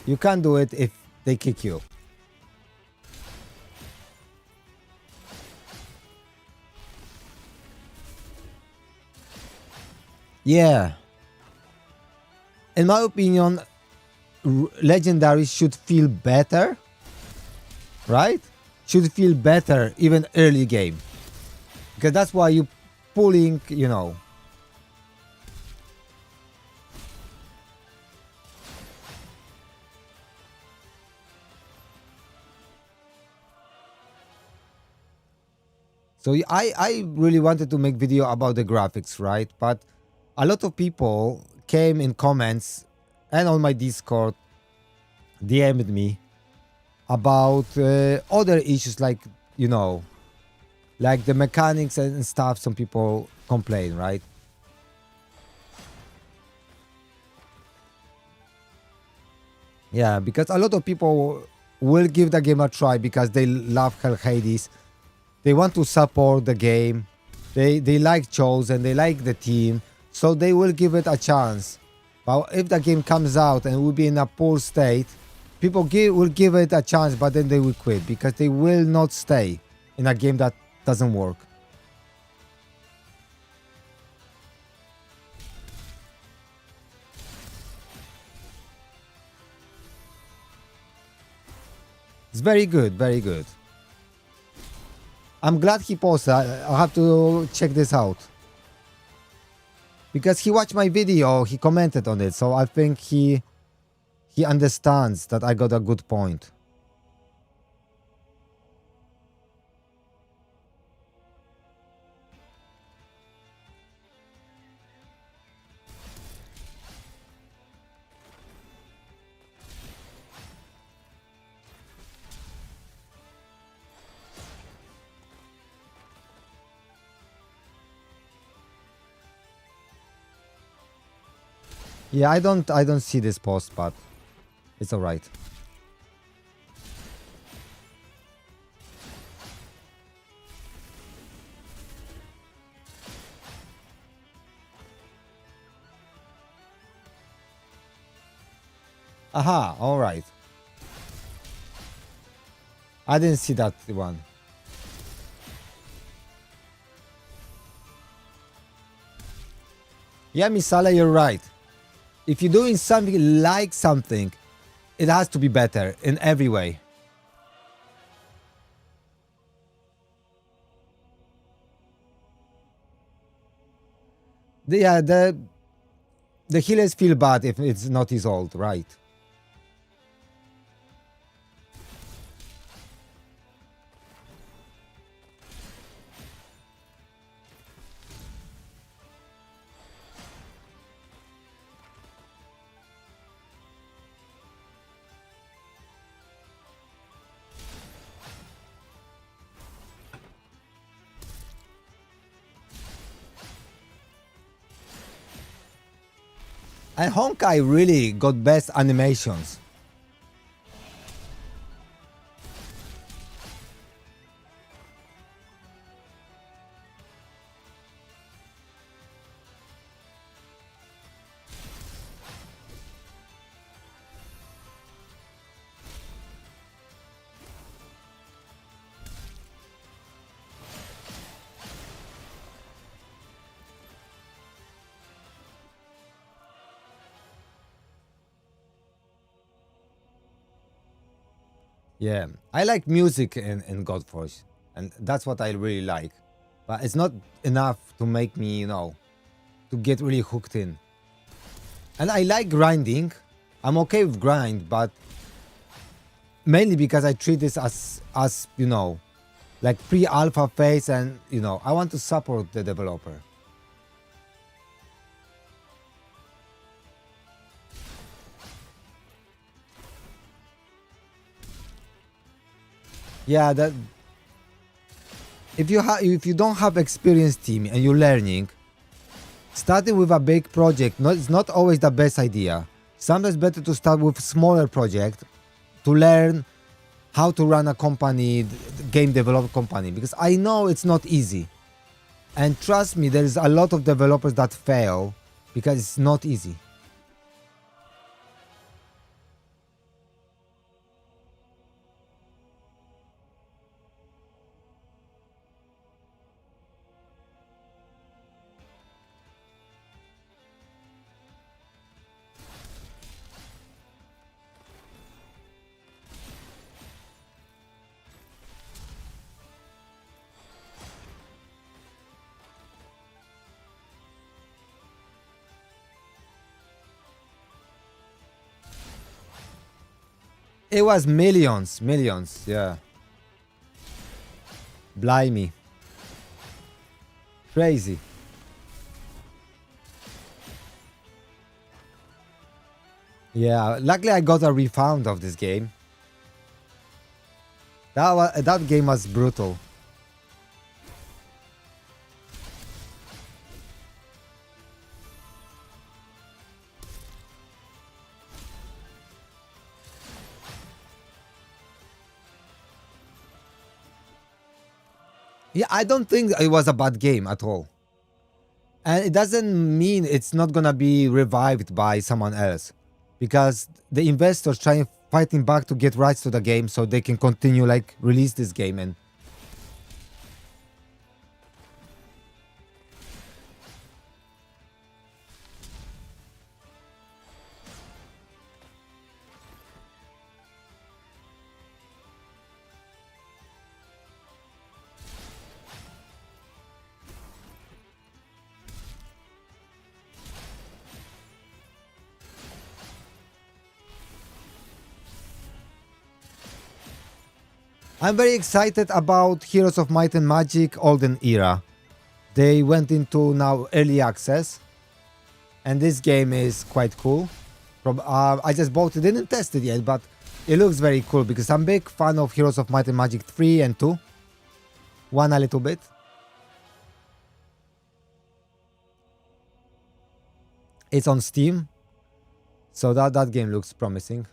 you can't do it if they kick you. Yeah. In my opinion, legendaries should feel better, right? Should feel better even early game. Because that's why you pulling, you know. So I really wanted to make video about the graphics, right? But a lot of people came in comments and on my Discord DM'd me about other issues, like, you know, like the mechanics and stuff. Some people complain, right? Yeah, because a lot of people will give the game a try because they love Hell Hades. They want to support the game. They like Chosen, they like the team. so they will give it a chance. But if the game comes out and will be in a poor state, people will give it a chance, but then they will quit because they will not stay in a game that doesn't work. It's very good, very good. I'm glad he posted. I'll have to check this out. Because he watched my video, he commented on it, so I think he understands that I got a good point. Yeah, I don't see this post, but it's all right. Aha, all right. I didn't see that one. Yeah, Misala, you're right. If you're doing something like something, it has to be better in every way. Yeah, the healers feel bad if it's not resolved, right? And Honkai really got best animations. Yeah, I like music in Godforge, and that's what I really like. But it's not enough to make me, to get really hooked in. And I like grinding. I'm okay with grind, but mainly because I treat this as like pre-alpha phase, and I want to support the developer. Yeah, that if you don't have experienced team and you're learning, starting with a big project it's not always the best idea. Sometimes better to start with smaller project to learn how to run a company, game development company, because I know it's not easy. And trust me, there's a lot of developers that fail because it's not easy. It was millions, yeah. Blimey. Crazy. Yeah, luckily I got a refund of this game. That game was brutal. Yeah, I don't think it was a bad game at all. And it doesn't mean it's not gonna be revived by someone else, because the investors trying fighting back to get rights to the game so they can continue like release this game. And I'm very excited about Heroes of Might and Magic Olden Era. They went into now early access, and this game is quite cool. I just bought it, didn't test it yet, but it looks very cool because I'm a big fan of Heroes of Might and Magic 3 and 2. 1 a little bit. It's on Steam, so that game looks promising.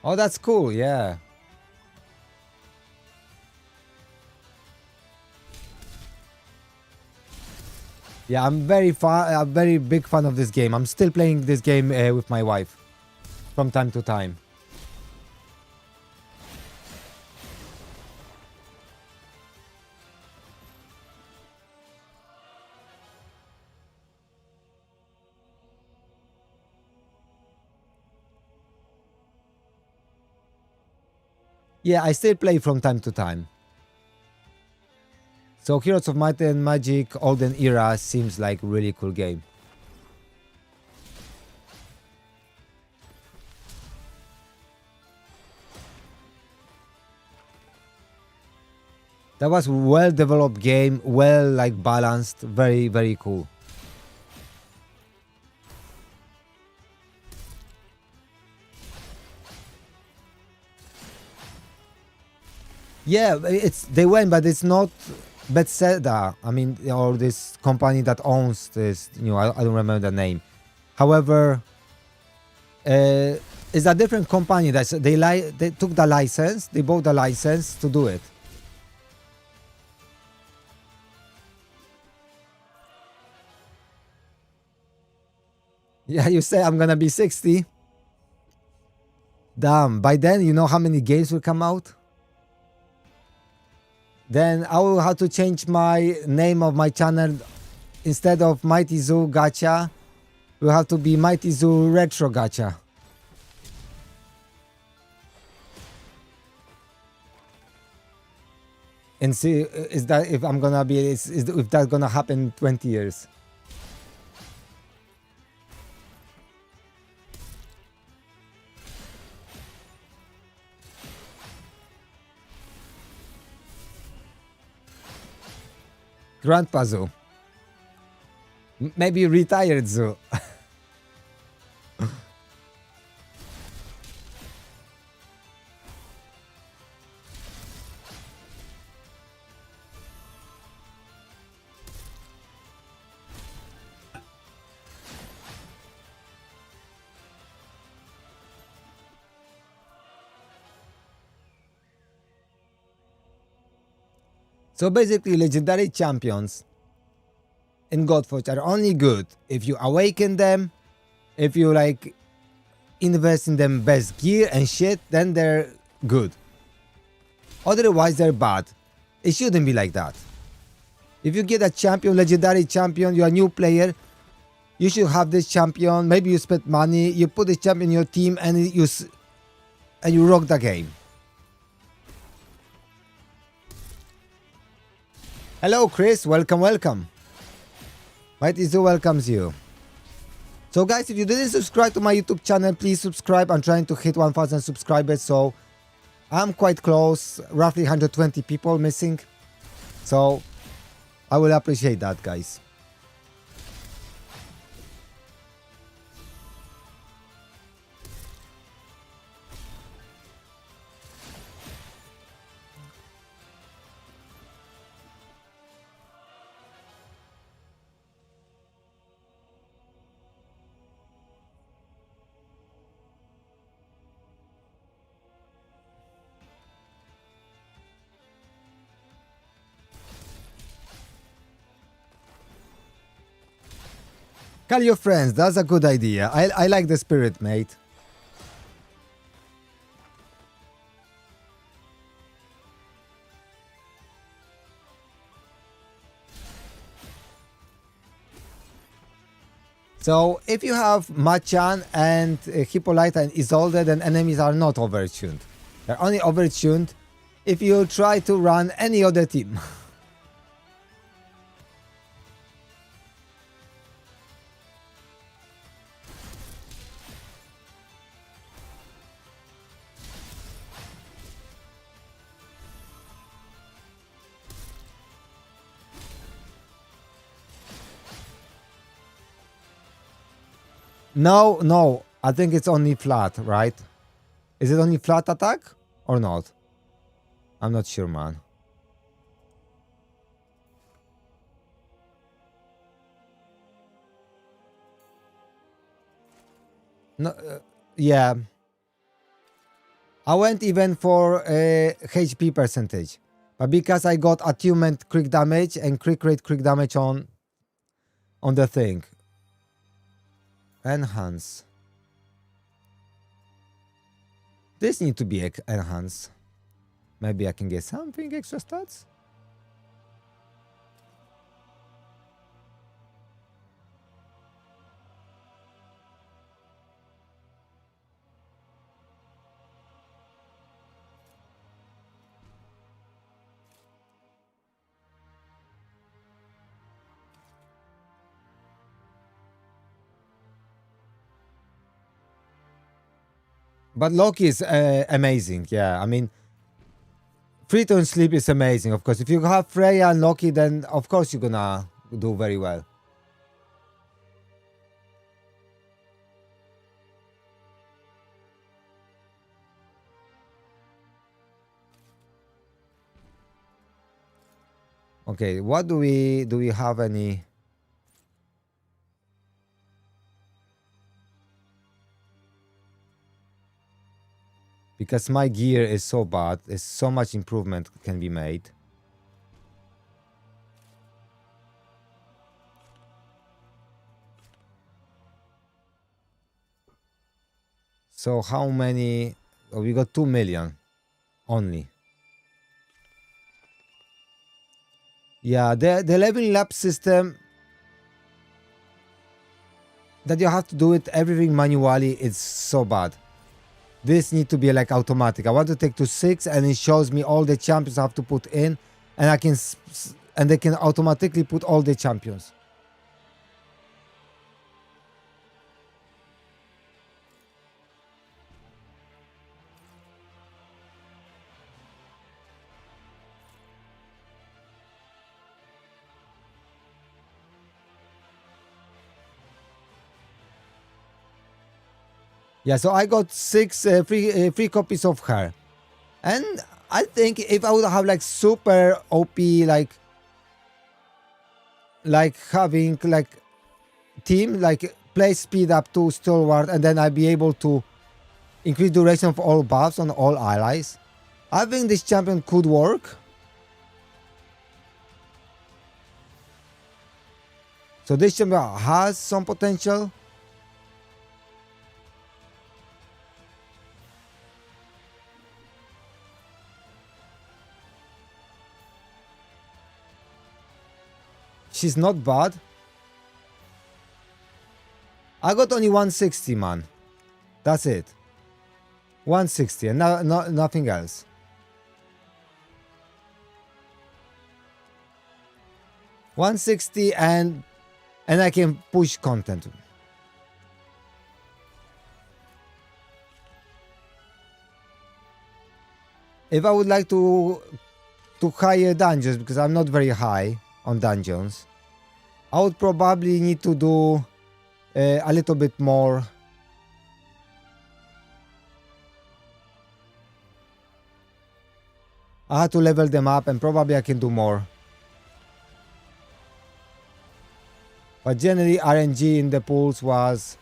Oh, that's cool, yeah. Yeah, I'm a very big fan of this game. I'm still playing this game with my wife from time to time. Yeah, I still play from time to time. So Heroes of Might and Magic Olden Era seems like a really cool game. That was well developed game, well like balanced, very, very cool. Yeah, they went, but it's not Bethesda. I mean, or this company that owns this. I don't remember the name. However, it's a different company that they took the license, they bought the license to do it. Yeah, you say I'm gonna be 60. Damn, by then you know how many games will come out? Then I will have to change my name of my channel. Instead of MightyZoo Gacha, will have to be MightyZoo Retro Gacha. And see if that's gonna happen in 20 years. Grandpa Zoo. Maybe retired Zoo. So basically, legendary champions in Godforge are only good if you awaken them, if you like invest in them best gear and shit, then they're good. Otherwise, they're bad. It shouldn't be like that. If you get a champion, legendary champion, you're a new player, you should have this champion. Maybe you spend money, you put this champion in your team, and you rock the game. Hello, Chris. Welcome, welcome. MightyZoo welcomes you. So, guys, if you didn't subscribe to my YouTube channel, please subscribe. I'm trying to hit 1,000 subscribers, so I'm quite close, roughly 120 people missing. So I will appreciate that, guys. Call your friends, that's a good idea. I like the spirit, mate. So if you have Machan and Hippolyta and Isolde, then enemies are not overtuned. They're only overtuned if you try to run any other team. No, I think it's only flat, right? Is it only flat attack or not? I'm not sure, man. No, yeah. I went even for HP percentage, but because I got attunement crit damage and crit rate crit damage on the thing. Enhance. This need to be enhanced. Maybe I can get something extra stats. But Loki is amazing. Yeah, I mean, free-turn sleep is amazing. Of course, if you have Freya and Loki, then of course you're gonna do very well. Okay, what do we have any? Because my gear is so bad, there's so much improvement can be made. So how many? Oh, we got 2 million only. Yeah, the leveling up system that you have to do it everything manually is so bad. This need to be like automatic. I want to take to 6 and it shows me all the champions I have to put in, and I can and they can automatically put all the champions. Yeah, so I got 6 free copies of her, and I think if I would have like super OP like having like team like play speed up to stalwart, and then I'd be able to increase duration of all buffs on all allies. I think this champion could work. So this champion has some potential. She's not bad. I got only 160, man. That's it. 160 and nothing else. $160 and I can push content. If I would like to higher dungeons, because I'm not very high on dungeons, I would probably need to do a little bit more. I had to level them up, and probably I can do more. But generally, RNG in the pools was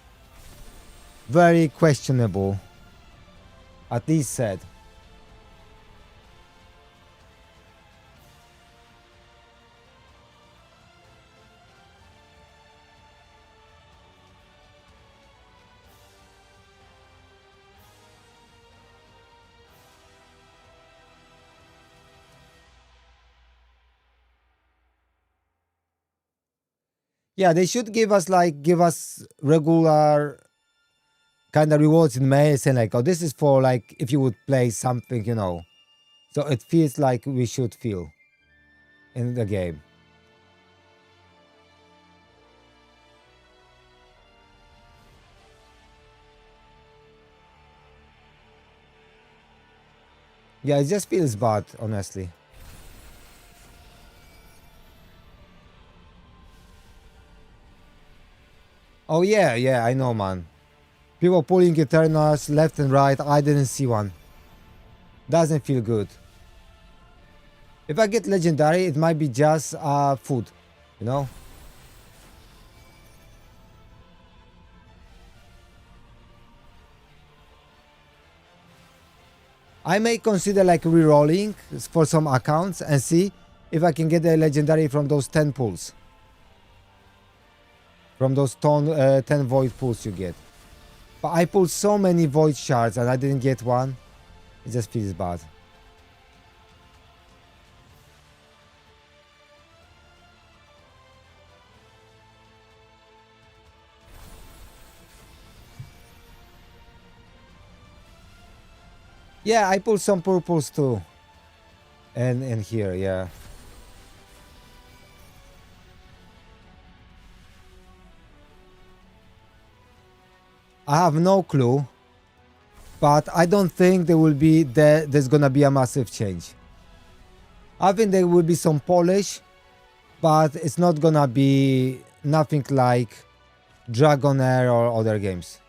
very questionable, at least said. Yeah, they should give us regular kind of rewards in May, saying like, oh, this is for like if you would play something, you know. So it feels like we should feel in the game. Yeah, it just feels bad, honestly. Oh yeah, I know, man. People pulling Eternals left and right. I didn't see one. Doesn't feel good. If I get legendary, it might be just food, you know? I may consider like re-rolling for some accounts and see if I can get a legendary from those 10 pulls. From those 10 void pulls you get. But I pulled so many void shards and I didn't get one. It just feels bad. Yeah, I pulled some purples too. And here, yeah. I have no clue. But I don't think there's gonna be a massive change. I think there will be some polish, but it's not gonna be nothing like Dragonair or other games.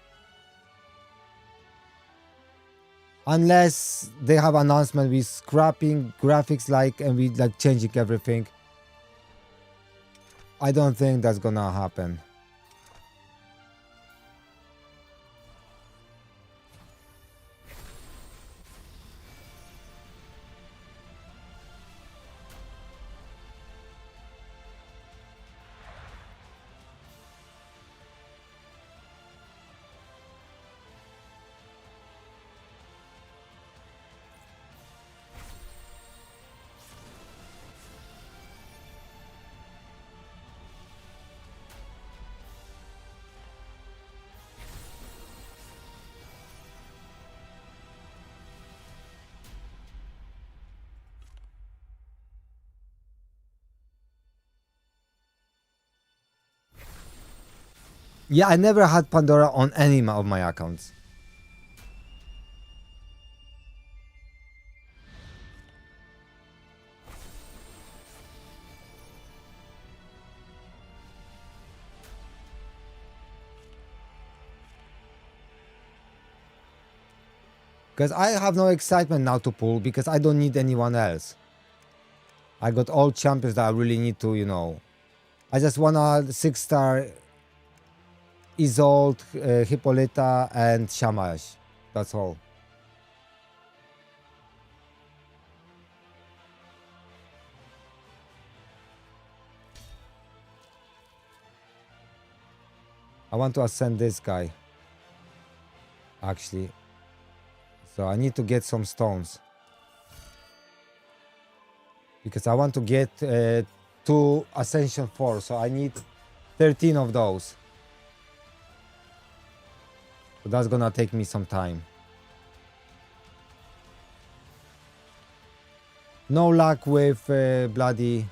Unless they have announcement with scrapping graphics and with like changing everything. I don't think that's gonna happen. Yeah, I never had Pandora on any of my accounts. Because I have no excitement now to pull because I don't need anyone else. I got all champions that I really need to, you know. I just want a 6-star Isolde, Hippolyta, and Shamash. That's all. I want to ascend this guy. Actually. So I need to get some stones. Because I want to get 2 Ascension 4. So I need 13 of those. So that's gonna take me some time. No luck with bloody...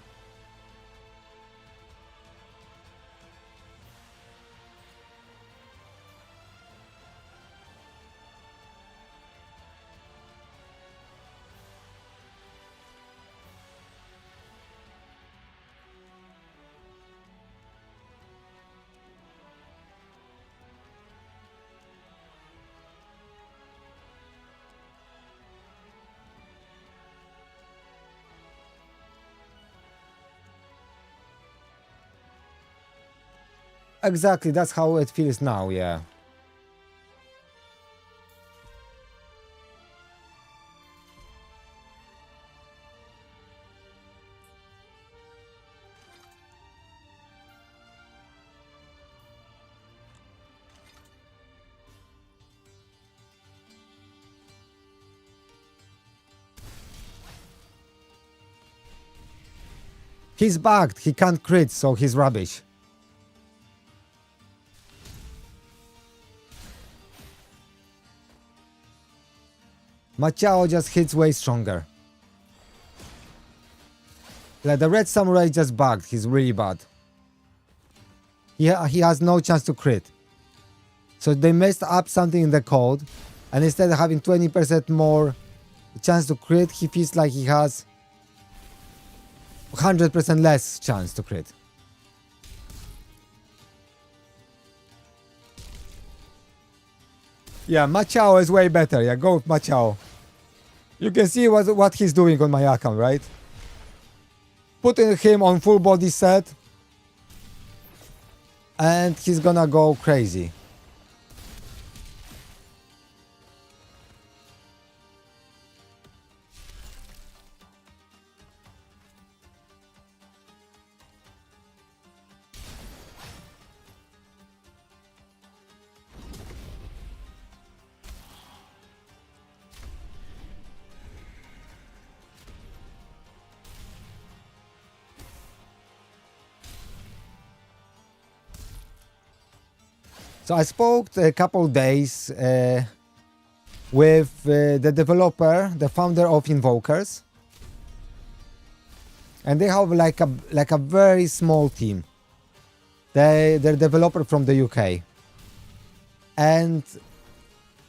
Exactly, that's how it feels now, yeah. He's bugged, he can't crit, so he's rubbish. Machao just hits way stronger. Like the red samurai just bugged, he's really bad. He has no chance to crit. So they messed up something in the code, and instead of having 20% more chance to crit, he feels like he has 100% less chance to crit. Yeah, Machao is way better. Yeah, go with Machao. You can see what he's doing on my account, right? Putting him on full body set, and he's gonna go crazy. So I spoke a couple days with the developer, the founder of Invokers, and they have like a very small team. They're developer from the UK, and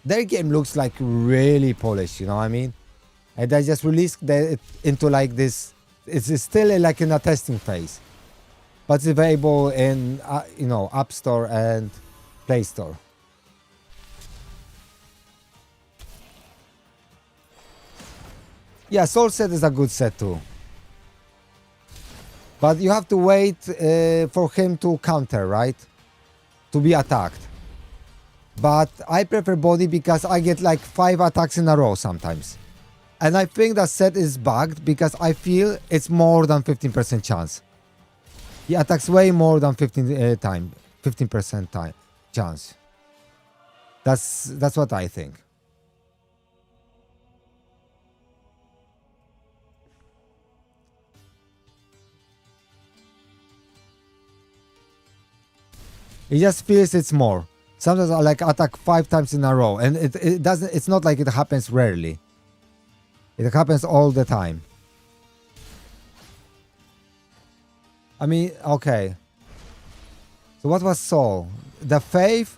their game looks like really polished. You know what I mean? And they just released it into like this. It's still like in a testing phase, but it's available in App Store and Play Store. Yeah, Soul Set is a good set too. But you have to wait for him to counter, right? To be attacked. But I prefer body because I get like 5 attacks in a row sometimes. And I think that set is bugged because I feel it's more than 15% chance. He attacks way more than 15% time chance. That's what I think. It just feels it's more. Sometimes I like attack 5 times in a row, and it doesn't. It's not like it happens rarely. It happens all the time. I mean, okay. So what was Soul? The Faith,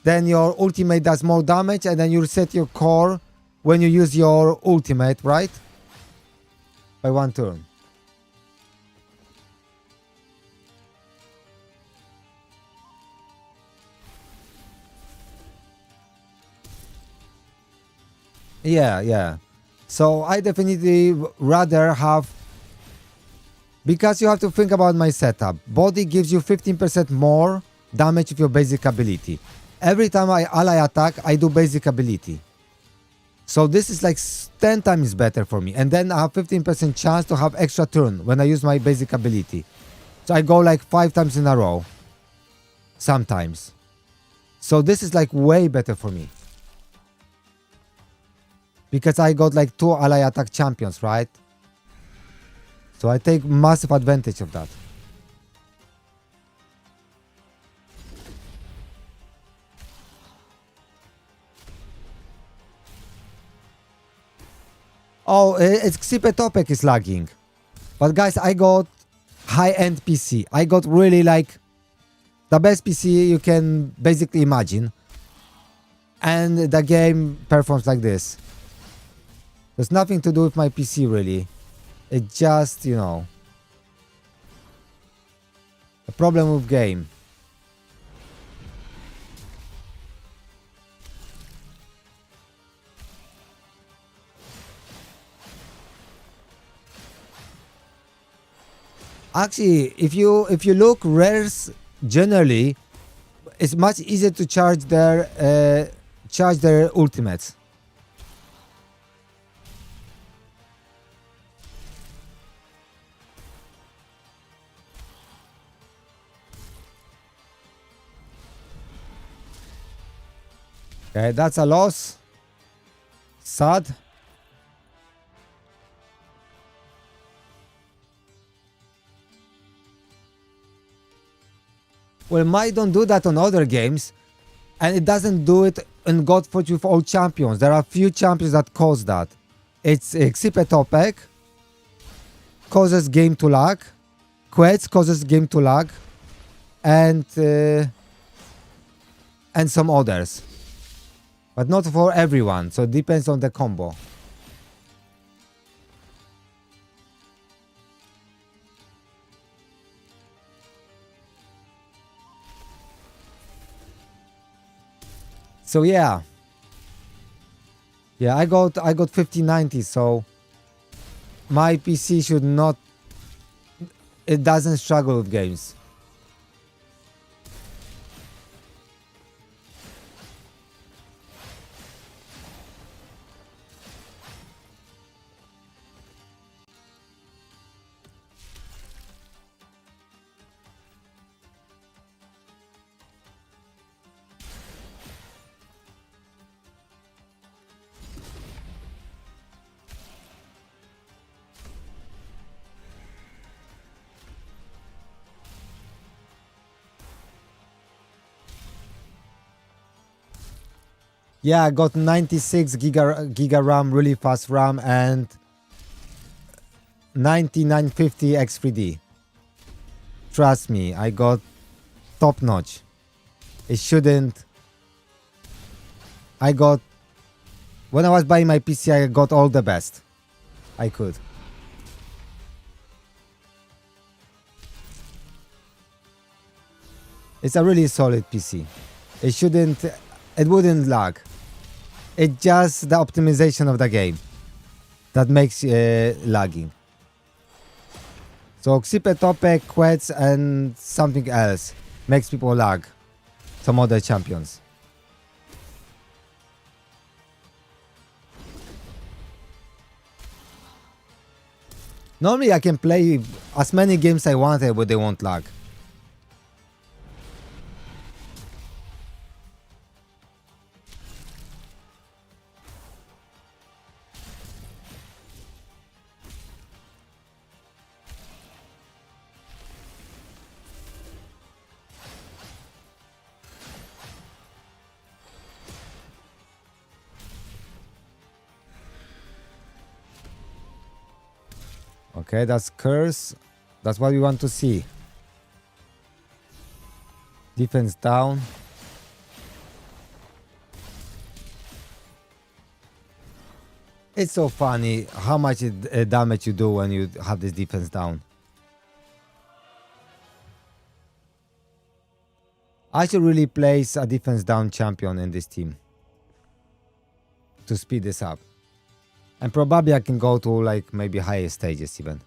then your ultimate does more damage, and then you reset your core when you use your ultimate, right? By 1 turn. Yeah. So I definitely rather have, because you have to think about my setup. Body gives you 15% more damage with your basic ability. Every time I ally attack, I do basic ability. So this is like 10 times better for me. And then I have 15% chance to have extra turn when I use my basic ability. So I go like 5 times in a row. Sometimes. So this is like way better for me. Because I got like 2 ally attack champions, right? So I take massive advantage of that. Oh, it's Xipetopek is lagging. But guys, I got high-end PC. I got really like the best PC you can basically imagine. And the game performs like this. There's nothing to do with my PC really. It just, a problem with game. Actually, if you look, rares generally it's much easier to charge their ultimates. Okay, that's a loss. Sad. Well, might don't do that on other games, and it doesn't do it in Godforge with all champions. There are few champions that cause that. It's Xipetopek causes game to lag, Quetz causes game to lag, and some others. But not for everyone, so it depends on the combo. So yeah, I got 5090, so my PC should not. It doesn't struggle with games. Yeah, I got 96 giga RAM, really fast RAM, and 9950 X3D. Trust me, I got top notch. It shouldn't. When I was buying my PC, I got all the best I could. It's a really solid PC. It wouldn't lag. It's just the optimization of the game that makes lagging. So Xipetopek, Quetz, and something else makes people lag. Some other champions. Normally I can play as many games I wanted, but they won't lag. Okay, that's curse. That's what we want to see. Defense down. It's so funny how much damage you do when you have this defense down. I should really place a defense down champion in this team to speed this up. And probably I can go to like maybe higher stages even.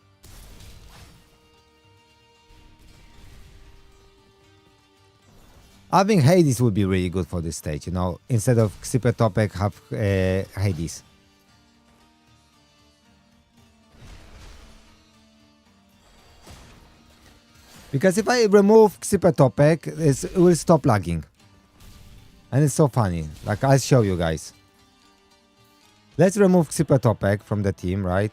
I think Hades would be really good for this stage, you know, instead of Xipetopek have Hades. Because if I remove Xipetopek, it will stop lagging. And it's so funny, like I'll show you guys. Let's remove Xipetopek from the team, right?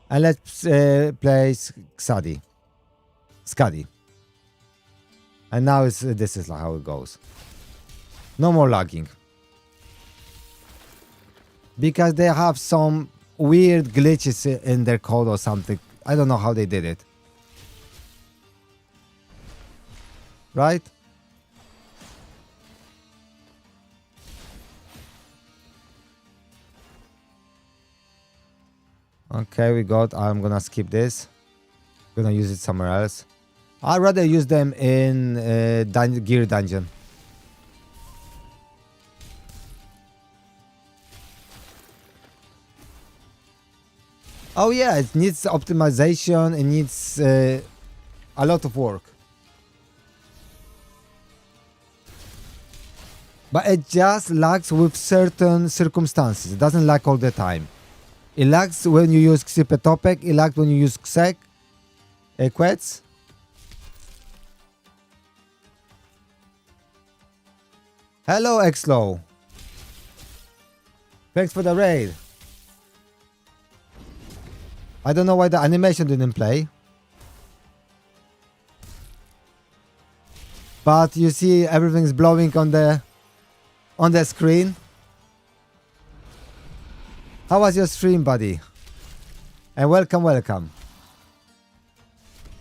And let's place Skadi. And now this is how it goes. No more lagging. Because they have some weird glitches in their code or something. I don't know how they did it. Right? Okay, I'm gonna skip this. Gonna use it somewhere else. I'd rather use them in gear dungeon. Oh yeah, it needs optimization. It needs a lot of work. But it just lags with certain circumstances. It doesn't lag all the time. It lags when you use Ksipetopek, it lags when you use Ksek, Quetz. Hello, Exlo. Thanks for the raid. I don't know why the animation didn't play. But you see everything's blowing on the screen. How was your stream, buddy? And welcome, welcome.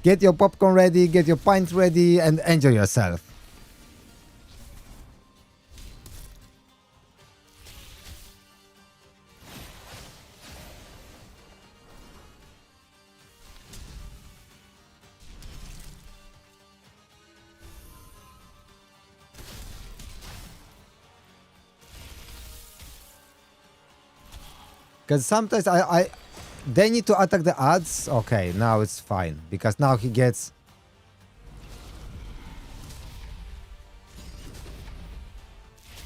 Get your popcorn ready, get your pint ready, and enjoy yourself. Because sometimes they need to attack the ads. Okay, now it's fine. Because now he gets...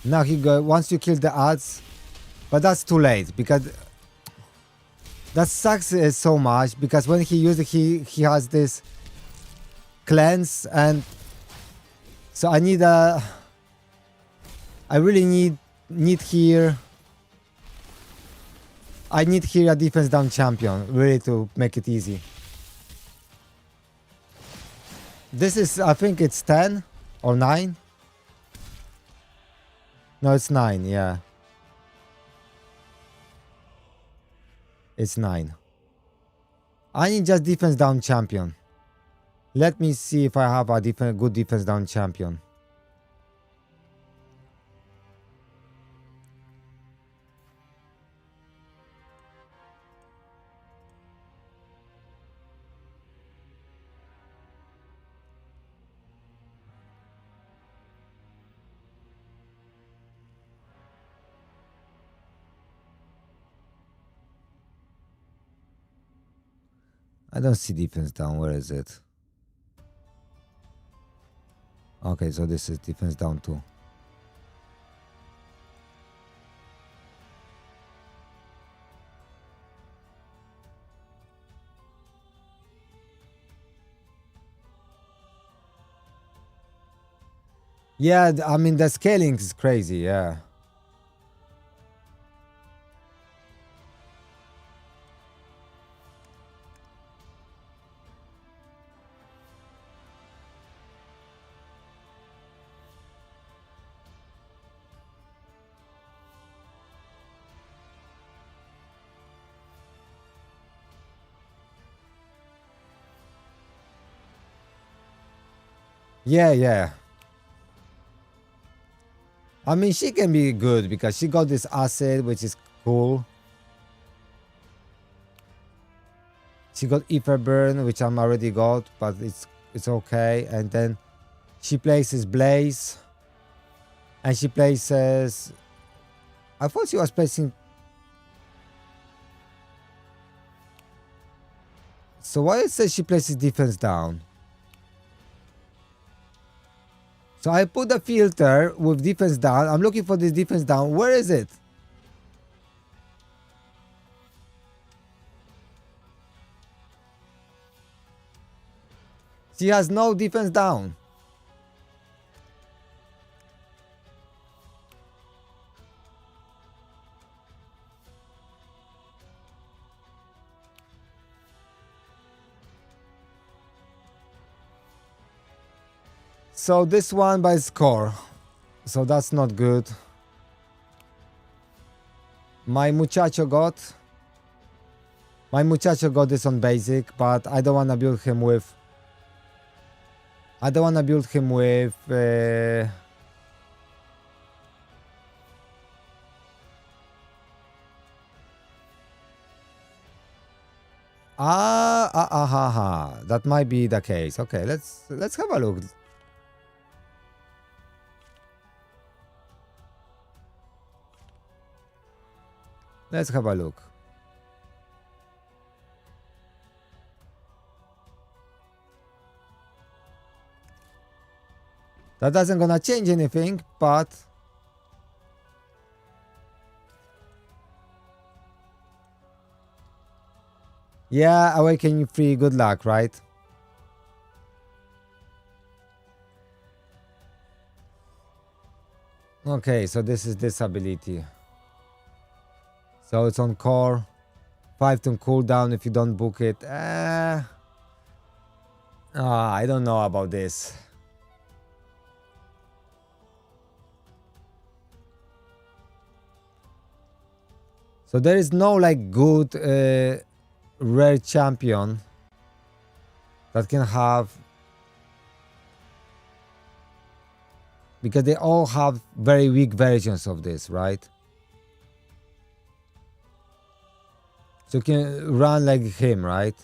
Now he go once you kill the ads. But that's too late. Because... That sucks so much. Because when he uses it, he has this... Cleanse and... So I need a... I really need here... I need here a defense down champion, really, to make it easy. This is, I think it's 10 or 9. No, it's 9, yeah. It's 9. I need just defense down champion. Let me see if I have a good defense down champion. I don't see defense down. Where is it? Okay, so this is defense down too. Yeah, I mean, the scaling is crazy, yeah. Yeah, yeah. I mean, she can be good because she got this acid, which is cool. She got Ether Burn, which I'm already got, but it's okay. And then she places Blaze. And she places... I thought she was placing... So why it says she places defense down? So I put the filter with defense down. I'm looking for this defense down. Where is it? She has no defense down. So this one by score. So that's not good. My muchacho got this on basic, but I don't want to build him with... I don't want to build him with... That might be the case. Okay, let's have a look. Let's have a look. That doesn't gonna change anything, but Yeah, awakening 3, good luck, right? Okay, so this is this ability. So it's on core. 5 to cooldown if you don't book it. I don't know about this. So there is no like good rare champion that can have, because they all have very weak versions of this, right? So you can run like him, right?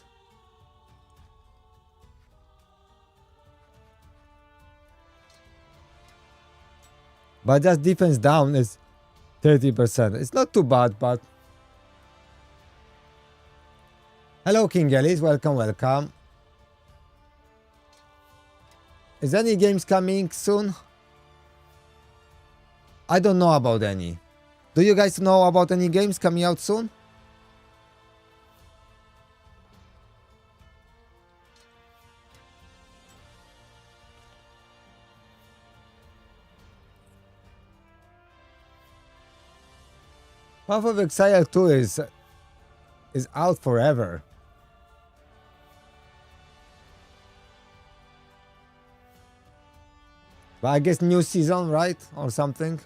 But just defense down is 30%. It's not too bad, but... Hello, King Ellis. Welcome, welcome. Is any games coming soon? I don't know about any. Do you guys know about any games coming out soon? Path of Exile 2 is out forever. But I guess new season, right? Or something.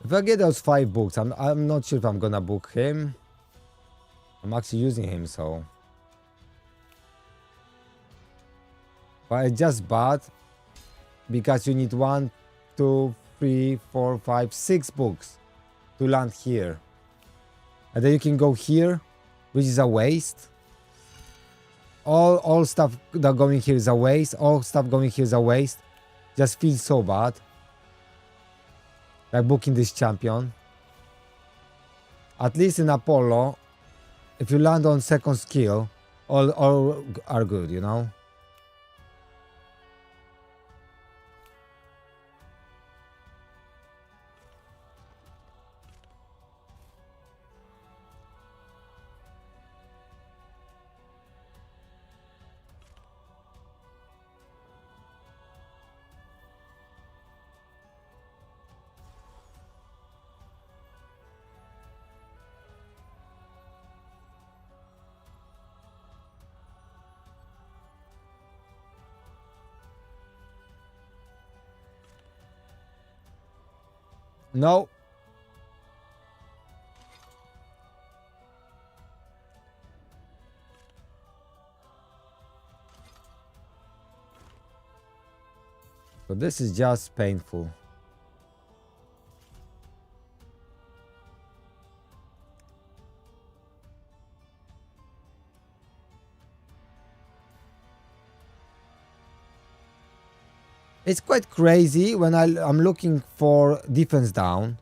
If I get those 5 books, I'm not sure if I'm gonna book him. I'm actually using him, so... But it's just bad because you need 1, 2, 3, 4, 5, 6 books to land here. And then you can go here, which is a waste. All stuff that going here is a waste. All stuff going here is a waste. Just feels so bad. Like booking this champion. At least in Apollo, if you land on second skill, all are good, you know? No. So this is just painful. It's quite crazy when I'm looking for defense down.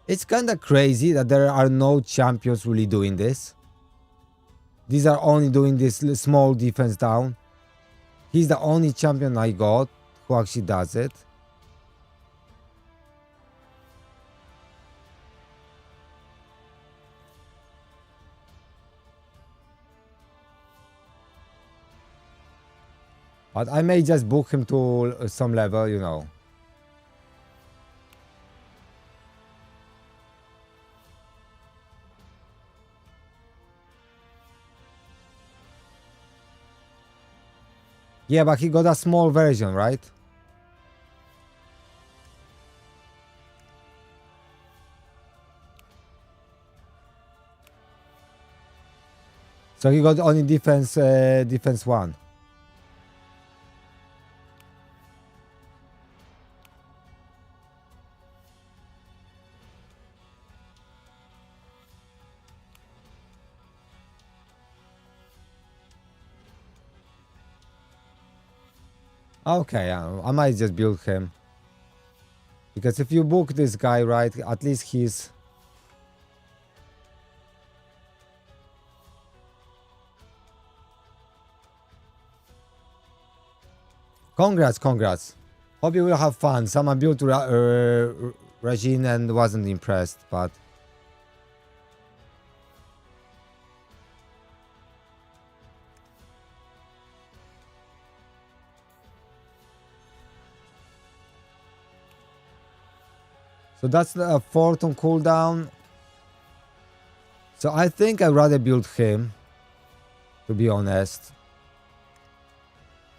It's kinda crazy that there are no champions really doing this. These are only doing this small defense down. He's the only champion I got who actually does it. But I may just book him to some level, you know. Yeah, but he got a small version, right? So he got only defense 1. Okay, I might just build him. Because if you book this guy, right, at least he's... Congrats, congrats. Hope you will have fun. Someone built Regine and wasn't impressed, but... So that's the fourth on cooldown. So I think I'd rather build him, to be honest.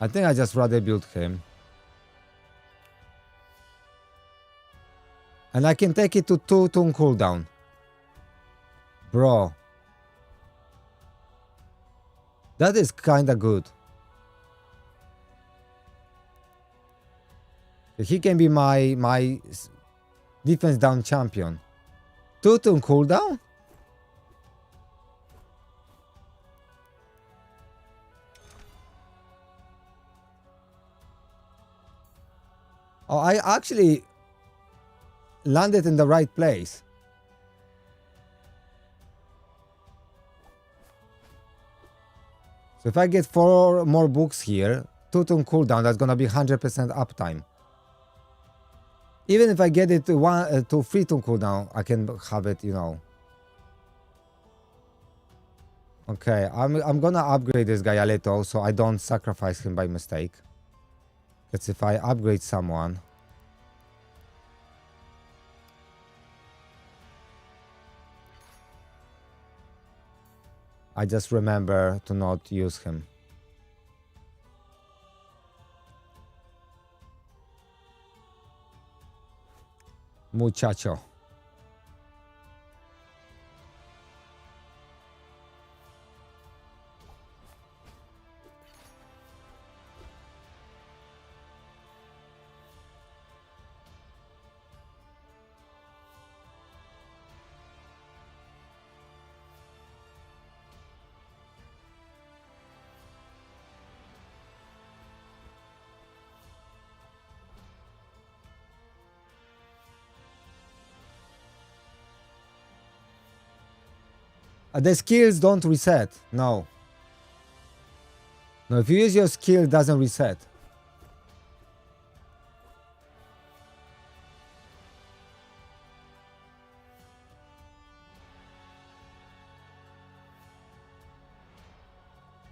I think I just rather build him. And I can take it to 2 on cooldown. Bro. That is kinda good. He can be my defense down champion. 2 on cooldown? Oh, I actually landed in the right place. So if I get 4 more books here, 2 on cooldown, that's gonna be 100% uptime. Even if I get it to 3 on cooldown, I can have it, you know. Okay, I'm gonna upgrade this guy a little so I don't sacrifice him by mistake. Because if I upgrade someone... I just remember to not use him. Muchacho. The skills don't reset. No. No, if you use your skill, it doesn't reset.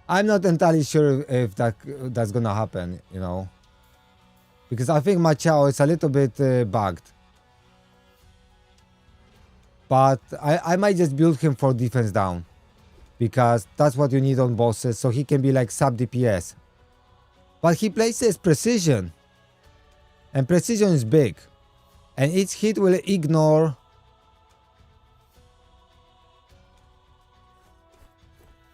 I'm not entirely sure if that's gonna happen, you know. Because I think Machao is a little bit bugged. But I might just build him for defense down. Because that's what you need on bosses, so he can be like sub DPS. But he places precision. And precision is big. And each hit will ignore...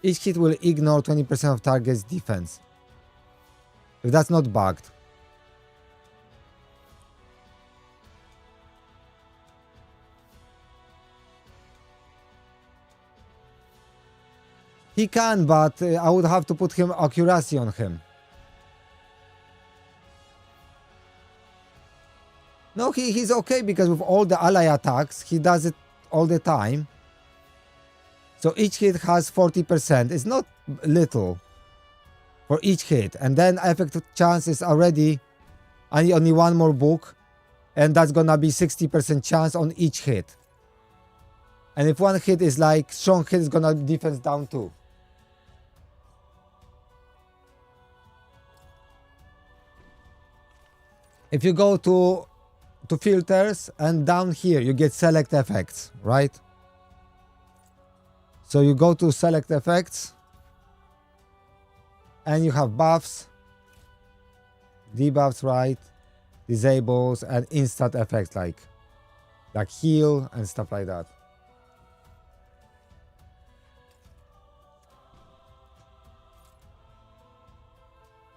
Each hit will ignore 20% of target's defense. If that's not bugged. He can, but I would have to put him accuracy on him. No, he's okay because with all the ally attacks, he does it all the time. So each hit has 40%. It's not little for each hit. And then effective chance is already only 1 more book. And that's gonna be 60% chance on each hit. And if 1 hit is like strong hit, it's gonna defense down too. If you go to filters and down here you get select effects, right? So you go to select effects and you have buffs, debuffs, right? Disables and instant effects like heal and stuff like that.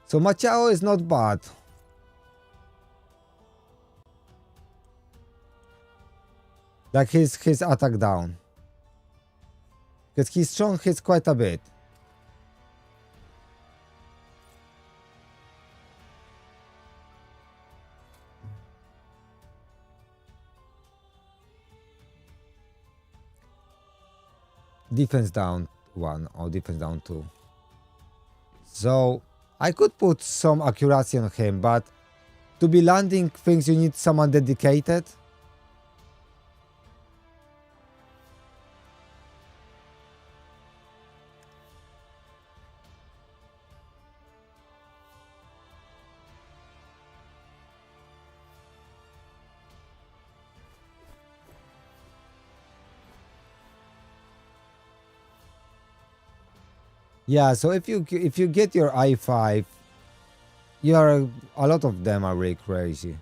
So Machao is not bad. Like his attack down. Because his strong hits quite a bit. defense down 1 or defense down 2. So I could put some accuracy on him, but to be landing things you need someone dedicated. Yeah, so if you get your I5, a lot of them are really crazy.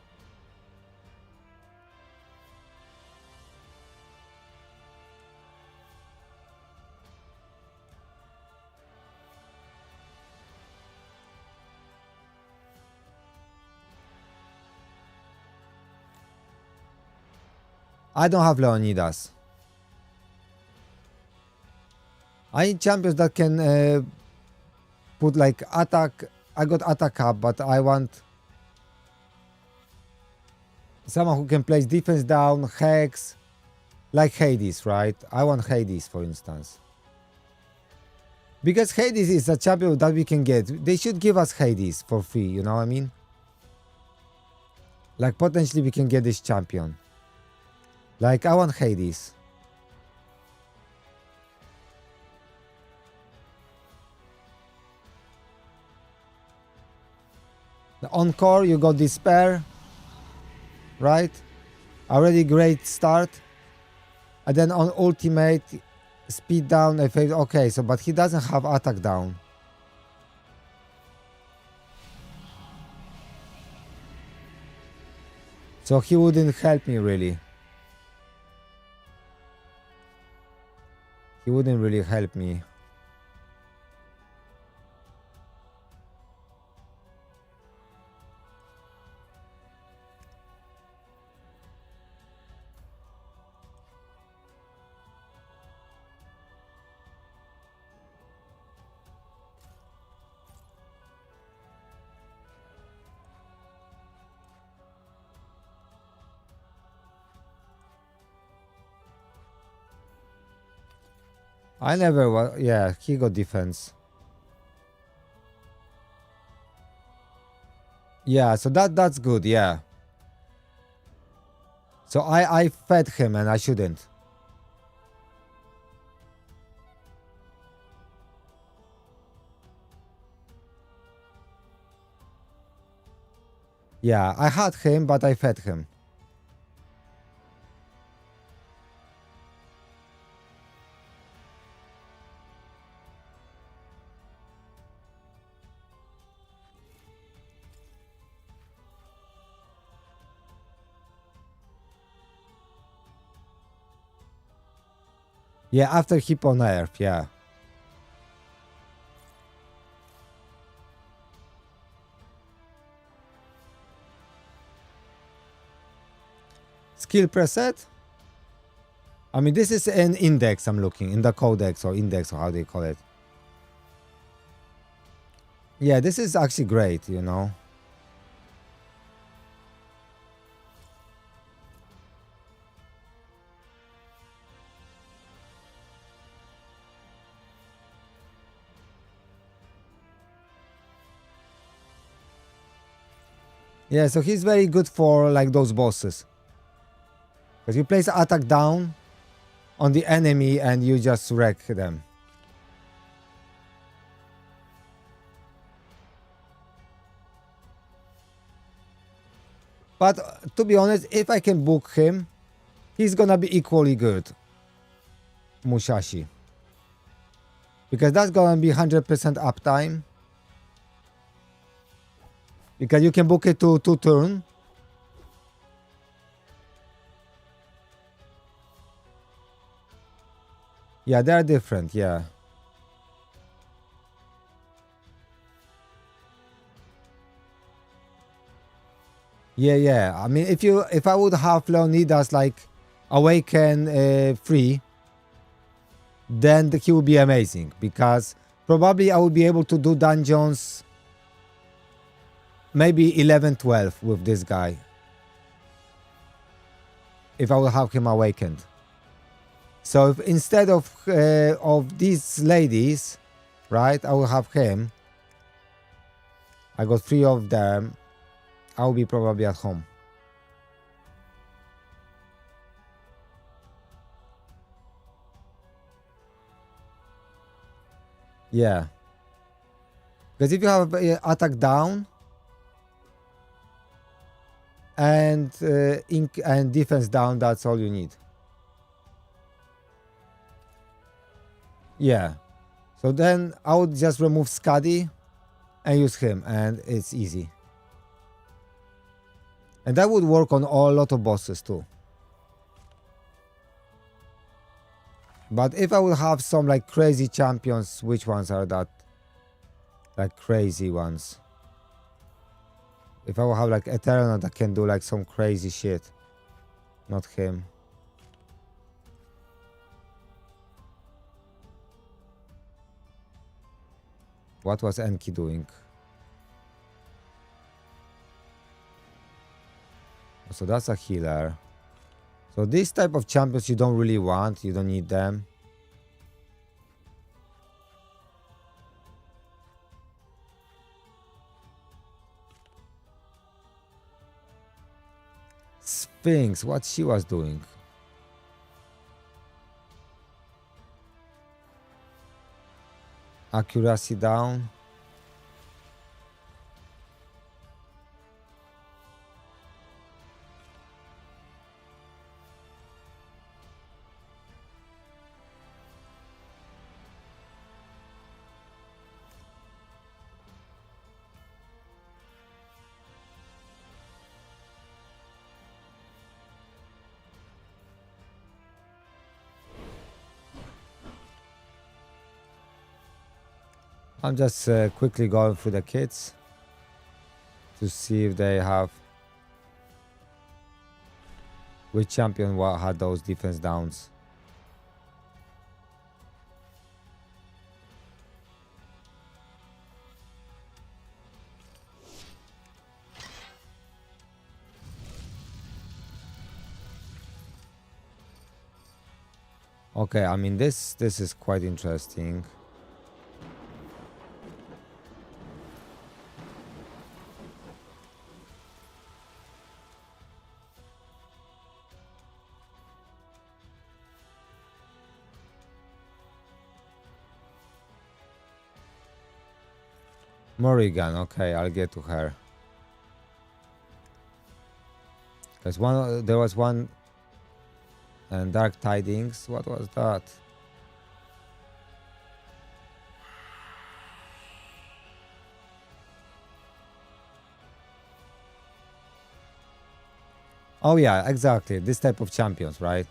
I don't have Leonidas. I need champions that can put like attack. I got attack up, but I want someone who can place defense down, hex, like Hades, right? I want Hades, for instance. Because Hades is a champion that we can get. They should give us Hades for free, you know what I mean? Like potentially we can get this champion. Like I want Hades. The encore, you got despair, right? Already great start. And then on ultimate, speed down. Okay, so but he doesn't have attack down. So he wouldn't help me really. He wouldn't really help me. I never was. Yeah, he got defense. Yeah, so that's good. Yeah. So I fed him and I shouldn't. Yeah, I had him, but I fed him. Yeah, after Hippo nerf, yeah. Skill preset? I mean, this is an index I'm looking, in the codex or index or how they call it. Yeah, this is actually great, you know. Yeah, so he's very good for like those bosses. Because you place attack down on the enemy and you just wreck them. But to be honest, if I can book him, he's gonna be equally good. Musashi. Because that's gonna be 100% uptime. Because you can book it to 2 turn. Yeah, they're different, yeah. Yeah. I mean, if I would have Leonidas like Awaken free, then he would be amazing. Because probably I would be able to do dungeons maybe 11, 12 with this guy. If I will have him awakened. So if instead of these ladies, right, I will have him. I got 3 of them. I'll be probably at home. Yeah. Because if you have attack down and defense down, that's all you need. Yeah. So then I would just remove Skadi and use him, and it's easy. And that would work on a lot of bosses too. But if I would have some like crazy champions, which ones are that? Like crazy ones. If I would have like Eternal that can do like some crazy shit. Not him. What was Enki doing? So that's a healer. So this type of champions you don't really want. You don't need them. Sphinx, what she was doing? Accuracy down. I'm just quickly going through the kits to see if they have which champion had those defense downs. Okay, I mean this is quite interesting. Morrigan, okay, I'll get to her. There was one and Dark Tidings. What was that? Oh yeah, exactly. This type of champions, right?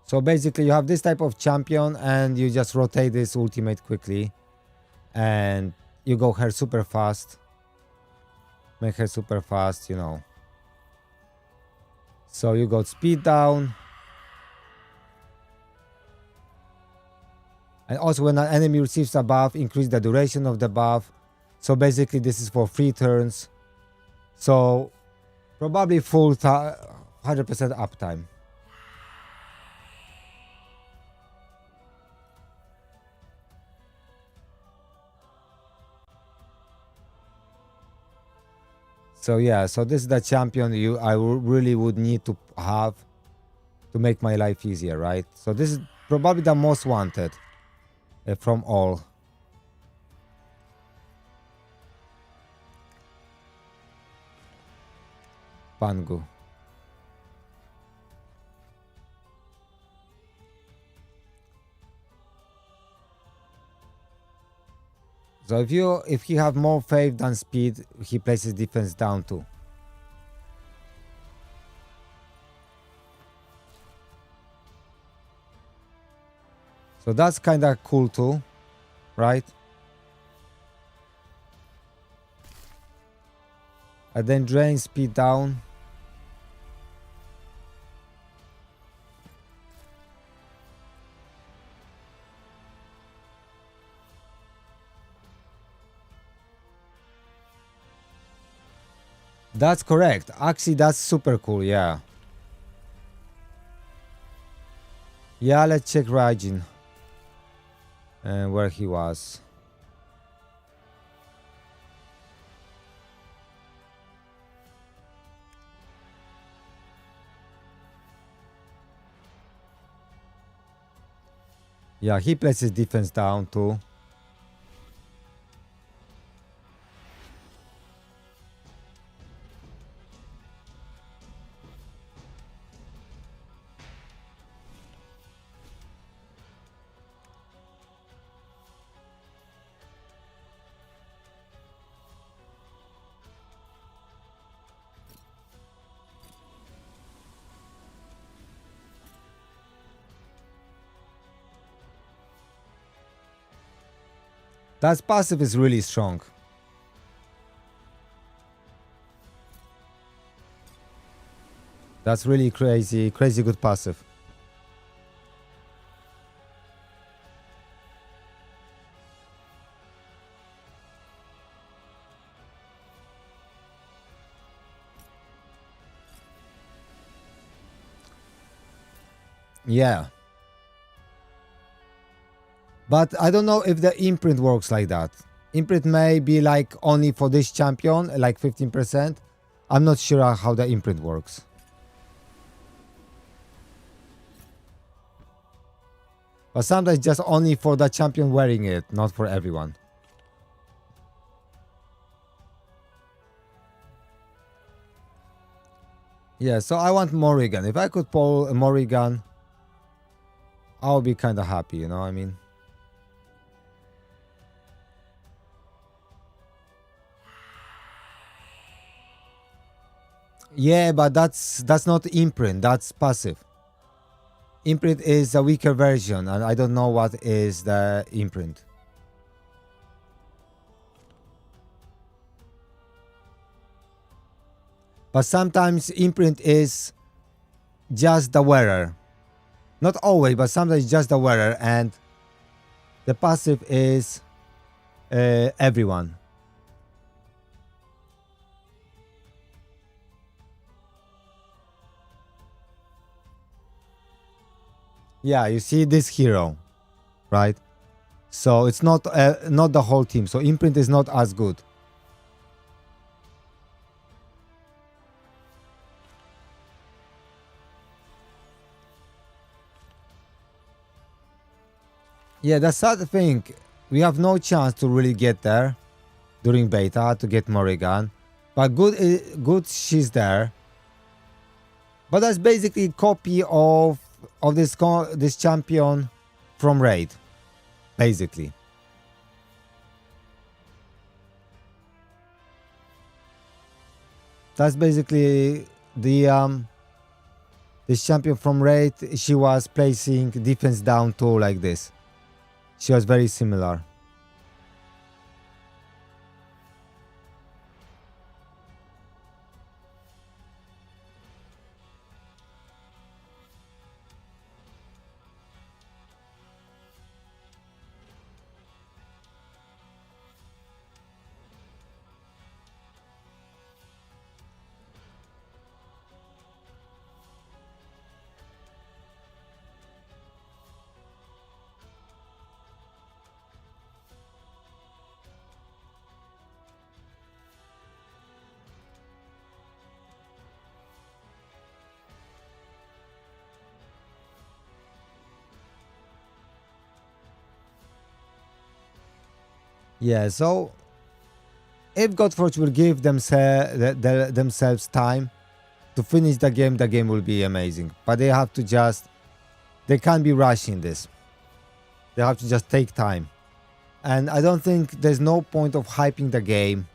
So basically you have this type of champion and you just rotate this ultimate quickly and you go her super fast. Make her super fast, you know. So you got speed down. And also when an enemy receives a buff, increase the duration of the buff. So basically this is for 3 turns. So probably full 100% uptime. So yeah, so this is the champion I really would need to have to make my life easier, right? So this is probably the most wanted from all. Pangu. So if he have more faith than speed, he places defense down too. So that's kind of cool too, right? And then drain speed down. That's correct. Actually, that's super cool, yeah. Yeah, let's check Rajin. And where he was. Yeah, he plays his defense down too. That passive is really strong. That's really crazy good passive. Yeah. But I don't know if the imprint works like that. Imprint may be like only for this champion, like 15%. I'm not sure how the imprint works. But sometimes just only for the champion wearing it, not for everyone. Yeah, so I want Morrigan. If I could pull a Morrigan, I would be kind of happy, you know what I mean? Yeah, but that's not imprint, that's passive. Imprint is a weaker version, and I don't know what is the imprint. But sometimes imprint is just the wearer. Not always, but sometimes just the wearer, and the passive is everyone. Yeah, you see this hero, right? So it's not the whole team. So imprint is not as good. Yeah, that's the thing. We have no chance to really get there during beta to get Morrigan, but good she's there. But that's basically a copy of this champion from raid, basically. That's basically the this champion from raid. She was placing defense down too, like this. She was very similar. Yeah, so if Godforge will give themselves time to finish the game will be amazing. But they have to they can't be rushing this. They have to just take time. And I don't think there's no point of hyping the game,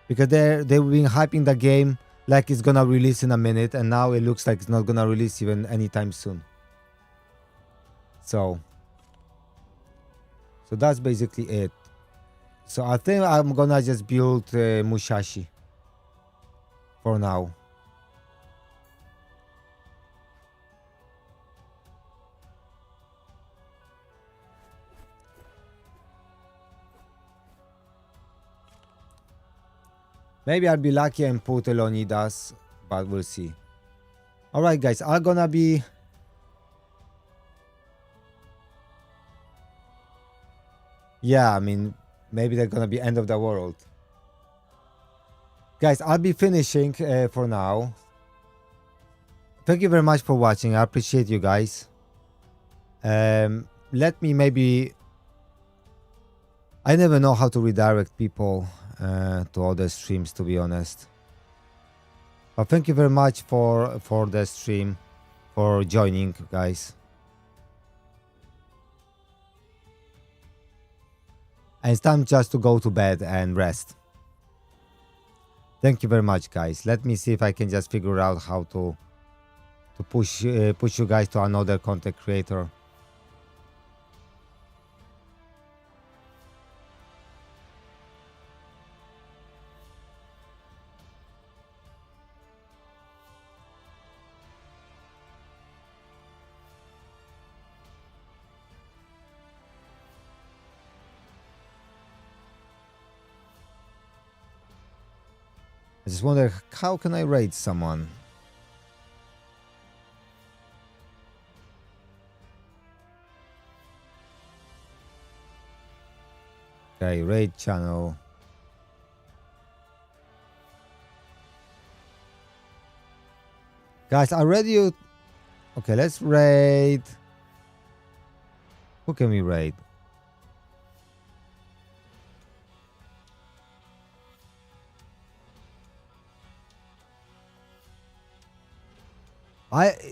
because they've been hyping the game like it's gonna release in a minute, and now it looks like it's not gonna release even anytime soon. So that's basically it. So I think I'm gonna just build Mushashi for now. Maybe I'll be lucky and put Leonidas, but we'll see. Alright guys, I'm gonna be... Yeah, I mean, maybe they're gonna be end of the world. Guys, I'll be finishing for now. Thank you very much for watching. I appreciate you guys. Let me maybe... I never know how to redirect people to other streams, to be honest. But thank you very much for the stream, for joining, guys. And it's time just to go to bed and rest. Thank you very much, guys. Let me see if I can just figure out how to push you guys to another content creator. I just wonder, how can I raid someone? Okay, raid channel. Guys, I read you. Okay, let's raid. Who can we raid?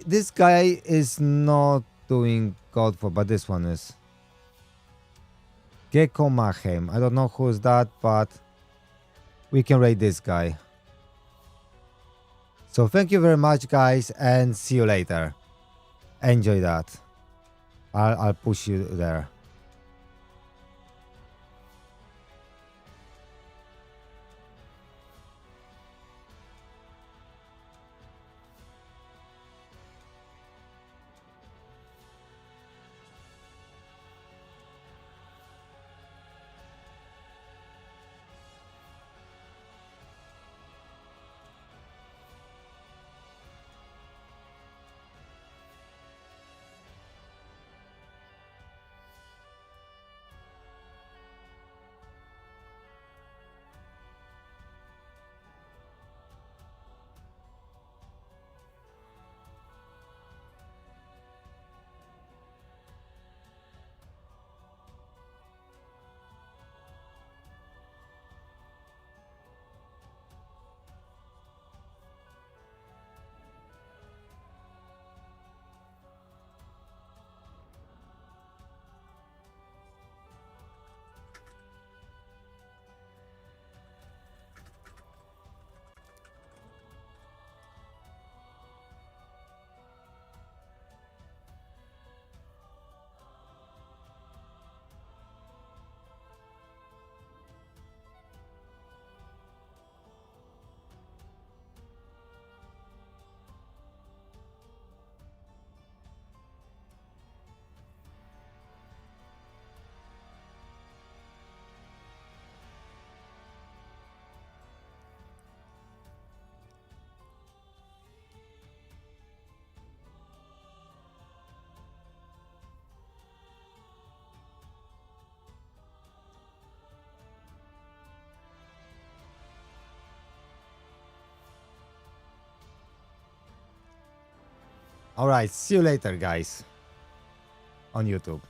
This guy is not doing Godforge, but this one is. Gecko Mahem. I don't know who's that, but we can raid this guy. So thank you very much, guys, and see you later. Enjoy that. I'll push you there. Alright, see you later, guys, on YouTube.